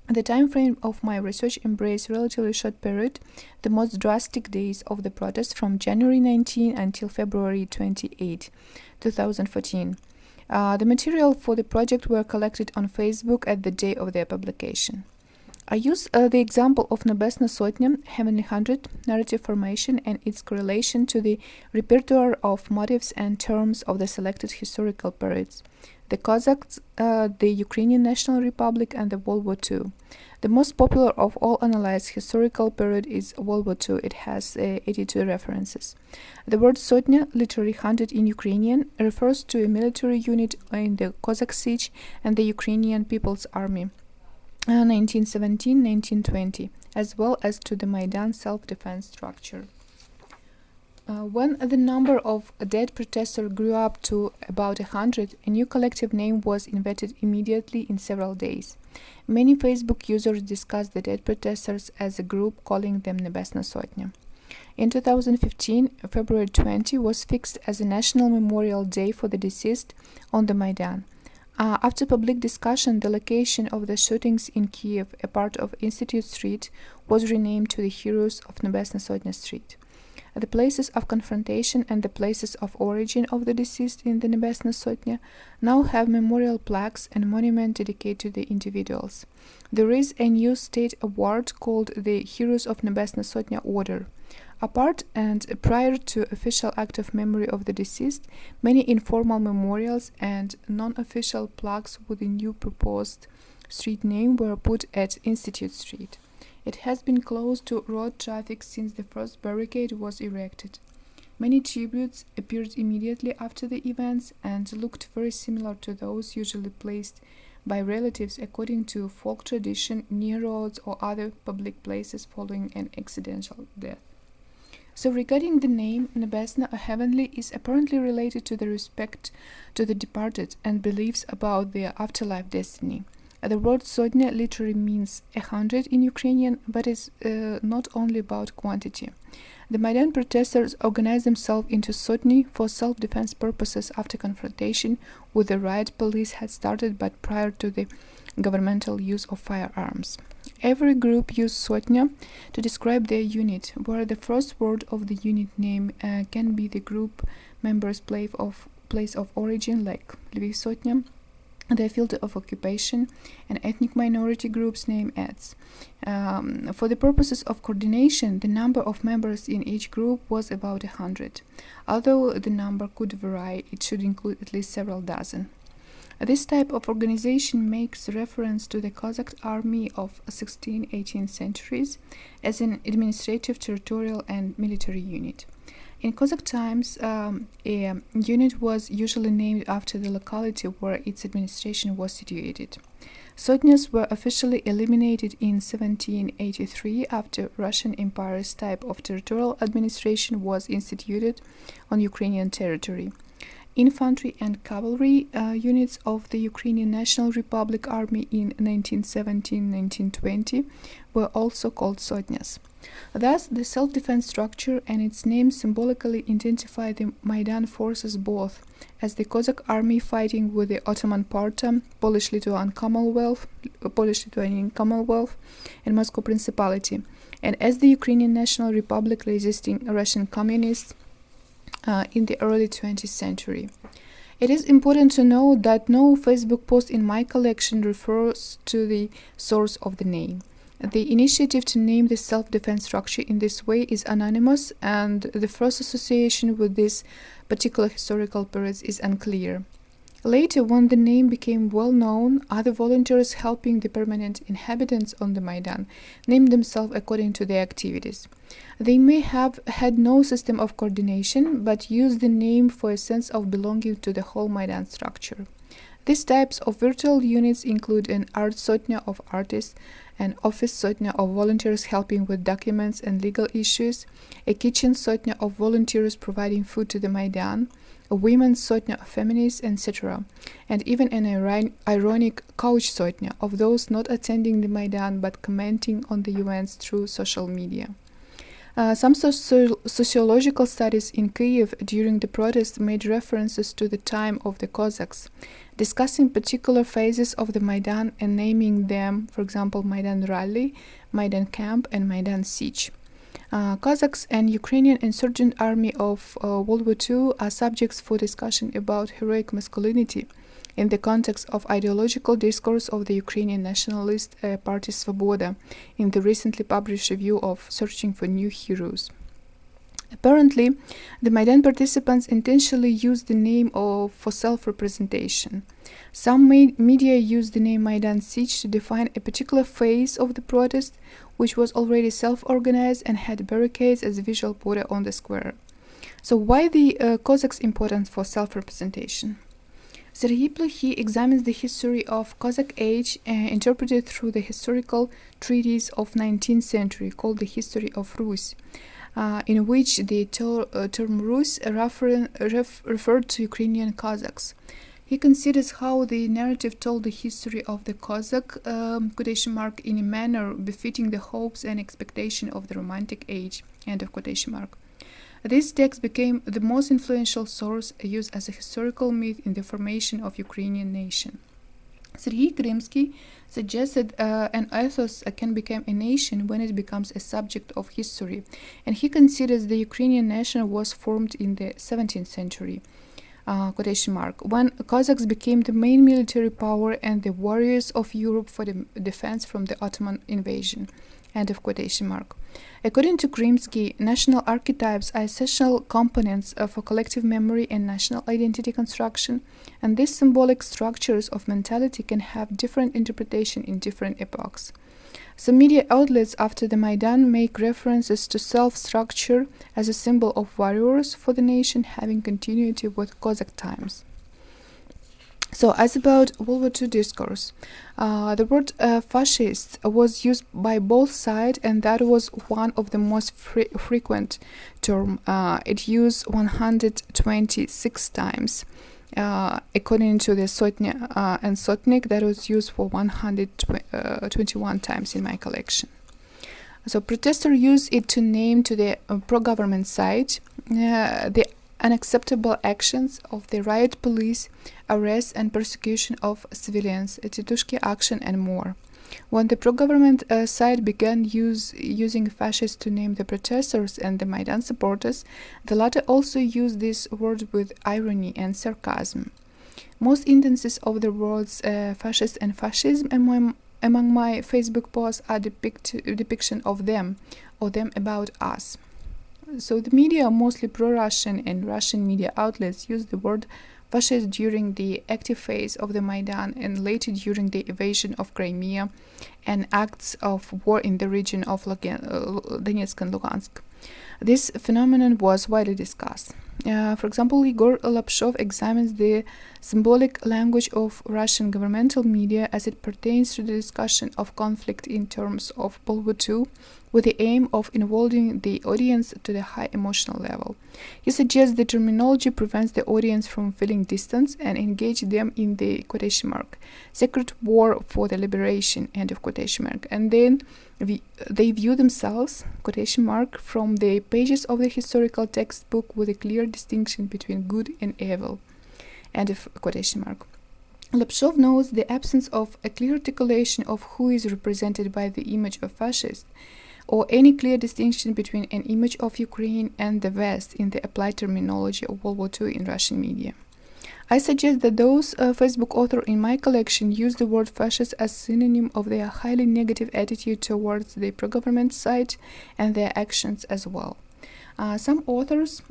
The time frame of my research embraced a relatively short period, the most drastic days of the protest from January 19 until February 28, 2014. The material for the project were collected on Facebook at the day of their publication. I use the example of Nебесна Сотня, Heavenly Hundred, narrative formation and its correlation to the repertoire of motifs and terms of the selected historical periods. The Cossacks, the Ukrainian National Republic, and the World War II. The most popular of all analyzed historical period is World War II. It has 82 references. The word Sotnya, literally hundred in Ukrainian, refers to a military unit in the Cossack siege and the Ukrainian People's Army. 1917-1920, as well as to the Maidan self-defense structure. When the number of dead protesters grew up to about 100, a new collective name was invented immediately in several days. Many Facebook users discussed the dead protesters as a group, calling them Nебесна Сотня. In 2015, February 20 was fixed as a national memorial day for the deceased on the Maidan. After public discussion, the location of the shootings in Kiev, a part of Institute Street, was renamed to the Heroes of Nебесна Сотня Street. The places of confrontation and the places of origin of the deceased in the Nebesna Sotnya now have memorial plaques and monuments dedicated to the individuals. There is a new state award called the Heroes of Nebesna Sotnya Order. Apart and prior to official act of memory of the deceased, many informal memorials and non-official plaques with the new proposed street name were put at Institute Street. It has been closed to road traffic since the first barricade was erected. Many tributes appeared immediately after the events and looked very similar to those usually placed by relatives according to folk tradition near roads or other public places following an accidental death. So regarding the name, Nebesna or Heavenly is apparently related to the respect to the departed and beliefs about their afterlife destiny. The word Sotnya literally means 100 in Ukrainian, but is not only about quantity. The Maidan protesters organized themselves into Sotny for self-defense purposes after confrontation with the riot police had started, but prior to the governmental use of firearms. Every group used Sotnya to describe their unit, where the first word of the unit name can be the group member's place of origin, like Lviv Sotnya, their field of occupation, and ethnic minority group's name adds. For the purposes of coordination, the number of members in each group was about 100. Although the number could vary, it should include at least several dozen. This type of organization makes reference to the Cossack army of 16th-18th centuries as an administrative, territorial, and military unit. In Cossack times, a unit was usually named after the locality where its administration was situated. Sotnyas were officially eliminated in 1783 after Russian Empire's type of territorial administration was instituted on Ukrainian territory. Infantry and cavalry units of the Ukrainian National Republic Army in 1917-1920 were also called Sotnyas. Thus, the self-defense structure and its name symbolically identify the Maidan forces both as the Cossack army fighting with the Ottoman Parta, Polish-Lithuanian Commonwealth, and Moscow Principality, and as the Ukrainian National Republic resisting Russian communists in the early 20th century. It is important to note that no Facebook post in my collection refers to the source of the name. The initiative to name the self-defense structure in this way is anonymous, and the first association with this particular historical period is unclear. Later, when the name became well known, other volunteers helping the permanent inhabitants on the Maidan named themselves according to their activities. They may have had no system of coordination, but used the name for a sense of belonging to the whole Maidan structure. These types of virtual units include an art sotnya of artists, an office sotnya of volunteers helping with documents and legal issues, a kitchen sotnya of volunteers providing food to the Maidan, a women's sotnya of feminists, etc., and even an ironic couch sotnya of those not attending the Maidan but commenting on the events through social media. Some sociological studies in Kyiv during the protest made references to the time of the Cossacks, discussing particular phases of the Maidan and naming them, for example, Maidan Rally, Maidan Camp, and Maidan Siege. Cossacks and Ukrainian insurgent army of World War II are subjects for discussion about heroic masculinity in the context of ideological discourse of the Ukrainian nationalist party Svoboda in the recently published review of Searching for New Heroes. Apparently, the Maidan participants intentionally used the name for self-representation. Some media used the name Maidan Siege to define a particular phase of the protest, which was already self-organized and had barricades as a visual border on the square. So why the Cossacks' importance for self-representation? Serhiy Plokhy examines the history of Cossack age interpreted through the historical treatise of 19th century called the History of Rus, in which the term Rus referred to Ukrainian Cossacks. He considers how the narrative told the history of the Cossack quotation mark in a manner befitting the hopes and expectation of the Romantic age, end of quotation mark. This text became the most influential source used as a historical myth in the formation of Ukrainian nation. Sergei Krymsky suggested an ethos can become a nation when it becomes a subject of history, and he considers the Ukrainian nation was formed in the 17th century. Quotation mark, when Cossacks became the main military power and the warriors of Europe for the defense from the Ottoman invasion. End of quotation mark. According to Krymsky, national archetypes are essential components for collective memory and national identity construction, and these symbolic structures of mentality can have different interpretation in different epochs. Some media outlets after the Maidan make references to self-structure as a symbol of warriors for the nation having continuity with Cossack times. So, as about World War II discourse, the word fascist was used by both sides, and that was one of the most frequent term. It used 126 times. According to the Sotnya and Sotnik, that was used for 121 times in my collection. So protesters used it to name to the pro-government side the unacceptable actions of the riot police, arrest and persecution of civilians, Titushki action and more. When the pro-government side began using fascists to name the protesters and the Maidan supporters, the latter also used this word with irony and sarcasm. Most instances of the words fascist and fascism among my Facebook posts are depiction of them or them about us. So the media, mostly pro-Russian and Russian media outlets, use the word fascist during the active phase of the Maidan and later during the invasion of Crimea and acts of war in the region of Donetsk and Lugansk. This phenomenon was widely discussed. For example, Igor Lapshov examines the symbolic language of Russian governmental media as it pertains to the discussion of conflict in terms of World War II, with the aim of involving the audience to the high emotional level. He suggests the terminology prevents the audience from feeling distance and engage them in the quotation mark secret war for the liberation, end of quotation mark, and then they view themselves, quotation mark, from the pages of the historical textbook with a clear distinction between good and evil, end of quotation mark. Lapshov notes the absence of a clear articulation of who is represented by the image of fascist, or any clear distinction between an image of Ukraine and the West in the applied terminology of World War II in Russian media. I suggest that those Facebook authors in my collection use the word fascist as synonym of their highly negative attitude towards the pro-government side and their actions as well. Some authors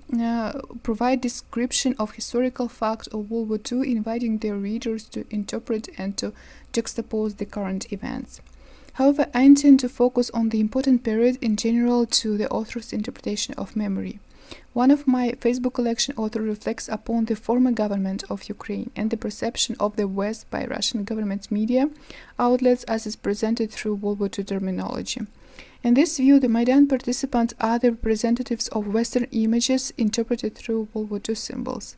provide description of historical facts of World War II, inviting their readers to interpret and to juxtapose the current events. However, I intend to focus on the important period in general to the author's interpretation of memory. One of my Facebook collection authors reflects upon the former government of Ukraine and the perception of the West by Russian government media outlets as is presented through World War II terminology. In this view, the Maidan participants are the representatives of Western images interpreted through World War II symbols.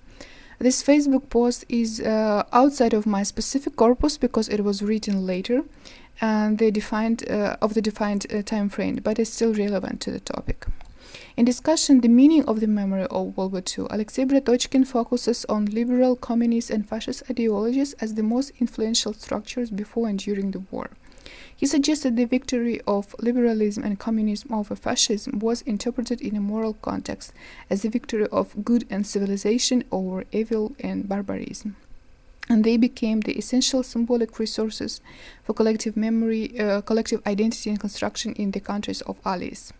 This Facebook post is outside of my specific corpus because it was written later and the defined time frame, but is still relevant to the topic. In discussion the meaning of the memory of World War II, Alexei Bratochkin focuses on liberal, communist and fascist ideologies as the most influential structures before and during the war. He suggested the victory of liberalism and communism over fascism was interpreted in a moral context as the victory of good and civilization over evil and barbarism, and they became the essential symbolic resources for collective memory, collective identity and construction in the countries of Allies.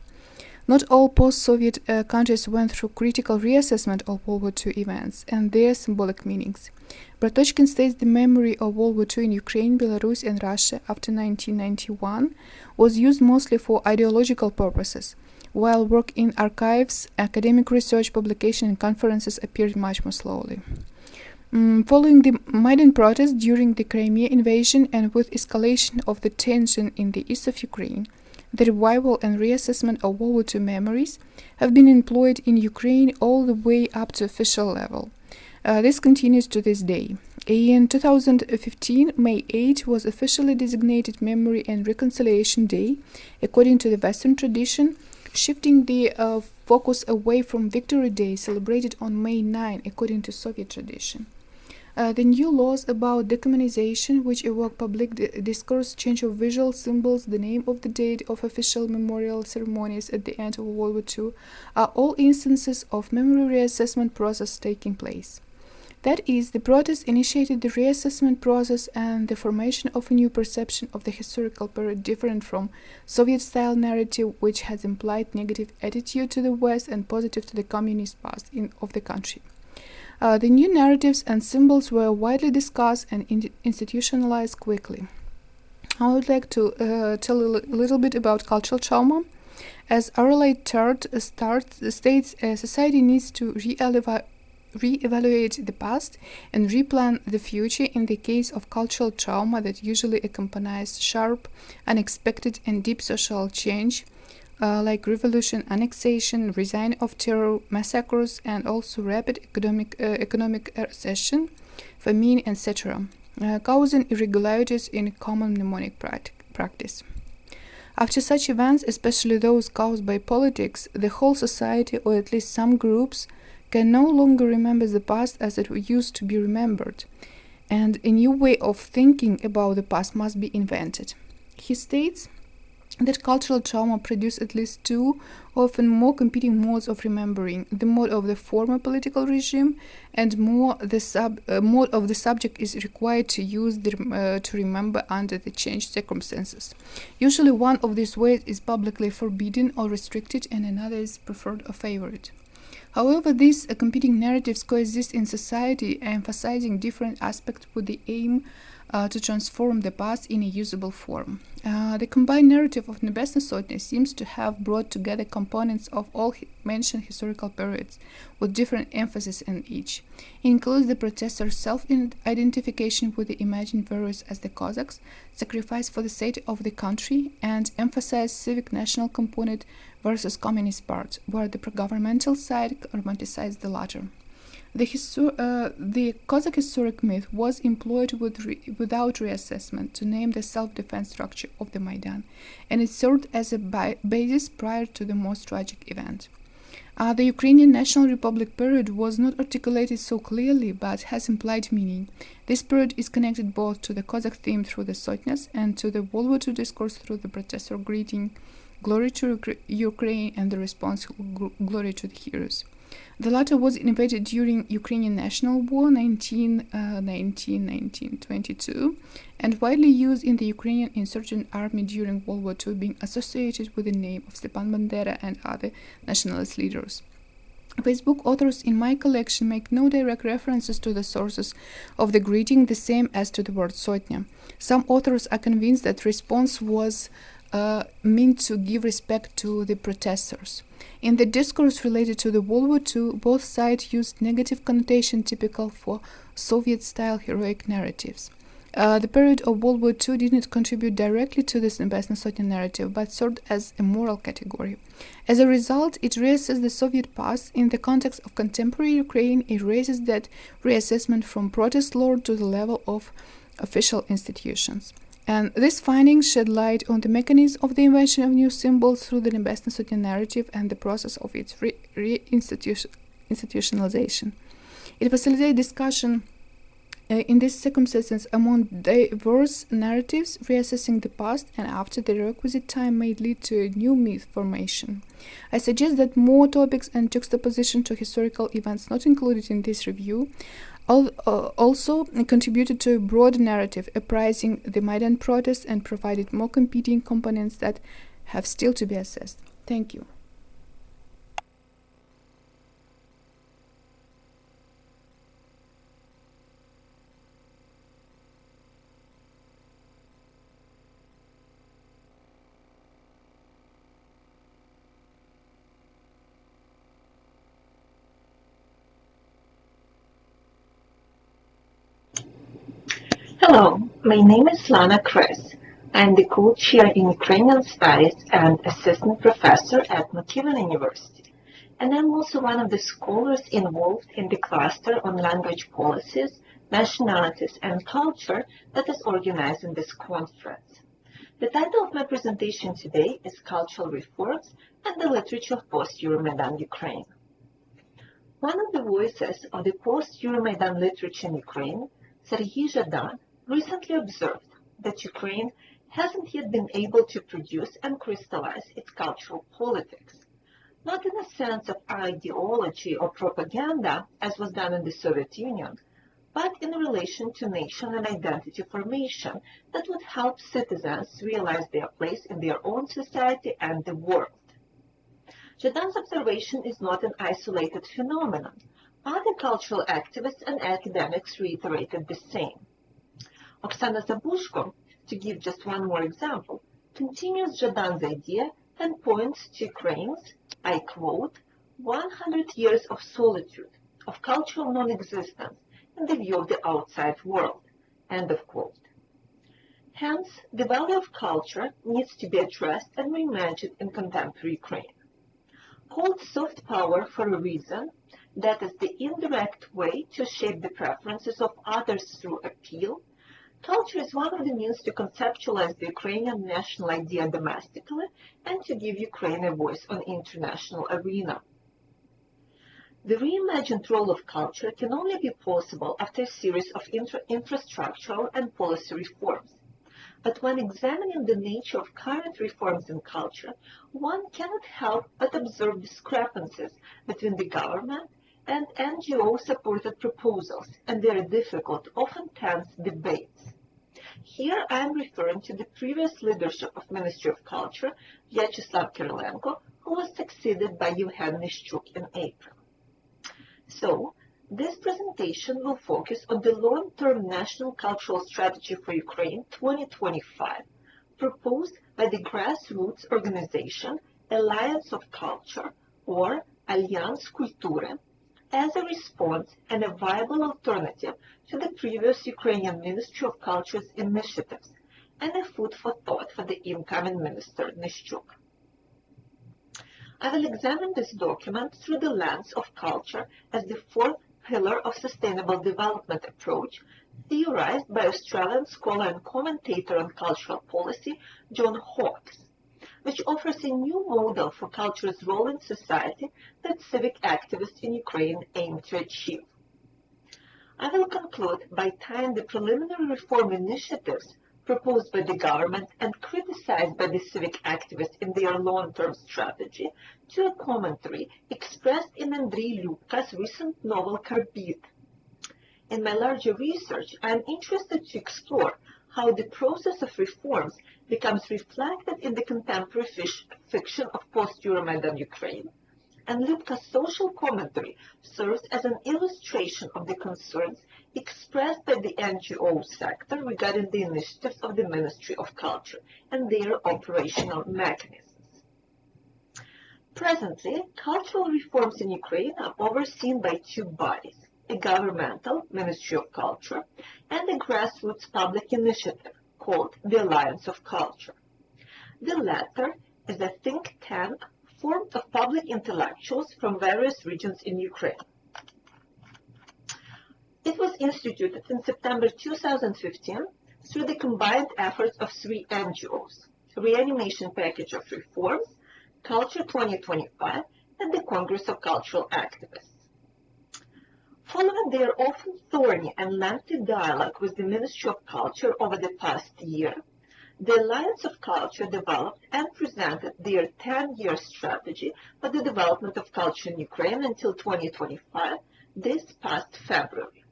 Not all post-Soviet countries went through critical reassessment of World War II events and their symbolic meanings. Bratochkin states the memory of World War II in Ukraine, Belarus and Russia after 1991 was used mostly for ideological purposes, while work in archives, academic research, publication and conferences appeared much more slowly. Following the Maidan protests during the Crimea invasion and with escalation of the tension in the east of Ukraine, the revival and reassessment of World War II memories have been employed in Ukraine all the way up to official level. This continues to this day. In 2015, May 8 was officially designated Memory and Reconciliation Day, according to the Western tradition, shifting the focus away from Victory Day, celebrated on May 9, according to Soviet tradition. The new laws about decommunization, which evoke public discourse, change of visual symbols, the name of the date of official memorial ceremonies at the end of World War II, are all instances of memory reassessment process taking place. That is, the protest initiated the reassessment process and the formation of a new perception of the historical period different from Soviet-style narrative, which has implied negative attitude to the West and positive to the communist past of the country. The new narratives and symbols were widely discussed and institutionalized quickly. I would like to tell a little bit about cultural trauma. As Arlite Tart states, society needs to re-evaluate the past and replan the future in the case of cultural trauma that usually accompanies sharp, unexpected, and deep social change, like revolution, annexation, reign of terror, massacres, and also rapid economic recession, famine, etc., causing irregularities in common mnemonic practice. After such events, especially those caused by politics, the whole society, or at least some groups, can no longer remember the past as it used to be remembered, and a new way of thinking about the past must be invented. He states that cultural trauma produces at least two, often more competing modes of remembering: the mode of the former political regime, and mode of the subject is required to use to remember under the changed circumstances. Usually one of these ways is publicly forbidden or restricted, and another is preferred or favored. However, these competing narratives coexist in society, emphasizing different aspects with the aim to transform the past in a usable form. The combined narrative of Nebesna Sotnya seems to have brought together components of all mentioned historical periods, with different emphasis in each. It includes the protesters' self-identification with the imagined warriors as the Cossacks, sacrifice for the sake of the country, and emphasize civic national component versus communist part, where the governmental side romanticized the latter. The Cossack historic myth was employed without reassessment to name the self-defense structure of the Maidan, and it served as a basis prior to the most tragic event. The Ukrainian National Republic period was not articulated so clearly, but has implied meaning. This period is connected both to the Cossack theme through the Sotnyas and to the World War II discourse through the protester greeting "Glory to Ukraine" and the response "Glory to the heroes." The latter was invented during Ukrainian National War 1919-1922 and widely used in the Ukrainian insurgent army during World War II, being associated with the name of Stepan Bandera and other nationalist leaders. Facebook authors in my collection make no direct references to the sources of the greeting, the same as to the word Sotnya. Some authors are convinced that response was meant to give respect to the protesters. In the discourse related to the World War II, both sides used negative connotation typical for Soviet-style heroic narratives. The period of World War II did not contribute directly to this Nebesna Sotnya narrative, but served as a moral category. As a result, it reassesses the Soviet past in the context of contemporary Ukraine. It raises that reassessment from protest lord to the level of official institutions. And these findings shed light on the mechanism of the invention of new symbols through the Nebesna Sotnya narrative and the process of its institutionalization. It facilitates discussion in these circumstances among diverse narratives, reassessing the past, and after the requisite time may lead to a new myth formation. I suggest that more topics and juxtaposition to historical events not included in this review also contributed to a broad narrative apprising the Maidan protest and provided more competing components that have still to be assessed. Thank you. Hello, my name is Lana Kress. I am the co-chair in Ukrainian Studies and assistant professor at McEwan University. And I'm also one of the scholars involved in the cluster on language policies, nationalities, and culture that is organizing this conference. The title of my presentation today is Cultural Reforms and the Literature of Post-Euromaidan Ukraine. One of the voices of the post-Euromaidan literature in Ukraine, Serhiy Zhadan, recently observed that Ukraine hasn't yet been able to produce and crystallize its cultural politics, not in a sense of ideology or propaganda, as was done in the Soviet Union, but in relation to nation and identity formation that would help citizens realize their place in their own society and the world. Zhadan's observation is not an isolated phenomenon. Other cultural activists and academics reiterated the same. Oksana Zabushko, to give just one more example, continues Zhadan's idea and points to Ukraine's, I quote, 100 years of solitude, of cultural non-existence in the view of the outside world, end of quote. Hence, the value of culture needs to be addressed and reimagined in contemporary Ukraine. Called soft power for a reason, that is the indirect way to shape the preferences of others through appeal, culture is one of the means to conceptualize the Ukrainian national idea domestically and to give Ukraine a voice on the international arena. The reimagined role of culture can only be possible after a series of infrastructural and policy reforms. But when examining the nature of current reforms in culture, one cannot help but observe discrepancies between the government and NGO-supported proposals and their difficult, often tense debates. Here I am referring to the previous leadership of Ministry of Culture, Vyacheslav Kirilenko, who was succeeded by Yevhen Nishchuk in April. So, this presentation will focus on the long-term National Cultural Strategy for Ukraine 2025, proposed by the grassroots organization Alliance of Culture, or Alliance Kultury, as a response and a viable alternative to the previous Ukrainian Ministry of Culture's initiatives, and a food for thought for the incoming Minister Nishchuk. I will examine this document through the lens of culture as the fourth pillar of sustainable development approach, theorized by Australian scholar and commentator on cultural policy John Hawkes, which offers a new model for culture's role in society that civic activists in Ukraine aim to achieve. I will conclude by tying the preliminary reform initiatives proposed by the government and criticized by the civic activists in their long-term strategy to a commentary expressed in Andrei Lyubka's recent novel Karbid. In my larger research, I am interested to explore how the process of reforms becomes reflected in the contemporary fiction of post-Euromaidan Ukraine, and Lyubka's social commentary serves as an illustration of the concerns expressed by the NGO sector regarding the initiatives of the Ministry of Culture and their operational mechanisms. Presently, cultural reforms in Ukraine are overseen by two bodies, a governmental Ministry of Culture and a grassroots public initiative called the Alliance of Culture. The latter is a think tank formed of public intellectuals from various regions in Ukraine. It was instituted in September 2015 through the combined efforts of three NGOs, Reanimation Package of Reforms, Culture 2025, and the Congress of Cultural Activists. Following their often thorny and lengthy dialogue with the Ministry of Culture over the past year, the Alliance of Culture developed and presented their 10-year strategy for the development of culture in Ukraine until 2025 this past February.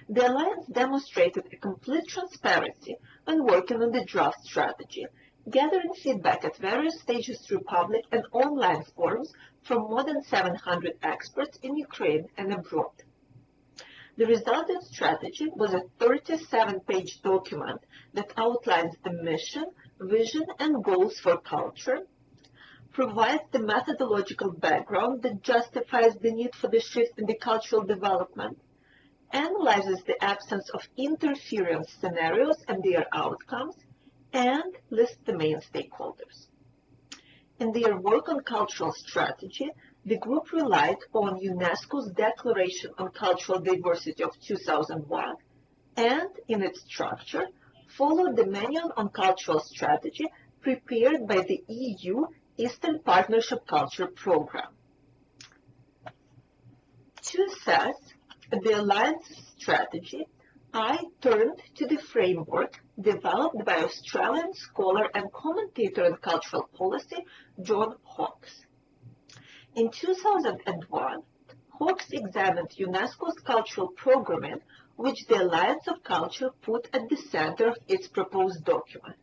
The Alliance demonstrated a complete transparency when working on the draft strategy, gathering feedback at various stages through public and online forums from more than 700 experts in Ukraine and abroad. The resulting strategy was a 37-page document that outlines the mission, vision, and goals for culture, provides the methodological background that justifies the need for the shift in the cultural development, analyzes the absence of interference scenarios and their outcomes, and lists the main stakeholders. In their work on cultural strategy, the group relied on UNESCO's Declaration on Cultural Diversity of 2001 and, in its structure, followed the Manual on Cultural Strategy prepared by the EU Eastern Partnership Culture Program. To assess the Alliance strategy, I turned to the framework developed by Australian scholar and commentator on cultural policy, John Hawkes. In 2001, Hawkes examined UNESCO's cultural programming, which the Alliance of Culture put at the center of its proposed document.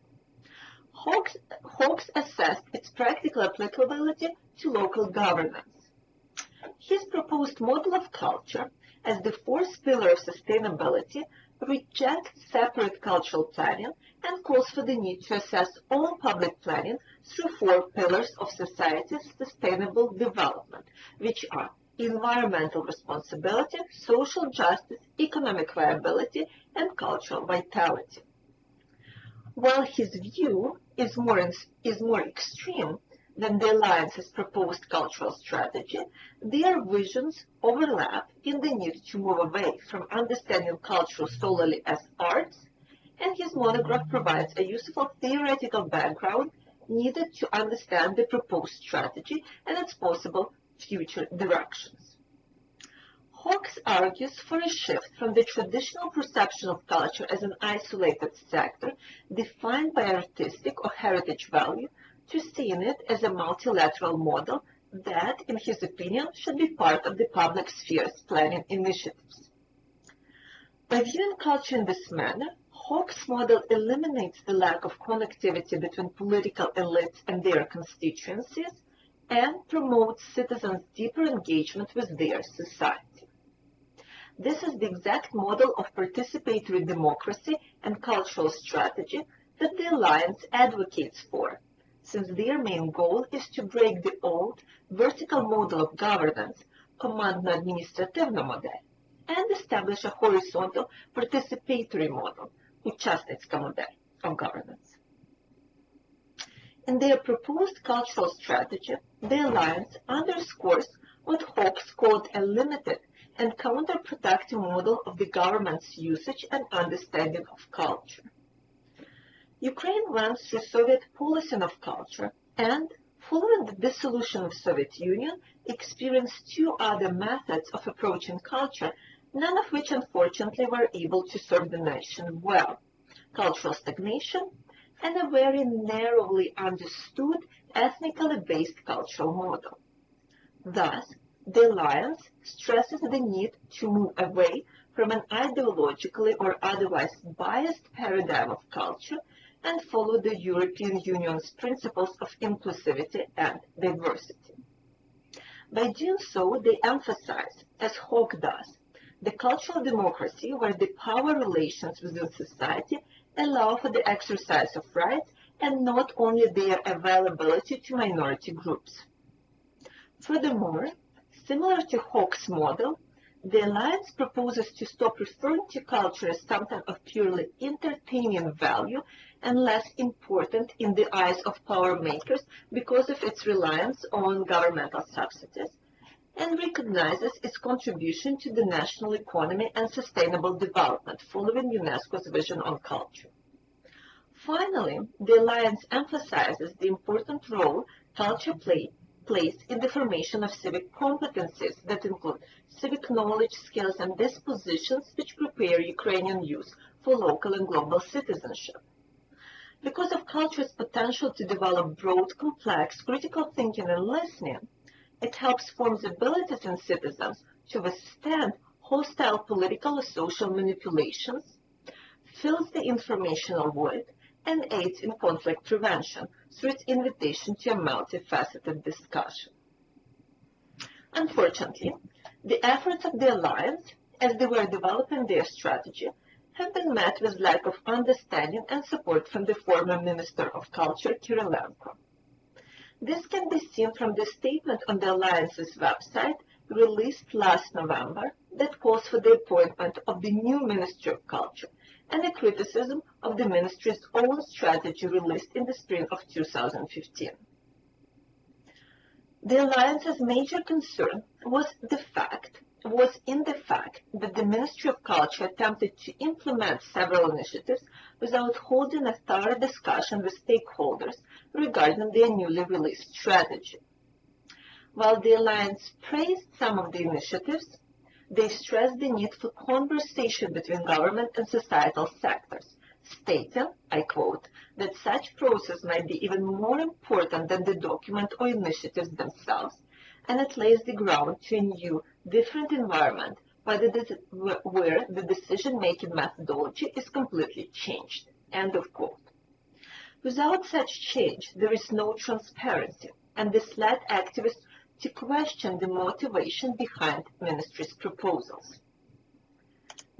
Hawkes assessed its practical applicability to local governance. His proposed model of culture, as the fourth pillar of sustainability, rejects separate cultural planning and calls for the need to assess all public planning through four pillars of society's sustainable development, which are environmental responsibility, social justice, economic viability, and cultural vitality. While his view is more extreme than the Alliance's proposed cultural strategy, their visions overlap in the need to move away from understanding culture solely as arts, and his monograph provides a useful theoretical background needed to understand the proposed strategy and its possible future directions. Hawkes argues for a shift from the traditional perception of culture as an isolated sector defined by artistic or heritage value to seeing it as a multilateral model that, in his opinion, should be part of the public sphere's planning initiatives. By viewing culture in this manner, Hawkes' model eliminates the lack of connectivity between political elites and their constituencies and promotes citizens' deeper engagement with their society. This is the exact model of participatory democracy and cultural strategy that the Alliance advocates for, since their main goal is to break the old vertical model of governance, командно-административный модель, and establish a horizontal participatory model, участницкая модель, of governance. In their proposed cultural strategy, the Alliance underscores what Hawkes called a limited and counterproductive model of the government's usage and understanding of culture. Ukraine went through Soviet policing of culture and, following the dissolution of Soviet Union, experienced two other methods of approaching culture, none of which unfortunately were able to serve the nation well: cultural stagnation and a very narrowly understood, ethnically based cultural model. Thus, the Alliance stresses the need to move away from an ideologically or otherwise biased paradigm of culture and follow the European Union's principles of inclusivity and diversity. By doing so, they emphasize, as Hawke does, the cultural democracy where the power relations within society allow for the exercise of rights and not only their availability to minority groups. Furthermore, similar to Hawke's model, the Alliance proposes to stop referring to culture as something of purely entertaining value and less important in the eyes of power makers because of its reliance on governmental subsidies, and recognizes its contribution to the national economy and sustainable development following UNESCO's vision on culture. Finally, the Alliance emphasizes the important role culture plays in the formation of civic competencies that include civic knowledge, skills, and dispositions which prepare Ukrainian youth for local and global citizenship. Because of culture's potential to develop broad, complex, critical thinking and listening, it helps form the abilities in citizens to withstand hostile political or social manipulations, fills the informational void, and aids in conflict prevention through its invitation to a multifaceted discussion. Unfortunately, the efforts of the Alliance, as they were developing their strategy, have been met with lack of understanding and support from the former Minister of Culture, Kirilenko. This can be seen from the statement on the Alliance's website released last November that calls for the appointment of the new Ministry of Culture and a criticism of the Ministry's own strategy released in the spring of 2015. The Alliance's major concern was in the fact that the Ministry of Culture attempted to implement several initiatives without holding a thorough discussion with stakeholders regarding their newly released strategy. While the Alliance praised some of the initiatives, they stress the need for conversation between government and societal sectors, stating, I quote, that such process might be even more important than the document or initiatives themselves, and it lays the ground to a new, different environment where the decision-making methodology is completely changed. End of quote. Without such change, there is no transparency, and this led activists to question the motivation behind ministry's proposals.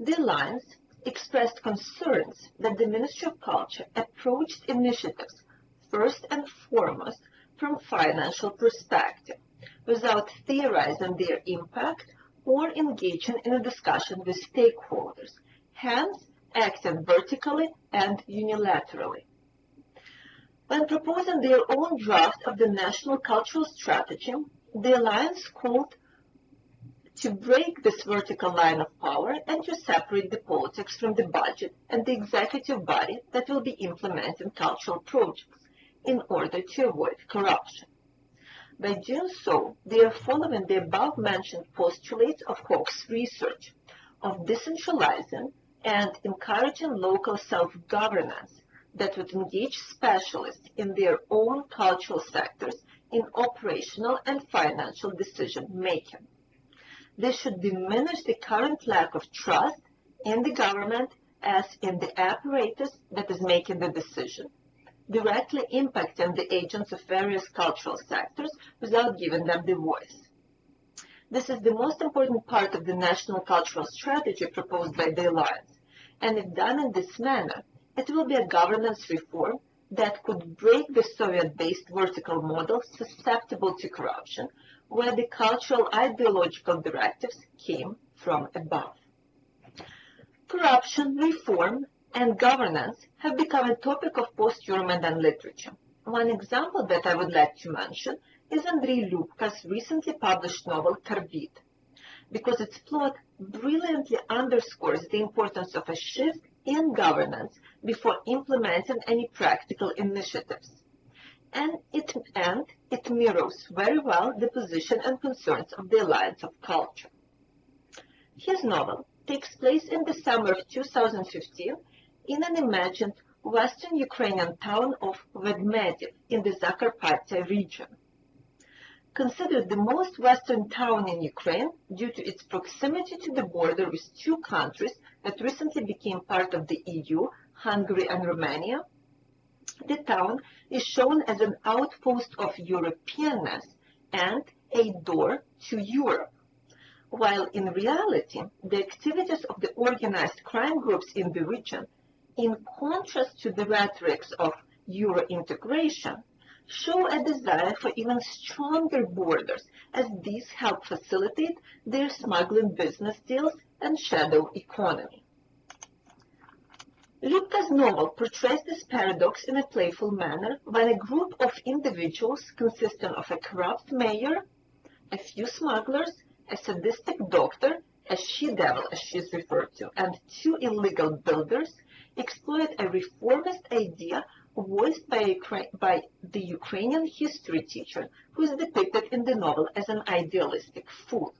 The Alliance expressed concerns that the Ministry of Culture approached initiatives first and foremost from financial perspective, without theorizing their impact or engaging in a discussion with stakeholders, hence acting vertically and unilaterally. When proposing their own draft of the National Cultural Strategy, the Alliance called to break this vertical line of power and to separate the politics from the budget and the executive body that will be implementing cultural projects in order to avoid corruption. By doing so, they are following the above-mentioned postulates of Koch's research of decentralizing and encouraging local self-governance that would engage specialists in their own cultural sectors in operational and financial decision-making. This should diminish the current lack of trust in the government as in the apparatus that is making the decision, directly impacting the agents of various cultural sectors without giving them the voice. This is the most important part of the National Cultural Strategy proposed by the Alliance, and if done in this manner, it will be a governance reform that could break the Soviet-based vertical model susceptible to corruption, where the cultural ideological directives came from above. Corruption, reform, and governance have become a topic of post-Maidan literature. One example that I would like to mention is Andrei Lubka's recently published novel Karbid, because its plot brilliantly underscores the importance of a shift in governance before implementing any practical initiatives. And it mirrors very well the position and concerns of the Alliance of Culture. His novel takes place in the summer of 2015 in an imagined western Ukrainian town of Vedmedev in the Zakarpattia region. Considered the most western town in Ukraine due to its proximity to the border with two countries that recently became part of the EU, Hungary and Romania, the town is shown as an outpost of Europeanness and a door to Europe, while in reality, the activities of the organized crime groups in the region, in contrast to the rhetorics of Euro integration, show a desire for even stronger borders, as these help facilitate their smuggling business deals and shadow economy. Lubka's novel portrays this paradox in a playful manner when a group of individuals consisting of a corrupt mayor, a few smugglers, a sadistic doctor, a she-devil as she is referred to, and two illegal builders exploit a reformist idea voiced by the Ukrainian history teacher, who is depicted in the novel as an idealistic fool.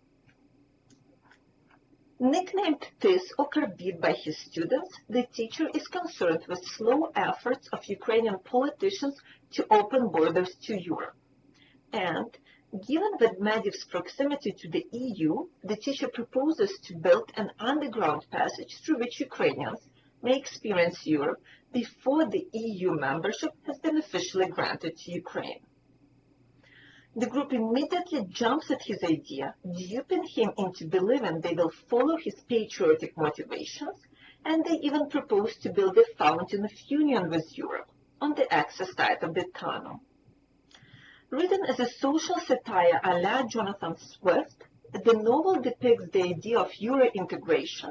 Nicknamed Tis or Karbid by his students, the teacher is concerned with slow efforts of Ukrainian politicians to open borders to Europe. And, given Vedmedev's proximity to the EU, the teacher proposes to build an underground passage through which Ukrainians may experience Europe before the EU membership has been officially granted to Ukraine. The group immediately jumps at his idea, duping him into believing they will follow his patriotic motivations, and they even propose to build a fountain of union with Europe on the access side of the tunnel. Written as a social satire a la Jonathan Swift, the novel depicts the idea of Euro integration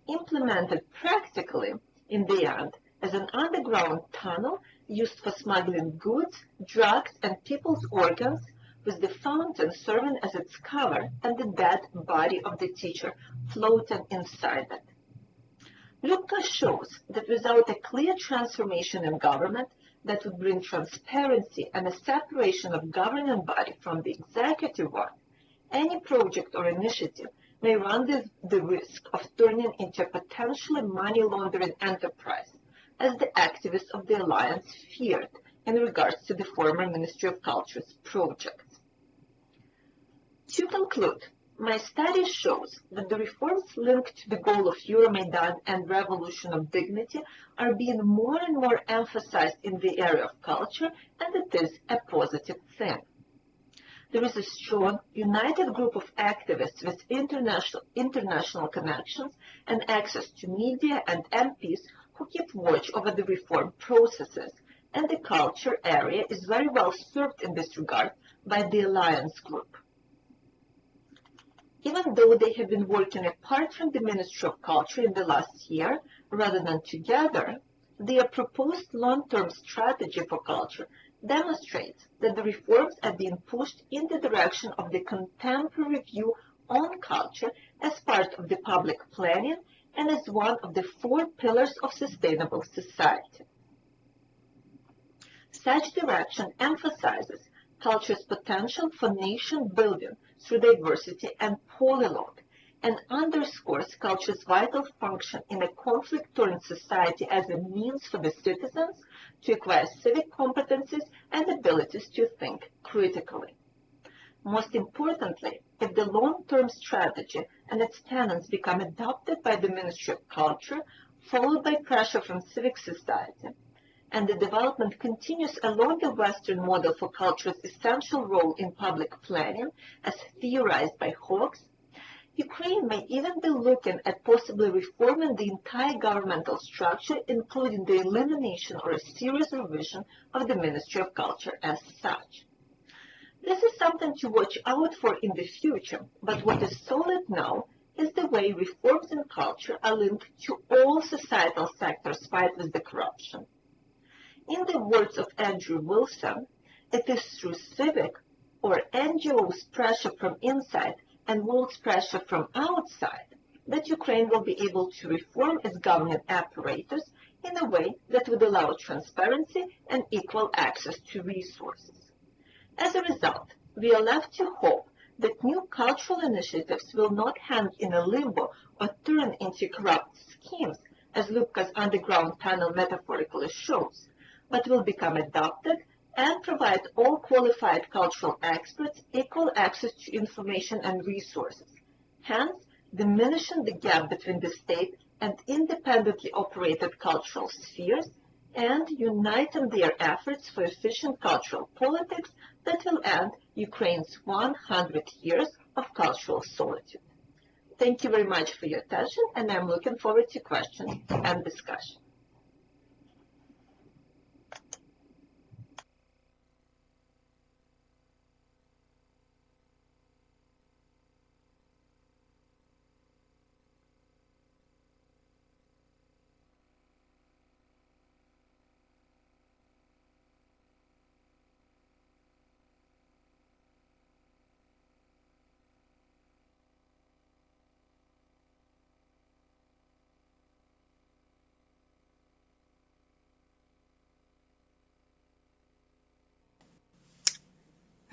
implemented practically, in the end, as an underground tunnel used for smuggling goods, drugs, and people's organs, with the fountain serving as its cover and the dead body of the teacher floating inside it. Lubka shows that without a clear transformation in government that would bring transparency and a separation of governing body from the executive one, any project or initiative may run the risk of turning into a potentially money laundering enterprise, as the activists of the Alliance feared in regards to the former Ministry of Culture's projects. To conclude, my study shows that the reforms linked to the goal of Euromaidan and revolution of dignity are being more and more emphasized in the area of culture, and it is a positive thing. There is a strong, united group of activists with international connections and access to media and MPs who keep watch over the reform processes, and the culture area is very well served in this regard by the Alliance Group. Even though they have been working apart from the Ministry of Culture in the last year, rather than together, their proposed long-term strategy for culture demonstrates that the reforms are being pushed in the direction of the contemporary view on culture as part of the public planning and as one of the 4 pillars of sustainable society. Such direction emphasizes culture's potential for nation building through diversity and polyglot, and underscores culture's vital function in a conflict-torn society as a means for the citizens to acquire civic competencies and abilities to think critically. Most importantly, if the long-term strategy and its tenets become adopted by the Ministry of Culture, followed by pressure from civic society, and the development continues along the Western model for culture's essential role in public planning, as theorized by Hawkes, Ukraine may even be looking at possibly reforming the entire governmental structure, including the elimination or a serious revision of the Ministry of Culture as such. This is something to watch out for in the future, but what is solid now is the way reforms in culture are linked to all societal sectors' fight with the corruption. In the words of Andrew Wilson, it is through civic or NGOs' pressure from inside and world's pressure from outside that Ukraine will be able to reform its government apparatus in a way that would allow transparency and equal access to resources. As a result, we are left to hope that new cultural initiatives will not hang in a limbo or turn into corrupt schemes, as Lubka's underground tunnel metaphorically shows, but will become adopted and provide all qualified cultural experts equal access to information and resources, hence diminishing the gap between the state and independently operated cultural spheres, and uniting their efforts for efficient cultural politics that will end Ukraine's 100 years of cultural solitude. Thank you very much for your attention, and I'm looking forward to questions and discussion.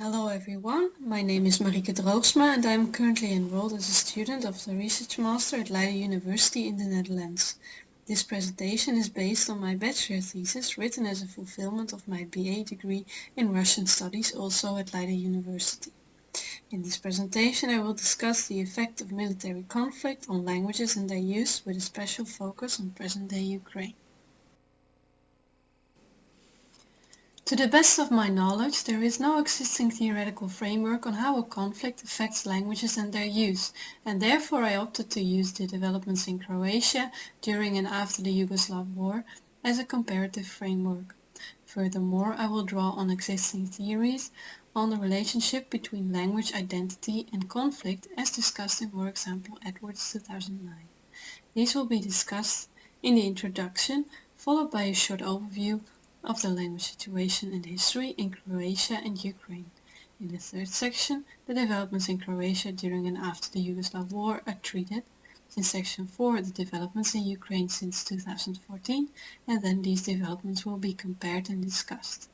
Hello everyone, my name is Marieke Droogsma and I am currently enrolled as a student of the Research Master at Leiden University in the Netherlands. This presentation is based on my bachelor thesis written as a fulfillment of my BA degree in Russian Studies, also at Leiden University. In this presentation I will discuss the effect of military conflict on languages and their use, with a special focus on present-day Ukraine. To the best of my knowledge, there is no existing theoretical framework on how a conflict affects languages and their use, and therefore I opted to use the developments in Croatia during and after the Yugoslav War as a comparative framework. Furthermore, I will draw on existing theories on the relationship between language identity and conflict as discussed in, for example, Edwards 2009. These will be discussed in the introduction, followed by a short overview of the language situation and history in Croatia and Ukraine. In the third section, the developments in Croatia during and after the Yugoslav War are treated. In section 4, the developments in Ukraine since 2014, and then these developments will be compared and discussed.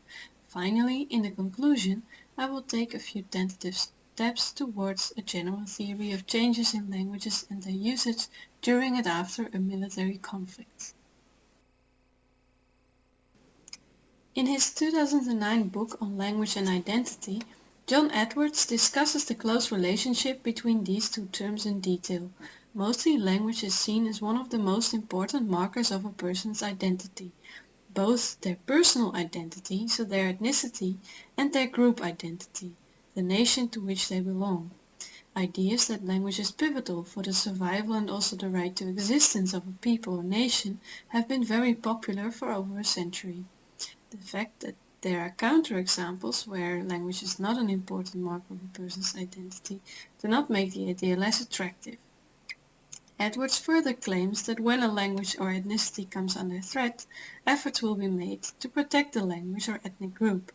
Finally, in the conclusion, I will take a few tentative steps towards a general theory of changes in languages and their usage during and after a military conflict. In his 2009 book on language and identity, John Edwards discusses the close relationship between these two terms in detail. Mostly, language is seen as one of the most important markers of a person's identity, both their personal identity, so their ethnicity, and their group identity, the nation to which they belong. Ideas that language is pivotal for the survival and also the right to existence of a people or nation have been very popular for over a century. The fact that there are counterexamples where language is not an important marker of a person's identity do not make the idea less attractive. Edwards further claims that when a language or ethnicity comes under threat, efforts will be made to protect the language or ethnic group.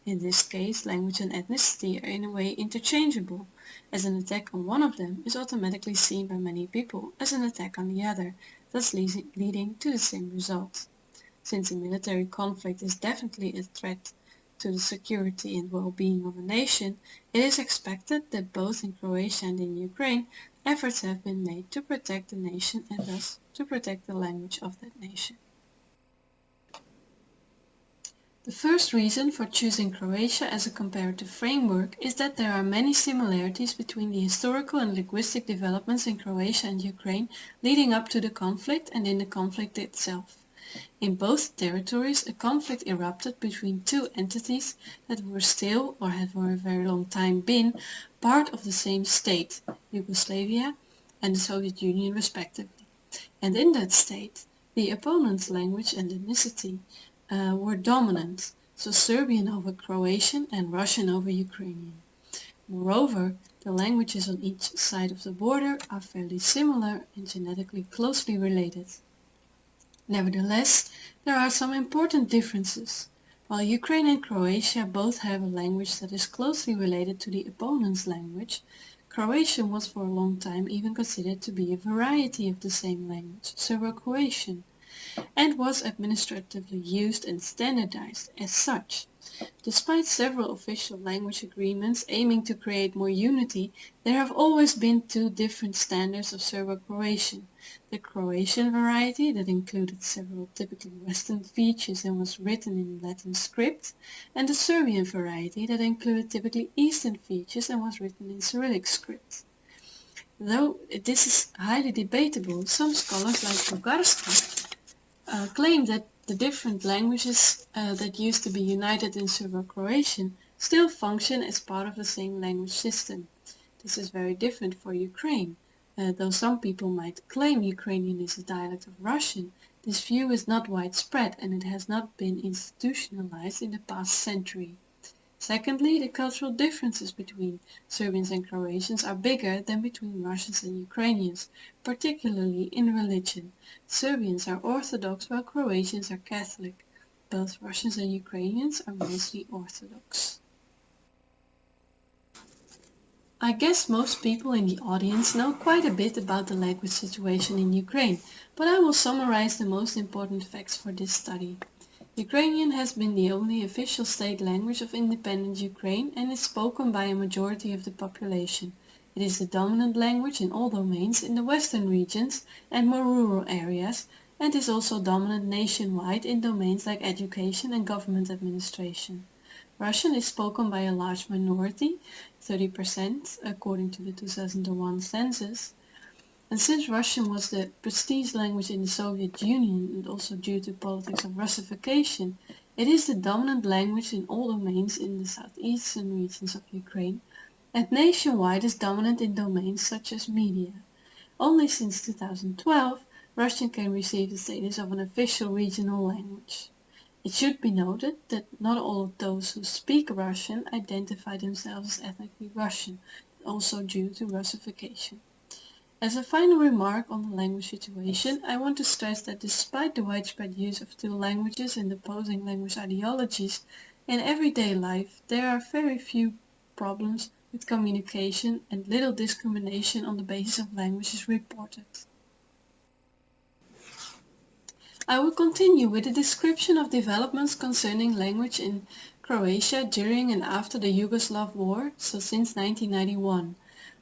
In this case, language and ethnicity are in a way interchangeable, as an attack on one of them is automatically seen by many people as an attack on the other, thus leading to the same result. Since a military conflict is definitely a threat to the security and well-being of a nation, it is expected that both in Croatia and in Ukraine, efforts have been made to protect the nation and thus to protect the language of that nation. The first reason for choosing Croatia as a comparative framework is that there are many similarities between the historical and linguistic developments in Croatia and Ukraine leading up to the conflict and in the conflict itself. In both territories, a conflict erupted between two entities that were still, or had for a very long time been, part of the same state, Yugoslavia and the Soviet Union respectively. And in that state, the opponent's language and ethnicity were dominant, so Serbian over Croatian and Russian over Ukrainian. Moreover, the languages on each side of the border are fairly similar and genetically closely related. Nevertheless, there are some important differences. While Ukraine and Croatia both have a language that is closely related to the opponent's language, Croatian was for a long time even considered to be a variety of the same language, Serbo-Croatian, and was administratively used and standardized as such. Despite several official language agreements aiming to create more unity, there have always been two different standards of Serbo-Croatian. The Croatian variety that included several typically Western features and was written in Latin script, and the Serbian variety that included typically Eastern features and was written in Cyrillic script. Though this is highly debatable, some scholars like Bugarska claim that the different languages that used to be united in Serbo-Croatian still function as part of the same language system. This is very different for Ukraine. Though some people might claim Ukrainian is a dialect of Russian, this view is not widespread and it has not been institutionalized in the past century. Secondly, the cultural differences between Serbians and Croatians are bigger than between Russians and Ukrainians, particularly in religion. Serbians are Orthodox while Croatians are Catholic. Both Russians and Ukrainians are mostly Orthodox. I guess most people in the audience know quite a bit about the language situation in Ukraine, but I will summarize the most important facts for this study. Ukrainian has been the only official state language of independent Ukraine and is spoken by a majority of the population. It is the dominant language in all domains in the western regions and more rural areas, and is also dominant nationwide in domains like education and government administration. Russian is spoken by a large minority, 30% according to the 2001 census, and since Russian was the prestige language in the Soviet Union and also due to politics of Russification, it is the dominant language in all domains in the southeastern regions of Ukraine, and nationwide is dominant in domains such as media. Only since 2012, Russian can receive the status of an official regional language. It should be noted that not all of those who speak Russian identify themselves as ethnically Russian, also due to Russification. As a final remark on the language situation, I want to stress that despite the widespread use of two languages and opposing language ideologies, in everyday life there are very few problems with communication and little discrimination on the basis of language is reported. I will continue with a description of developments concerning language in Croatia during and after the Yugoslav War, so since 1991.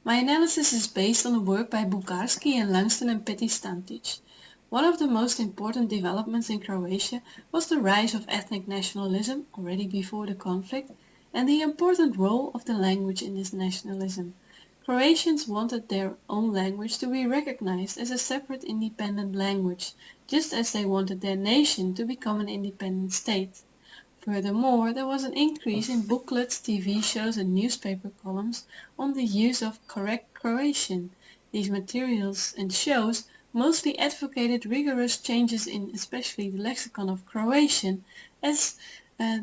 My analysis is based on the work by Bukarski and Langston and Petistantic. One of the most important developments in Croatia was the rise of ethnic nationalism already before the conflict and the important role of the language in this nationalism. Croatians wanted their own language to be recognized as a separate independent language, just as they wanted their nation to become an independent state. Furthermore, there was an increase in booklets, TV shows and newspaper columns on the use of correct Croatian. These materials and shows mostly advocated rigorous changes in especially the lexicon of Croatian, as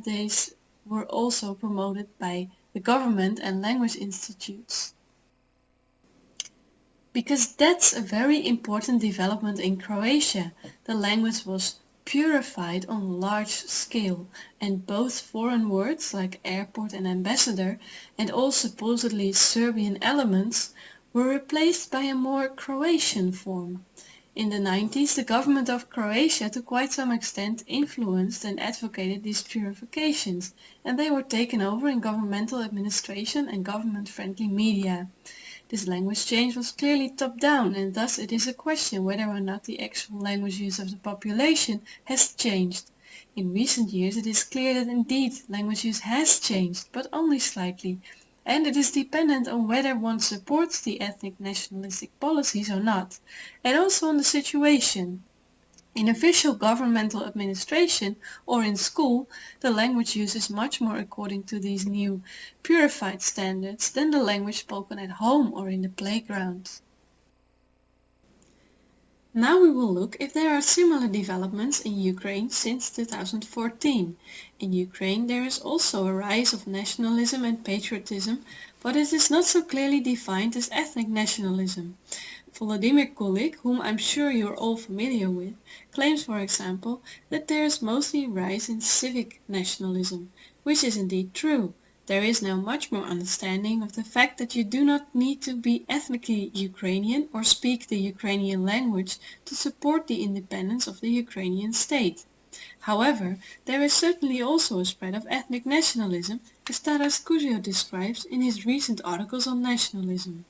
these were also promoted by the government and language institutes. Because that's a very important development in Croatia. The language was purified on a large scale, and both foreign words like airport and ambassador, and all supposedly Serbian elements, were replaced by a more Croatian form. In the 90s, the government of Croatia to quite some extent influenced and advocated these purifications, and they were taken over in governmental administration and government-friendly media. This language change was clearly top-down, and thus it is a question whether or not the actual language use of the population has changed. In recent years it is clear that indeed language use has changed, but only slightly, and it is dependent on whether one supports the ethnic nationalistic policies or not, and also on the situation. In official governmental administration or in school, the language use is much more according to these new purified standards than the language spoken at home or in the playground. Now we will look if there are similar developments in Ukraine since 2014. In Ukraine there is also a rise of nationalism and patriotism, but it is not so clearly defined as ethnic nationalism. Volodymyr Kulik, whom I'm sure you're all familiar with, claims, for example, that there is mostly a rise in civic nationalism, which is indeed true. There is now much more understanding of the fact that you do not need to be ethnically Ukrainian or speak the Ukrainian language to support the independence of the Ukrainian state. However, there is certainly also a spread of ethnic nationalism, as Taras Kuzio describes in his recent articles on nationalism.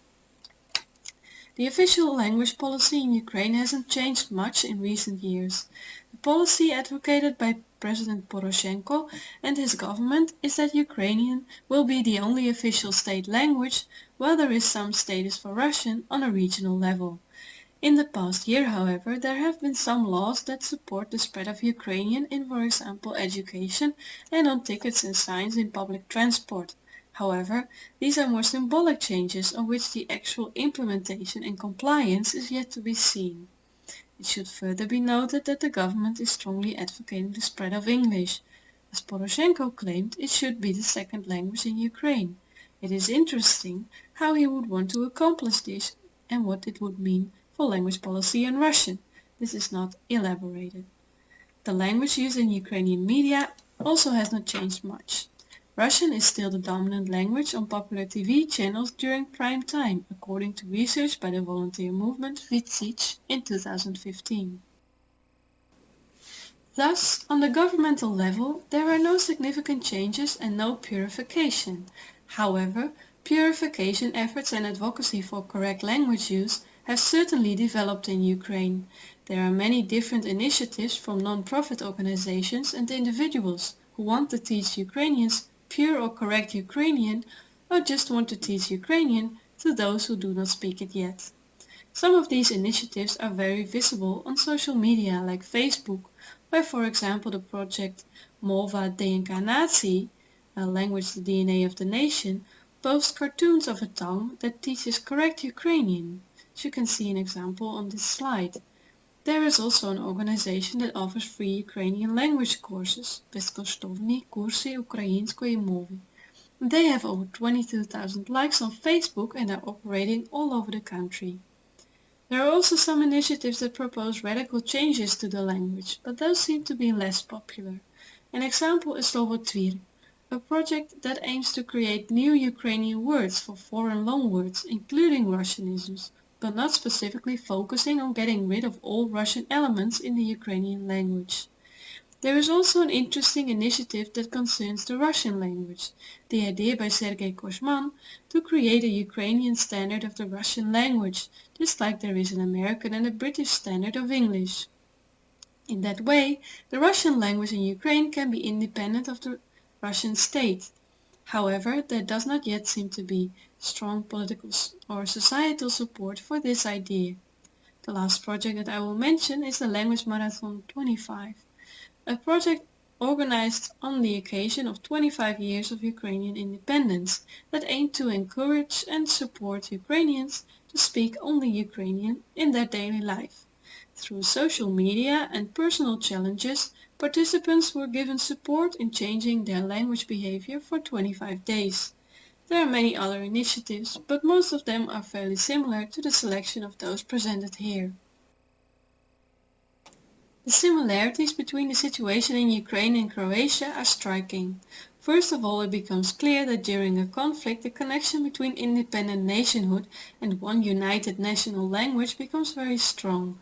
The official language policy in Ukraine hasn't changed much in recent years. The policy advocated by President Poroshenko and his government is that Ukrainian will be the only official state language, while there is some status for Russian on a regional level. In the past year, however, there have been some laws that support the spread of Ukrainian in, for example, education and on tickets and signs in public transport. However, these are more symbolic changes on which the actual implementation and compliance is yet to be seen. It should further be noted that the government is strongly advocating the spread of English. As Poroshenko claimed, it should be the second language in Ukraine. It is interesting how he would want to accomplish this and what it would mean for language policy in Russian. This is not elaborated. The language used in Ukrainian media also has not changed much. Russian is still the dominant language on popular TV channels during prime time, according to research by the volunteer movement Vitsich in 2015. Thus, on the governmental level, there are no significant changes and no purification. However, purification efforts and advocacy for correct language use have certainly developed in Ukraine. There are many different initiatives from non-profit organizations and individuals who want to teach Ukrainians pure or correct Ukrainian, or just want to teach Ukrainian to those who do not speak it yet. Some of these initiatives are very visible on social media like Facebook, where for example the project Mova DNK Natie, a language the DNA of the nation, posts cartoons of a tongue that teaches correct Ukrainian. As you can see an example on this slide. There is also an organization that offers free Ukrainian language courses, безкоштовні курси української мови. They have over 22,000 likes on Facebook and are operating all over the country. There are also some initiatives that propose radical changes to the language, but those seem to be less popular. An example is Slovotvir, a project that aims to create new Ukrainian words for foreign loanwords, including Russianisms, but not specifically focusing on getting rid of all Russian elements in the Ukrainian language. There is also an interesting initiative that concerns the Russian language, the idea by Sergei Koshman to create a Ukrainian standard of the Russian language, just like there is an American and a British standard of English. In that way, the Russian language in Ukraine can be independent of the Russian state. However, there does not yet seem to be strong political or societal support for this idea. The last project that I will mention is the Language Marathon 25, a project organized on the occasion of 25 years of Ukrainian independence that aimed to encourage and support Ukrainians to speak only Ukrainian in their daily life. Through social media and personal challenges, participants were given support in changing their language behavior for 25 days. There are many other initiatives, but most of them are fairly similar to the selection of those presented here. The similarities between the situation in Ukraine and Croatia are striking. First of all, it becomes clear that during a conflict the connection between independent nationhood and one united national language becomes very strong.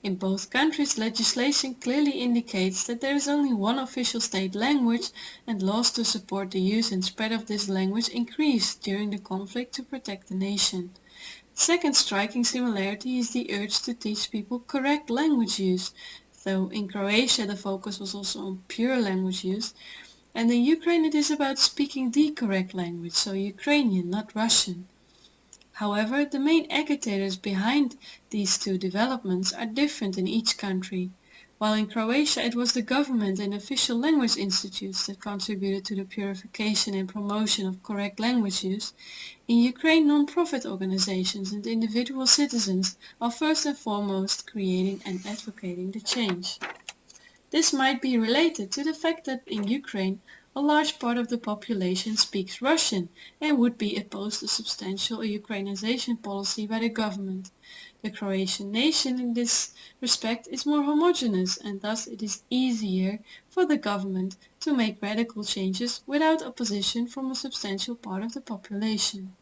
In both countries, legislation clearly indicates that there is only one official state language, and laws to support the use and spread of this language increased during the conflict to protect the nation. The second striking similarity is the urge to teach people correct language use, though in Croatia the focus was also on pure language use, and in Ukraine it is about speaking the correct language, so Ukrainian, not Russian. However, the main agitators behind these two developments are different in each country. While in Croatia it was the government and official language institutes that contributed to the purification and promotion of correct language use, in Ukraine non-profit organizations and individual citizens are first and foremost creating and advocating the change. This might be related to the fact that in Ukraine a large part of the population speaks Russian and would be opposed to substantial Ukrainization policy by the government. The Croatian nation in this respect is more homogeneous, and thus it is easier for the government to make radical changes without opposition from a substantial part of the population.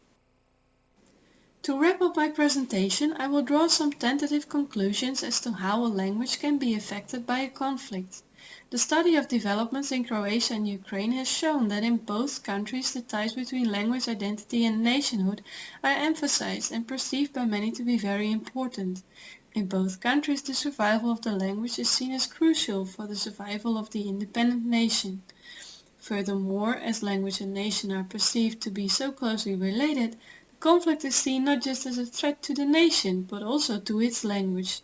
To wrap up my presentation, I will draw some tentative conclusions as to how a language can be affected by a conflict. The study of developments in Croatia and Ukraine has shown that in both countries the ties between language identity and nationhood are emphasized and perceived by many to be very important. In both countries the survival of the language is seen as crucial for the survival of the independent nation. Furthermore, as language and nation are perceived to be so closely related, conflict is seen not just as a threat to the nation, but also to its language.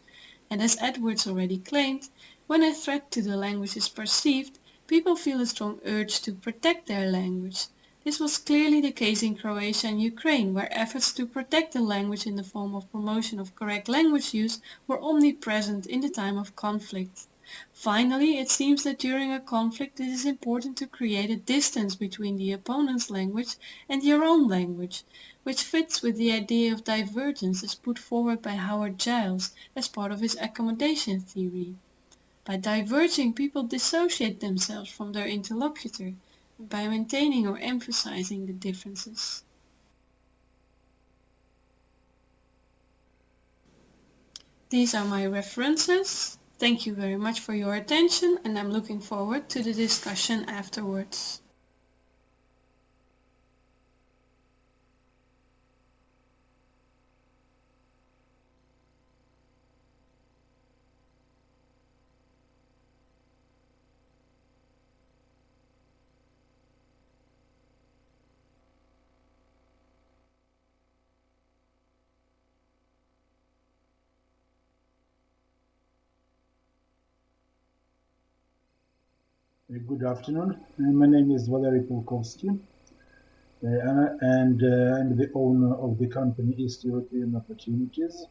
And as Edwards already claimed, when a threat to the language is perceived, people feel a strong urge to protect their language. This was clearly the case in Croatia and Ukraine, where efforts to protect the language in the form of promotion of correct language use were omnipresent in the time of conflict. Finally, it seems that during a conflict it is important to create a distance between the opponent's language and your own language, which fits with the idea of divergence as put forward by Howard Giles as part of his accommodation theory. By diverging, people dissociate themselves from their interlocutor by maintaining or emphasizing the differences. These are my references. Thank you very much for your attention, and I'm looking forward to the discussion afterwards. Good afternoon. My name is Valery Pulkovsky, and I'm the owner of the company East European Opportunities,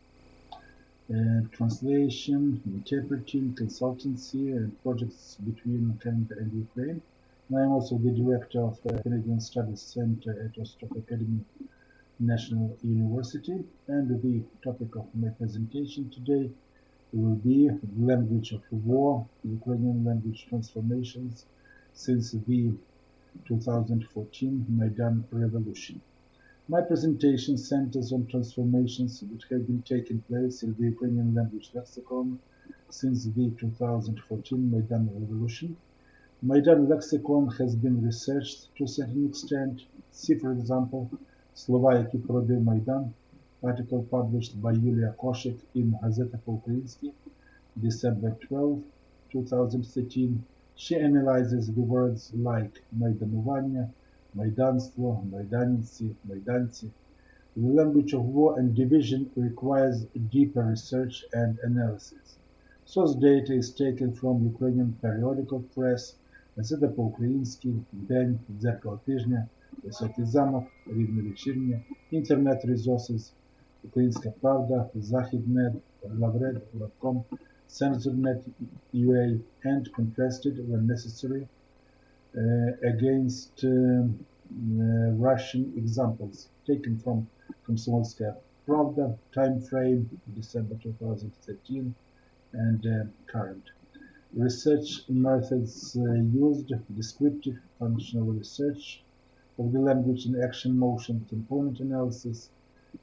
translation, interpreting, consultancy, and projects between Canada and Ukraine. And I'm also the director of the Canadian Studies Center at Rostock Academy National University. And the topic of my presentation today will be language of war, Ukrainian language transformations since the 2014 Maidan revolution. My presentation centers on transformations which have been taking place in the Ukrainian language lexicon since the 2014 Maidan revolution. Maidan lexicon has been researched to a certain extent. See, for example, Слова, які породив Майдан, article published by Yulia Koshik in Gazeta Po-Ukrainski, December 12, 2013. She analyzes the words like майданування, майданство, майданці, майданці. The language of war and division requires deeper research and analysis. Source data is taken from Ukrainian periodical press, Газета По-Українськи, День, Дзеркало тижня, Високий замок, Рівне вечірнє, Internet resources, Українська правда, Західнет, Лавред, Лавком, Censornet.ua, and contrasted when necessary against Russian examples taken from Komsomolskaya Pravda, time frame December 2013, and current. Research methods used: descriptive functional research of the language in action, motion, component analysis,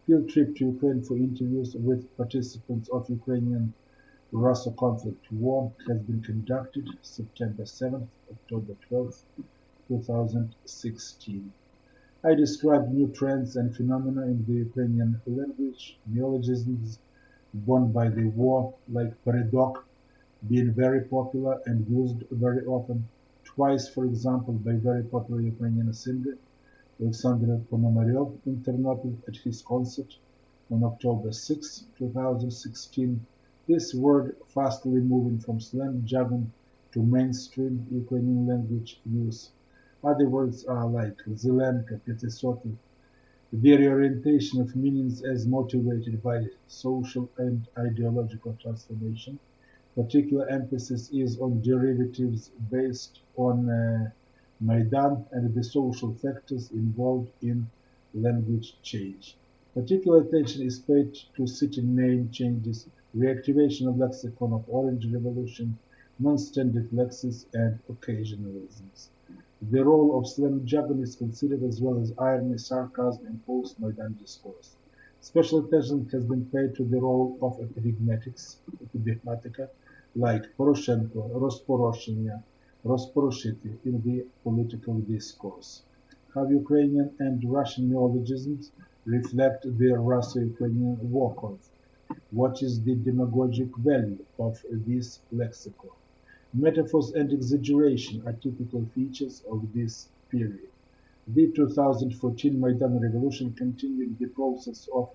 field trip to Ukraine for interviews with participants of Ukrainian Russo conflict war has been conducted September 7th, October 12th, 2016. I described new trends and phenomena in the Ukrainian language, neologisms born by the war, like peredok, being very popular and used very often, twice, for example, by very popular Ukrainian singer Alexander Ponomaryov in Ternopil at his concert on October 6, 2016. This word fastly moving from slang jargon to mainstream Ukrainian language use. Other words are like Zelenka, Pятисотый. The reorientation of meanings as motivated by social and ideological transformation. Particular emphasis is on derivatives based on Maidan and the social factors involved in language change. Particular attention is paid to city name changes, reactivation of lexicon of Orange Revolution, non-standard lexis, and occasionalisms. The role of slang jargon is considered as well as irony, sarcasm, and post-Maidan discourse. Special attention has been paid to the role of epidematics, epidematica, like Poroshenko, Rosporoshenia, Rosporoshity in the political discourse. How Ukrainian and Russian neologisms reflect the Russo-Ukrainian war conflict. What is the demagogic value of this lexicon? Metaphors and exaggeration are typical features of this period. The 2014 Maidan Revolution continued the process of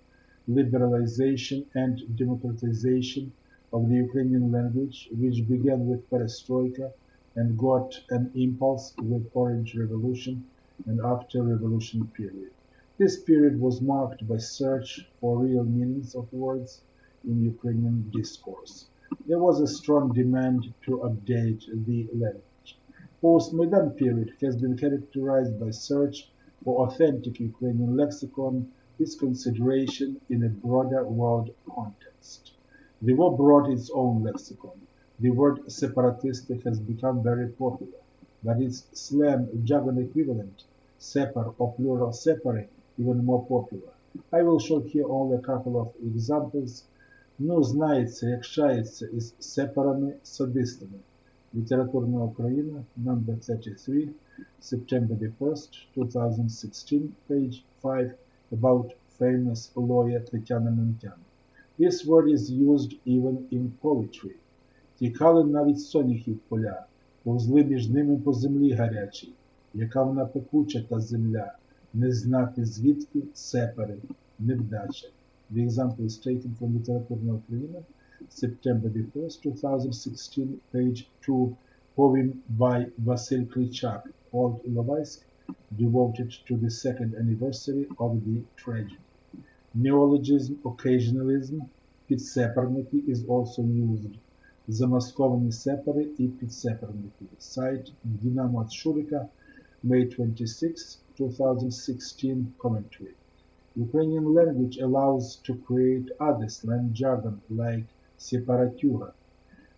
liberalization and democratization of the Ukrainian language, which began with perestroika and got an impulse with Orange Revolution and after revolution period. This period was marked by search for real meanings of words in Ukrainian discourse. There was a strong demand to update the language. Post-Maidan period has been characterized by search for authentic Ukrainian lexicon, its consideration in a broader world context. The war brought its own lexicon. The word separatist has become very popular, but its slang jargon equivalent, separ or plural separe, even more popular. I will show here only a couple of examples. Ну, знається, якшається із сепарами-садистами. Літературна Україна, number 33, September the 1st, 2016, page 5, about famous lawyer Тетяна Монтян. This word is used even in poetry. Тікали навіть соняхи в поля, повзли між ними по землі гарячій, яка вона пекуча та земля, не знати звідки сепари, невдача. The example is taken from Літературна Україна, September the 1st, 2016, page 2, poem by Василь Кличак, Old Ilovaisk, devoted to the second anniversary of the tragedy. Neologism, occasionalism, підсепарники is also used. Замасковані сепари і підсепарники. Site Dynamo at Shurika, May 26, 2016, commentary. Ukrainian language allows to create other slang jargon like separatюра.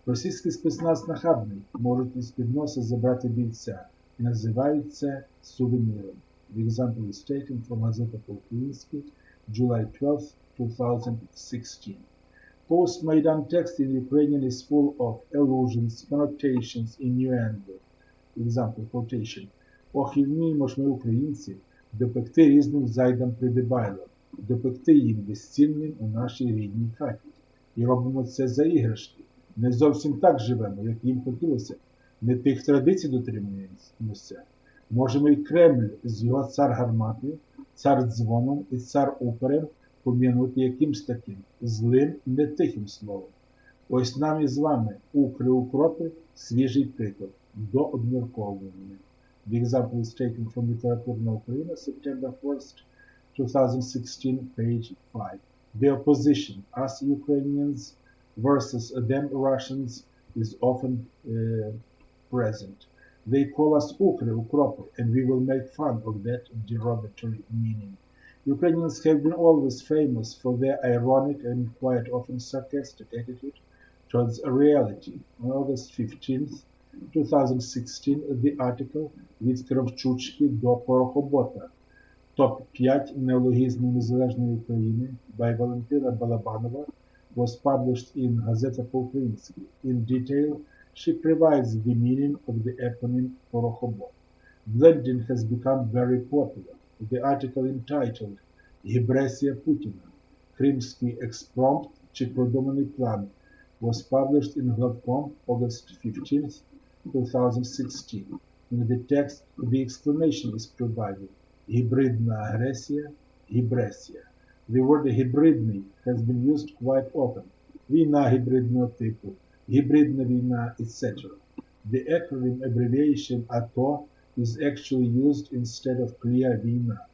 Російський спецназ нахабний, можуть із-під носа забрати бійця і називають це сувеніром. The example is taken from Газета По-Українськи, July 12, 2016. Post-Maidan text in Ukrainian is full of allusions, connotations, innuendo. Example, quotation. Ох, і вміємо ж ми, українці, допекти різним зайдам придибайло, допекти їм безцінним у нашій рідній хаті. І робимо це за іграшки. Не зовсім так живемо, як їм хотілося. Не тих традицій дотримуємося. Можемо і Кремль з його цар-гарматою, цар-дзвоном і цар-оперем пом'янути якимсь таким злим, не тихим словом. Ось нам із вами, укри-укропи, свіжий приклад до обмірковування. The example is taken from Literaturna Ukraina, September 1st, 2016, page 5. The opposition, us Ukrainians versus them Russians, is often present. They call us ukri, ukropy, and we will make fun of that derogatory meaning. Ukrainians have been always famous for their ironic and quite often sarcastic attitude towards reality. On August 15th, 2016, the article від Кравчучки до Порохобота Топ-5 неологізмів незалежної України by Valentina Balabanova was published in Gazeta по-українськи. In detail, she provides the meaning of the eponym Порохобот. Blending has become very popular. The article entitled «Гібресія Путіна. Кримський експромт чи продуманий план» was published in Главком August 15th, 2016. In the text, the explanation is provided. Гібридна агресія, гібресія. The word гібридний has been used quite often. Війна гібридного типу, гібридна війна, etc. The acronym abbreviation ATO is actually used instead of clear війна.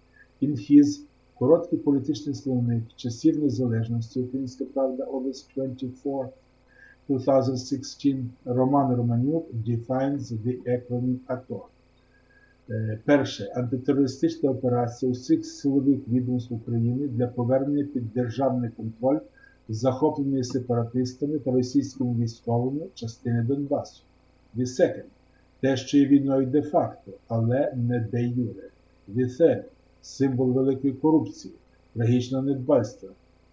In his короткий політичний словник часів незалежності Українська правда August 24, 2016, Роман Романюк defines the acronym ATO. Перше. Антитерористична операція усіх силових відомств України для повернення під державний контроль захопленої сепаратистами та російськими військовими частини Донбасу. The second. Те, що є війною де-факто, але не де-юре. The third. Символ великої корупції, трагічного недбальства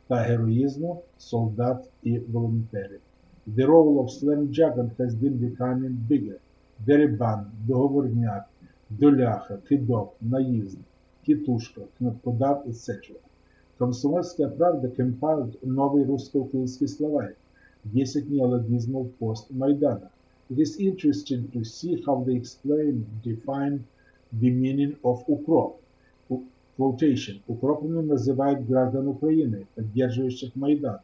та героїзму солдат і волонтерів. The role of slam jargon has been becoming bigger. Дерибан, договорняк, доляха, кидок, наїзд, тітушка, кнопкодав, etc. Комсомольская правда compiled новый русско-украинский словарь 10 неологизмов Post-Maidana. It is interesting to see how they define the meaning of укроп. Quotation. Укропами называют граждан Украины, поддерживающих Майдан.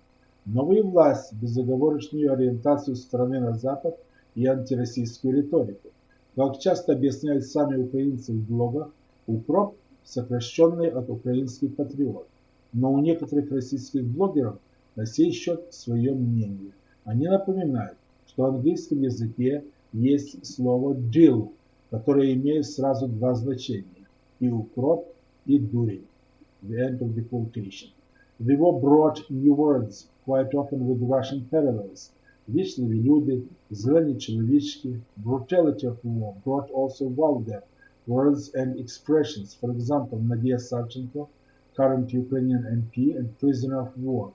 Новую власть, безоговорочную ориентацию страны на Запад и антироссийскую риторику. Как часто объясняют сами украинцы в блогах, укроп сокращенный от украинский патриот. Но у некоторых российских блогеров на сей счет свое мнение. Они напоминают, что в английском языке есть слово deal, которое имеет сразу два значения – и укроп, и дурень. The end of the quotation. The war brought new words, quite often with Russian parallels. Вічливі люди, зелені чоловічки, brutality of war brought also vulgar words and expressions. For example, Nadia Savchenko, current Ukrainian MP and prisoner of war.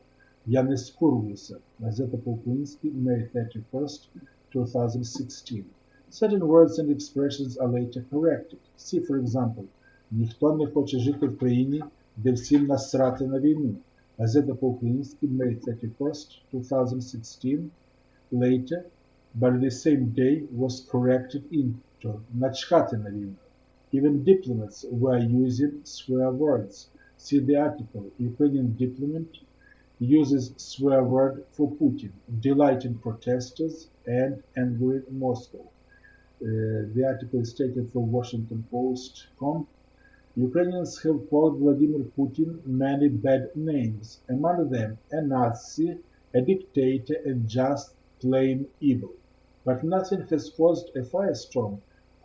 Я не скурвуюся. Газета по-українськи, May 31st, 2016. Certain words and expressions are later corrected. See, for example, ніхто не хоче жити в країні, де всім насрати на війну. Газета по-українськи, May 31st, 2016. Later, but the same day was corrected into начхати на війну. Even diplomats were using swear words. See the article. Ukrainian diplomat uses swear word for Putin, delighting protesters and angering Moscow. The article is taken from Washington Post.com. Ukrainians have called Vladimir Putin many bad names, among them a Nazi, a dictator, and just plain evil. But nothing has caused a firestorm,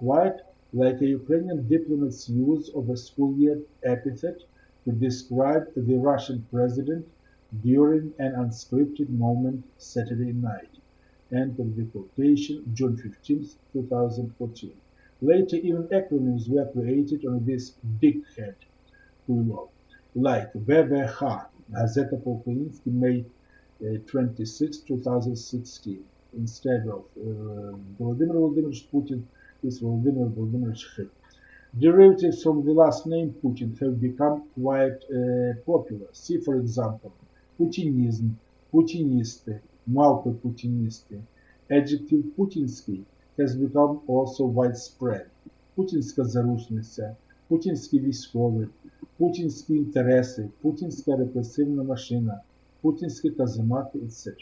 quite like a Ukrainian diplomat's use of a school-year epithet to describe the Russian president during an unscripted moment Saturday night. End of the quotation, June 15th, 2014. Later, even acronyms were created on this dickhead, like VVH, Газета по-українськи, May 26, 2016. Instead of Vladimir Vladimirovich Putin, is Vladimir Vladimirovich He. Derivatives from the last name Putin have become quite popular. See, for example, Putinism, Putiniste, Malpe Putiniste. Adjective Putinsky has become also widespread. Путінська заручниця, путінські військові, путінські інтереси, путінська репресивна машина, путінські каземати, etc.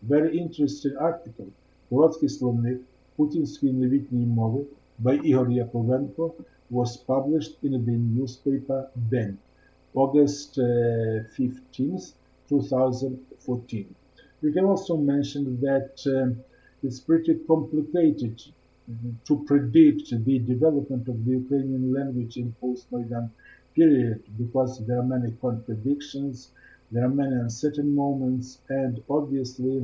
Very interesting article, короткий словник путінської новітньої мови by Igor Yakovenko was published in the newspaper День, August 15th, 2014. We can also mention that it's pretty complicated to predict the development of the Ukrainian language in post-Maidan period because there are many contradictions, there are many uncertain moments, and obviously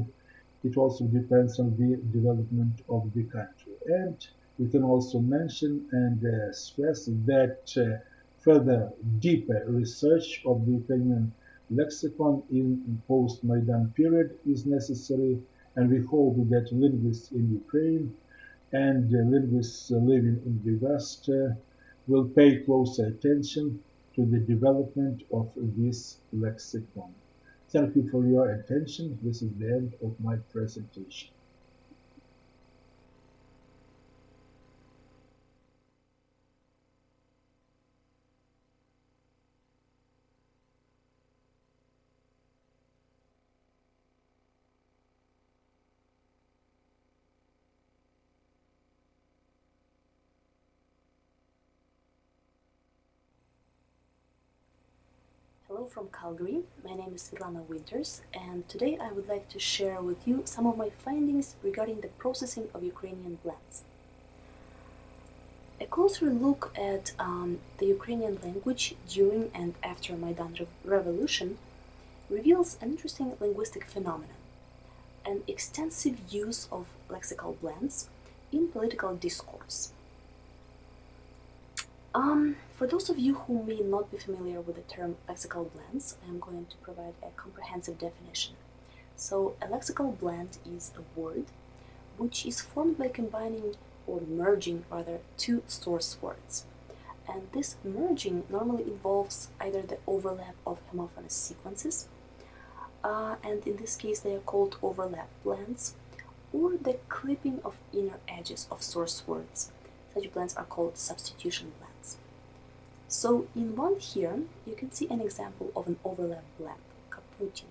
it also depends on the development of the country. And we can also mention and stress that further deeper research of the Ukrainian lexicon in post-Maidan period is necessary, and we hope that linguists in Ukraine and linguists living in the West will pay closer attention to the development of this lexicon. Thank you for your attention. This is the end of my presentation. Hello from Calgary, my name is Svetlana Winters, and today I would like to share with you some of my findings regarding the processing of Ukrainian blends. A closer look at the Ukrainian language during and after Maidan Revolution reveals an interesting linguistic phenomenon, an extensive use of lexical blends in political discourse. For those of you who may not be familiar with the term lexical blends, I am going to provide a comprehensive definition. So, a lexical blend is a word which is formed by combining or merging rather two source words. And this merging normally involves either the overlap of homophonous sequences, and in this case they are called overlap blends, or the clipping of inner edges of source words. Such blends are called substitution blends. So in one here, you can see an example of an overlap blend, Kaputin.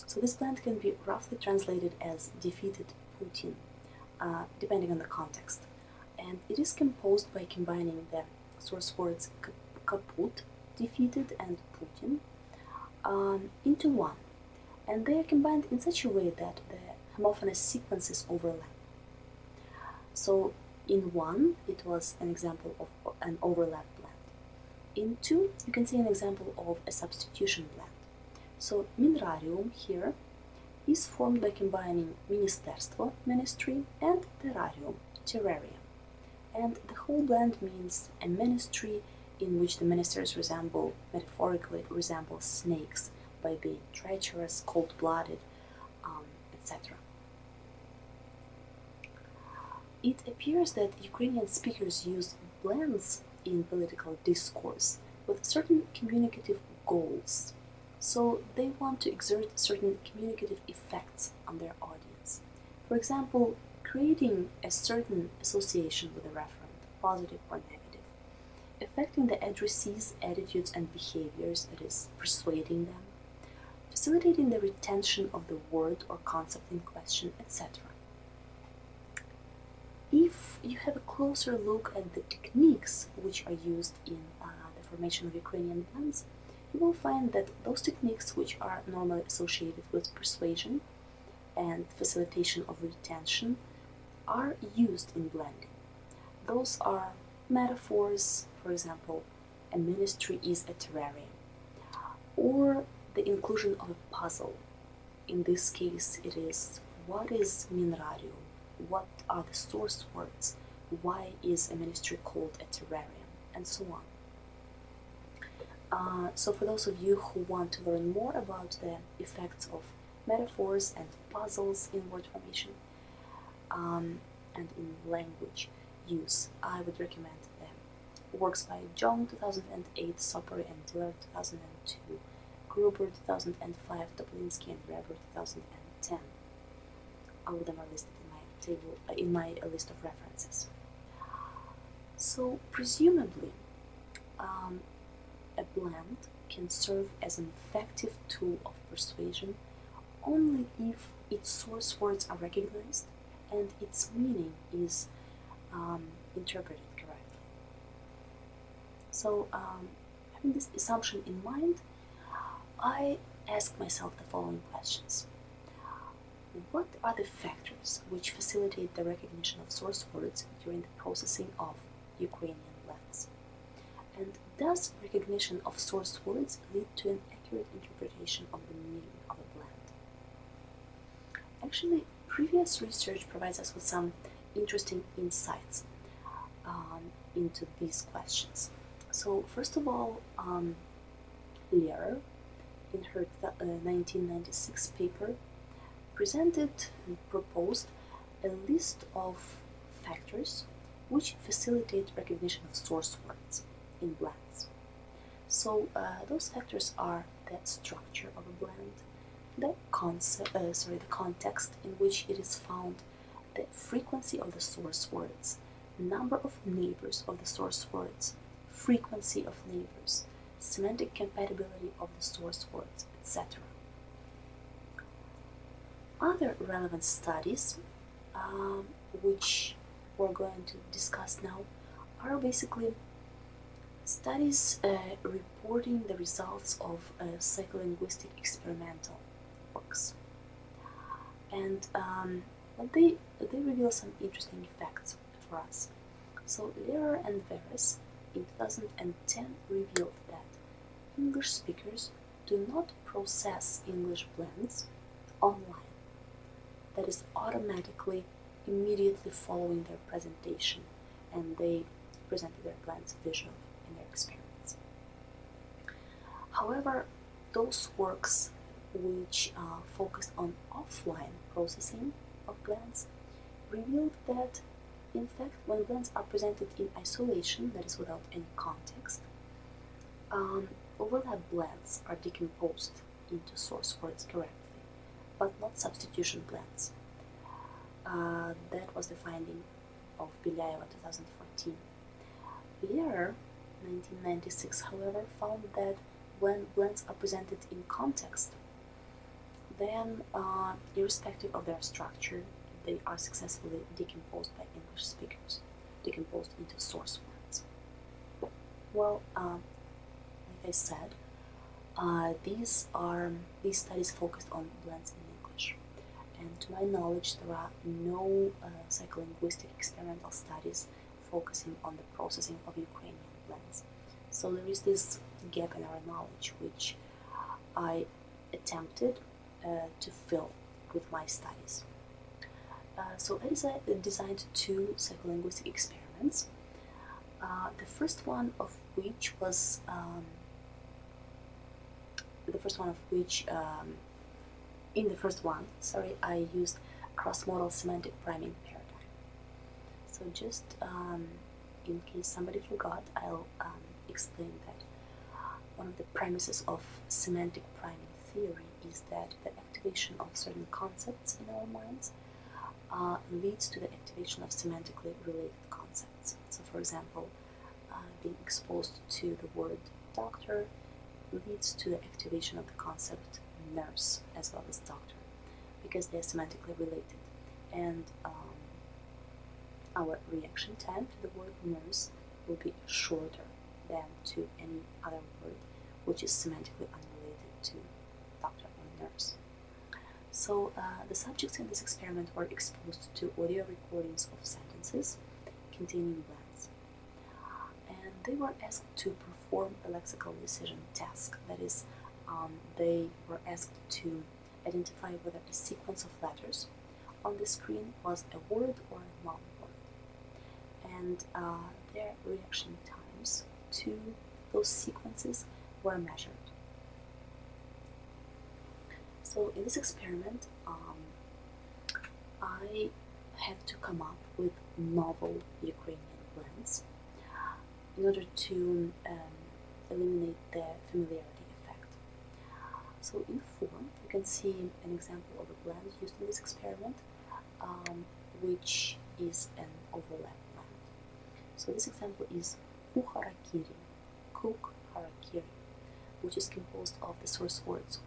So this blend can be roughly translated as defeated Putin, depending on the context. And it is composed by combining the source words kaput, defeated, and Putin into one. And they are combined in such a way that the homophonous sequences overlap. So in one, it was an example of an overlap blend. In two, you can see an example of a substitution blend. So Minrarium here is formed by combining ministerstvo, ministry, and terrarium, terrarium. And the whole blend means a ministry in which the ministers metaphorically resemble snakes by being treacherous, cold-blooded, etc. It appears that Ukrainian speakers use blends in political discourse with certain communicative goals. So they want to exert certain communicative effects on their audience. For example, creating a certain association with a referent, positive or negative, affecting the addressee's attitudes and behaviors, that is, persuading them, facilitating the retention of the word or concept in question, etc. If you have a closer look at the techniques which are used in the formation of Ukrainian blends, you will find that those techniques which are normally associated with persuasion and facilitation of retention are used in blending. Those are metaphors, for example, a ministry is a terrarium, or the inclusion of a puzzle. In this case, it is what is Minrarium? What are the source words? Why is a ministry called a terrarium? And so on. So for those of you who want to learn more about the effects of metaphors and puzzles in word formation and in language use. I would recommend them. Works by John 2008, Sopry and Diller 2002, Gruber 2005, Toplinsky and Reber 2010. All of them are listed in my list of references. So presumably, a blend can serve as an effective tool of persuasion only if its source words are recognized and its meaning is interpreted correctly. So, having this assumption in mind, I ask myself the following questions. What are the factors which facilitate the recognition of source words during the processing of Ukrainian blends? And does recognition of source words lead to an accurate interpretation of the meaning of a blend? Actually, previous research provides us with some interesting insights into these questions. So, first of all, Lehrer, in her 1996 paper, presented and proposed a list of factors which facilitate recognition of source words in blends. So those factors are the structure of a blend, the context in which it is found, the frequency of the source words, number of neighbors of the source words, frequency of neighbors, semantic compatibility of the source words, etc. Other relevant studies, which we're going to discuss now, are basically studies reporting the results of psycholinguistic experimental works. And they reveal some interesting facts for us. So Lehrer and Veres in 2010 revealed that English speakers do not process English blends online. That is automatically, immediately following their presentation, and they presented their blends visually in their experiments. However, those works which focused on offline processing of blends revealed that, in fact, when blends are presented in isolation, that is without any context, overlap blends are decomposed into source words correctly, but not substitution blends. That was the finding of Belyeva 2014. Lehrer, 1996, however, found that when blends are presented in context, then, irrespective of their structure, they are successfully decomposed by English speakers, decomposed into source words. Well, like I said, these studies focused on blends in English, and to my knowledge, there are no psycholinguistic experimental studies focusing on the processing of Ukrainian blends. So there is this gap in our knowledge, which I attempted to fill with my studies. So I designed two psycholinguistic experiments. The first one of which I used cross-modal semantic priming paradigm. So just in case somebody forgot, I'll explain that one of the premises of semantic priming theory is that the activation of certain concepts in our minds leads to the activation of semantically related concepts. So, for example, being exposed to the word doctor leads to the activation of the concept nurse as well as doctor, because they are semantically related. And our reaction time to the word nurse will be shorter than to any other word which is semantically unrelated to doctor or nurse. So the subjects in this experiment were exposed to audio recordings of sentences containing blends, and they were asked to perform a lexical decision task. That is, they were asked to identify whether a sequence of letters on the screen was a word or a non-word, and their reaction times to those sequences were measured. So So in this experiment, I had to come up with novel Ukrainian blends in order to eliminate the familiarity effect. So in form, you can see an example of a blend used in this experiment, which is an overlap blend. So this example is kuharakiri, cook harakiri, which is composed of the source words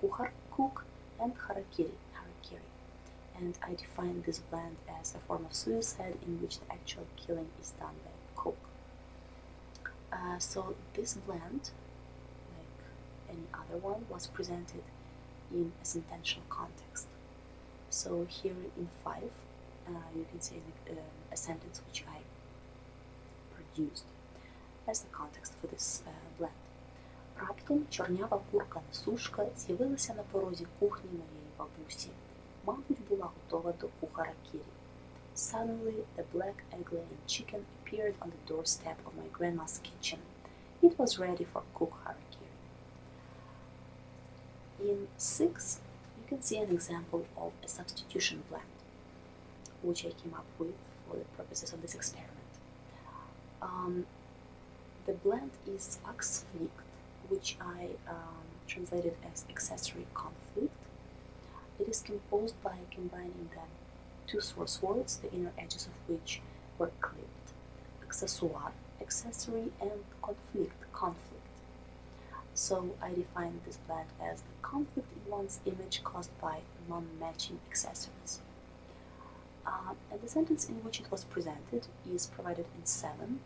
kuhar, cook, and harakiri, harakiri. And I define this blend as a form of suicide in which the actual killing is done by a cook. So this blend, like any other one, was presented in a sentential context. So here in 5, you can see a sentence which I produced as the context for this blend. Раптом чорнява курка-несушка з'явилася на порозі кухні моєї бабусі. Мабуть, була готова до кухаракірі. Suddenly, the black egg-laying chicken appeared on the doorstep of my grandma's kitchen. It was ready for cook harakiri. In 6, you can see an example of a substitution blend, which I came up with for the purposes of this experiment. The blend is axfliegt, which I translated as accessory conflict. It is composed by combining the two source words, the inner edges of which were clipped, accessoire, accessory, and conflict, conflict. So I defined this blend as the conflict in one's image caused by non-matching accessories. And the sentence in which it was presented is provided in 7.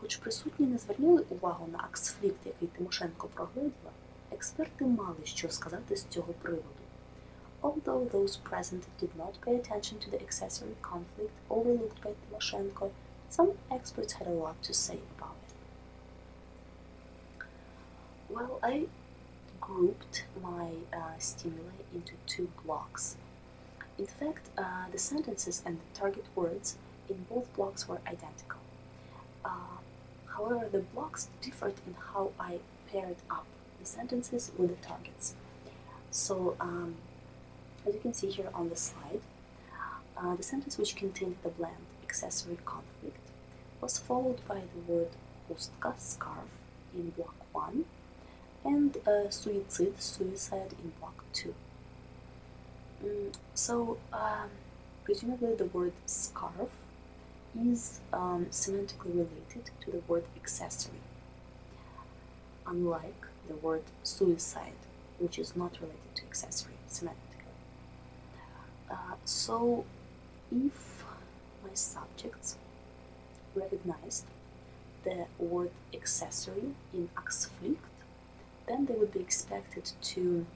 Хоч присутні не звернули увагу на аксфлікт, який Тимошенко прогледіла, експерти мали що сказати з цього приводу. Although those present did not pay attention to the accessory conflict overlooked by Timoshenko, some experts had a lot to say about it. Well, I grouped my stimuli into 2 blocks. In fact, the sentences and the target words in both blocks were identical. However, the blocks differed in how I paired up the sentences with the targets. So, as you can see here on the slide, the sentence which contained the blend accessory conflict was followed by the word хустка, scarf, in block 1, and suicide, suicide, in block 2. So, presumably the word scarf is semantically related to the word accessory, unlike the word suicide, which is not related to accessory semantically. So, if my subjects recognized the word accessory in axfliegt, then they would be expected to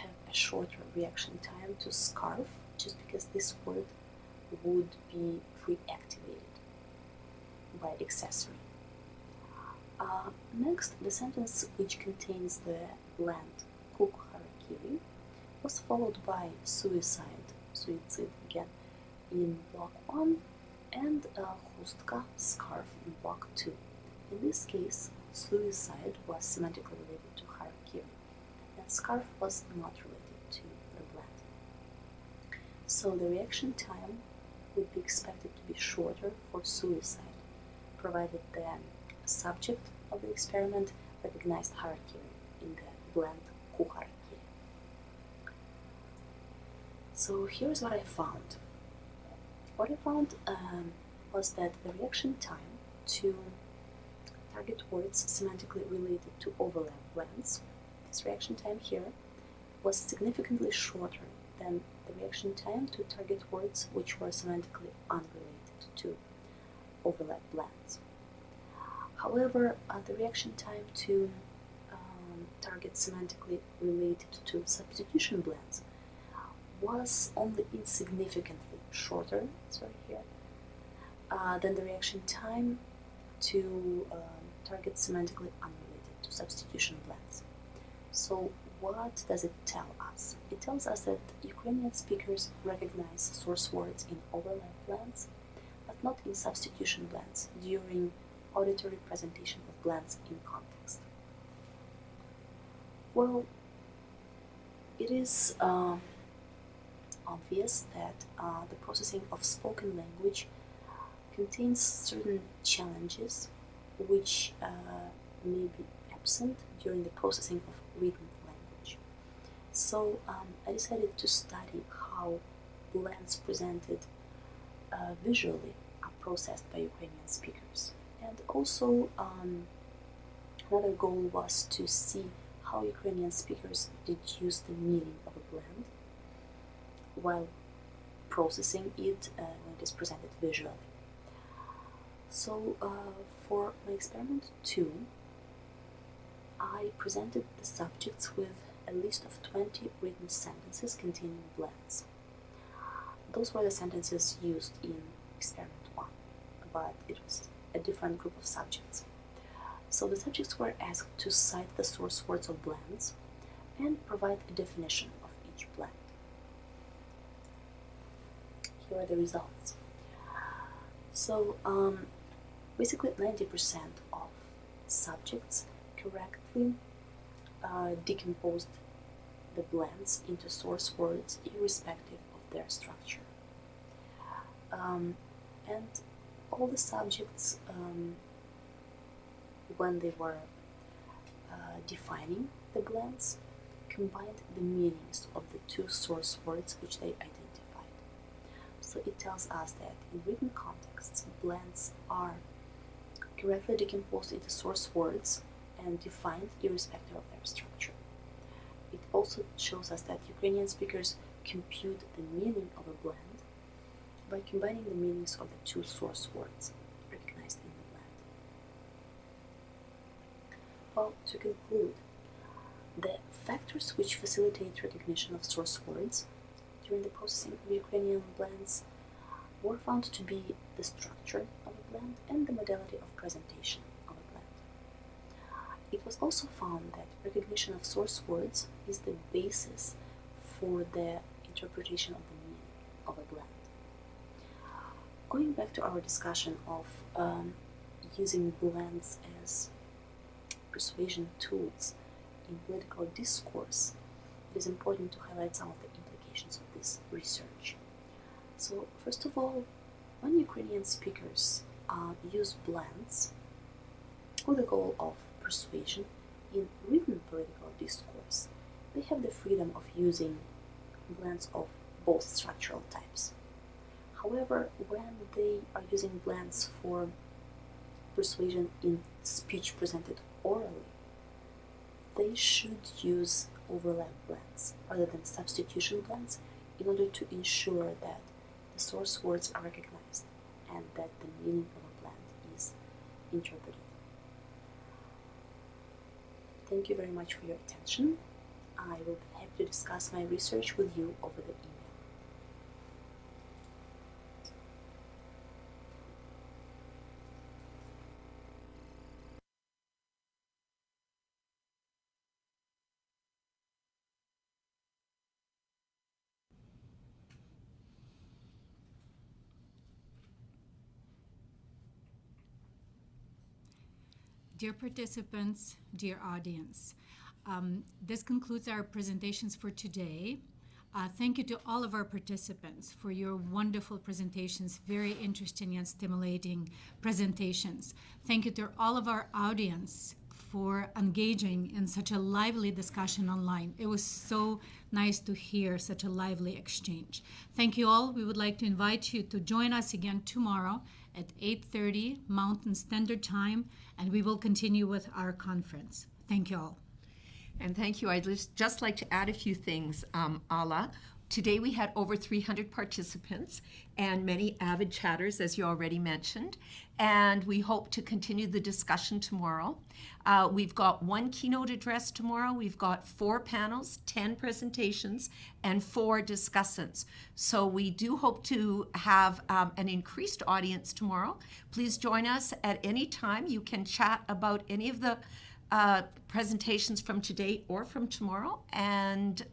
have a shorter reaction time to scarf, just because this word would be pre-activated by accessory. Next, the sentence which contains the blend cook harakiri was followed by suicide, suicide again, in block 1, and хустка, scarf, in block 2. In this case, suicide was semantically related to harakiri, and scarf was not related to the blend. So the reaction time would be expected to be shorter for suicide, provided the subject of the experiment recognized harakiri in the blend kuharakiri. So here's what I found. What I found was that the reaction time to target words semantically related to overlap blends, this reaction time here, was significantly shorter than the reaction time to target words which were semantically unrelated to overlap blends. However, the reaction time to target semantically related to substitution blends was only insignificantly shorter, sorry here, than the reaction time to target semantically unrelated to substitution blends. So what does it tell us? It tells us that Ukrainian speakers recognize source words in overlap blends, but not in substitution blends during auditory presentation of blends in context. Well, it is obvious that the processing of spoken language contains certain challenges which may be absent during the processing of written language. So I decided to study how blends presented visually are processed by Ukrainian speakers. And also another goal was to see how Ukrainian speakers deduce the meaning of a blend while processing it when it is presented visually. So for my experiment 2, I presented the subjects with a list of 20 written sentences containing blends. Those were the sentences used in experiment 1, but it was a different group of subjects. So the subjects were asked to cite the source words of blends and provide a definition of each blend. Here are the results. So basically 90% of subjects correctly decomposed the blends into source words irrespective of their structure. And all the subjects, when they were defining the blends, combined the meanings of the two source words which they identified. So it tells us that in written contexts, blends are correctly decomposed into source words and defined irrespective of their structure. It also shows us that Ukrainian speakers compute the meaning of a blend by combining the meanings of the two source words recognized in the blend. Well, to conclude, the factors which facilitate recognition of source words during the processing of Ukrainian blends were found to be the structure of a blend and the modality of presentation of a blend. It was also found that recognition of source words is the basis for the interpretation of the meaning of a blend. Going back to our discussion of using blends as persuasion tools in political discourse, it is important to highlight some of the implications of this research. So, first of all, when Ukrainian speakers use blends with the goal of persuasion in written political discourse, they have the freedom of using blends of both structural types. However, when they are using blends for persuasion in speech presented orally, they should use overlap blends rather than substitution blends in order to ensure that the source words are recognized and that the meaning of a blend is interpreted. Thank you very much for your attention. I will be happy to discuss my research with you over the email. Dear participants, dear audience, this concludes our presentations for today. Thank you to all of our participants for your wonderful presentations, very interesting and stimulating presentations. Thank you to all of our audience for engaging in such a lively discussion online. It was so nice to hear such a lively exchange. Thank you all. We would like to invite you to join us again tomorrow at 8:30 Mountain Standard Time, and we will continue with our conference. Thank you all. And thank you. I'd just like to add a few things, Ala. Today we had over 300 participants and many avid chatters, as you already mentioned, and we hope to continue the discussion tomorrow. We've got one keynote address tomorrow. We've got 4 panels, 10 presentations, and 4 discussants. So we do hope to have an increased audience tomorrow. Please join us at any time. You can chat about any of the presentations from today or from tomorrow. And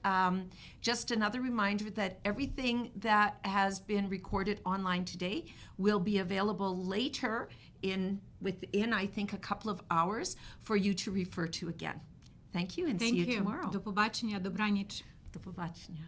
just another reminder that everything that has been recorded online today will be available later within, I think, a couple of hours for you to refer to again. Thank you and see you tomorrow. До побачення, добраніч. Do побачення.